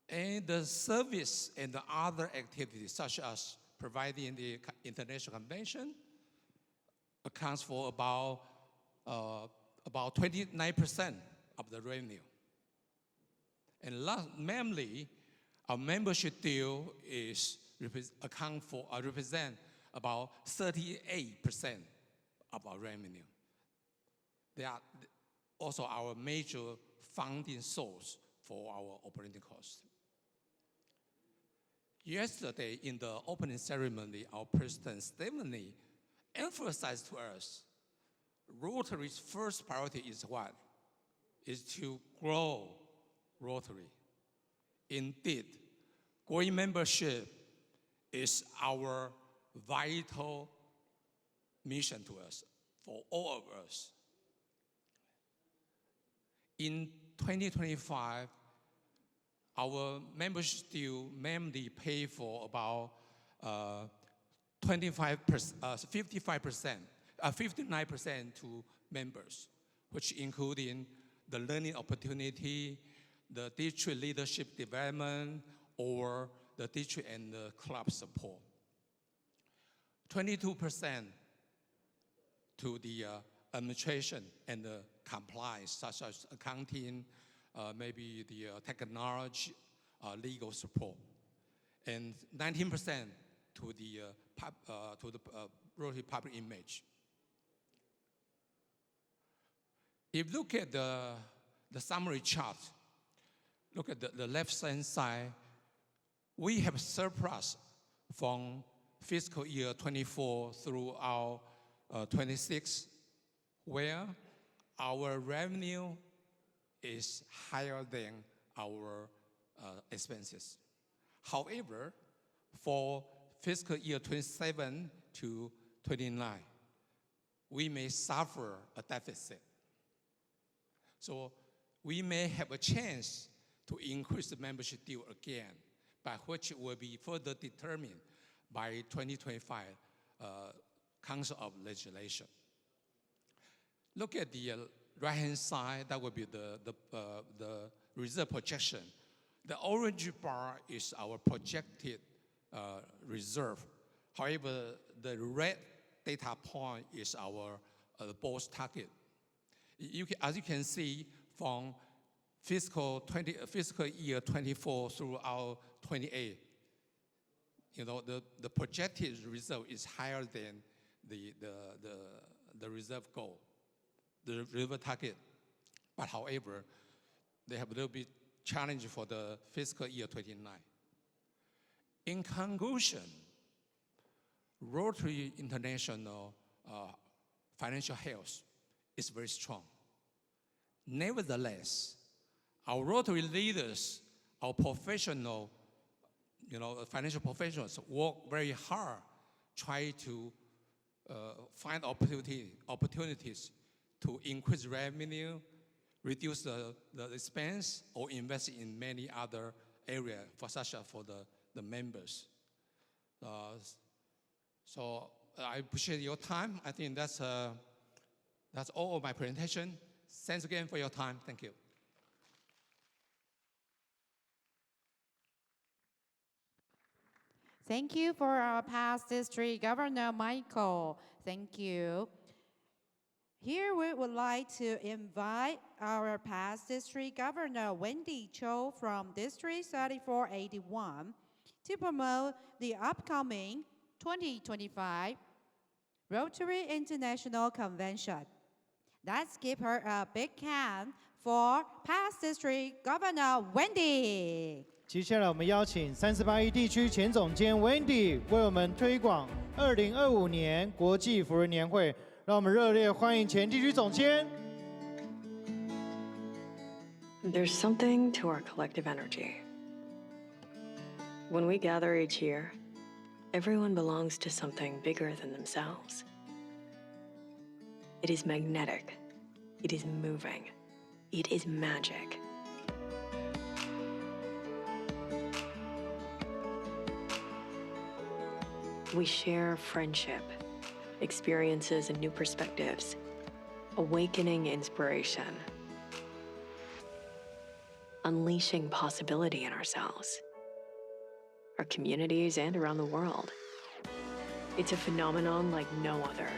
And the service and the other activities, such as providing the international convention, accounts for about 29% of the revenue. And mainly, our membership deal represent about 38% of our revenue. They are also our major funding source for our operating costs. Yesterday, in the opening ceremony, our President Stephanie emphasized to us, Rotary's first priority is what? Is to grow Rotary. Indeed, growing membership is our vital mission to us, for all of us. In 2025, our membership due mainly pay for about 59% to members, which including the learning opportunity, the district leadership development, or the district and the club support. 22% to the administration and the compliance, such as accounting, maybe the technology, legal support, and 19% to the Rotary public image. If you look at the summary chart, look at the left-hand side, we have surplus from fiscal year 24 through our 26, where our revenue is higher than our expenses. However, for fiscal year 27 to 29, we may suffer a deficit. So we may have a chance to increase the membership due again, by which will be further determined by 2025 Council of Legislation. Look at the right-hand side, that would be the reserve projection. The orange bar is our projected reserve. However, the red data point is our board's target. As you can see, from fiscal year 24 through our 28, the projected reserve is higher than the reserve goal, the reserve target. But however, they have a little bit challenge for the fiscal year 29. In conclusion, Rotary International financial health is very strong. Nevertheless, our Rotary leaders, our professional, financial professionals work very hard, try to find opportunities to increase revenue, reduce the expense, or invest in many other areas, such as for the members. So I appreciate your time. I think that's all of my presentation. Thanks again for your time. Thank you. Thank you for our past district governor, Michael. Thank you. Here we would like to invite our past district governor, Wendy Cho from District 3481, to promote the upcoming 2025 Rotary International Convention. Let's give her a big hand for past district governor, Wendy. 接下来我们邀请38E地区前总监 Wendy 为我们推广2025年国际福人年会，让我们热烈欢迎前地区总监。There's something to our collective energy. When we gather each year, everyone belongs to something bigger than themselves. It is magnetic. It is moving. It is magic. We share friendship, experiences and new perspectives, awakening inspiration, unleashing possibility in ourselves, our communities, and around the world. It's a phenomenon like no other.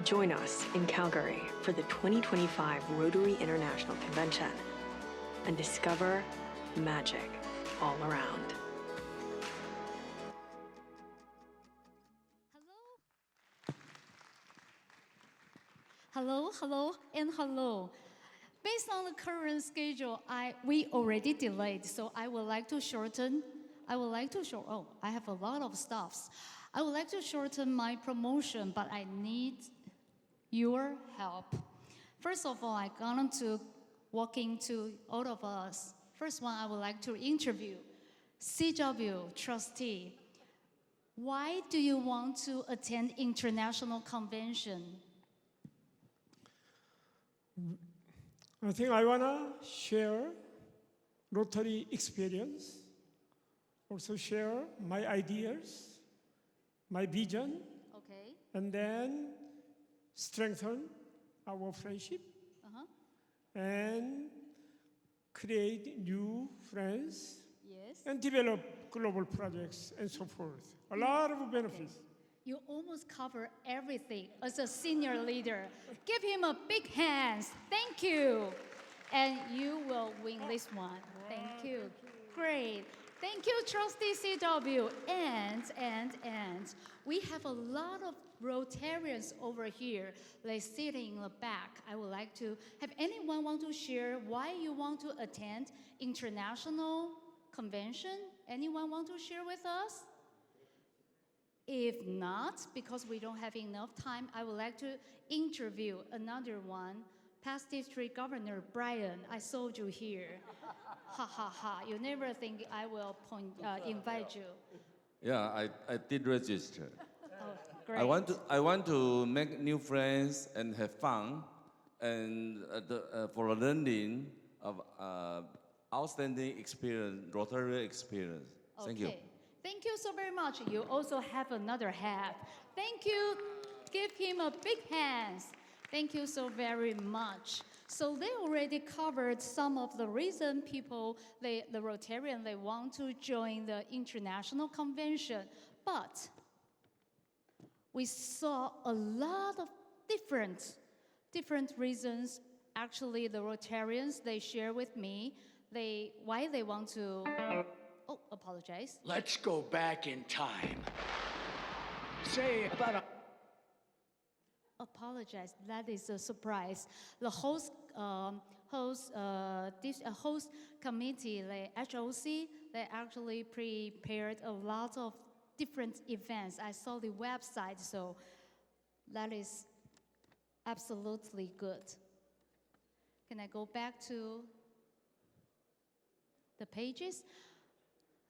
Join us in Calgary for the 2025 Rotary International Convention and discover magic all around. Hello, hello, and hello. Based on the current schedule, we already delayed, so I would like to shorten. Oh, I have a lot of stuffs. I would like to shorten my promotion, but I need your help. First of all, I'm going to walk into all of us. First one, I would like to interview CW trustee. Why do you want to attend international convention? I think I want to share Rotary experience, also share my ideas, my vision, Okay. and then strengthen our friendship and create new friends Yes. and develop global projects and so forth. A lot of benefits. You almost cover everything as a senior leader. Give him a big hand. Thank you. And you will win this one. Thank you. Great. Thank you, Trustee CW. And we have a lot of Rotarians over here. They sitting in the back. I would like to have anyone want to share why you want to attend international convention? Anyone want to share with us? If not, because we don't have enough time, I would like to interview another one, past district governor Brian. I saw you here. Ha ha ha. You never think I will invite you. Yeah, I did register. Oh, great. I want to make new friends and have fun, and for learning of outstanding experience, Rotary experience. Thank you. Okay. Thank you so very much. You also have another hat. Thank you. Give him a big hand. Thank you so very much. So they already covered some of the reason people, the Rotarian, they want to join the international convention. But we saw a lot of different reasons. Actually, the Rotarians, they share with me why they want to. Oh, apologize. Let's go back in time. Say about Apologize. That is a surprise. The host committee, the HOC, they actually prepared a lot of different events. I saw the website, so that is absolutely good. Can I go back to the pages?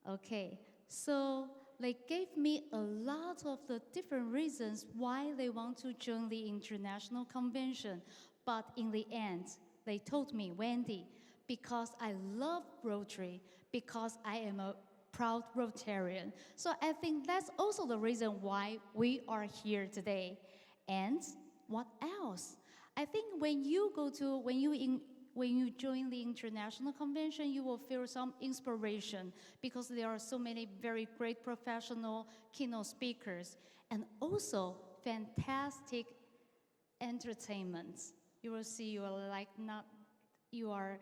Okay, so they gave me a lot of the different reasons why they want to join the international convention. But in the end, they told me, Wendy, because I love Rotary, because I am a proud Rotarian. So I think that's also the reason why we are here today. And what else? I think when you join the international convention, you will feel some inspiration because there are so many very great professional keynote speakers and also fantastic entertainment. You will see you are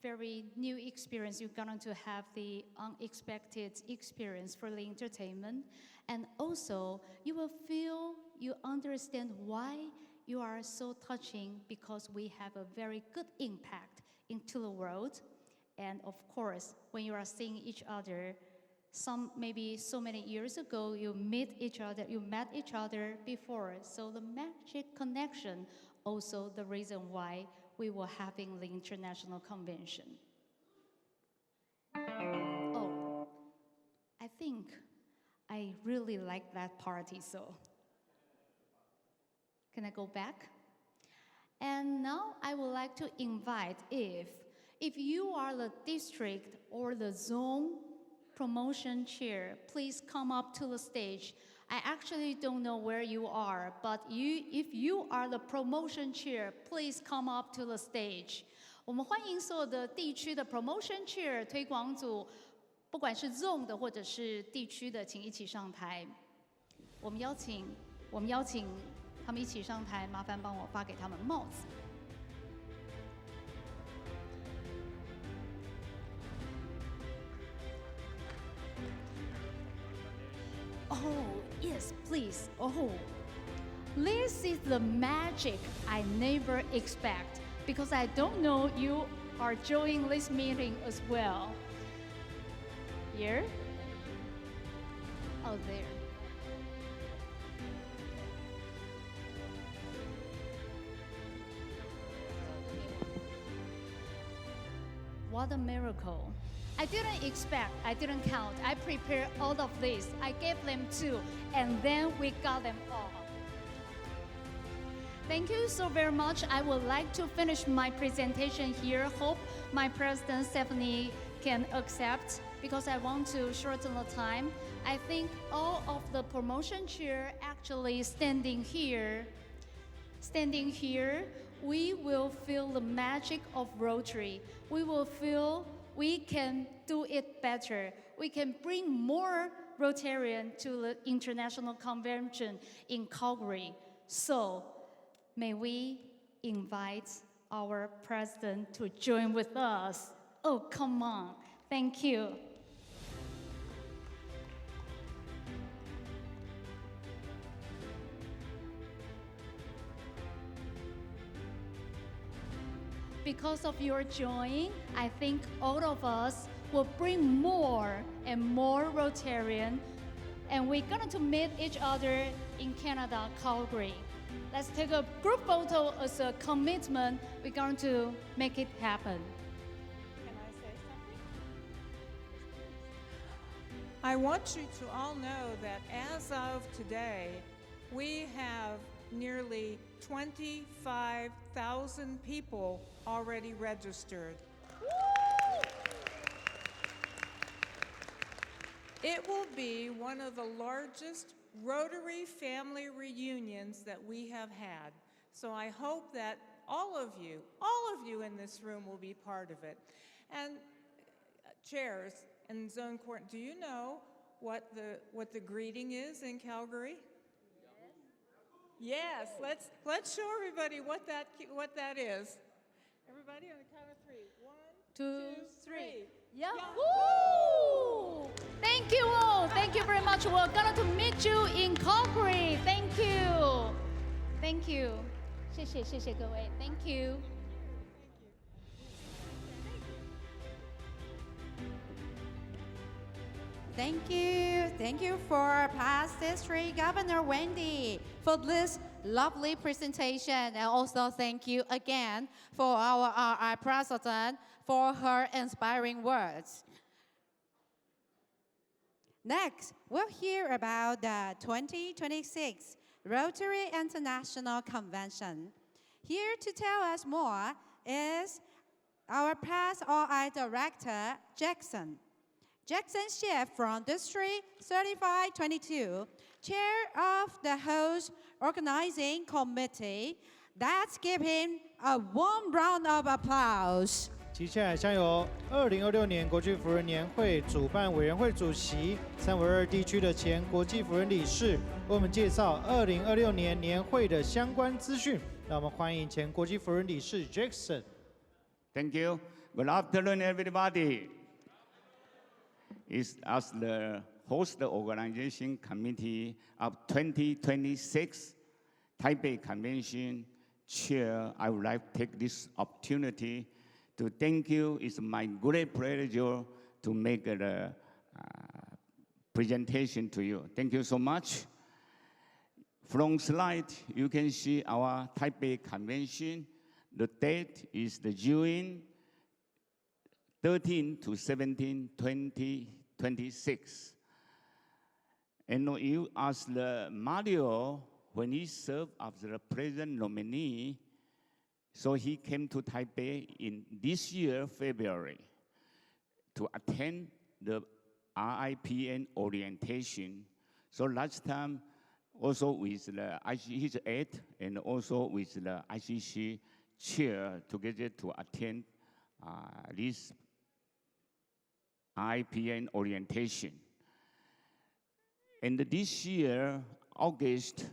very new experience. You're going to have the unexpected experience for the entertainment. And also, you will feel, you understand why you are so touching because we have a very good impact into the world. And of course, when you are seeing each other, maybe so many years ago, you met each other before. So the magic connection, also the reason why we were having the international convention. Oh, I think I really like that party, so can I go back? And now I would like to invite, if you are the district or the zone promotion chair, please come up to the stage. I actually don't know where you are, but if you are the promotion chair, please come up to the stage. 我们欢迎所有的地区的 promotion chair 推广组，不管是 zone 的或者是地区的，请一起上台。我们邀请他们一起上台，麻烦帮我发给他们帽子。Oh, yes, please. Oh, this is the magic I never expect because I don't know you are joining this meeting as well. Here? Oh, there. What a miracle. I didn't expect, I didn't count. I prepared all of this. I gave them 2, and then we got them all. Thank you so very much. I would like to finish my presentation here. Hope my President Stephanie can accept because I want to shorten the time. I think all of the promotion chair actually standing here, we will feel the magic of Rotary. We will feel we can do it better. We can bring more Rotarian to the international convention in Calgary. So, may we invite our president to join with us? Oh, come on. Thank you. Because of your joining, I think all of us will bring more and more Rotarian, and we're going to meet each other in Canada, Calgary. Let's take a group photo as a commitment. We're going to make it happen. Can I say something? I want you to all know that as of today, we have nearly 25,000 people already registered. It will be one of the largest Rotary family reunions that we have had. So I hope that all of you in this room will be part of it. And chairs and zone court, do you know what the greeting is in Calgary? Yes, let's show everybody what that is. Everybody on the count of 3. 1, 2, 3. Yahoo! Thank you all. Thank you very much. We're going to meet you in Calgary. Thank you. Thank you. 谢谢各位. Thank you. Thank you. Thank you for past history, Governor Wendy, for this lovely presentation. And also thank you again for our president for her inspiring words. Next, we'll hear about the 2026 Rotary International Convention. Here to tell us more is our past RI Director, Jackson. Jackson Chef from District 3522, Chair of the host organizing committee. Let's give him a warm round of applause. 接下来将由2026年国际辅仁年会主办委员会主席352地区的前国际辅仁理事，为我们介绍2026年年会的相关资讯。让我们欢迎前国际辅仁理事 Jackson。Thank you. Good afternoon, everybody. It's as the host organization committee of 2026 Taipei Convention Chair, I would like to take this opportunity to thank you. It's my great pleasure to make the presentation to you. Thank you so much. From slide, you can see our Taipei Convention. The date is the June 13 to 17, 2026. And you ask the Mario, when he served as the president nominee, so he came to Taipei in this year, February, to attend the RIPN orientation. So last time, also with the ICC 8 and also with the ICC chair together to attend this RIPN orientation. And this year, August,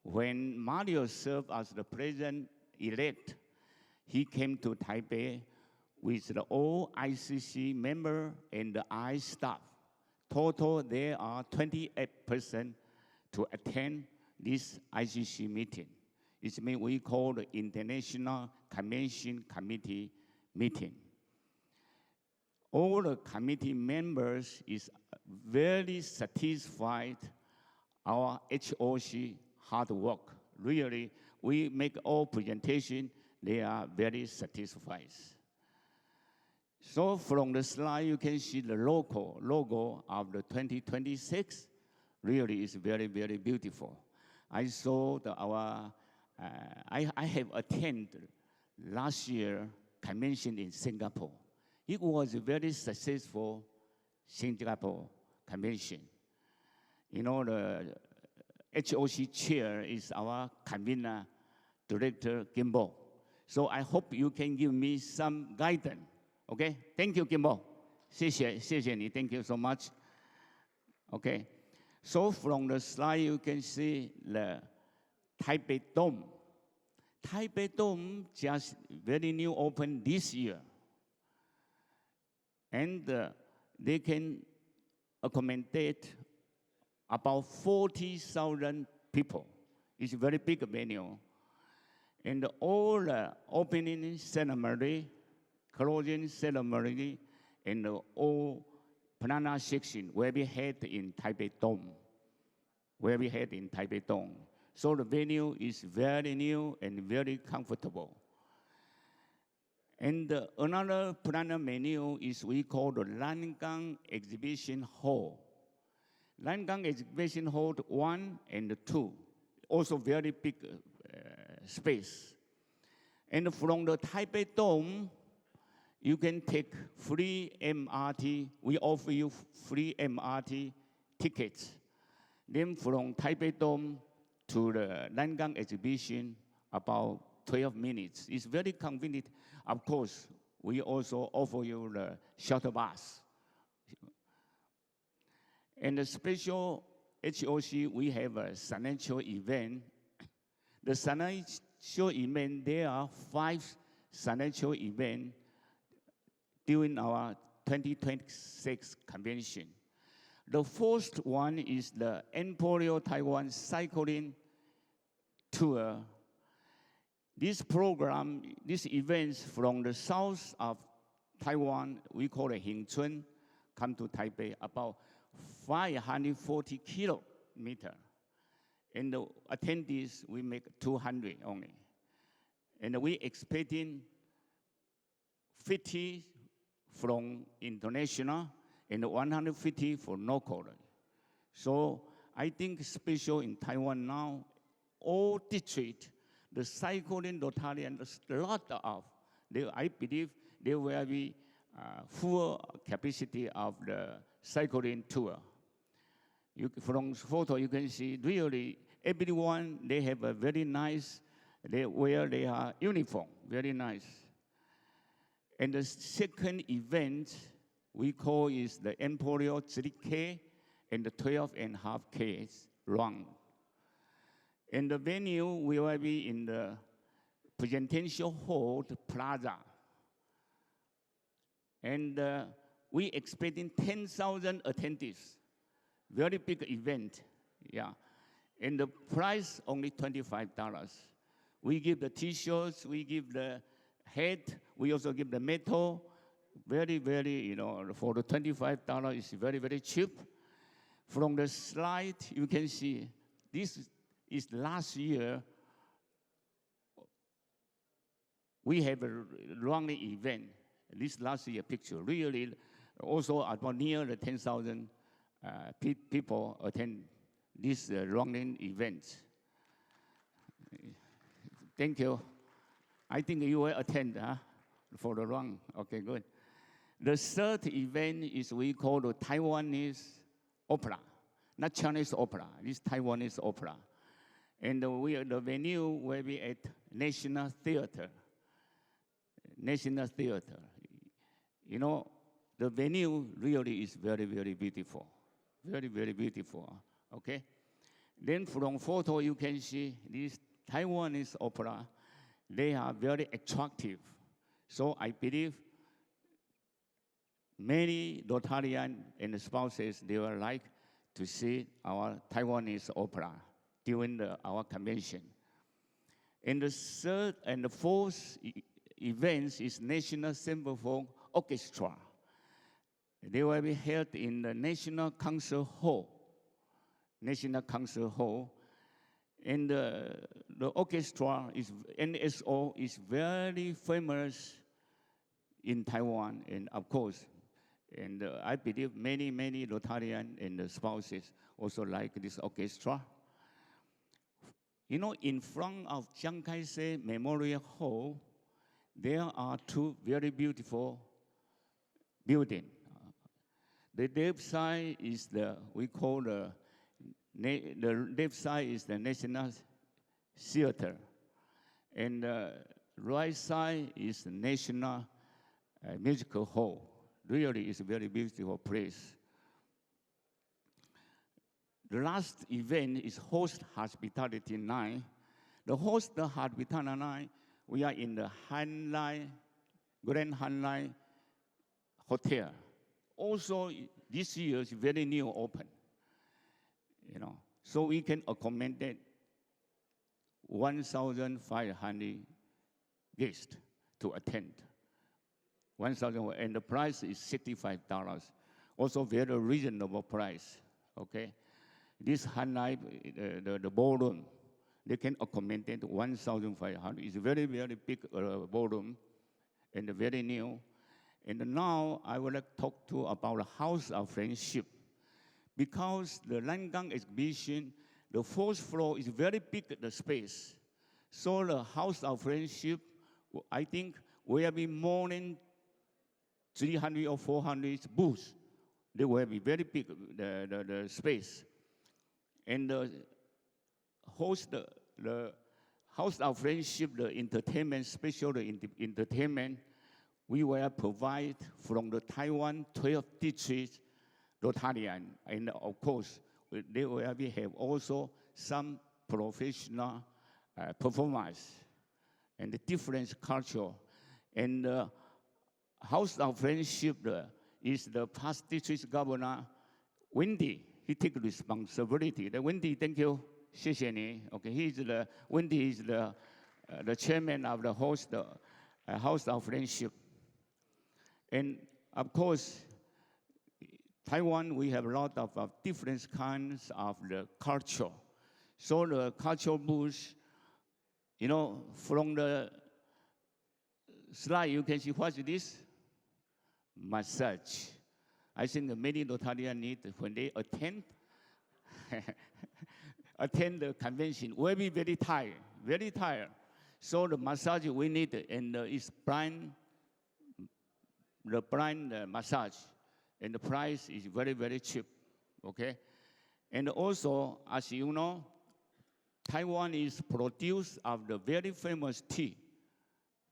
when Mario served as the president-elect, he came to Taipei with the all ICC member and the I staff. Total, there are 28% to attend this ICC meeting. It means we call the International Convention Committee meeting. All the committee members is very satisfied our HOC hard work. Really, we make all presentation, they are very satisfied. So from the slide, you can see the logo of the 2026. Really is very, very beautiful. I saw I have attended last year convention in Singapore. It was a very successful Singapore convention. You know, the HOC chair is our convener, Director Kimbo. So I hope you can give me some guidance. Okay? Thank you, Kimbo. 谢谢你, thank you so much. Okay. So from the slide, you can see the Taipei Dome. Taipei Dome just very new open this year. And they can accommodate about 40,000 people. It's a very big venue. And all the opening ceremony, closing ceremony, and all banana section will be held in Taipei Dome. So the venue is very new and very comfortable. And another planner menu is we call the Langang Exhibition Hall. Langang Exhibition Hall 1 and 2, also very big space. And from the Taipei Dome, you can take free MRT. We offer you free MRT tickets. Then from Taipei Dome to the Langang Exhibition, about 12 minutes. It's very convenient. Of course, we also offer you the shuttle bus. And the special HOC, we have a financial event. The financial event, there are 5 financial events during our 2026 convention. The first one is the Emporio Taiwan Cycling Tour. This program, these events from the south of Taiwan, we call it Hingchun, come to Taipei, about 540 kilometers. And the attendees, we make 200 only. And we expecting 50 from international and 150 for local. So I think special in Taiwan now, all districts, the cycling Rotarian, a lot of, I believe there will be full capacity of the cycling tour. From photo you can see really everyone, they have a very nice, they wear their uniform, very nice. And the second event we call is the Emporio 3K and the 12.5 Ks run. And the venue will be in the presentation hall, the plaza. And we expecting 10,000 attendees. Very big event, yeah. And the price only $25. We give the T-shirts, we give the hat, we also give the medal. Very, very, for the $25 is very, very cheap. From the slide, you can see this is last year. We have a running event. This last year picture, really, also about near the 10,000 people attend this running event. Thank you. I think you will attend for the run. Okay, good. The third event is we call the Taiwanese opera, not Chinese opera. This Taiwanese opera, and the venue will be at National Theater. National Theater. The venue really is very, very beautiful. Very, very beautiful, okay? Then from photo, you can see this Taiwanese opera. They are very attractive. So I believe many Rotarians and spouses, they will like to see our Taiwanese opera during our convention. And the third and the fourth events is National Symphony Orchestra. They will be held in the National Concert Hall. National Concert Hall. And the orchestra, NSO, is very famous in Taiwan, and of course, and I believe many, many Rotarians and the spouses also like this orchestra. In front of Chiang Kai-shek Memorial Hall, there are two very beautiful buildings. The left side is we call the left side is the National Theater, and the right side is the National Musical Hall. Really, it's a very beautiful place. The last event is Host Hospitality Night. The Host Hospitality Night, we are in the Grand Hanlai Hotel. Also, this year is very new open, so we can accommodate 1,500 guests to attend. 1,000, and the price is $65. Also, very reasonable price. Okay, this Hanlai, the ballroom, they can accommodate 1,500. It's a very, very big ballroom, and very new. And now I would like to talk to about the House of Friendship. Because the Langang exhibition, the fourth floor is very big, the space. So the House of Friendship, I think, will be more than 300 or 400 booths. They will be very big, the space. And the House of Friendship, the entertainment, special entertainment, we will provide from the Taiwan 12 districts Rotarian. And of course, they will have also some professional performance and the different culture. And the House of Friendship is the past district governor, Wendy. He takes responsibility. Wendy, thank you. 谢谢你. Okay, Wendy is the chairman of the House of Friendship. And of course, Taiwan, we have a lot of different kinds of the culture. So the cultural booth, from the slide, you can see what's this? Massage. I think many Rotarians need, when they attend attend the convention will be very tired, very tired. So the massage we need, and is blind, the blind massage, and the price is very, very cheap, okay? And also, as you know, Taiwan is producer of the very famous tea,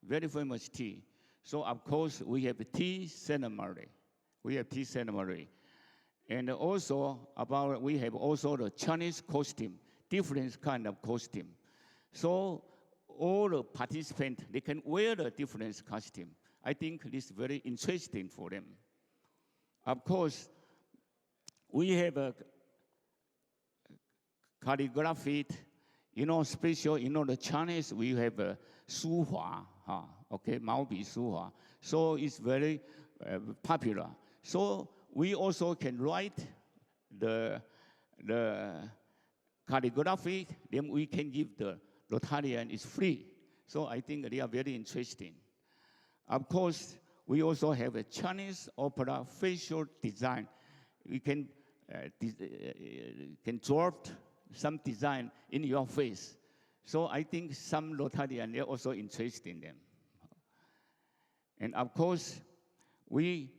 very famous tea. So of course, we have a tea ceremony. We have tea ceremony. And also, we have also the Chinese costume, different kind of costume. So all the participants, they can wear the different costume. I think this is very interesting for them. Of course, we have a calligraphy, special, the Chinese, we have a 书法, okay, 毛笔书法. So it's very popular. So we also can write the calligraphy, then we can give the Rotarian, it's free. So I think they are very interesting. Of course, we also have a Chinese opera facial design. We can draw some design in your face. So I think some Rotarians, they're also interested in them. And of course, we,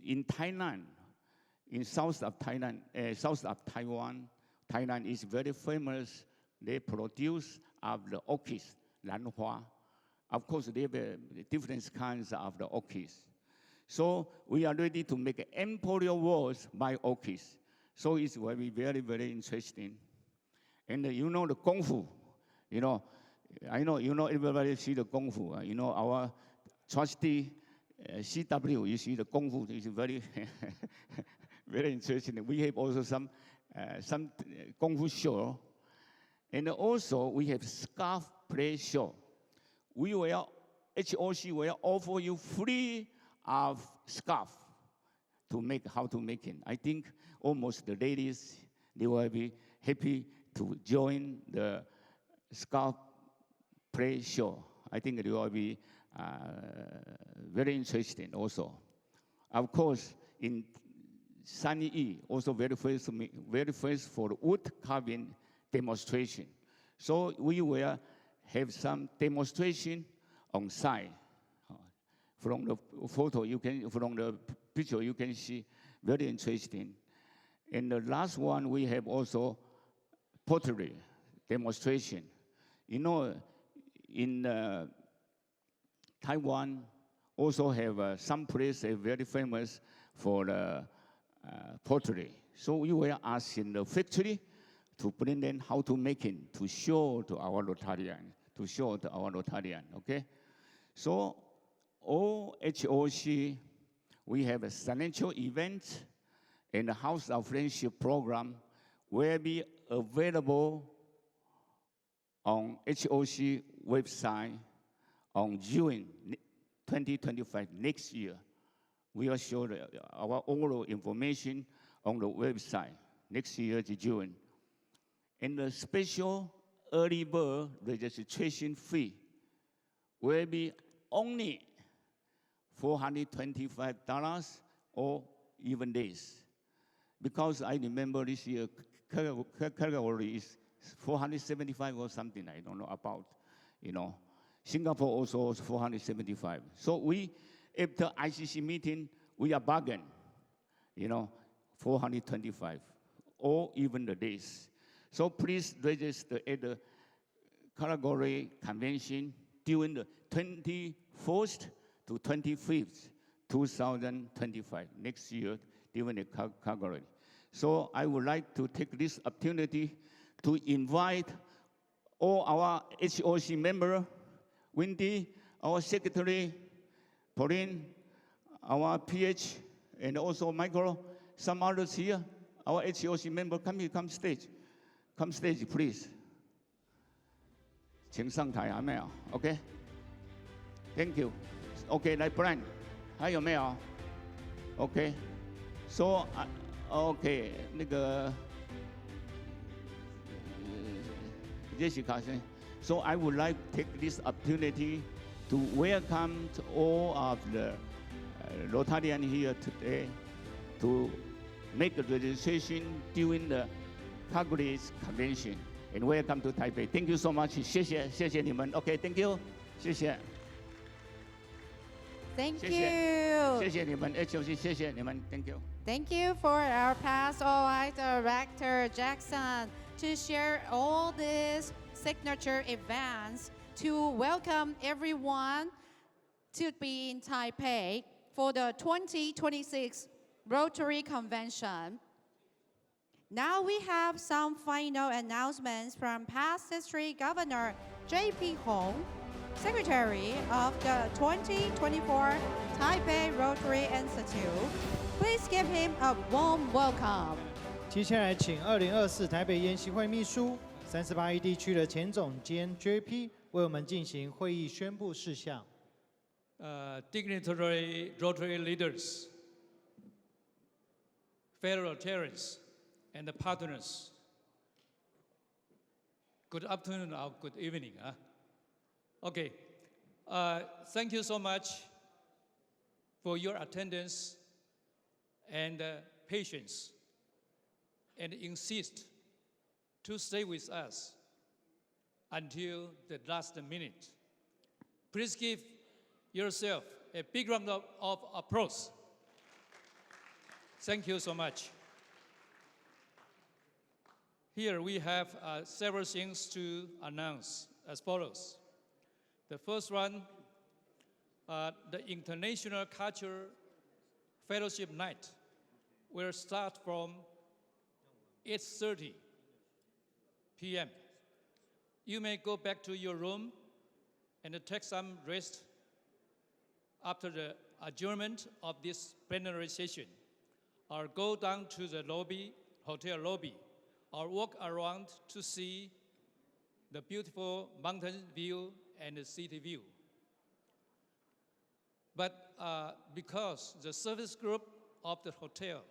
in Thailand, in south of Taiwan, Thailand is very famous. They produce of the orchids, lanhua. Of course, they have different kinds of the orchids. So we are ready to make imperial walls by orchids. So it's very, very, very interesting. And the Kung Fu, I know everybody see the Kung Fu. Our trustee, CW, you see the Kung Fu is very, very interesting. We have also some Kung Fu show. And also we have scarf play show. HOC will offer you free of scarf to make, how to make it. I think almost the ladies, they will be happy to join the scarf play show. I think they will be very interesting also. Of course, in Sunny E, also very first for wood carving demonstration. So we will have some demonstration on site. From the photo, from the picture, you can see very interesting. And the last one, we have also pottery demonstration. In Taiwan, also have some place very famous for the pottery. So we were asked in the factory to bring them how to make it, to show to our Rotarian, okay? So all HOC, we have a financial event and the House of Friendship program will be available on HOC website on June 2025, next year. We will show our oral information on the website next year, June. And the special early bird registration fee will be only $425 or even less. Because I remember this year, category is 475 or something, I don't know about, Singapore also is 475. So we, after ICC meeting, we are bargain, 425 or even the days. So please register at the category convention during the 21st to 25th, 2025, next year, during the category. So I would like to take this opportunity to invite all our HOC members, Wendy, our secretary, Pauline, our PH, and also Michael, some others here, our HOC member, come here, come stage. Come stage, please. 请上台，还没有 ？OK。Thank you. OK， 来 Brian， 还有没有 ？OK。So OK， 那个Jessica 先。So I would like to take this opportunity to welcome to all of the Rotarians here today to make a registration during the Congress Convention. And welcome to Taipei. Thank you so much. 谢谢你们. Okay, thank you. 谢谢. Thank 谢谢. you. 谢谢你们 HOC. 谢谢你们. Thank you. Thank you for our past OI Director Jackson to share all these signature events to welcome everyone to be in Taipei for the 2026 Rotary Convention. Now we have some final announcements from past history Governor J.P. Hong, Secretary of the 2024 Taipei Rotary Institute. Please give him a warm welcome. 接下来，请2024台北研习会秘书348地区的前总监 JP 为我们进行会议宣布事项。Dignitary Rotary leaders, fellow Rotarians, and partners. Good afternoon or good evening. Okay. Thank you so much for your attendance and patience, and insist to stay with us until the last minute. Please give yourself a big round of applause. Thank you so much. Here we have several things to announce as follows. The first one, the International Culture Fellowship Night will start from 8:30 p.m. You may go back to your room and take some rest after the adjournment of this plenary session, or go down to the lobby, hotel lobby, or walk around to see the beautiful mountain view and the city view. But because the service group of the hotel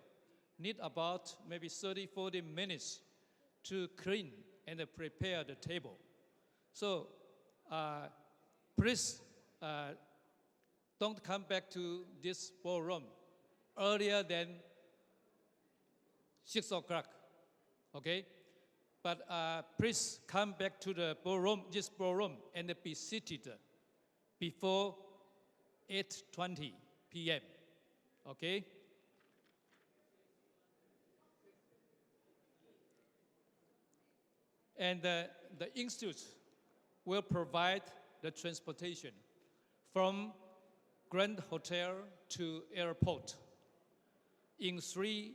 need about maybe 30-40 minutes to clean and prepare the table. So please don't come back to this ballroom earlier than 6 o'clock, okay? But please come back to the ballroom, this ballroom, and be seated before 8:20 p.m., okay? And the Institute will provide the transportation from Grand Hotel to airport in 3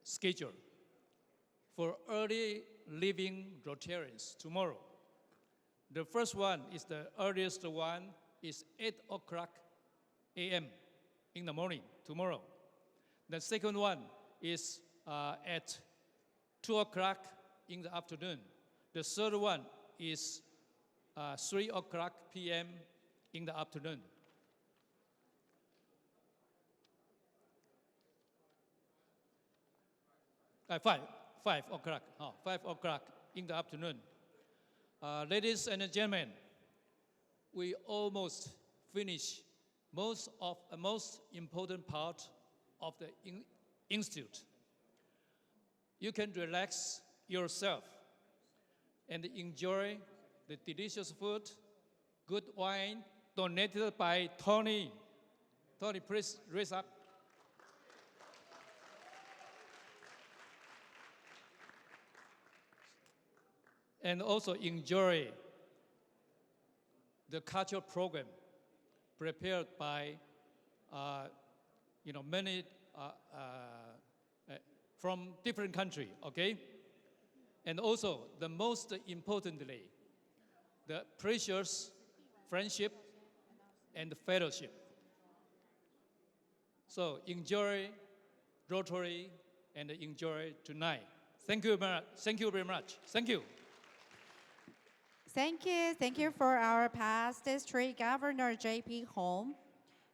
schedules for early leaving Rotarians tomorrow. The first one is the earliest one, is 8 o'clock a.m. in the morning tomorrow. The second one is at 2 o'clock in the afternoon. The third one is 3 o'clock p.m. in the afternoon. Five o'clock. 5 o'clock in the afternoon. Ladies and gentlemen, we almost finished most important part of the Institute. You can relax yourself and enjoy the delicious food, good wine donated by Tony. Tony, please raise up. And also enjoy the cultural program prepared by many from different countries, okay? And also, the most importantly, the precious friendship and fellowship. So enjoy Rotary and enjoy tonight. Thank you very much. Thank you very much. Thank you. Thank you. Thank you for our past district governor, J.P. Hong.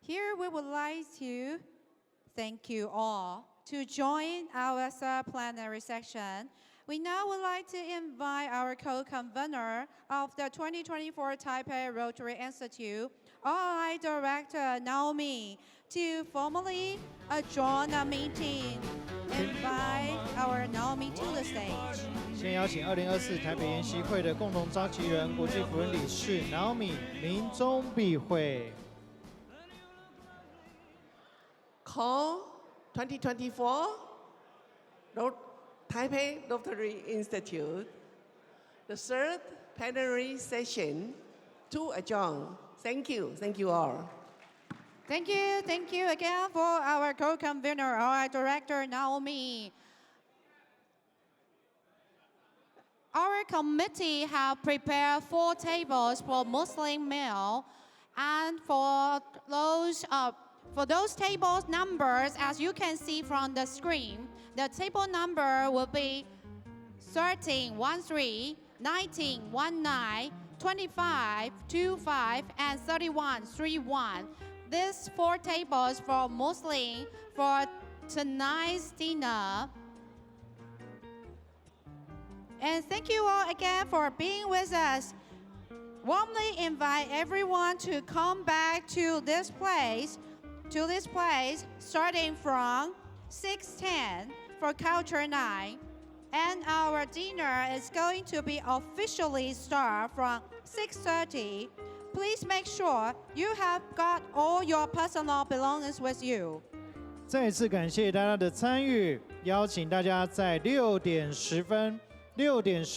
Here we would like to thank you all to join our plenary section. We now would like to invite our co-convener of the 2024 Taipei Rotary Institute, OI Director Naomi, to formally adjourn the meeting. invite our Naomi to the stage. 先邀请2024台北研习会的共同召集人、国际辅仁理事 Naomi 临终必会。Call 2024 Taipei Rotary Institute, the third plenary session to adjourn. Thank you all. Thank you again for our co-convener, our director Naomi. Our committee have prepared 4 tables for Muslim meal, and for those tables numbers, as you can see from the screen, the table number will be 13, 13, 19, 19, 25, 25, and 31, 31. These 4 tables for Muslim for tonight's dinner. And thank you all again for being with us. Warmly invite everyone to come back to this place starting from 6:10 for Culture Night. And our dinner is going to be officially start from 6:30. Please make sure you have got all your personal belongings with you. 再次感谢大家的参与，邀请大家在6点10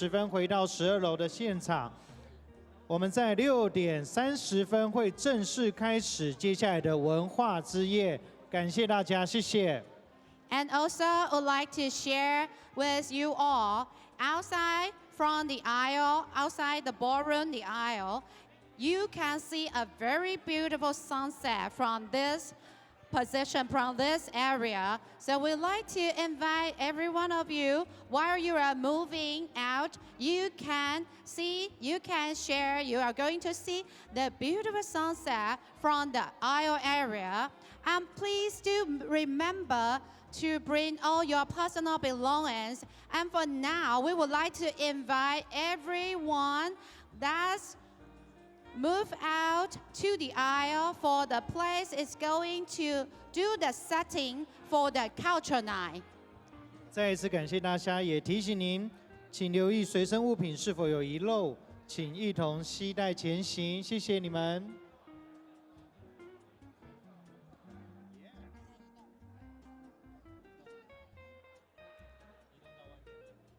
分回到12楼的现场。我们在6点30分会正式开始接下来的文化之夜。感谢大家，谢谢。And also would like to share with you all, outside from the aisle, outside the ballroom, the aisle, you can see a very beautiful sunset from this position, from this area. So we'd like to invite every one of you, while you are moving out, you can share, you are going to see the beautiful sunset from the aisle area. And please do remember to bring all your personal belongings. And for now, we would like to invite everyone that's move out to the aisle, for the place is going to do the setting for the culture night. 再一次感谢大家，也提醒您，请留意随身物品是否有遗漏，请一同携带前行。谢谢你们。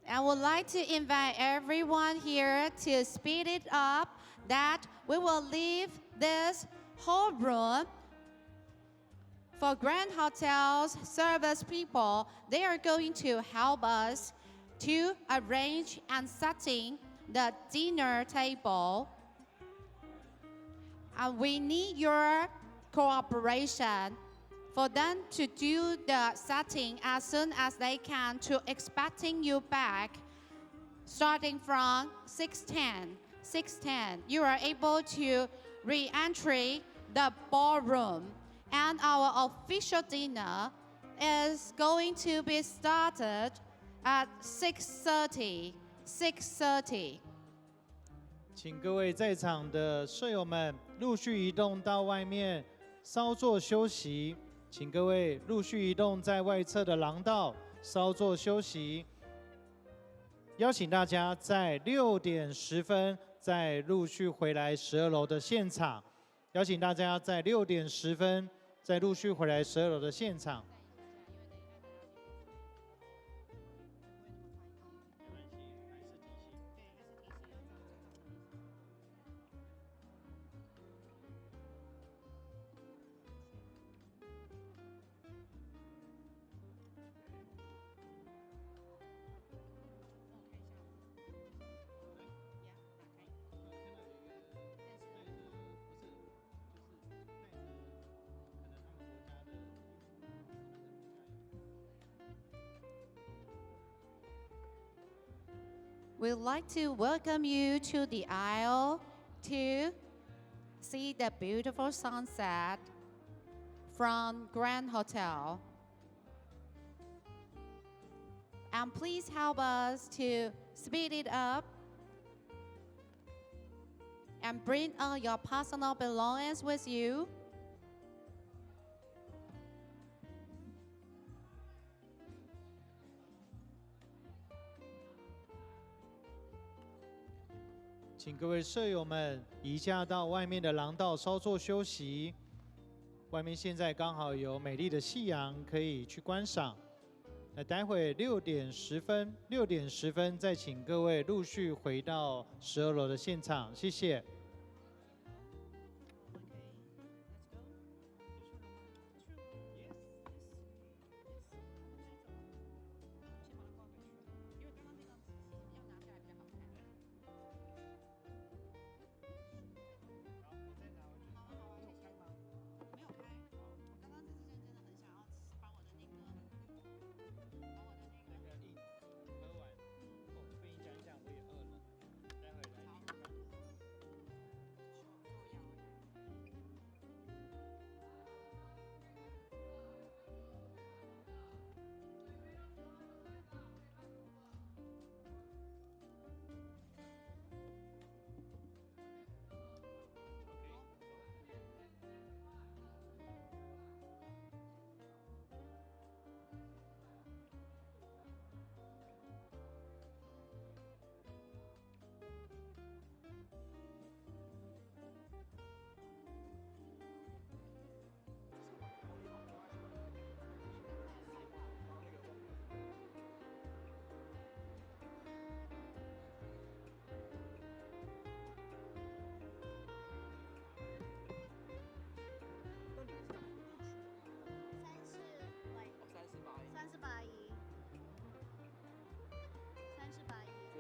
I would like to invite everyone here to speed it up, that we will leave this whole room for Grand Hotel's service people. They are going to help us to arrange and setting the dinner table. And we need your cooperation for them to do the setting as soon as they can, to expecting you back starting from 6:10. 6:10, you are able to re-enter the ballroom, and our official dinner is going to be started at 6:30. 6:30. 请各位在场的舍友们陆续移动到外面稍作休息。请各位陆续移动在外侧的廊道稍作休息。邀请大家在6点10分再陆续回来12楼的现场。邀请大家在6点10分再陆续回来12楼的现场。We'd like to welcome you to the aisle to see the beautiful sunset from Grand Hotel. And please help us to speed it up and bring all your personal belongings with you. 请各位舍友们移驾到外面的廊道稍作休息。外面现在刚好有美丽的夕阳可以去观赏。那待会6点10分再请各位陆续回到12楼的现场，谢谢。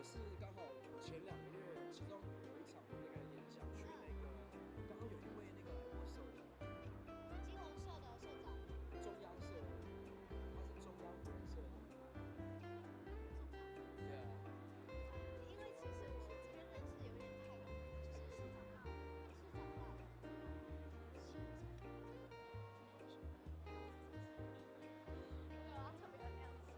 是刚好前2个月，其中有一场那个演讲，去那个刚好有一位那个来过社的，金融社的社长，中央社的，他是中央社的。Yeah。因为其实我这边认识有点太晚，就是市长到，对啊，特别那样子。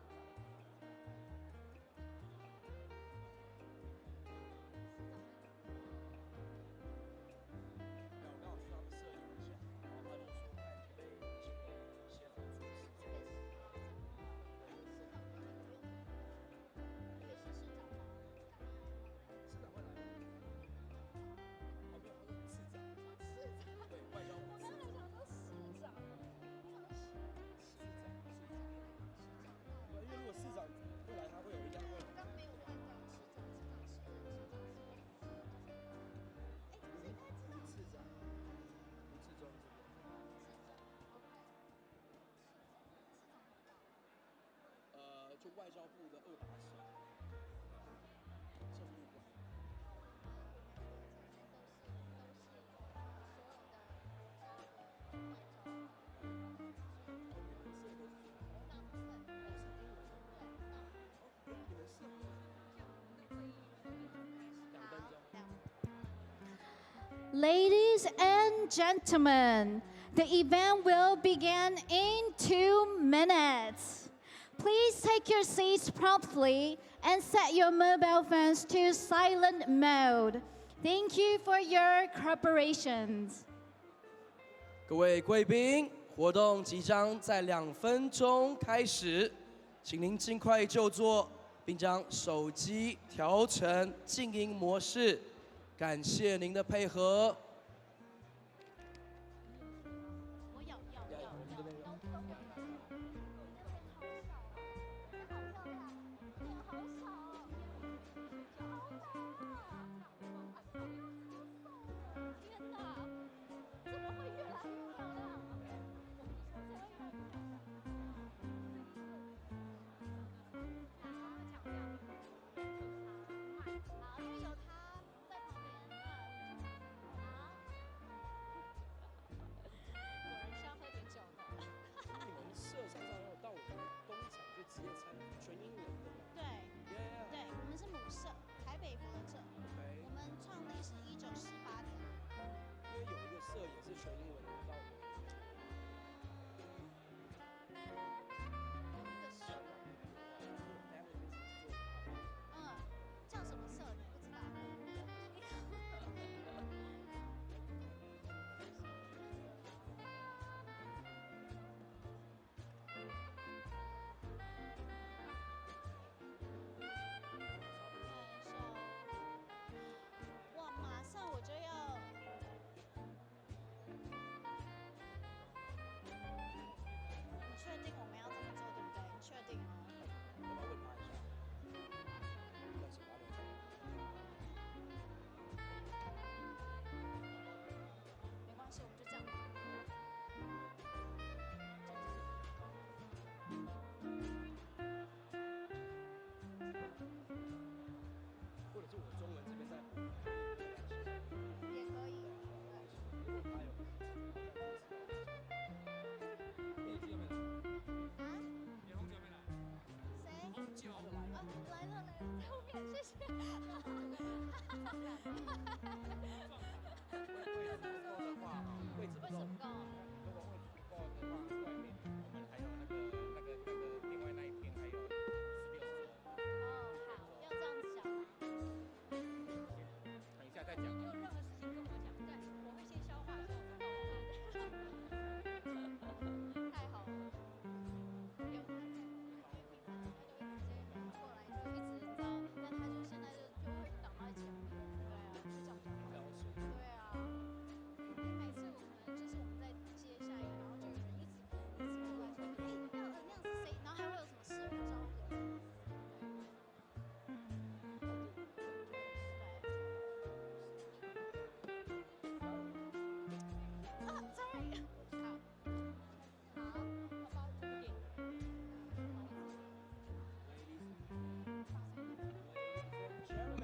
就外交部的2把手，政务官。Ladies and gentlemen, the event will begin in 2 minutes. Please take your seats promptly and set your mobile phones to silent mode. Thank you for your cooperation. 各位贵宾，活动即将在2分钟开始，请您尽快就座，并将手机调成静音模式。感谢您的配合。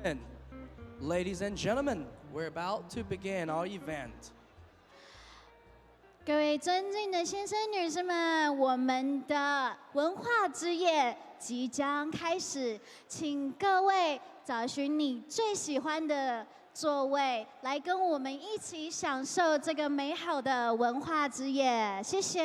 And ladies and gentlemen, we're about to begin our event. 各位尊敬的先生、女士们，我们的文化之夜即将开始，请各位找寻你最喜欢的座位，来跟我们一起享受这个美好的文化之夜。谢谢。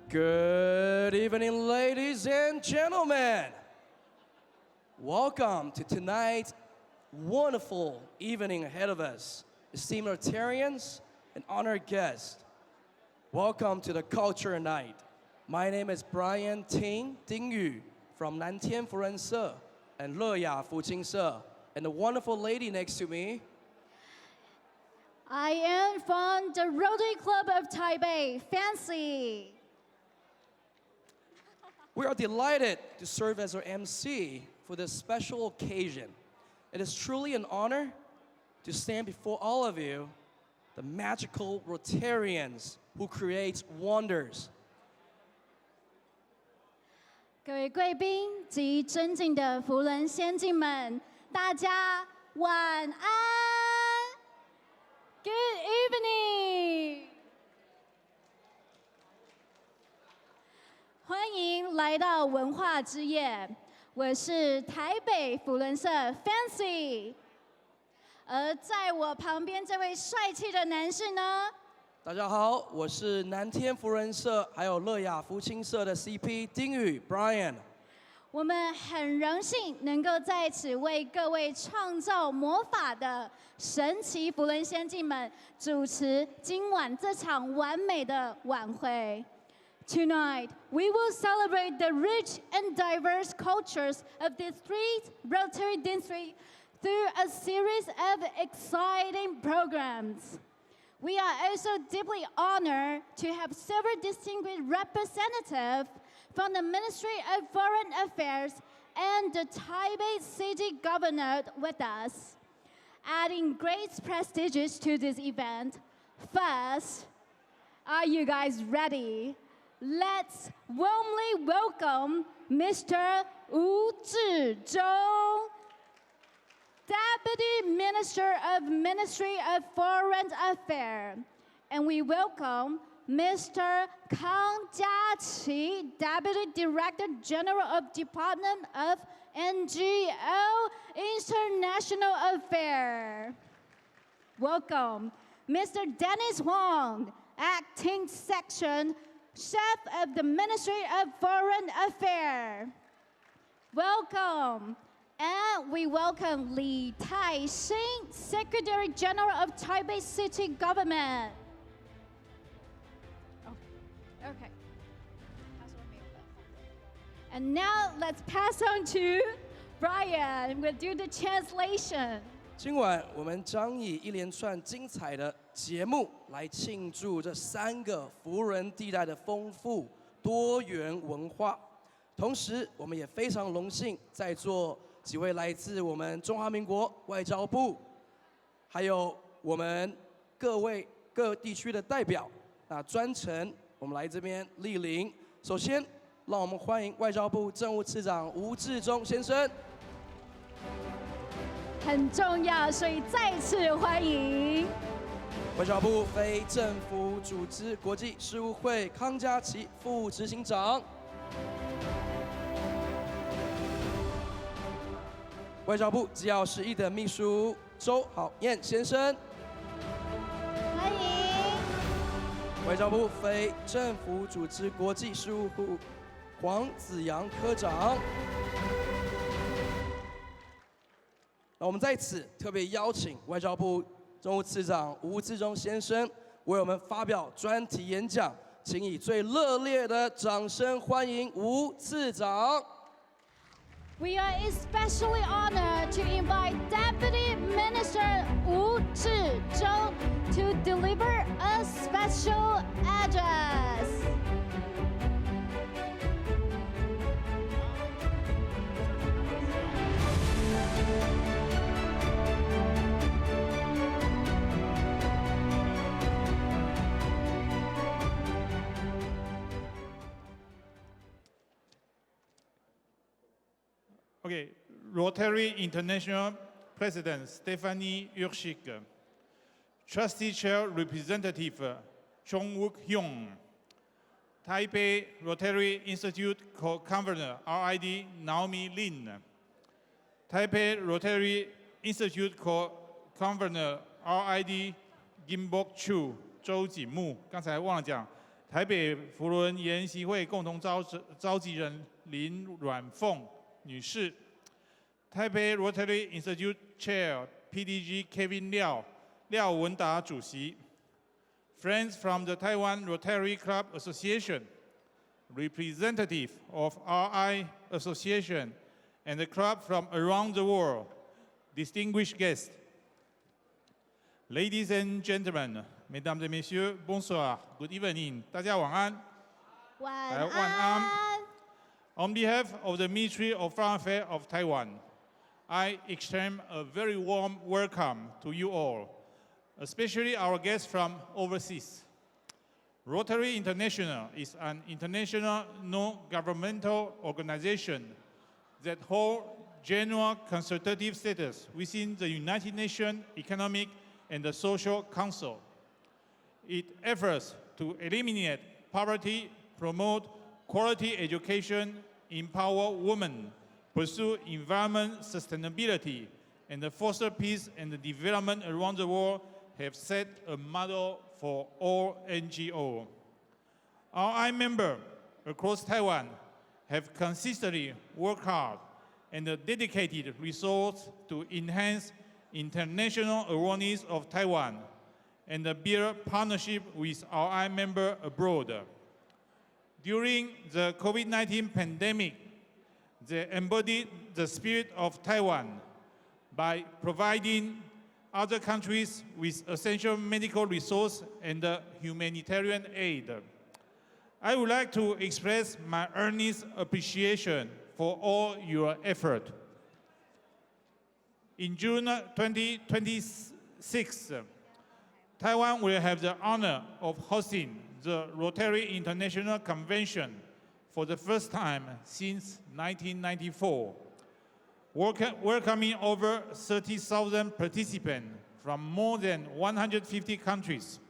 Good evening, ladies and gentlemen. Welcome to tonight's wonderful evening ahead of us. Esteemed Rotarians and honored guests, welcome to the Culture Night. My name is Brian Ding Yu from Nantian Furen Se and Leya Fuqing Se, and the wonderful lady next to me. I am from the Rotary Club of Taipei, Fancy. We are delighted to serve as our MC for this special occasion. It is truly an honor to stand before all of you, the magical Rotarians who create wonders. 各位贵宾及尊敬的福伦先进们，大家晚安。Good evening. 欢迎来到文化之夜，我是台北福伦社 Fancy， 而在我旁边这位帅气的男士呢，大家好，我是南天福人社还有乐雅福清社的 CP 丁宇 Brian。我们很荣幸能够在此为各位创造魔法的神奇福伦仙境们主持今晚这场完美的晚会。Tonight, we will celebrate the rich and diverse cultures of the three Rotary districts through a series of exciting programs. We are also deeply honored to have several distinguished representatives from the Ministry of Foreign Affairs and the Taipei City Governor with us, adding great prestige to this event. First, are you guys ready? Let's warmly welcome Mr. Wu Zhizhou, Deputy Minister of Ministry of Foreign Affairs. And we welcome Mr. Kang Jiaqi, Deputy Director General of Department of NGO International Affairs. Welcome Mr. Dennis Huang, Acting Section Chef of the Ministry of Foreign Affairs. Welcome. And we welcome Li Taixing, Secretary General of Taipei City Government. Oh, okay. And now let's pass on to Brian. We'll do the translation. 今晚我们将以一连串精彩的节目来庆祝这3个福伦地带的丰富多元文化。同时，我们也非常荣幸在座几位来自我们中华民国外交部，还有我们各地区的代表，专程我们来这边莅临。首先，让我们欢迎外交部政务次长吴志忠先生。很重要，所以再次欢迎外交部非政府组织国际事务会康佳琪副执行长，外交部机要11的秘书周好燕先生，欢迎外交部非政府组织国际事务部黄子阳科长。那我们在此特别邀请外交部政务次长吴志忠先生为我们发表专题演讲，请以最热烈的掌声欢迎吴次长。We are especially honored to invite Deputy Minister Wu Zhizhou to deliver a special address. Okay, Rotary International President Stephanie Urshik, Trustee Chair Representative Chong Wook-hyung, Taipei Rotary Institute Co-Convener RID Naomi Lin, Taipei Rotary Institute Co-Convener RID Gimbok Chu 周景木，刚才忘了讲，台北福伦研习会共同召集人林阮凤女士，台北 Rotary Institute Chair PDG Kevin Liao 廖文达主席 ，Friends from the Taiwan Rotary Club Association, representative of RI Association and the club from around the world, distinguished guests, ladies and gentlemen, mesdames et messieurs, bonsoir, good evening， 大家晚安。晚安。On behalf of the Ministry of Foreign Affairs of Taiwan, I extend a very warm welcome to you all, especially our guests from overseas. Rotary International is an international non-governmental organization that holds general consultative status within the United Nations Economic and Social Council. It efforts to eliminate poverty, promote quality education, empower women, pursue environment sustainability, and foster peace and development around the world have set a model for all NGO. Our members across Taiwan have consistently worked hard and dedicated resources to enhance international awareness of Taiwan and build partnership with our members abroad. During the COVID-19 pandemic, they embodied the spirit of Taiwan by providing other countries with essential medical resources and humanitarian aid. I would like to express my earnest appreciation for all your effort. In June 2026, Taiwan will have the honor of hosting the Rotary International Convention for the first time since 1994, welcoming over 30,000 participants from more than 150 countries.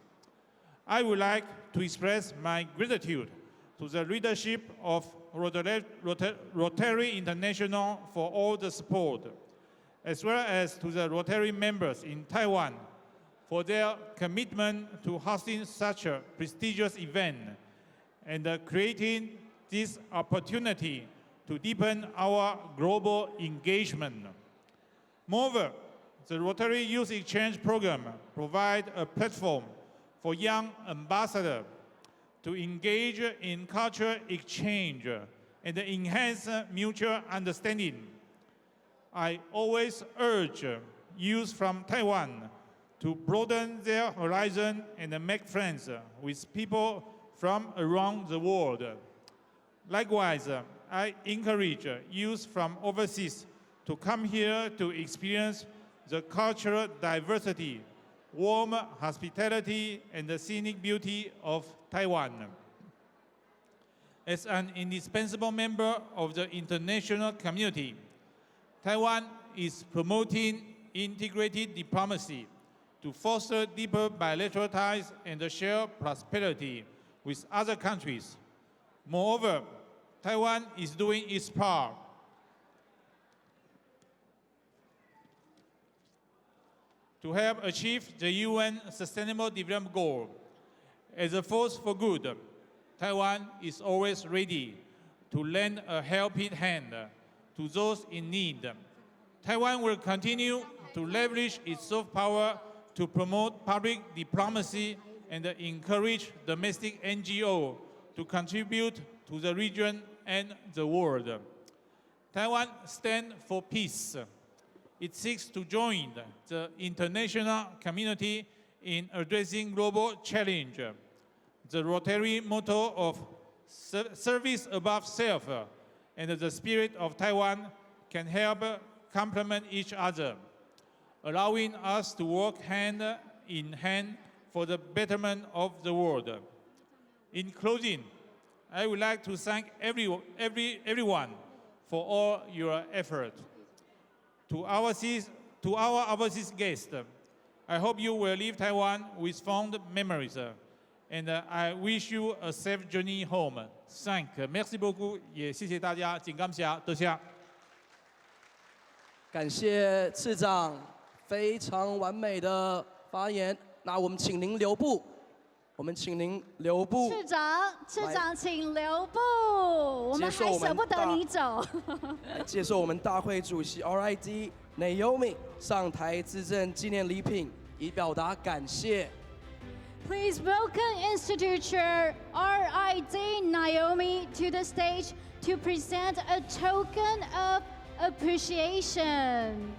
I would like to express my gratitude to the leadership of Rotary International for all the support, as well as to the Rotary members in Taiwan for their commitment to hosting such a prestigious event and creating this opportunity to deepen our global engagement. Moreover, the Rotary Youth Exchange Program provides a platform for young ambassadors to engage in cultural exchange and enhance mutual understanding. I always urge youth from Taiwan to broaden their horizon and make friends with people from around the world. Likewise, I encourage youth from overseas to come here to experience the cultural diversity, warm hospitality, and the scenic beauty of Taiwan. As an indispensable member of the international community, Taiwan is promoting integrated diplomacy to foster deeper bilateral ties and share prosperity with other countries. Moreover, Taiwan is doing its part to help achieve the UN Sustainable Development Goal. As a force for good, Taiwan is always ready to lend a helping hand to those in need. Taiwan will continue to leverage its soft power to promote public diplomacy and encourage domestic NGO to contribute to the region and the world. Taiwan stands for peace. It seeks to join the international community in addressing global challenge. The Rotary motto of service above self and the spirit of Taiwan can help complement each other, allowing us to work hand in hand for the betterment of the world. In closing, I would like to thank everyone for all your effort. To our overseas guests, I hope you will leave Taiwan with fond memories, and I wish you a safe journey home. Merci beaucoup， 也谢谢大家，真感谢，多谢。感谢次长非常完美的发言。那我们请您留步，次长请留步，我们还舍不得你走。来接受我们大会主席 RID Naomi 上台致赠纪念礼品，以表达感谢。Please welcome Institute Chair RID Naomi to the stage to present a token of appreciation.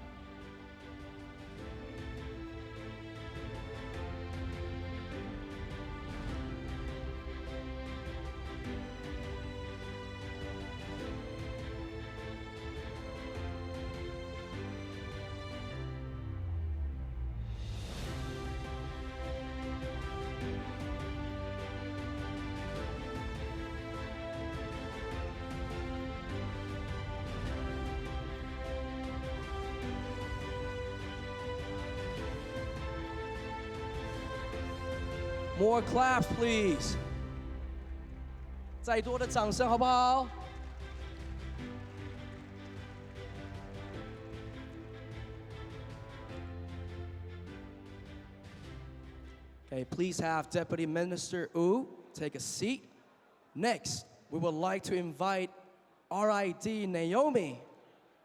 More claps, please. 再多的掌声，好不好？ Okay, please have Deputy Minister Wu take a seat. Next, we would like to invite RID Naomi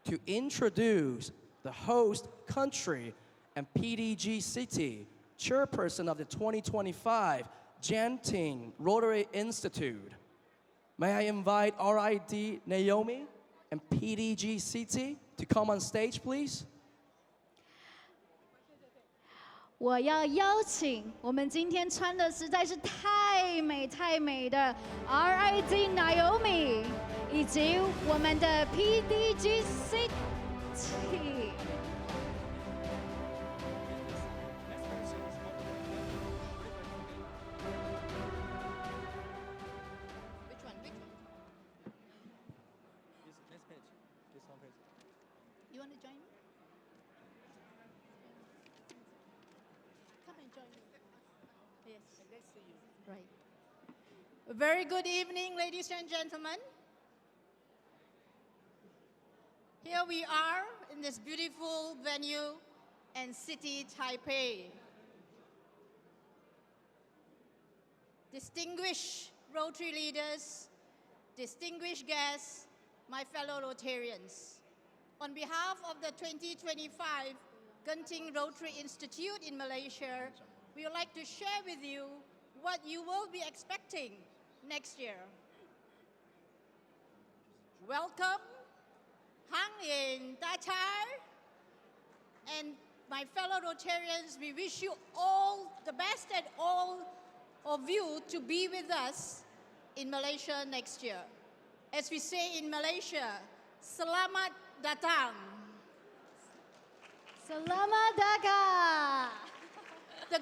to introduce the host country and PDG city, chairperson of the 2025 Genting Rotary Institute. May I invite RID Naomi and PDG city to come on stage, please? 我要邀請我們今天穿的實在是太美太美的 RID Naomi 以及我們的 PDG City。You want to join me? Come and join me. Yes. Let's see you. Right. A very good evening, ladies and gentlemen. Here we are in this beautiful venue and city, Taipei. Distinguished Rotary leaders, distinguished guests, my fellow Rotarians. On behalf of the 2025 Genting Rotary Institute in Malaysia, we would like to share with you what you will be expecting next year. Welcome, Hang In Tatar, and my fellow Rotarians, we wish you all the best and all of you to be with us in Malaysia next year. As we say in Malaysia, Selamat Datang. Selamat Datang. The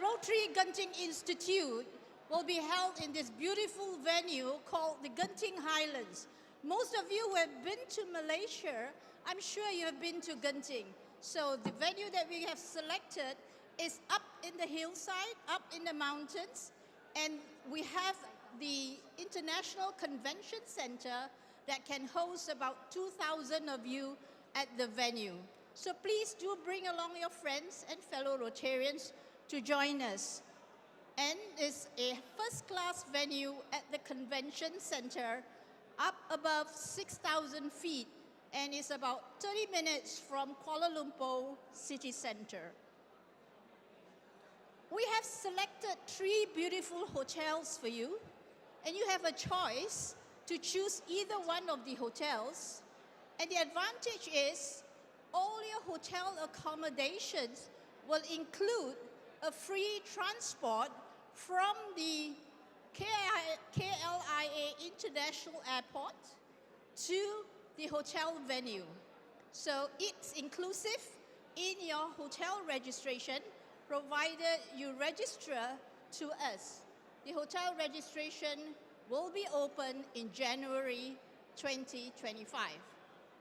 Rotary Genting Institute will be held in this beautiful venue called the Genting Highlands. Most of you who have been to Malaysia, I'm sure you have been to Genting. So the venue that we have selected is up in the hillside, up in the mountains, and we have the International Convention Center that can host about 2,000 of you at the venue. So please do bring along your friends and fellow Rotarians to join us. And it's a first-class venue at the Convention Center, up above 6,000 feet, and it's about 30 minutes from Kuala Lumpur City Center. We have selected 3 beautiful hotels for you, and you have a choice to choose either one of the hotels. And the advantage is all your hotel accommodations will include a free transport from the KLIA International Airport to the hotel venue. So it's inclusive in your hotel registration, provided you register to us. The hotel registration will be open in January 2025.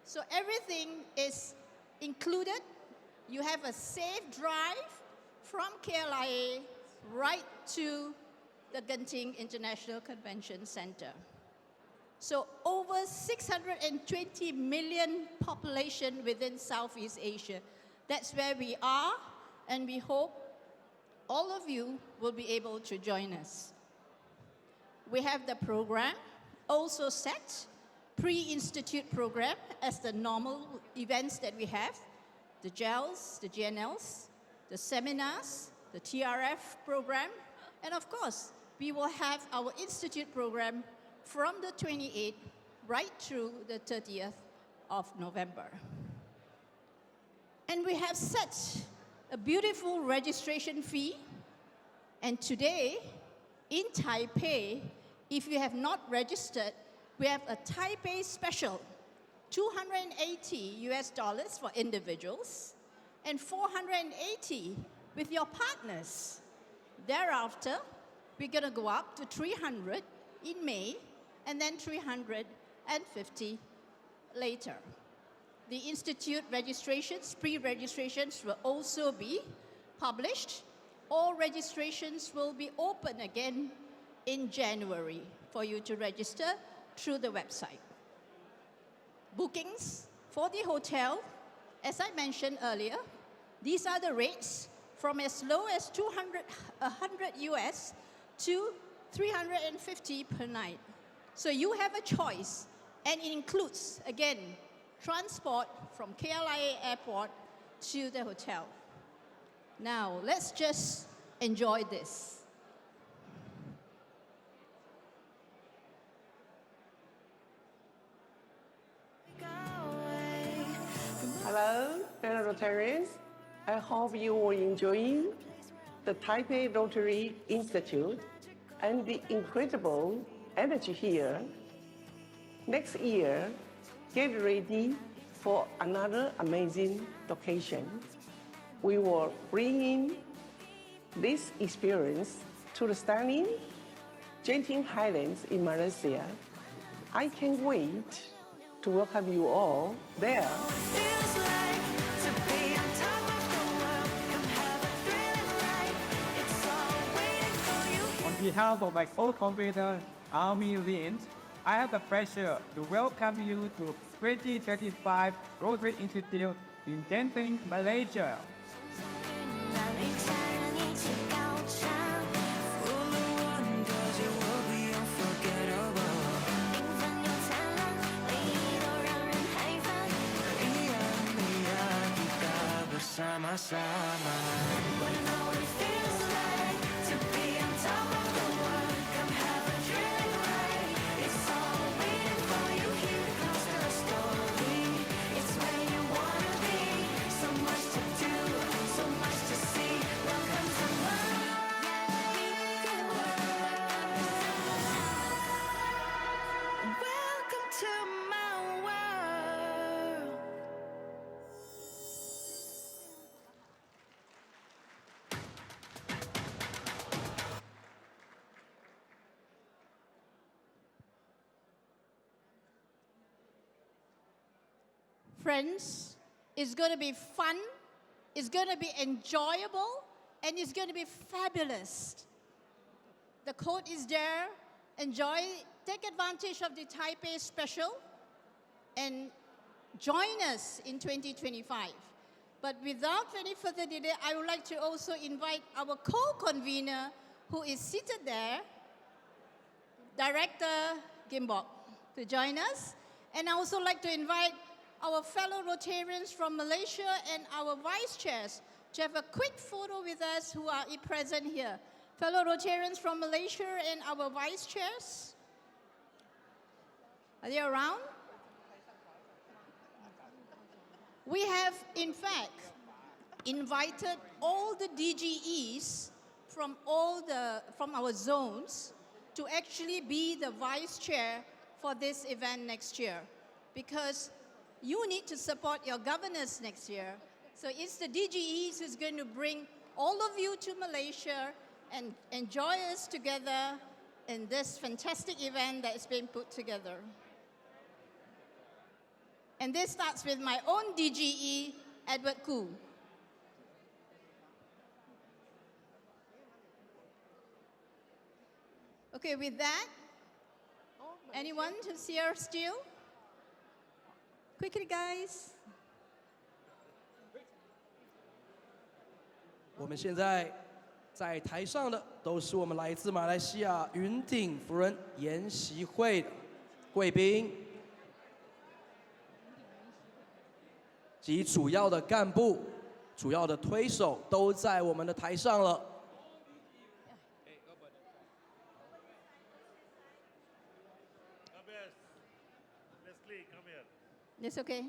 So everything is included. You have a safe drive from KLIA right to the Genting International Convention Center. So over 620 million population within Southeast Asia. That's where we are, and we hope all of you will be able to join us. We have the program also set, pre-institute program as the normal events that we have, the GELs, the GNLs, the seminars, the TRF program, and of course, we will have our institute program from the 28th right through the 30th of November. And we have set a beautiful registration fee, and today, in Taipei, if you have not registered, we have a Taipei special, $280 for individuals, and $480 with your partners. Thereafter, we're gonna go up to $300 in May, and then $350 later. The institute registrations, pre-registrations will also be published. All registrations will be open again in January for you to register through the website. Bookings for the hotel, as I mentioned earlier, these are the rates from as low as 100 US to 350 per night. So you have a choice, and it includes, again, transport from KLIA Airport to the hotel. Now, let's just enjoy this. Hello, fellow Rotarians. I hope you are enjoying the Taipei Rotary Institute and the incredible energy here. Next year, get ready for another amazing location. We will bring in this experience to the stunning Genting Highlands in Malaysia. I can't wait to welcome you all there. On behalf of my co-competitor, Army Lins, I have the pleasure to welcome you to 2025 Rotary Institute in Genting, Malaysia. Friends, it's going to be fun, it's going to be enjoyable, and it's going to be fabulous. The code is there. Enjoy, take advantage of the Taipei special, and join us in 2025. But without any further delay, I would like to also invite our co-convener who is seated there, Director Gimbok, to join us. And I also like to invite our fellow Rotarians from Malaysia and our vice chairs to have a quick photo with us who are present here. Fellow Rotarians from Malaysia and our vice chairs, are they around? We have, in fact, invited all the DGEs from our zones to actually be the vice chair for this event next year, because you need to support your governors next year. So it's the DGEs who's going to bring all of you to Malaysia and enjoy us together in this fantastic event that is being put together. And this starts with my own DGE, Edward Koo. Okay, with that, anyone who's here still? Quickly, guys. 我们现在在台上的都是我们来自马来西亚云顶福人研习会的贵宾及主要的干部、主要的推手都在我们的台上了。It's okay.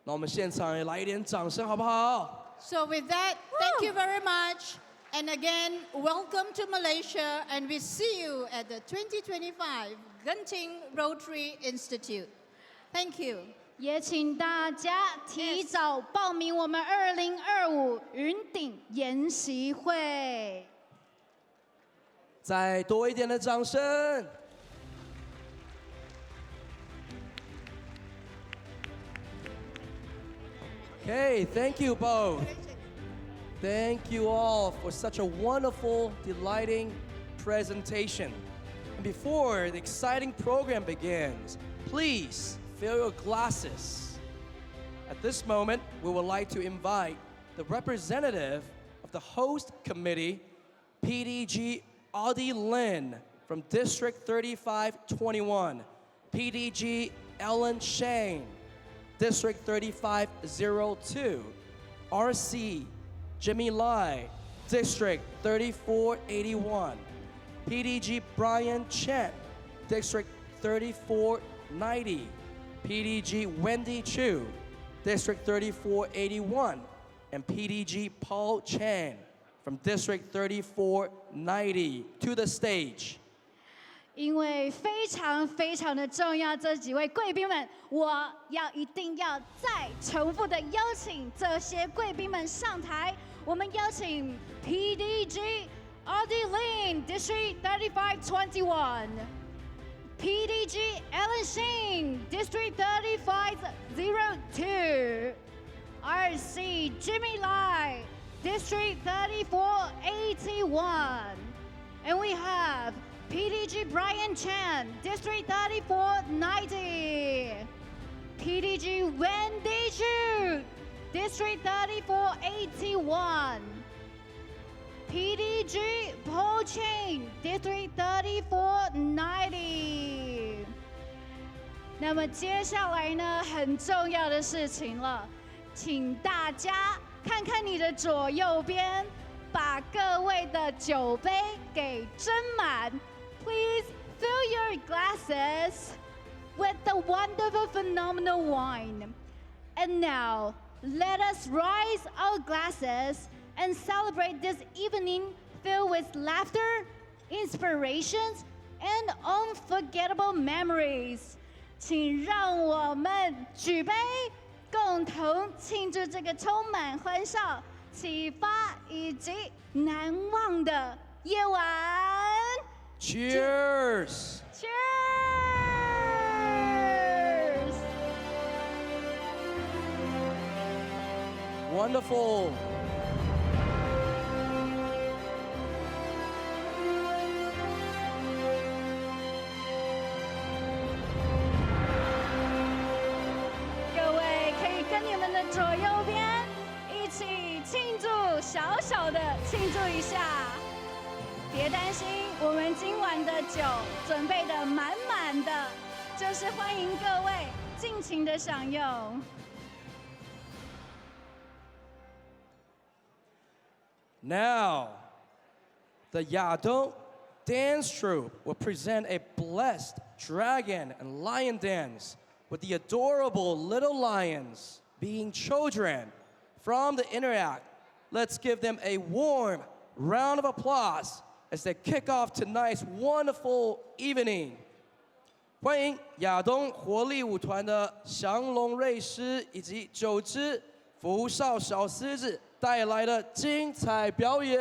那我们现场也来一点掌声，好不好？ So with that, thank you very much. And again, welcome to Malaysia, and we see you at the 2025 Genting Rotary Institute. Thank you. 也请大家提早报名我们2025云顶研习会。再多一点的掌声。Okay, thank you both. Thank you all for such a wonderful, delighting presentation. And before the exciting program begins, please fill your glasses. At this moment, we would like to invite the representative of the host committee, PDG Audie Lin from District 3521, PDG Ellen Shane, District 3502, RC Jimmy Lai, District 3481, PDG Brian Chen, District 3490, PDG Wendy Chu, District 3481, and PDG Paul Chan from District 3490 to the stage. 因为非常非常的重要，这几位贵宾们，我一定要再重复的邀请这些贵宾们上台。我们邀请 PDG Audie Lin, District 3521, PDG Ellen Sheen, District 3502, RC Jimmy Lai, District 3481, and we have PDG Brian Chan, District 3490. PDG Wendy Chu, District 3481. PDG Paul Chain, District 3490. 那么接下来呢，很重要的事情了，请大家看看你的左右边，把各位的酒杯给斟满。Please fill your glasses with the wonderful, phenomenal wine. And now, let us raise our glasses and celebrate this evening filled with laughter, inspirations, and unforgettable memories. 请让我们举杯，共同庆祝这个充满欢笑、启发以及难忘的夜晚。Cheers! Cheers! Wonderful. Cheers! 左右边一起庆祝，小小的庆祝一下。别担心，我们今晚的酒准备的满满的，就是欢迎各位尽情的享用。Now, the Yadong dance troupe will present a blessed dragon and lion dance with the adorable little lions being children from the interact. Let's give them a warm round of applause as they kick off tonight's wonderful evening. 欢迎亚东活力舞团的降龙瑞狮以及9只福少小狮子带来的精彩表演。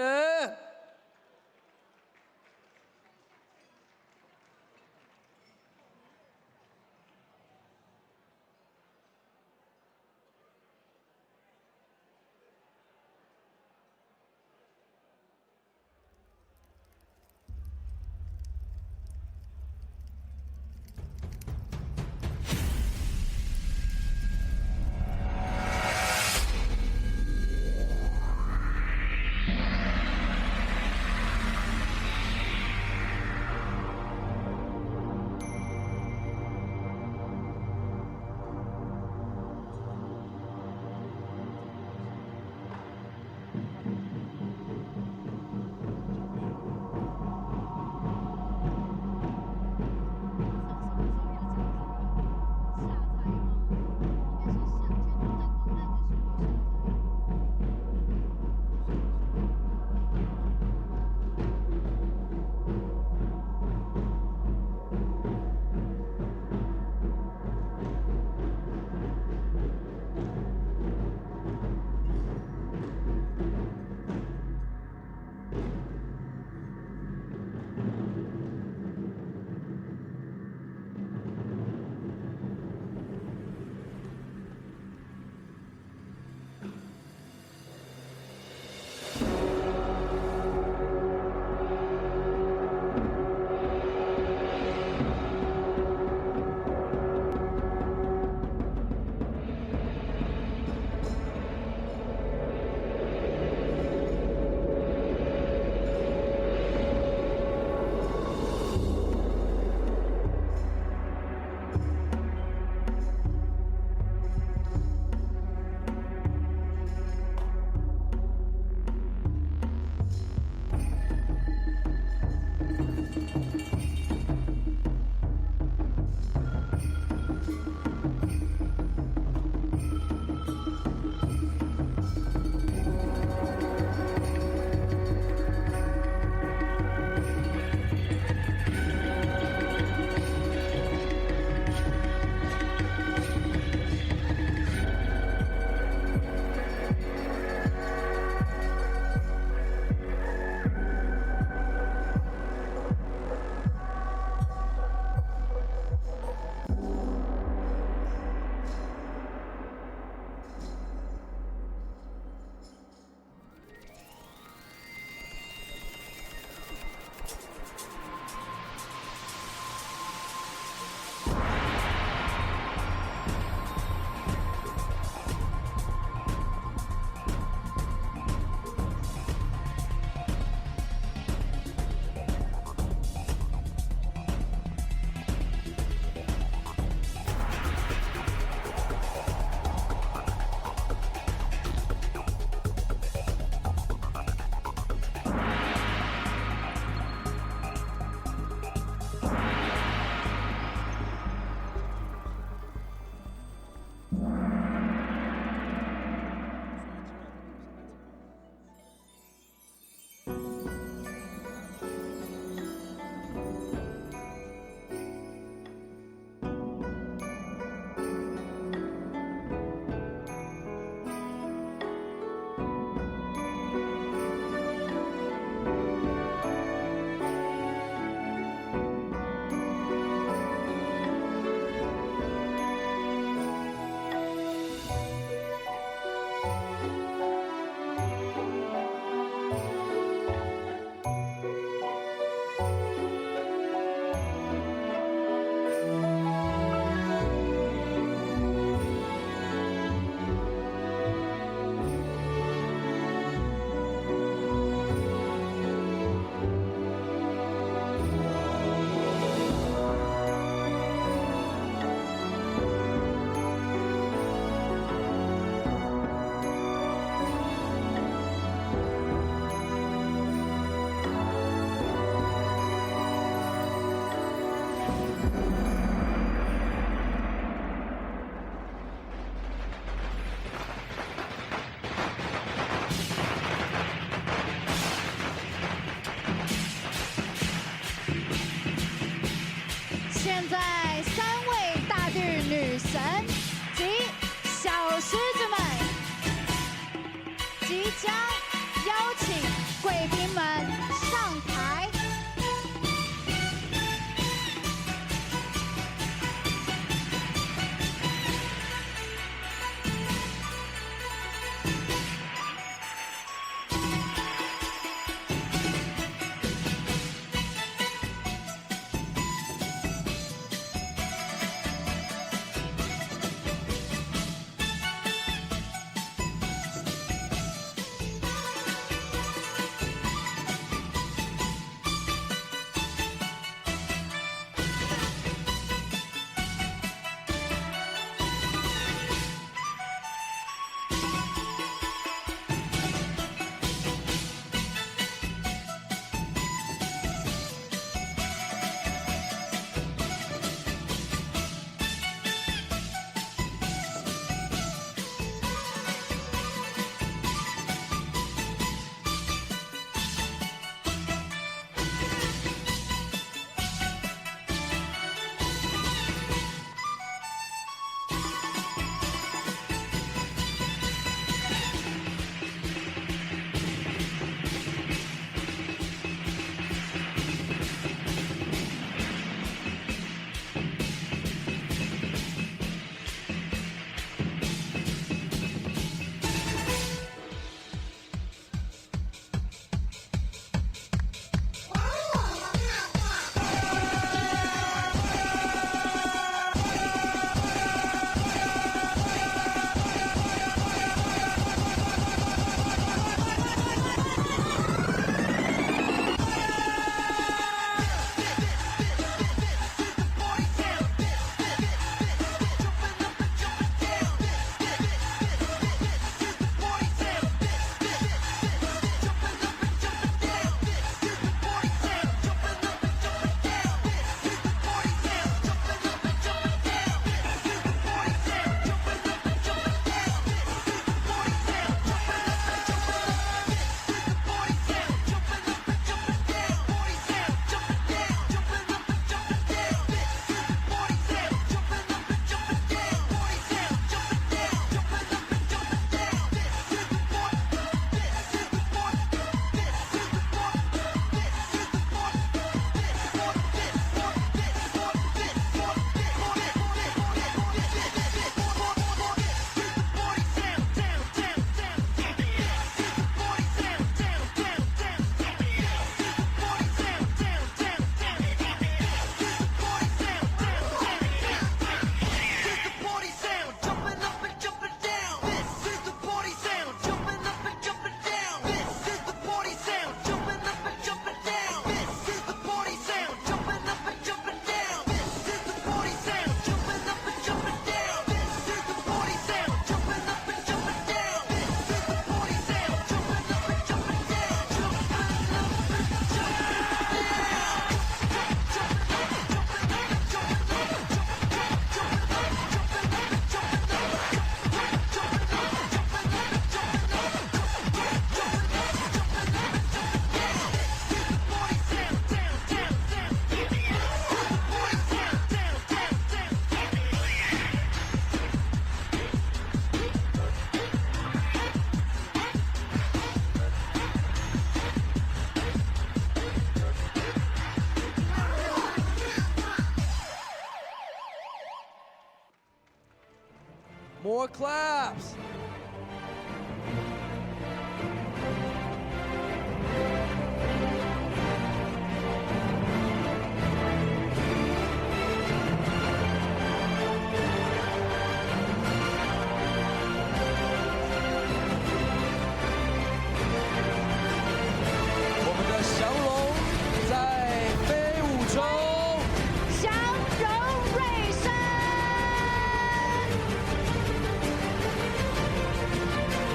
在3位大地女神及小狮子们，即将邀请贵宾们上台。More claps.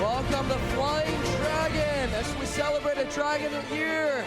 Welcome the Flying Dragon as we celebrate a Dragon Year.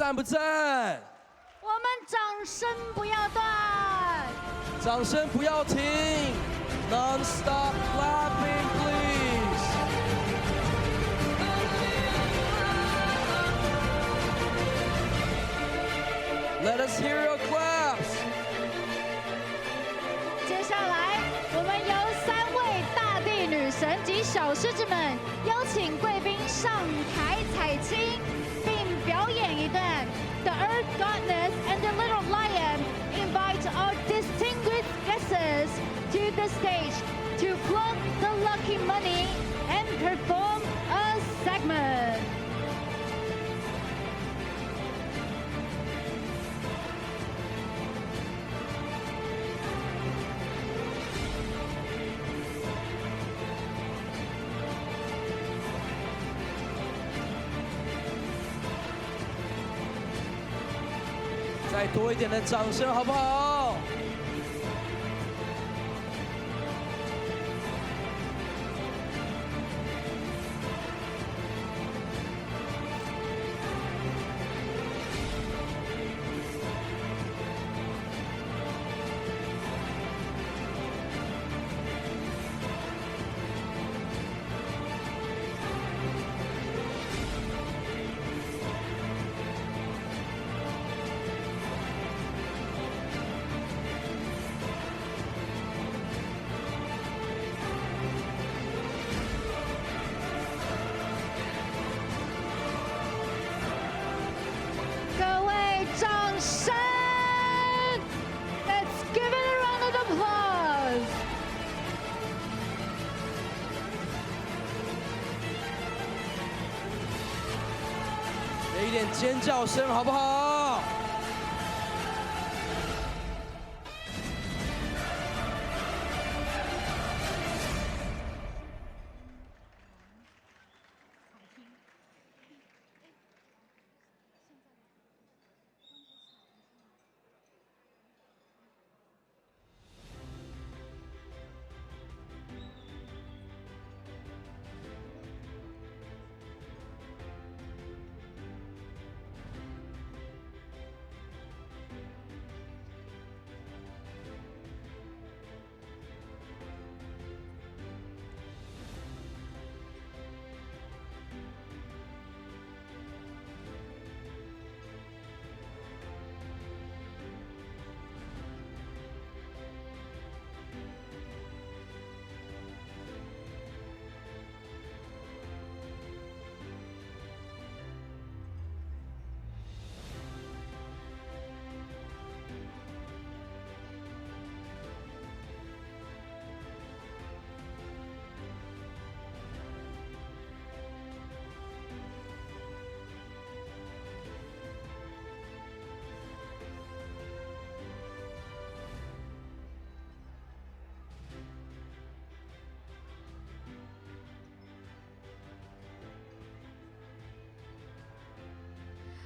赞不赞？我们掌声不要断。掌声不要停 ，non-stop clapping please。Let us hear your claps。接下来，我们由3位大地女神及小狮子们邀请贵宾上台采青，并表演一段 The Earth Goddess and the Little Lion invite our distinguished guests to the stage to plug the lucky money and perform a segment. 再多一点的掌声好不好？各位掌声 ！Let's give it a round of applause. 给一点尖叫声好不好？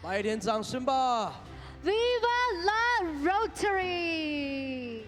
来一点掌声吧 Viva la Rotary!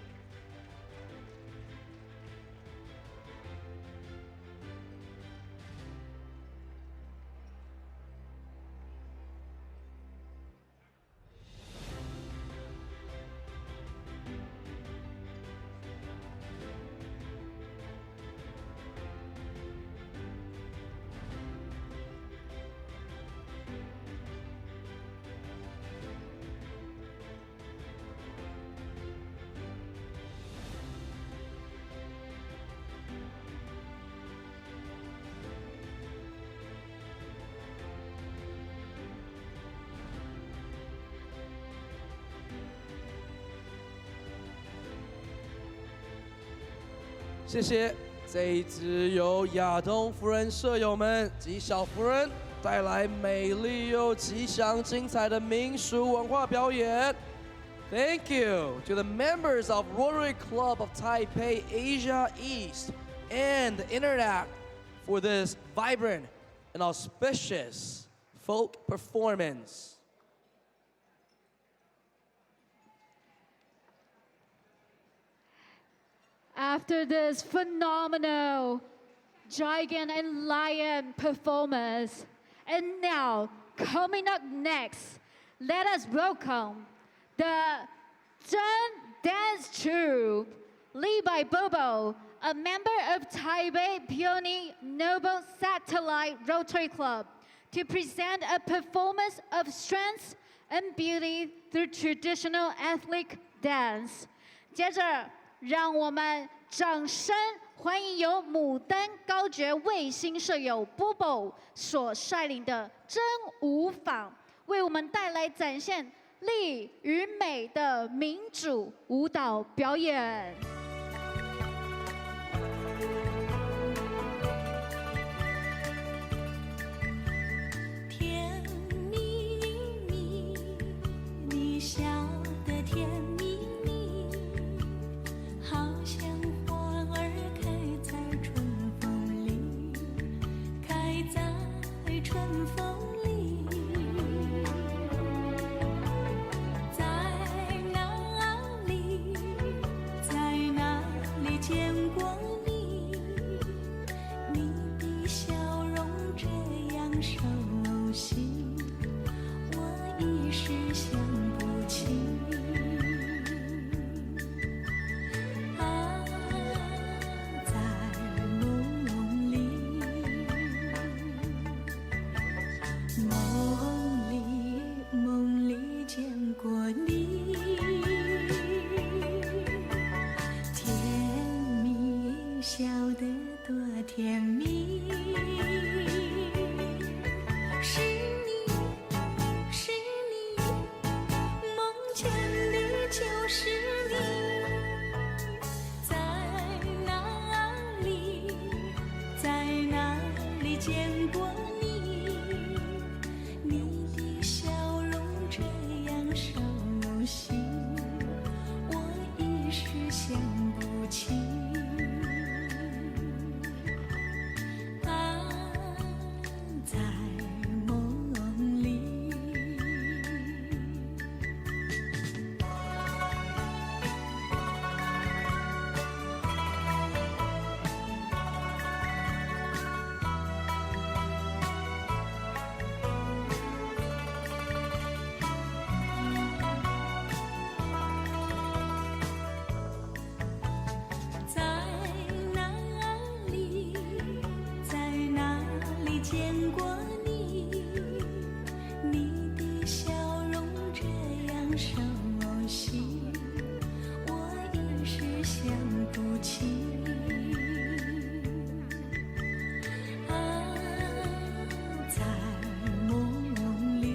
谢谢这一支由亚东夫人舍友们及小夫人带来美丽又吉祥精彩的民俗文化表演。Thank you to the members of Rotary Club of Taipei Asia East and the Internet for this vibrant and auspicious folk performance. After this phenomenal giant and lion performance, and now coming up next, let us welcome the Zhen Dance Troupe, led by Bobo, a member of Taipei Peony Noble Satellite Rotary Club, to present a performance of strength and beauty through traditional ethnic dance. 接着，让我们掌声欢迎由牡丹高觉卫星社友 Bobo 所率领的真舞坊，为我们带来展现力与美的民主舞蹈表演。甜蜜蜜，你笑得甜蜜蜜，好像花儿开在春风里，开在春风里。在哪里，在哪里见过你？你的笑容这样熟悉，我一时想不起。啊，在梦里，梦里见过你，甜蜜笑得多甜蜜。是你，是你，梦见的就是你。在哪里，在哪里见过你？你的笑容这样熟悉，我一时想不起。啊，在梦里。在哪里，在哪里见过你？你的笑容这样熟悉，我一时想不起。啊，在梦里，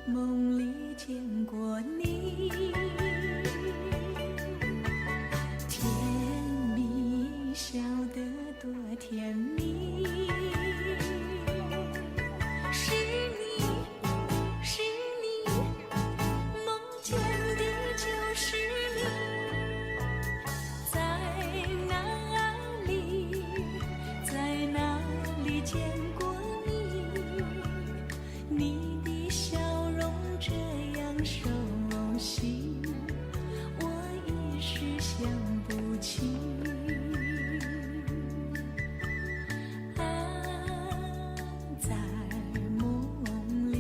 梦里见过你，甜蜜笑得多甜蜜。是你，是你，梦见的就是你。在哪里，在哪里见过你？你的笑容这样熟悉，我一时想不起。啊，在梦里。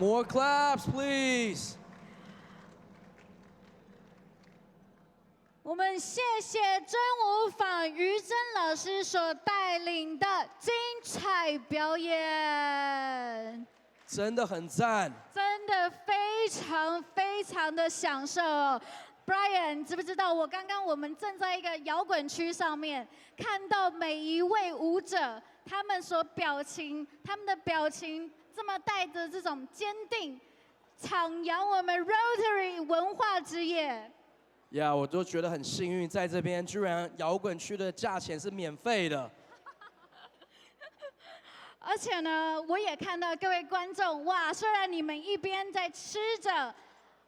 More claps, please. 我们谢谢真舞坊于真老师所带领的精彩表演，真的很赞。真的非常非常的享受哦。Brian， 知不知道我们正在一个摇滚区上面，看到每一位舞者他们的表情这么带着这种坚定，徜徉我们 Rotary 文化之夜。呀，我都觉得很幸运，在这边居然摇滚区的价钱是免费的。而且呢，我也看到各位观众，哇，虽然你们一边在吃着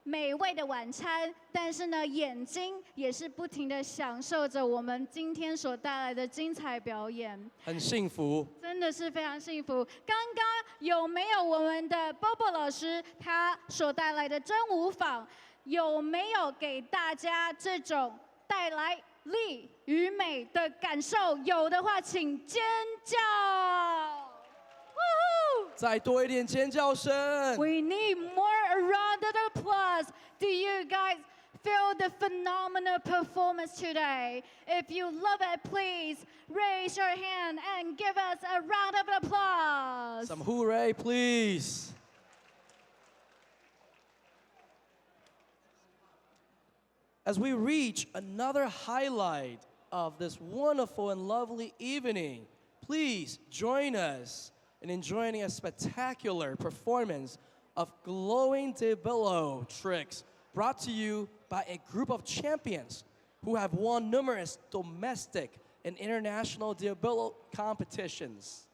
美味的晚餐，但是呢，眼睛也是不停地享受着我们今天所带来的精彩表演，很幸福，真的是非常幸福。刚刚有没有我们的 Bobo 老师他所带来的真舞坊？有没有给大家这种带来力与美的感受？有的话，请尖叫！再多一点尖叫声。We need more a round of applause. Do you guys feel the phenomenal performance today? If you love it, please raise your hand and give us a round of applause. Some hooray, please. As we reach another highlight of this wonderful and lovely evening, please join us in enjoying a spectacular performance of glowing Debello tricks brought to you by a group of champions who have won numerous domestic and international Debello competitions.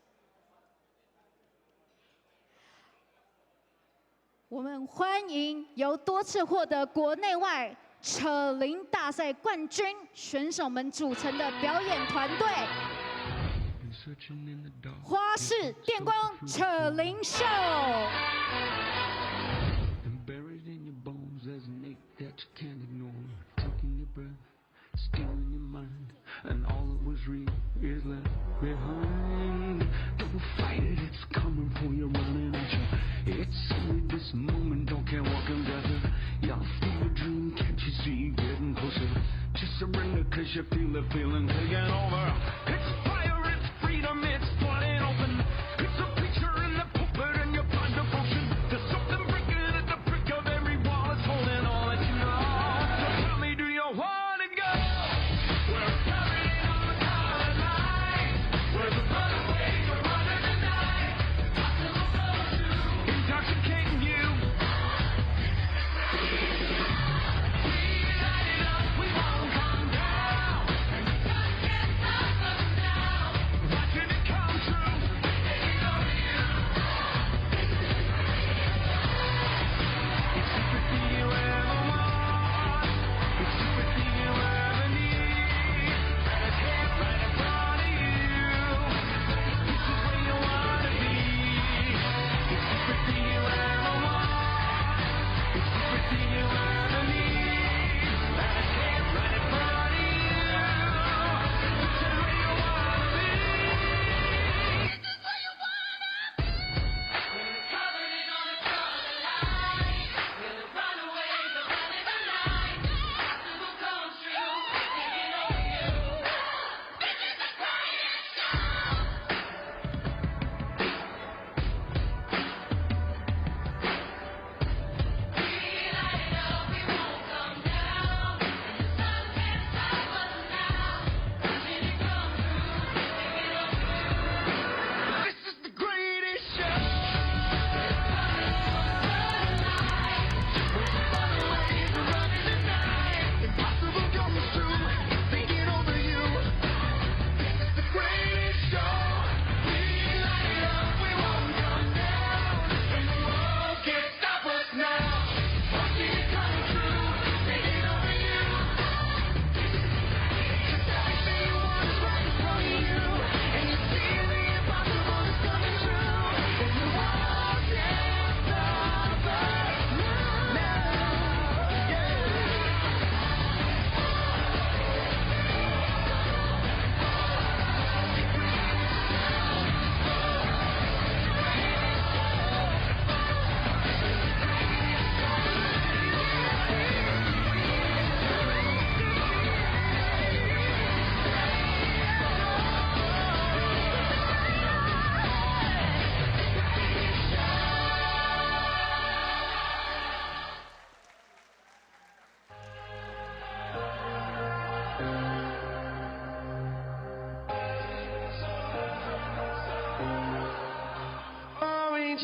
我们欢迎由多次获得国内外扯铃大赛冠军选手们组成的表演团队——花式电光扯铃秀。And all that was real is left behind. Don't fight it, it's coming for you, running at you. It's only this moment, don't care what can gather. Y'all feel a dream, can't you see getting closer? Just surrender, cause you feel the feeling taking over. It's fire, it's freedom, it's flooding open. It's a picture in the pulpit and your blind devotion. There's something breaking at the brick of every wall, it's holding all that you know. So tell me, do you want to go? We won't come down.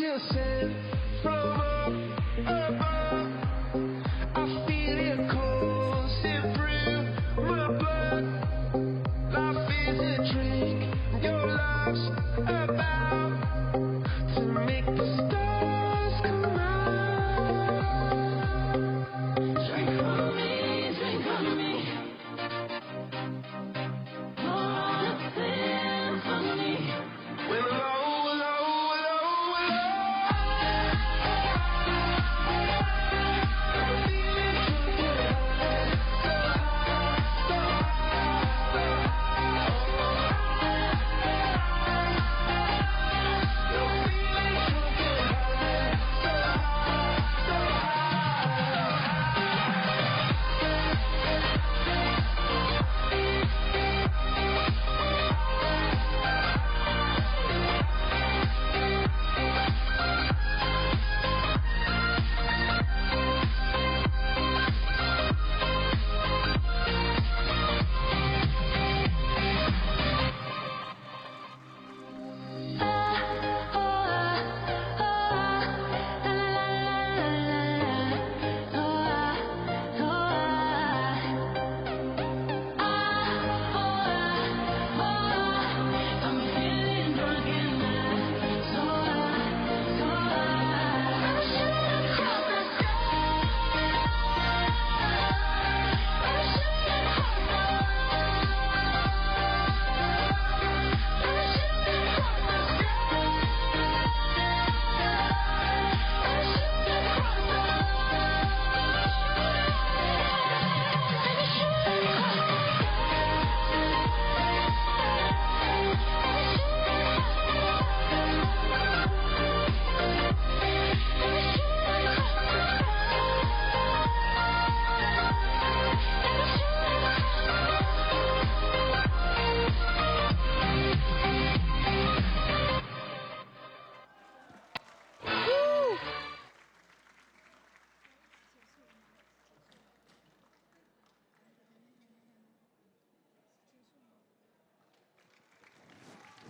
angel sent from up above. I feel it coursing through my blood. Life is a drink your life's about to make the stars come out. Drink from me, drink from me. Pour the thing from me. When low, low, low, I'm feeling broken now. So shoot across the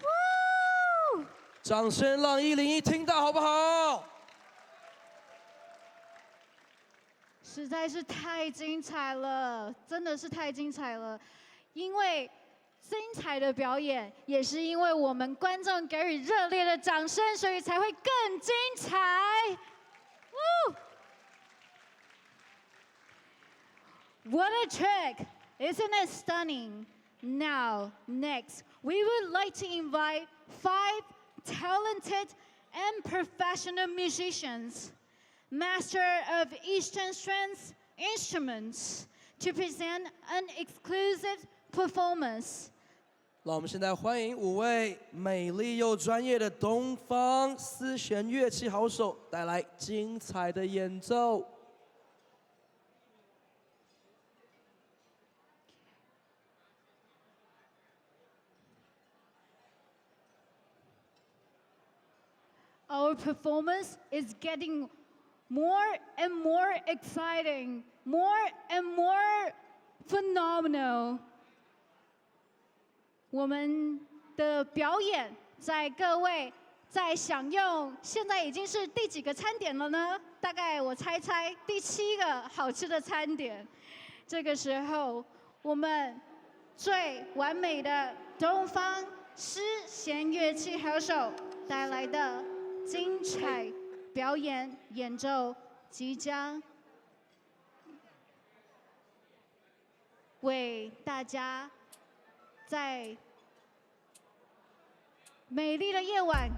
Woo! 掌声让101听到好不好？实在是太精彩了，真的是太精彩了。因为精彩的表演，也是因为我们观众给予热烈的掌声，所以才会更精彩。Woo! What a trick! Isn't it stunning? Now, next, we would like to invite 5 talented and professional musicians, master of Eastern Strings instruments, to present an exclusive performance. 让我们现在欢迎5位美丽又专业的东方丝弦乐器好手，带来精彩的演奏。Our performance is getting more and more exciting, more and more phenomenal. 我们的表演在各位在享用，现在已经是第几个餐点了呢？大概我猜第7个好吃的餐点。这个时候，我们最完美的东方丝弦乐器好手带来的精彩表演演奏，即将为大家在美丽的夜晚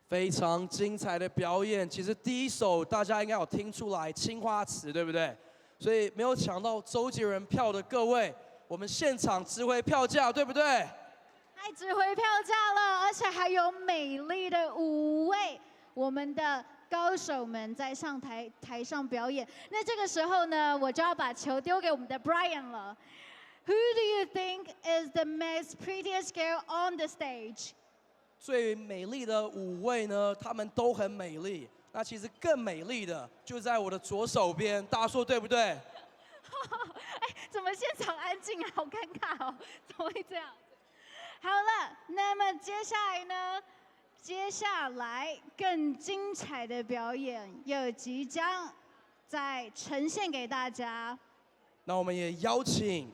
非常精彩的表演。其实第一首大家应该有听出来青花瓷，对不对？所以没有抢到周杰伦票的各位，我们现场值回票价，对不对？还值回票价了，而且还有美丽的5位我们的高手们在台上表演。那这个时候呢，我就要把球丢给我们的 Brian 了。Who do you think is the most prettiest girl on the stage？ 最美丽的5位呢，她们都很美丽。那其实更美丽的就在我的左手边，大家说对不对？哎，怎么现场安静啊？好尴尬哦，怎么会这样？好了，那么接下来更精彩的表演又即将再呈现给大家。那我们也邀请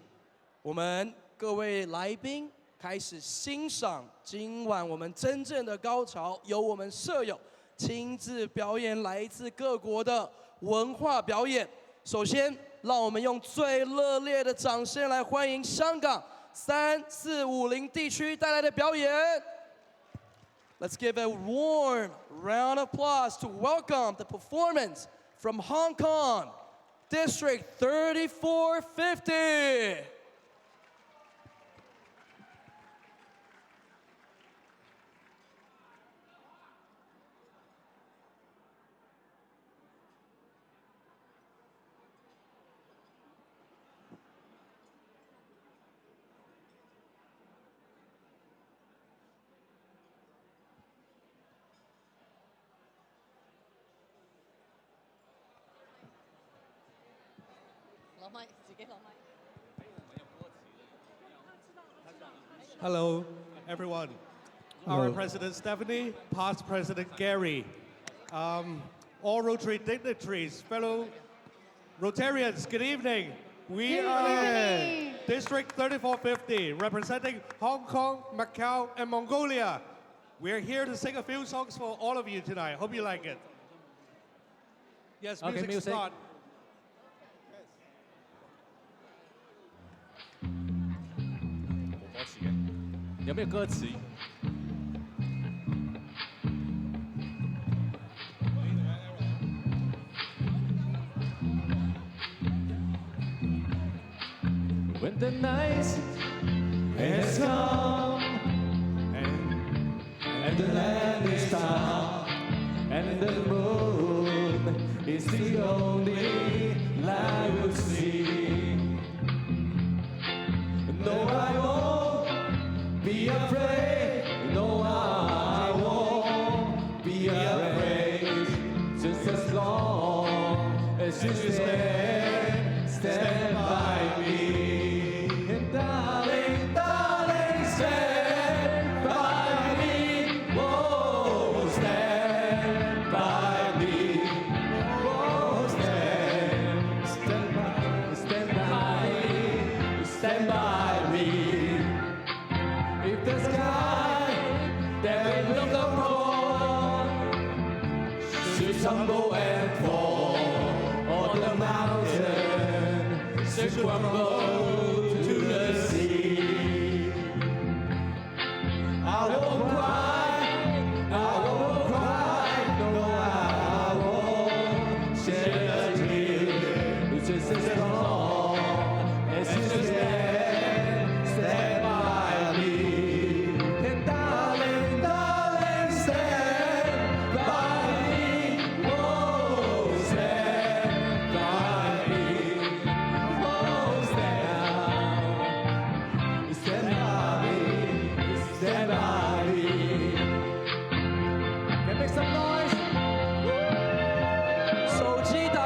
我们各位来宾开始欣赏今晚我们真正的高潮，由我们舍友亲自表演来自各国的文化表演。首先，让我们用最热烈的掌声来欢迎香港3450地区带来的表演。Let's give a warm round of applause to welcome the performance from Hong Kong, District 3450. 攞麥，自己攞麥。 Hello, everyone. Our President Stephanie, past President Gary, all Rotary dignitaries, fellow Rotarians, good evening. We are District 3450, representing Hong Kong, Macau, and Mongolia. We're here to sing a few songs for all of you tonight. Hope you like it. Yes, Okay, music. start. When the night has come and the land is dark and the moon is the only light we'll see. No, I won't be afraid. No, I won't be afraid. Just as long as you stand by me. And darling, darling, stand by me. Whoa, stand by me. Whoa, stand by me. Stand by me. If the sky that will go wrong should tumble and fall, or the mountain should crumble to the sea, I won't cry, no, I won't shed a tear. Just as long as you stand by me. And darling, darling, stand by me. Oh, stand by me. Oh, stand by me. Stand by me. Can make some noise. 手机打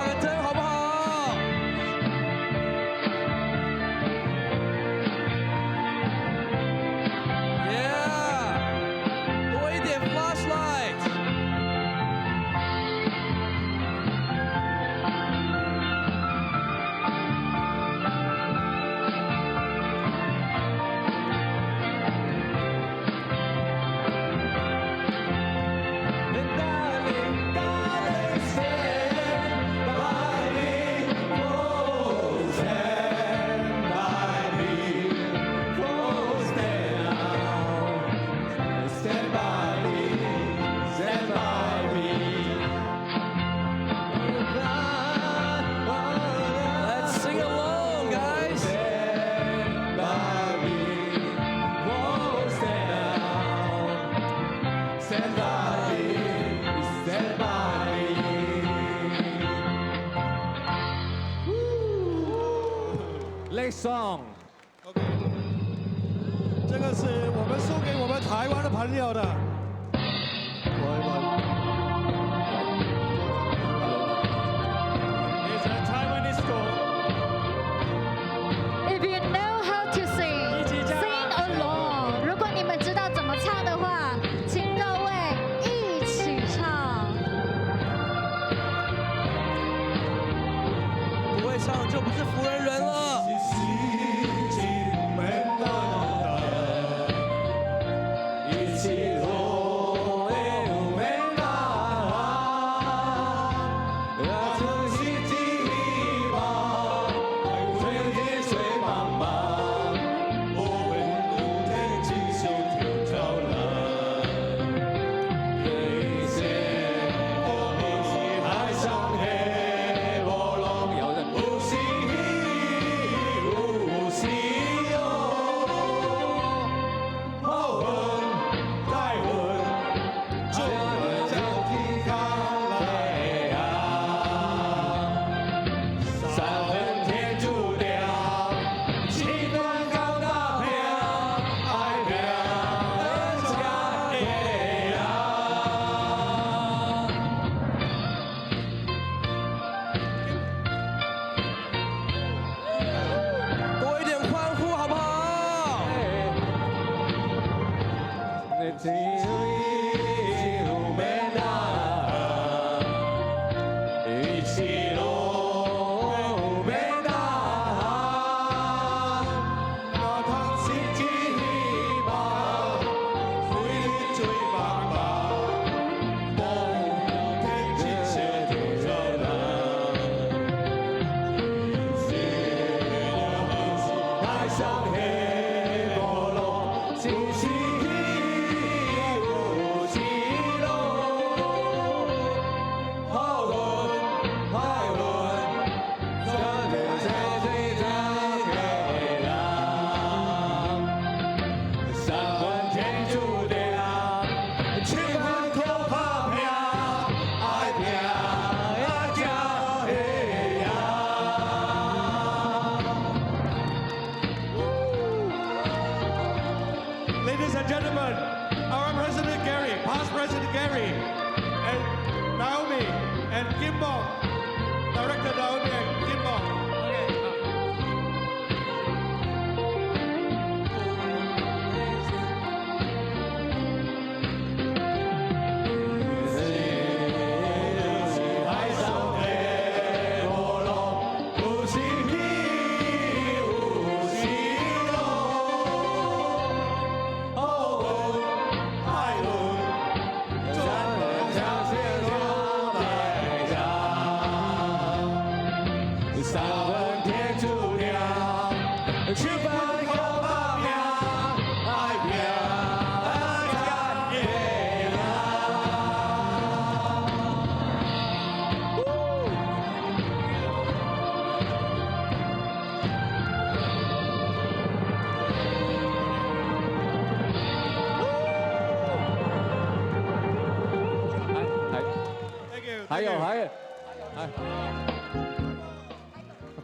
Next song. 这个是我们送给我们台湾的朋友的。It's a Taiwanese song. If you know how to sing, sing along. 如果你们知道怎么唱的话，请各位一起唱。不会唱就不是福人人了。Ladies and gentlemen, our President Gary, past President Gary, and Naomi, and Gimbal, Director Naomi and Gimbal.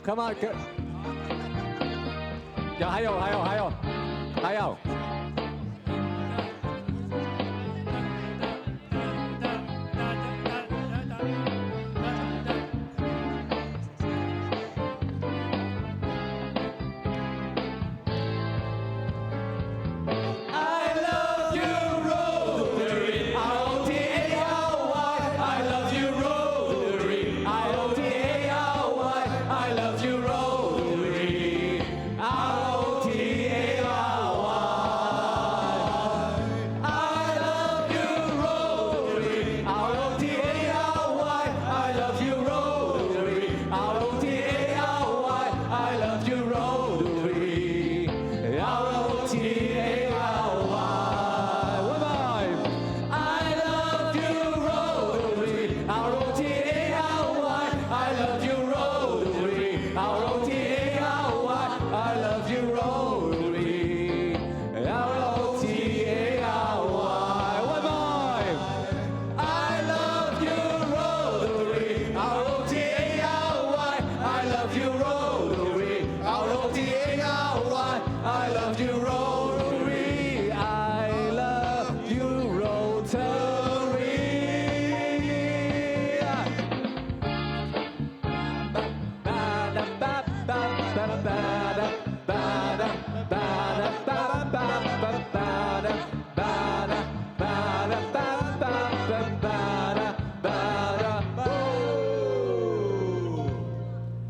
Come on, ya, 还有。I love you, Rotary.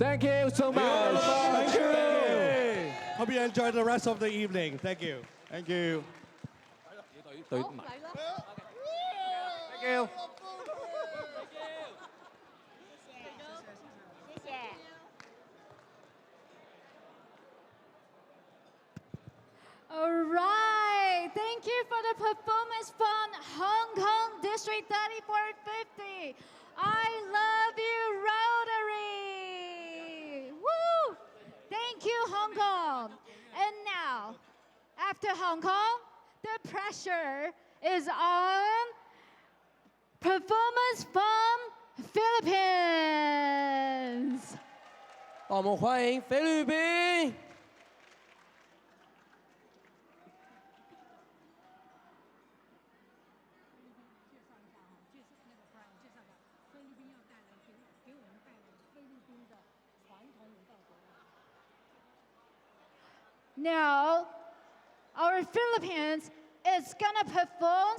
Thank you so much. Thank you. Hope you enjoy the rest of the evening. Thank you. Thank you. Thank you. All right, thank you for the performance from Hong Kong District 3450. I love you, Rotary. Woo! Thank you, Hong Kong. And now, after Hong Kong, the pressure is on performance from Philippines. 让我们欢迎菲律宾。Now, our Philippines is gonna perform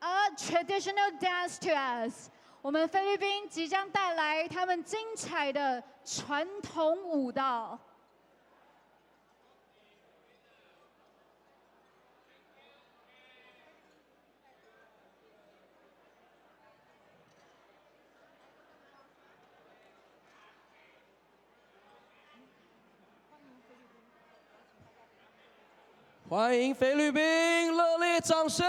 a traditional dance to us. 我们菲律宾即将带来他们精彩的传统舞蹈。欢迎菲律宾，热烈掌声！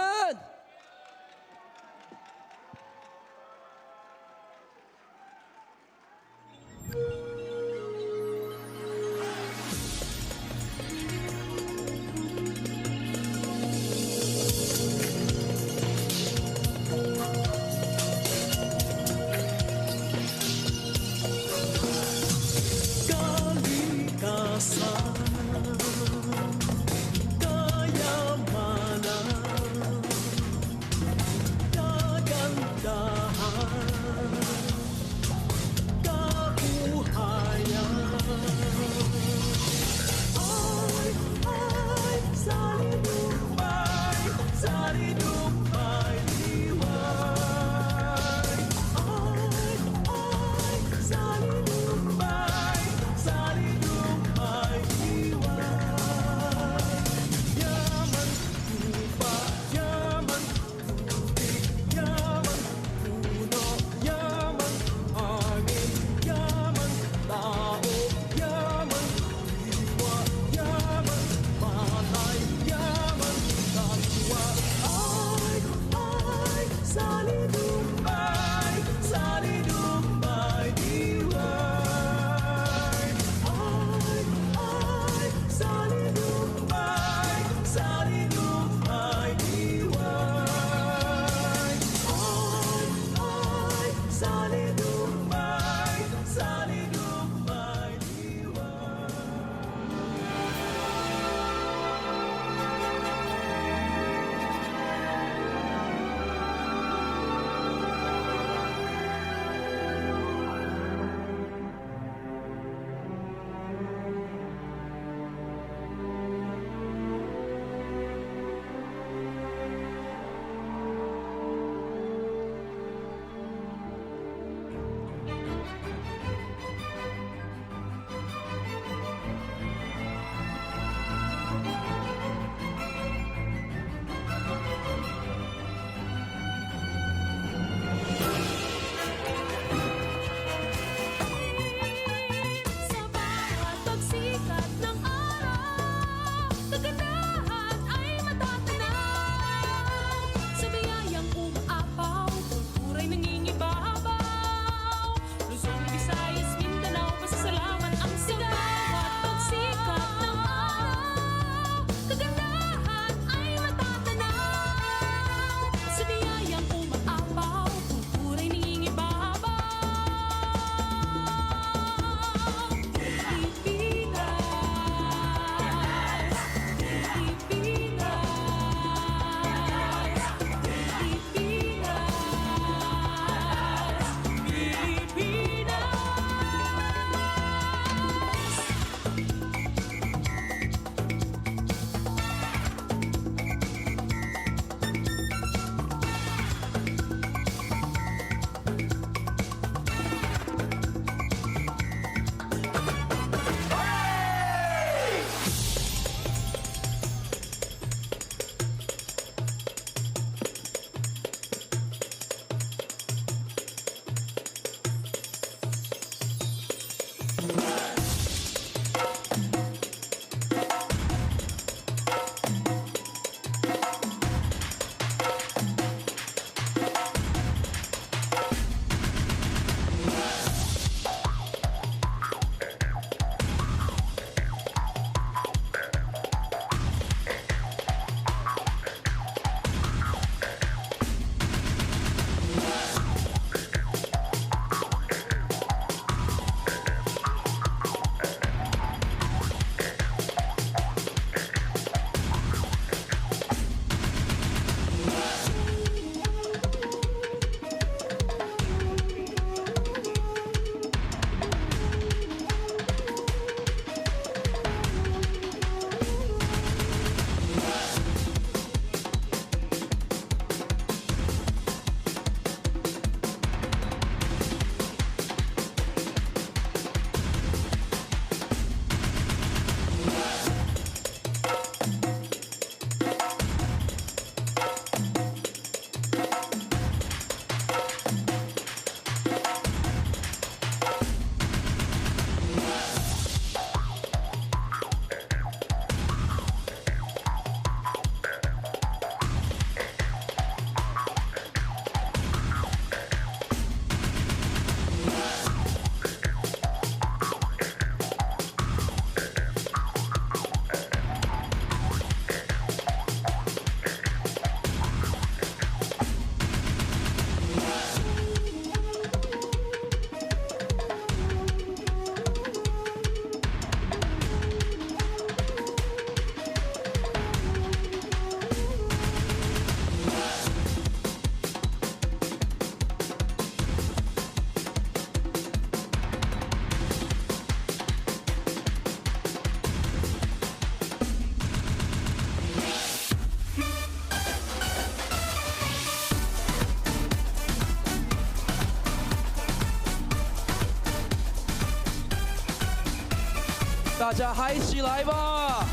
大家嗨起来吧！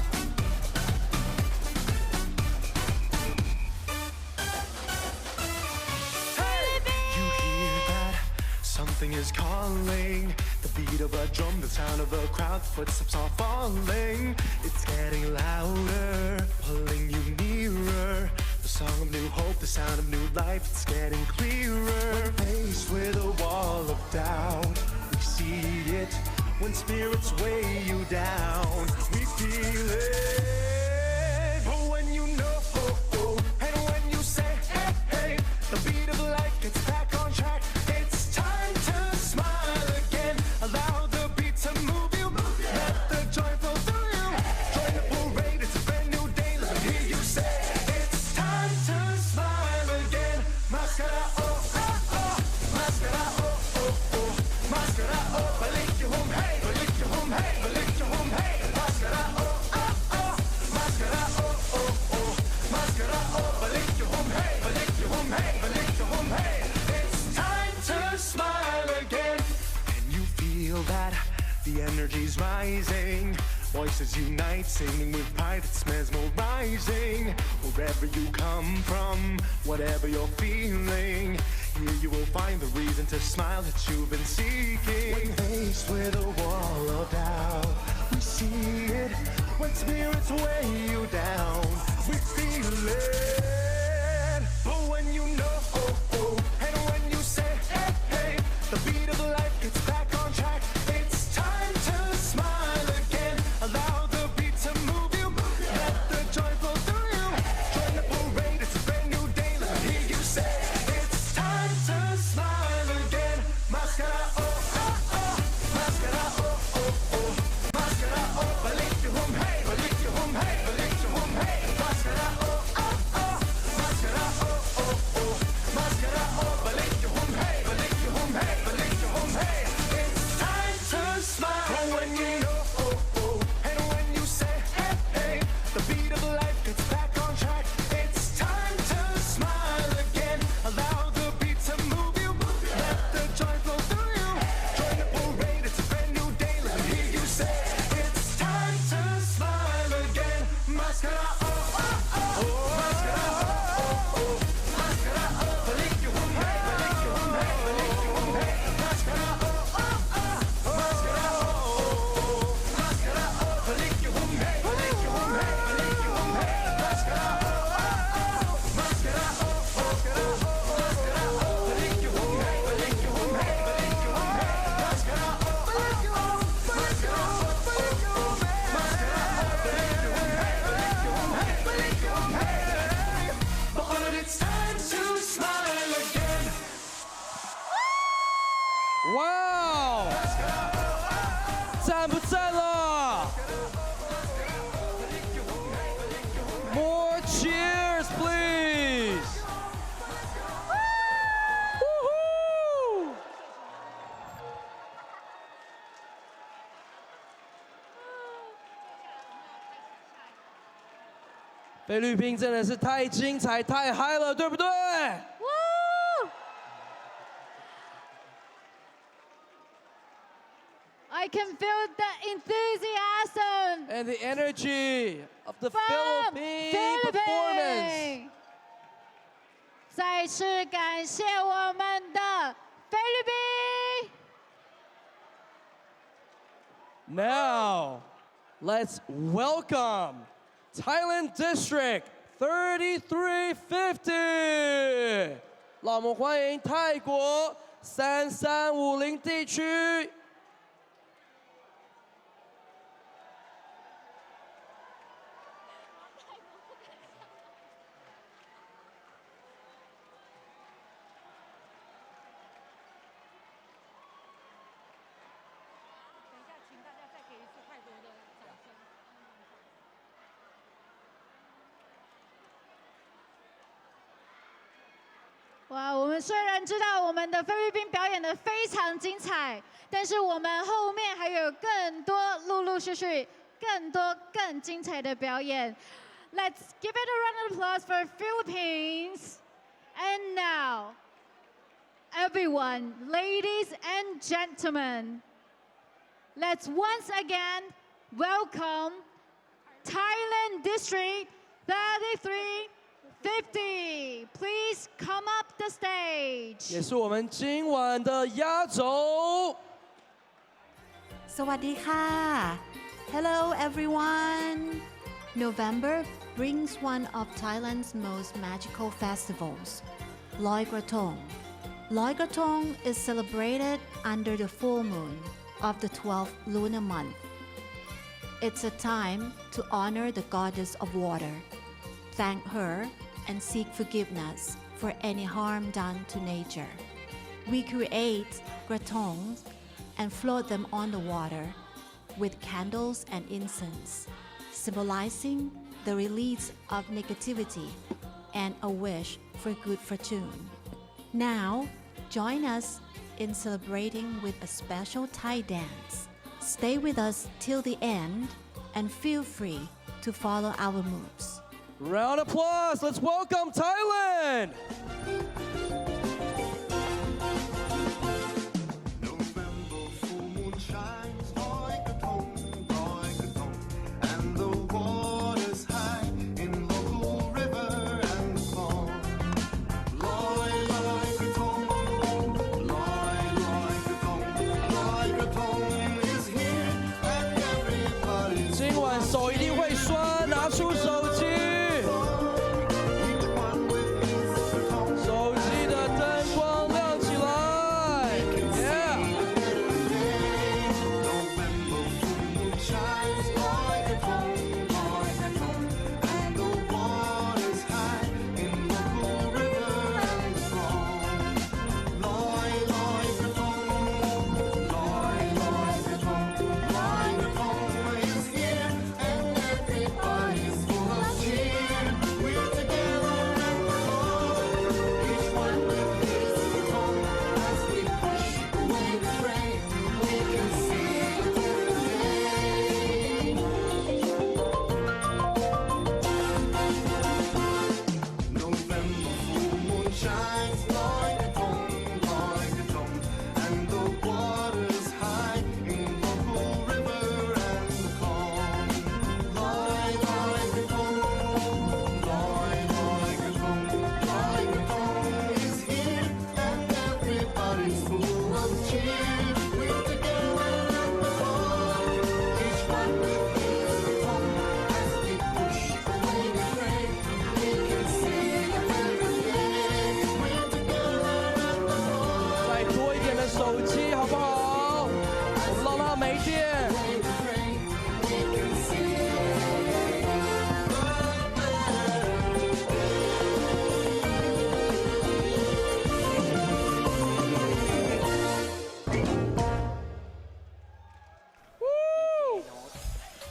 Something is calling, the beat of a drum, the sound of a crowd, footsteps are falling. It's getting louder, pulling you nearer. The song of new hope, the sound of new life, it's getting clearer. When faced with a wall of doubt, we see it. When spirits weigh you down, we feel it. But when you know, and when you say, hey, hey, the beat of life gets back on track. Allow the beat to move you. Let the joy flow through you. Join the parade, it's a brand new day. Let me hear you say, it's time to smile again. Mascara, oh, oh, oh. Mascara, oh, oh, oh. Mascara, oh, balik you home, hey. Balik you home, hey. Balik you home, hey. Mascara, oh, oh, oh. Mascara, oh, oh, oh. Mascara, oh, balik you home, hey. Balik you home, hey. Balik you home, hey. It's time to smile again. Feel that the energy's rising, voices unite, singing with pride, it's mesmerizing. Wherever you come from, whatever you're feeling, here you will find the reason to smile that you've been seeking. When faced with a wall of doubt, we see it. When spirits weigh you down, we feel it. But when you know, and when you say, hey, hey, the beat of life gets back on track. It's time to smile again. Allow the beat to move you. Let the joy flow through you. Join the parade, it's a brand new day. Let me hear you say, it's time to smile again. Mascara, oh, oh, oh. Mascara, oh, oh, oh. Mascara, oh, balik you home, hey. Balik you home, hey. Balik you home, hey. Mascara, oh, oh, oh. Mascara, oh, oh, oh. Mascara, oh, balik you home, hey. Balik you home, hey. Balik you home, hey. It's time to smile. But when you know, and when you say, hey, hey, the beat of life gets back on track. It's time to smile again. Allow the beat to move you. Let the joy flow through you. Join the parade, it's a brand new day. Let me hear you say, it's time to smile again. Mascara, oh, oh, oh. Mascara, oh, oh, oh. Mascara, oh, balik you home, hey. Balik you home, hey. Balik you home, hey. Mascara, oh, oh, oh. Mascara, oh, oh, oh. Mascara, oh, balik you home, hey. Balik you home, hey. Balik you home, hey. Mascara, oh, oh, oh. Mascara, oh, oh, oh. Mascara, oh, balik you home, hey. Balik you home, hey. Balik you home, hey. Mascara, oh, oh, oh. Mascara, oh, oh, oh. Mascara, oh, balik you home, hey. Balik you home, hey. Balik you home, hey. But it's time to smile again. Wow！ 赞不赞了 ？More cheers, please! Woohoo! 菲律宾真的是太精彩、太嗨了，对不对？ I can feel the enthusiasm and the energy of the from Philippine performance. 再次感谢我们的菲律宾。 Now, let's welcome Thailand District 3350. 让我们欢迎泰国3350地区。 哇，我们虽然知道我们的菲律宾表演的非常精彩，但是我们后面还有更多陆陆续续、更多更精彩的表演。Let's give it a round of applause for Philippines. And now, everyone, ladies and gentlemen, let's once again welcome Thailand District 3350. Please come up the stage. 也是我们今晚的压轴。สวัสดีค่ะ Hello everyone. November brings one of Thailand's most magical festivals, Loi Krathong. Loi Krathong is celebrated under the full moon of the 12th lunar month. It's a time to honor the goddess of water, thank her, and seek forgiveness for any harm done to nature. We create krathongs and float them on the water with candles and incense, symbolizing the release of negativity and a wish for good fortune. Now, join us in celebrating with a special Thai dance. Stay with us till the end and feel free to follow our moves. Round of applause. Let's welcome Thailand.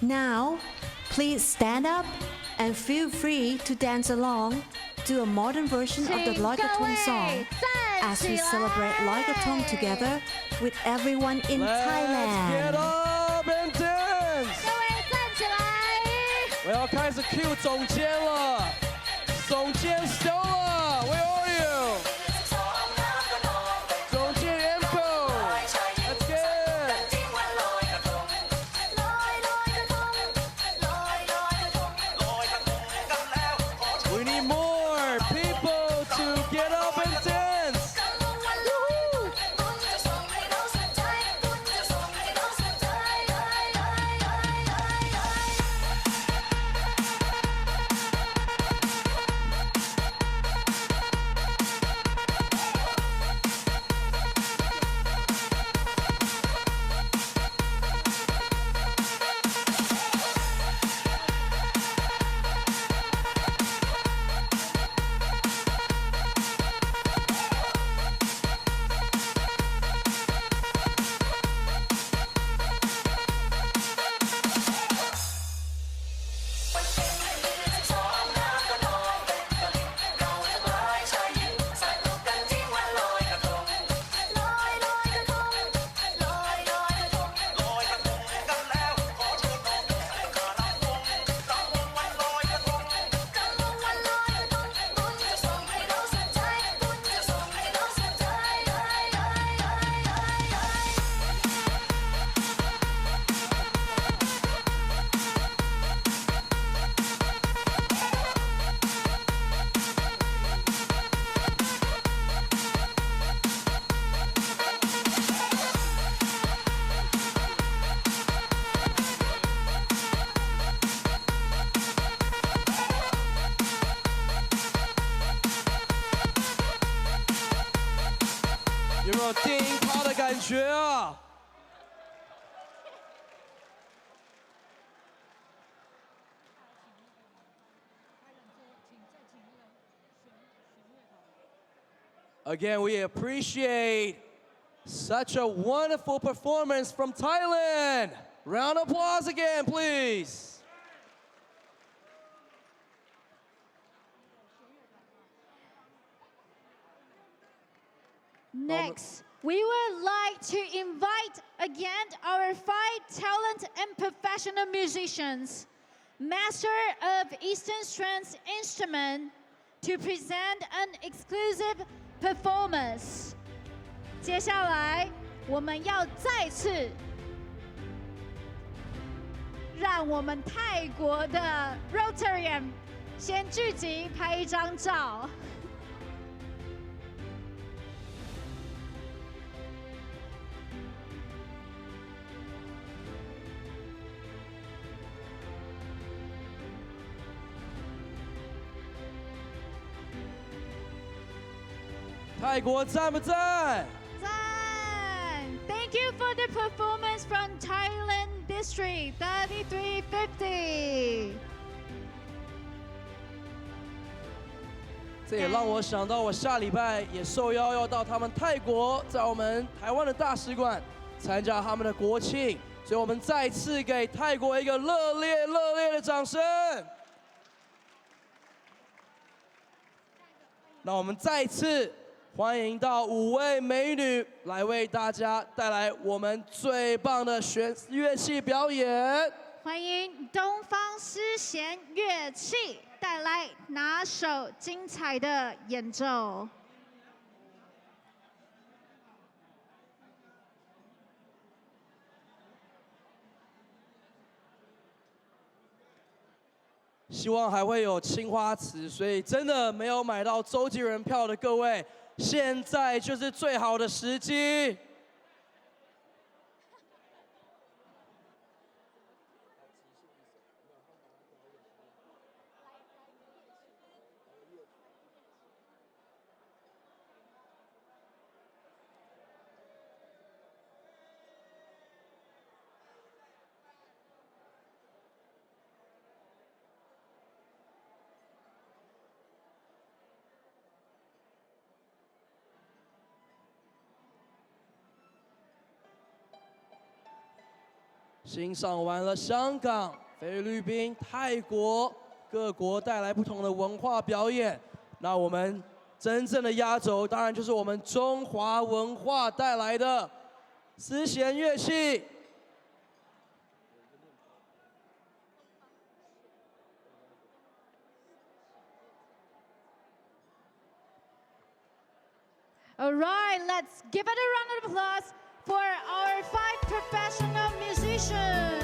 Now, please stand up and feel free to dance along to a modern version of the Loi Krathong song as we celebrate Loi Krathong together with everyone in Thailand. Get up and dance. 各位站起来。我要开始 cue 总监了，总监 show 了 ，Where are you？ 总监 Emco，Let's get it。 We need more people to get up and dance. Woohoo! 没有电音趴的感觉啊？Again, we appreciate such a wonderful performance from Thailand. Round of applause again, please. Next, we would like to invite again our 5 talented and professional musicians, master of Eastern Strings instrument, to present an exclusive performance. 接下来，我们要再次让我们泰国的 Rotarian 先聚集拍一张照。泰国赞不赞？赞 ！Thank you for the performance from Thailand District 3350。这也让我想到，我下礼拜也受邀要到他们泰国，在我们台湾的大使馆参加他们的国庆，所以我们再次给泰国一个热烈的掌声。那我们再次欢迎到5位美女来为大家带来我们最棒的乐器表演。欢迎东方丝弦乐器带来拿手精彩的演奏。希望还会有青花瓷，所以真的没有买到周杰伦票的各位，现在就是最好的时机。欣赏完了香港、菲律宾、泰国各国带来不同的文化表演，那我们真正的压轴当然就是我们中华文化带来的丝弦乐器。All right, let's give it a round of applause for our 5 professional musicians.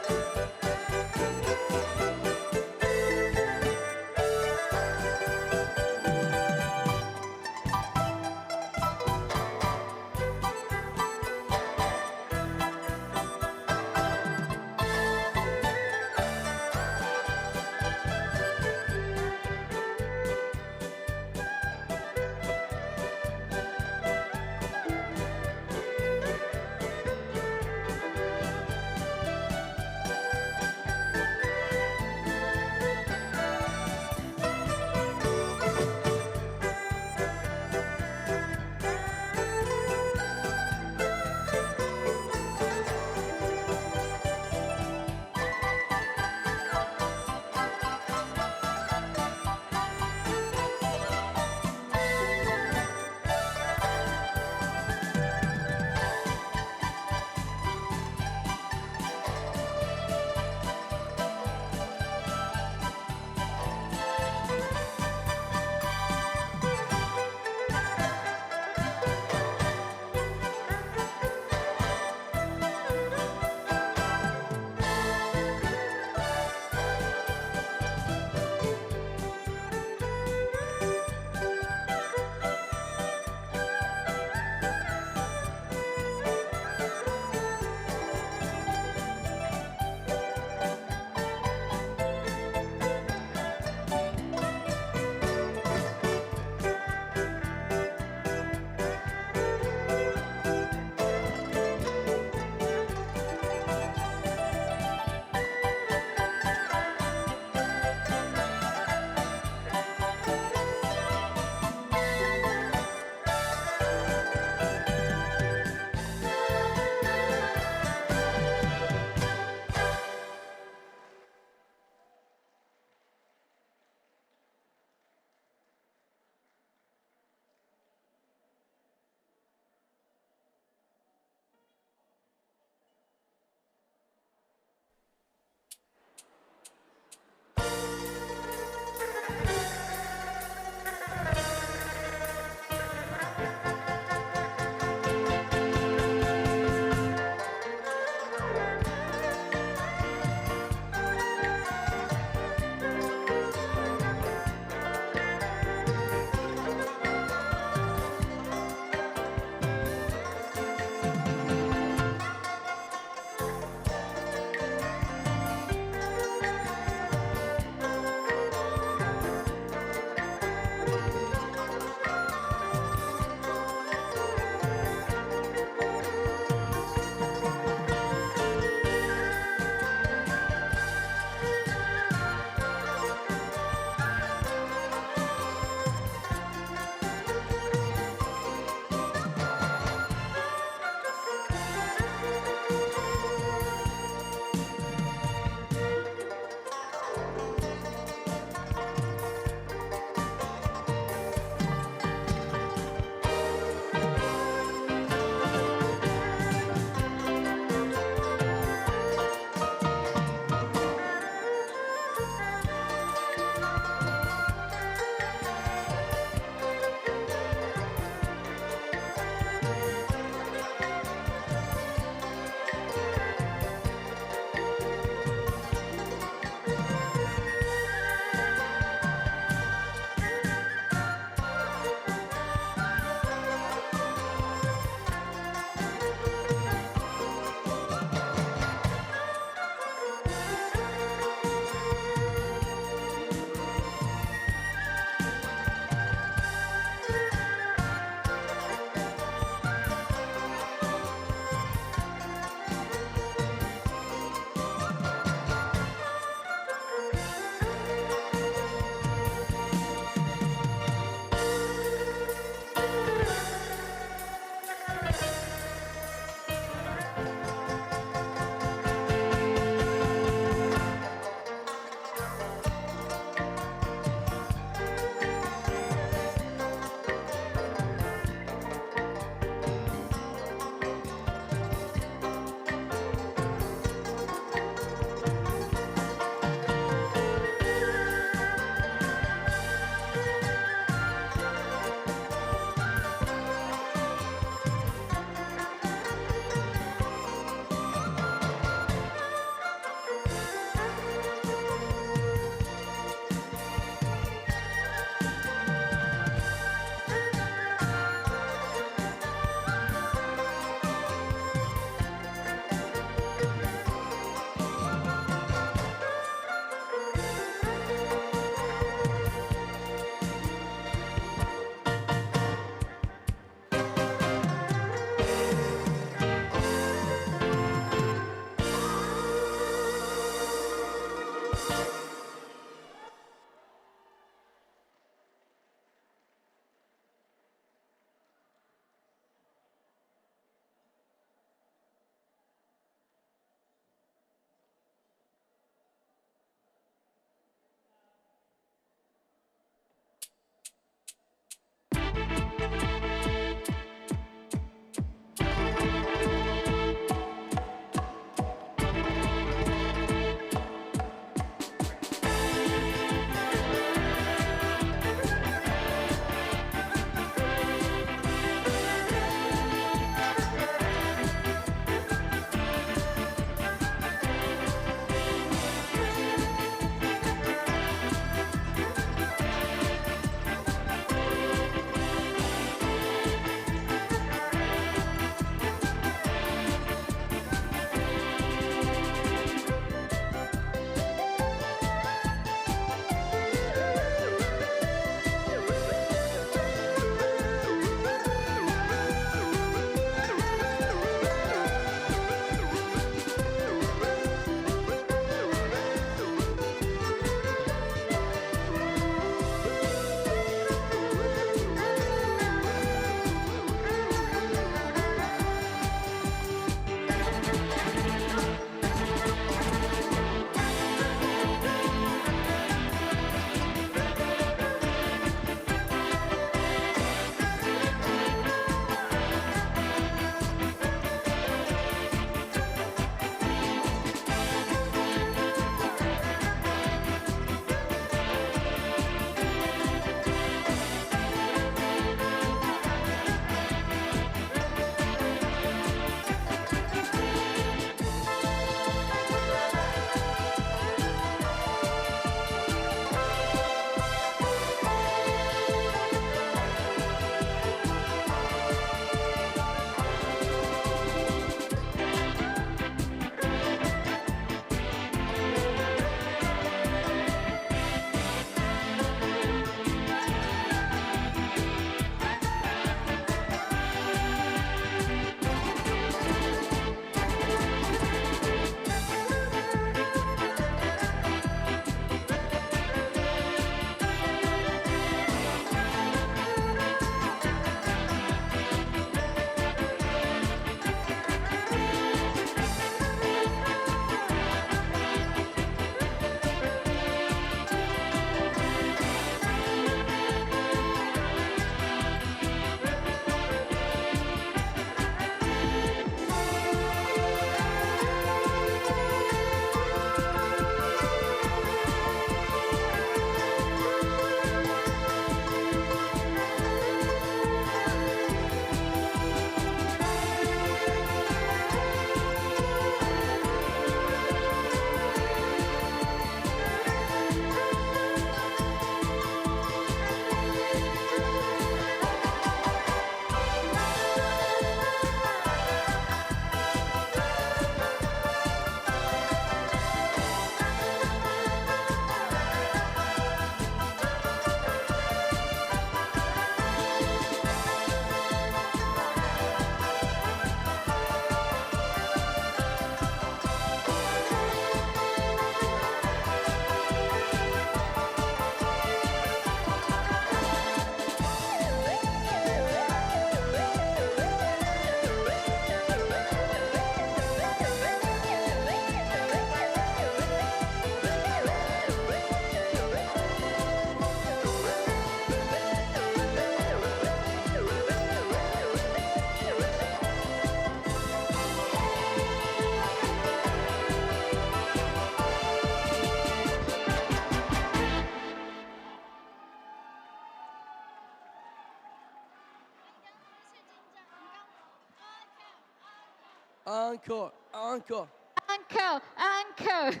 Encore, encore. Uncle, uncle.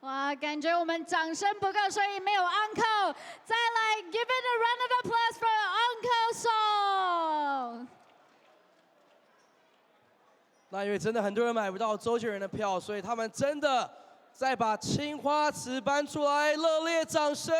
哇，感觉我们掌声不够，所以没有 uncle。再来 ，give it a round of applause for Uncle Song。那因为真的很多人买不到周杰伦的票，所以他们真的再把青花瓷搬出来，热烈掌声！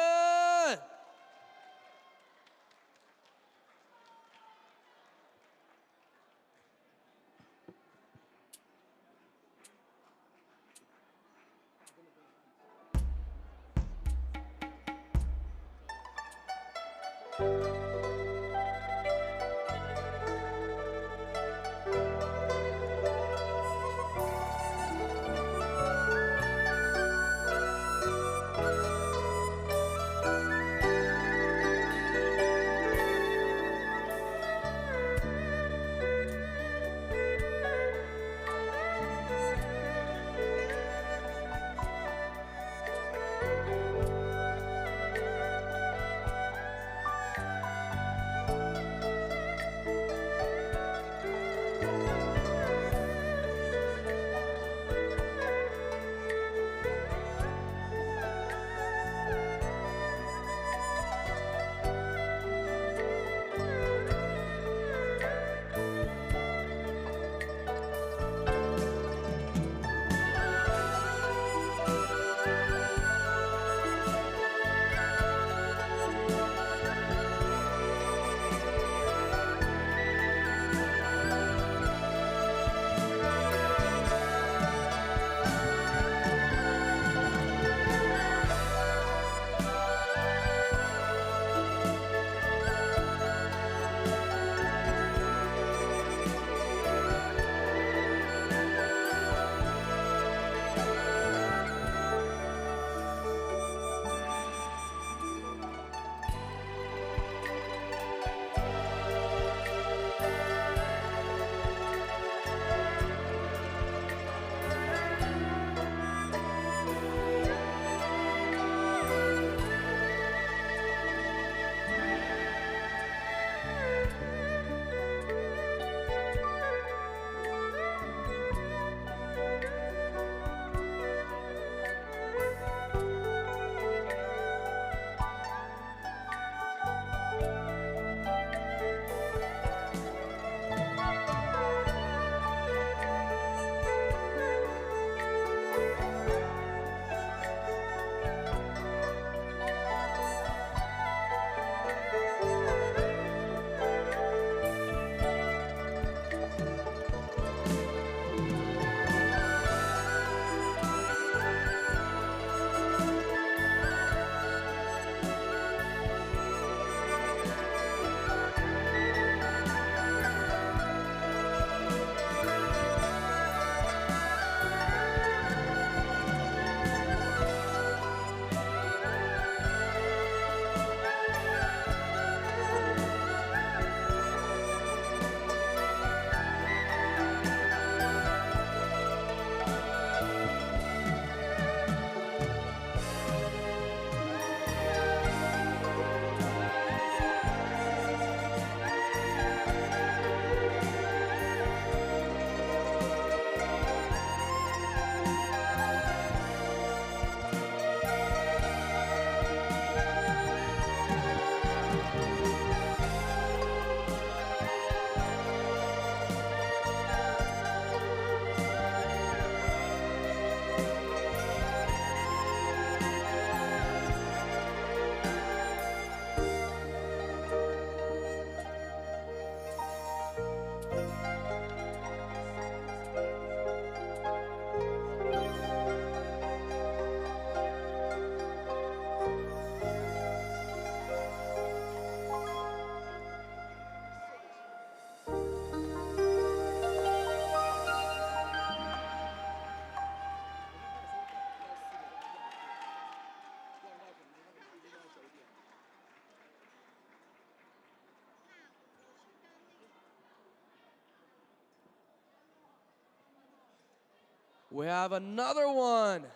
We have another one. “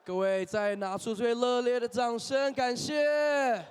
各位，再拿出最热烈的掌声，感谢！”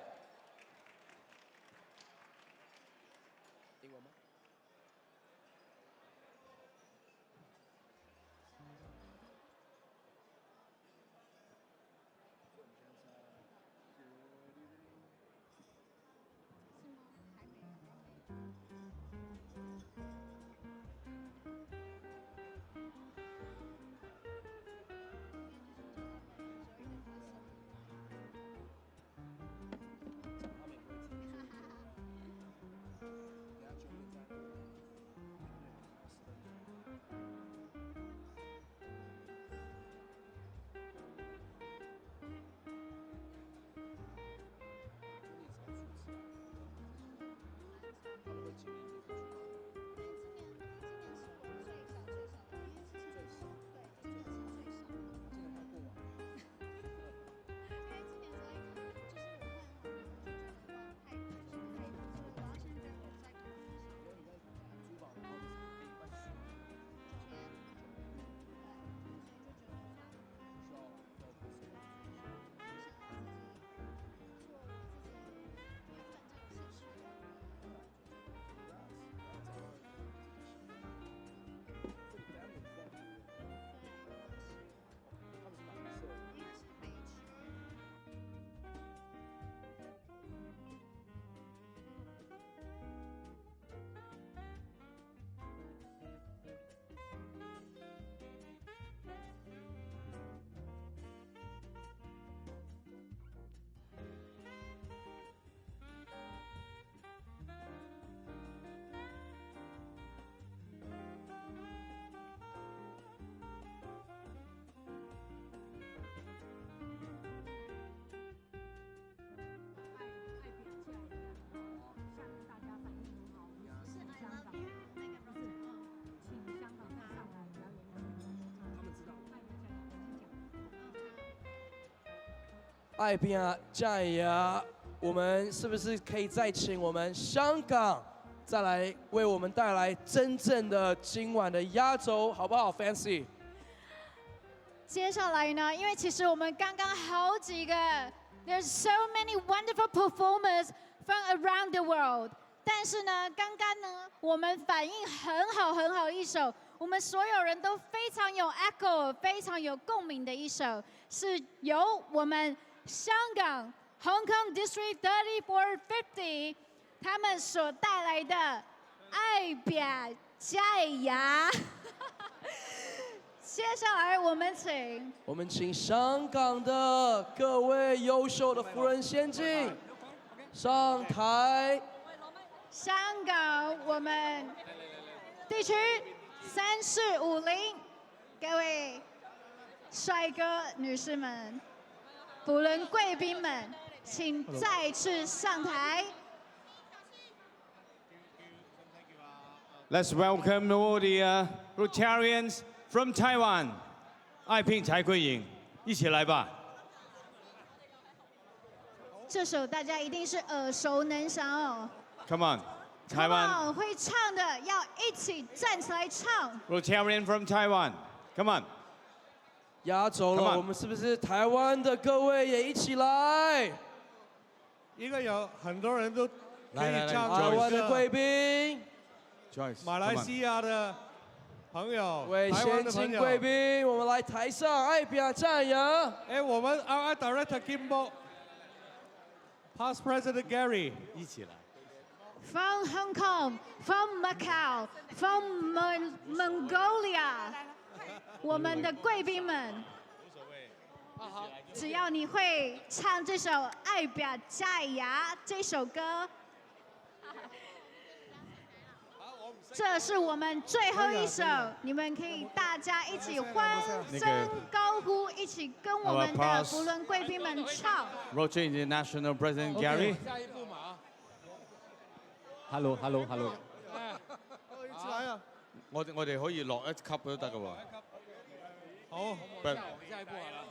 爱拼战牙，我们是不是可以再请我们香港再来为我们带来真正的今晚的压轴，好不好 ？Fancy。接下来呢，因为其实我们刚刚好几个 ，there's so many wonderful performers from around the world。但是呢，刚刚呢，我们反应很好一首，我们所有人都非常有 echo、非常有共鸣的一首，是由我们香港 Hong Kong District 3450他们所带来的《爱表加牙》。接下来我们请香港的各位优秀的福人先进上台。香港我们地区3450，各位帅哥女士们、福伦贵宾们，请再次上台。Let's welcome all the Rotarians from Taiwan. 爱拼才会赢，一起来吧。这首大家一定是耳熟能详哦。Come on, Taiwan. 会唱的要一起站起来唱。Rotarian from Taiwan. Come on. 压轴了，我们是不是台湾的各位也一起来？应该有很多人都可以唱台湾的贵宾，马来西亚的朋友，为先进贵宾，我们来台上爱表赞扬。哎，我们 our Director Kimbo。Past President Gary， 一起来。From Hong Kong, from Macau, from Mongolia， 我们的贵宾们，只要你会唱这首《爱表加牙》这首歌，这是我们最后一首，你们可以大家一起欢声高呼，一起跟我们的福伦贵宾们唱。Rotary International President Gary。Hello。一起來啊！我哋可以落一級都得噶喎。好。下一步好了。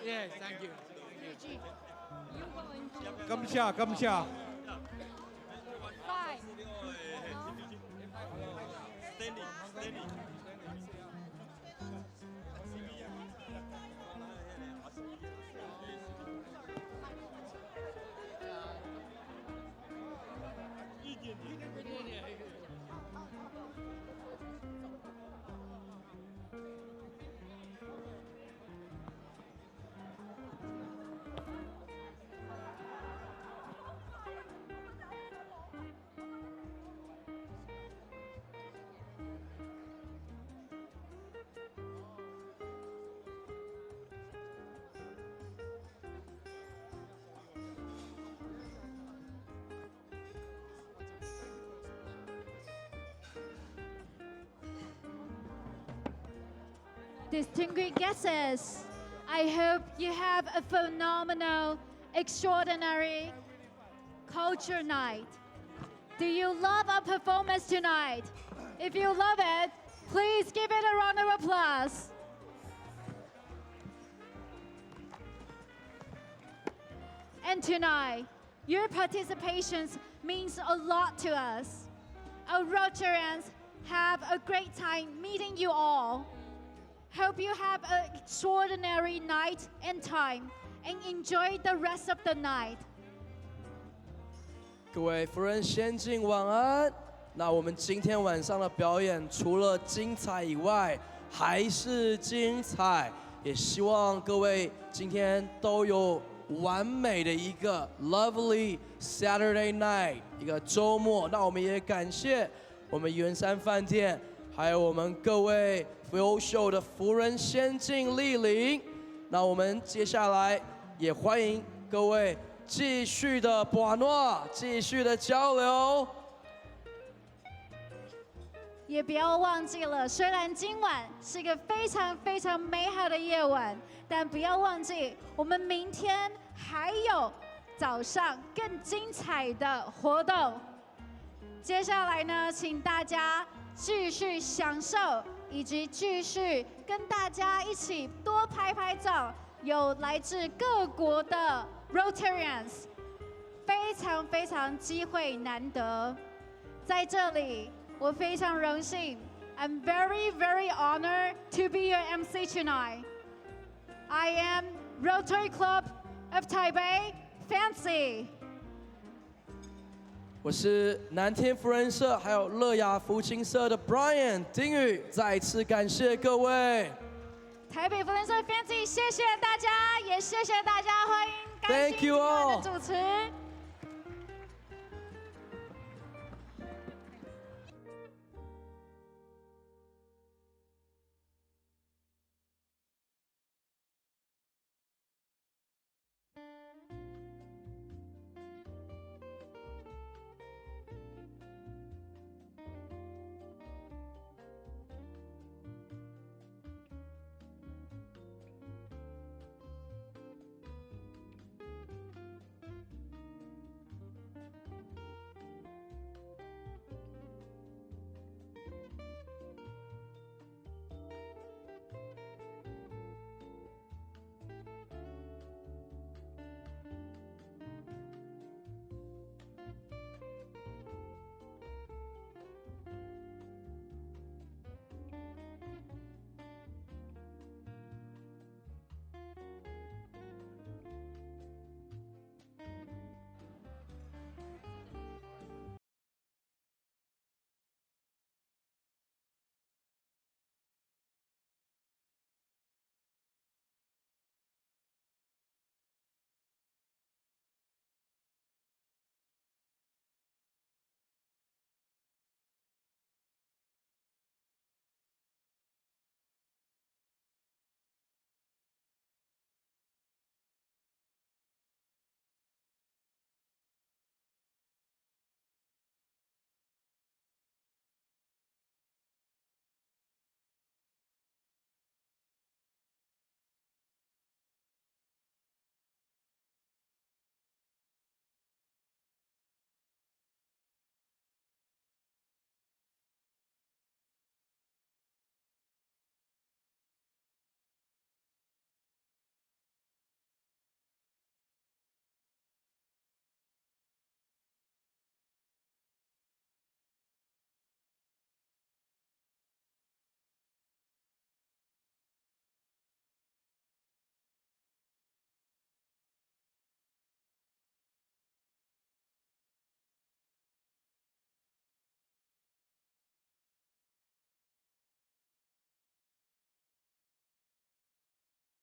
Yes, thank you. Cảm ơn. Distinguished guests, I hope you have a phenomenal, extraordinary culture night. Do you love our performance tonight? If you love it, please give it a round of applause. And tonight, your participation means a lot to us. Our Rotarians have a great time meeting you all. Hope you have an extraordinary night and time and enjoy the rest of the night. 各位夫人先进晚安。那我们今天晚上的表演除了精彩以外，还是精彩。也希望各位今天都有完美的一个 lovely Saturday night， 一个周末。那我们也感谢我们圆山饭店，还有我们各位优秀的夫人先进莅临。那我们接下来也欢迎各位继续的把诺，继续的交流。也不要忘记了，虽然今晚是一个非常非常美好的夜晚，但不要忘记，我们明天还有早上更精彩的活动。接下来呢，请大家继续享受，以及继续跟大家一起多拍拍照。有来自各国的 Rotarians， 非常非常机会难得。在这里，我非常荣幸 ，I'm very very honored to be your MC tonight. I am Rotary Club of Taipei Fancy. 我是南天福人社还有乐雅福清社的 Brian 丁宇，再次感谢各位。台北福人社 Fancy， 谢谢大家，也谢谢大家，欢迎甘心 Thank you 今晚 all 的主持。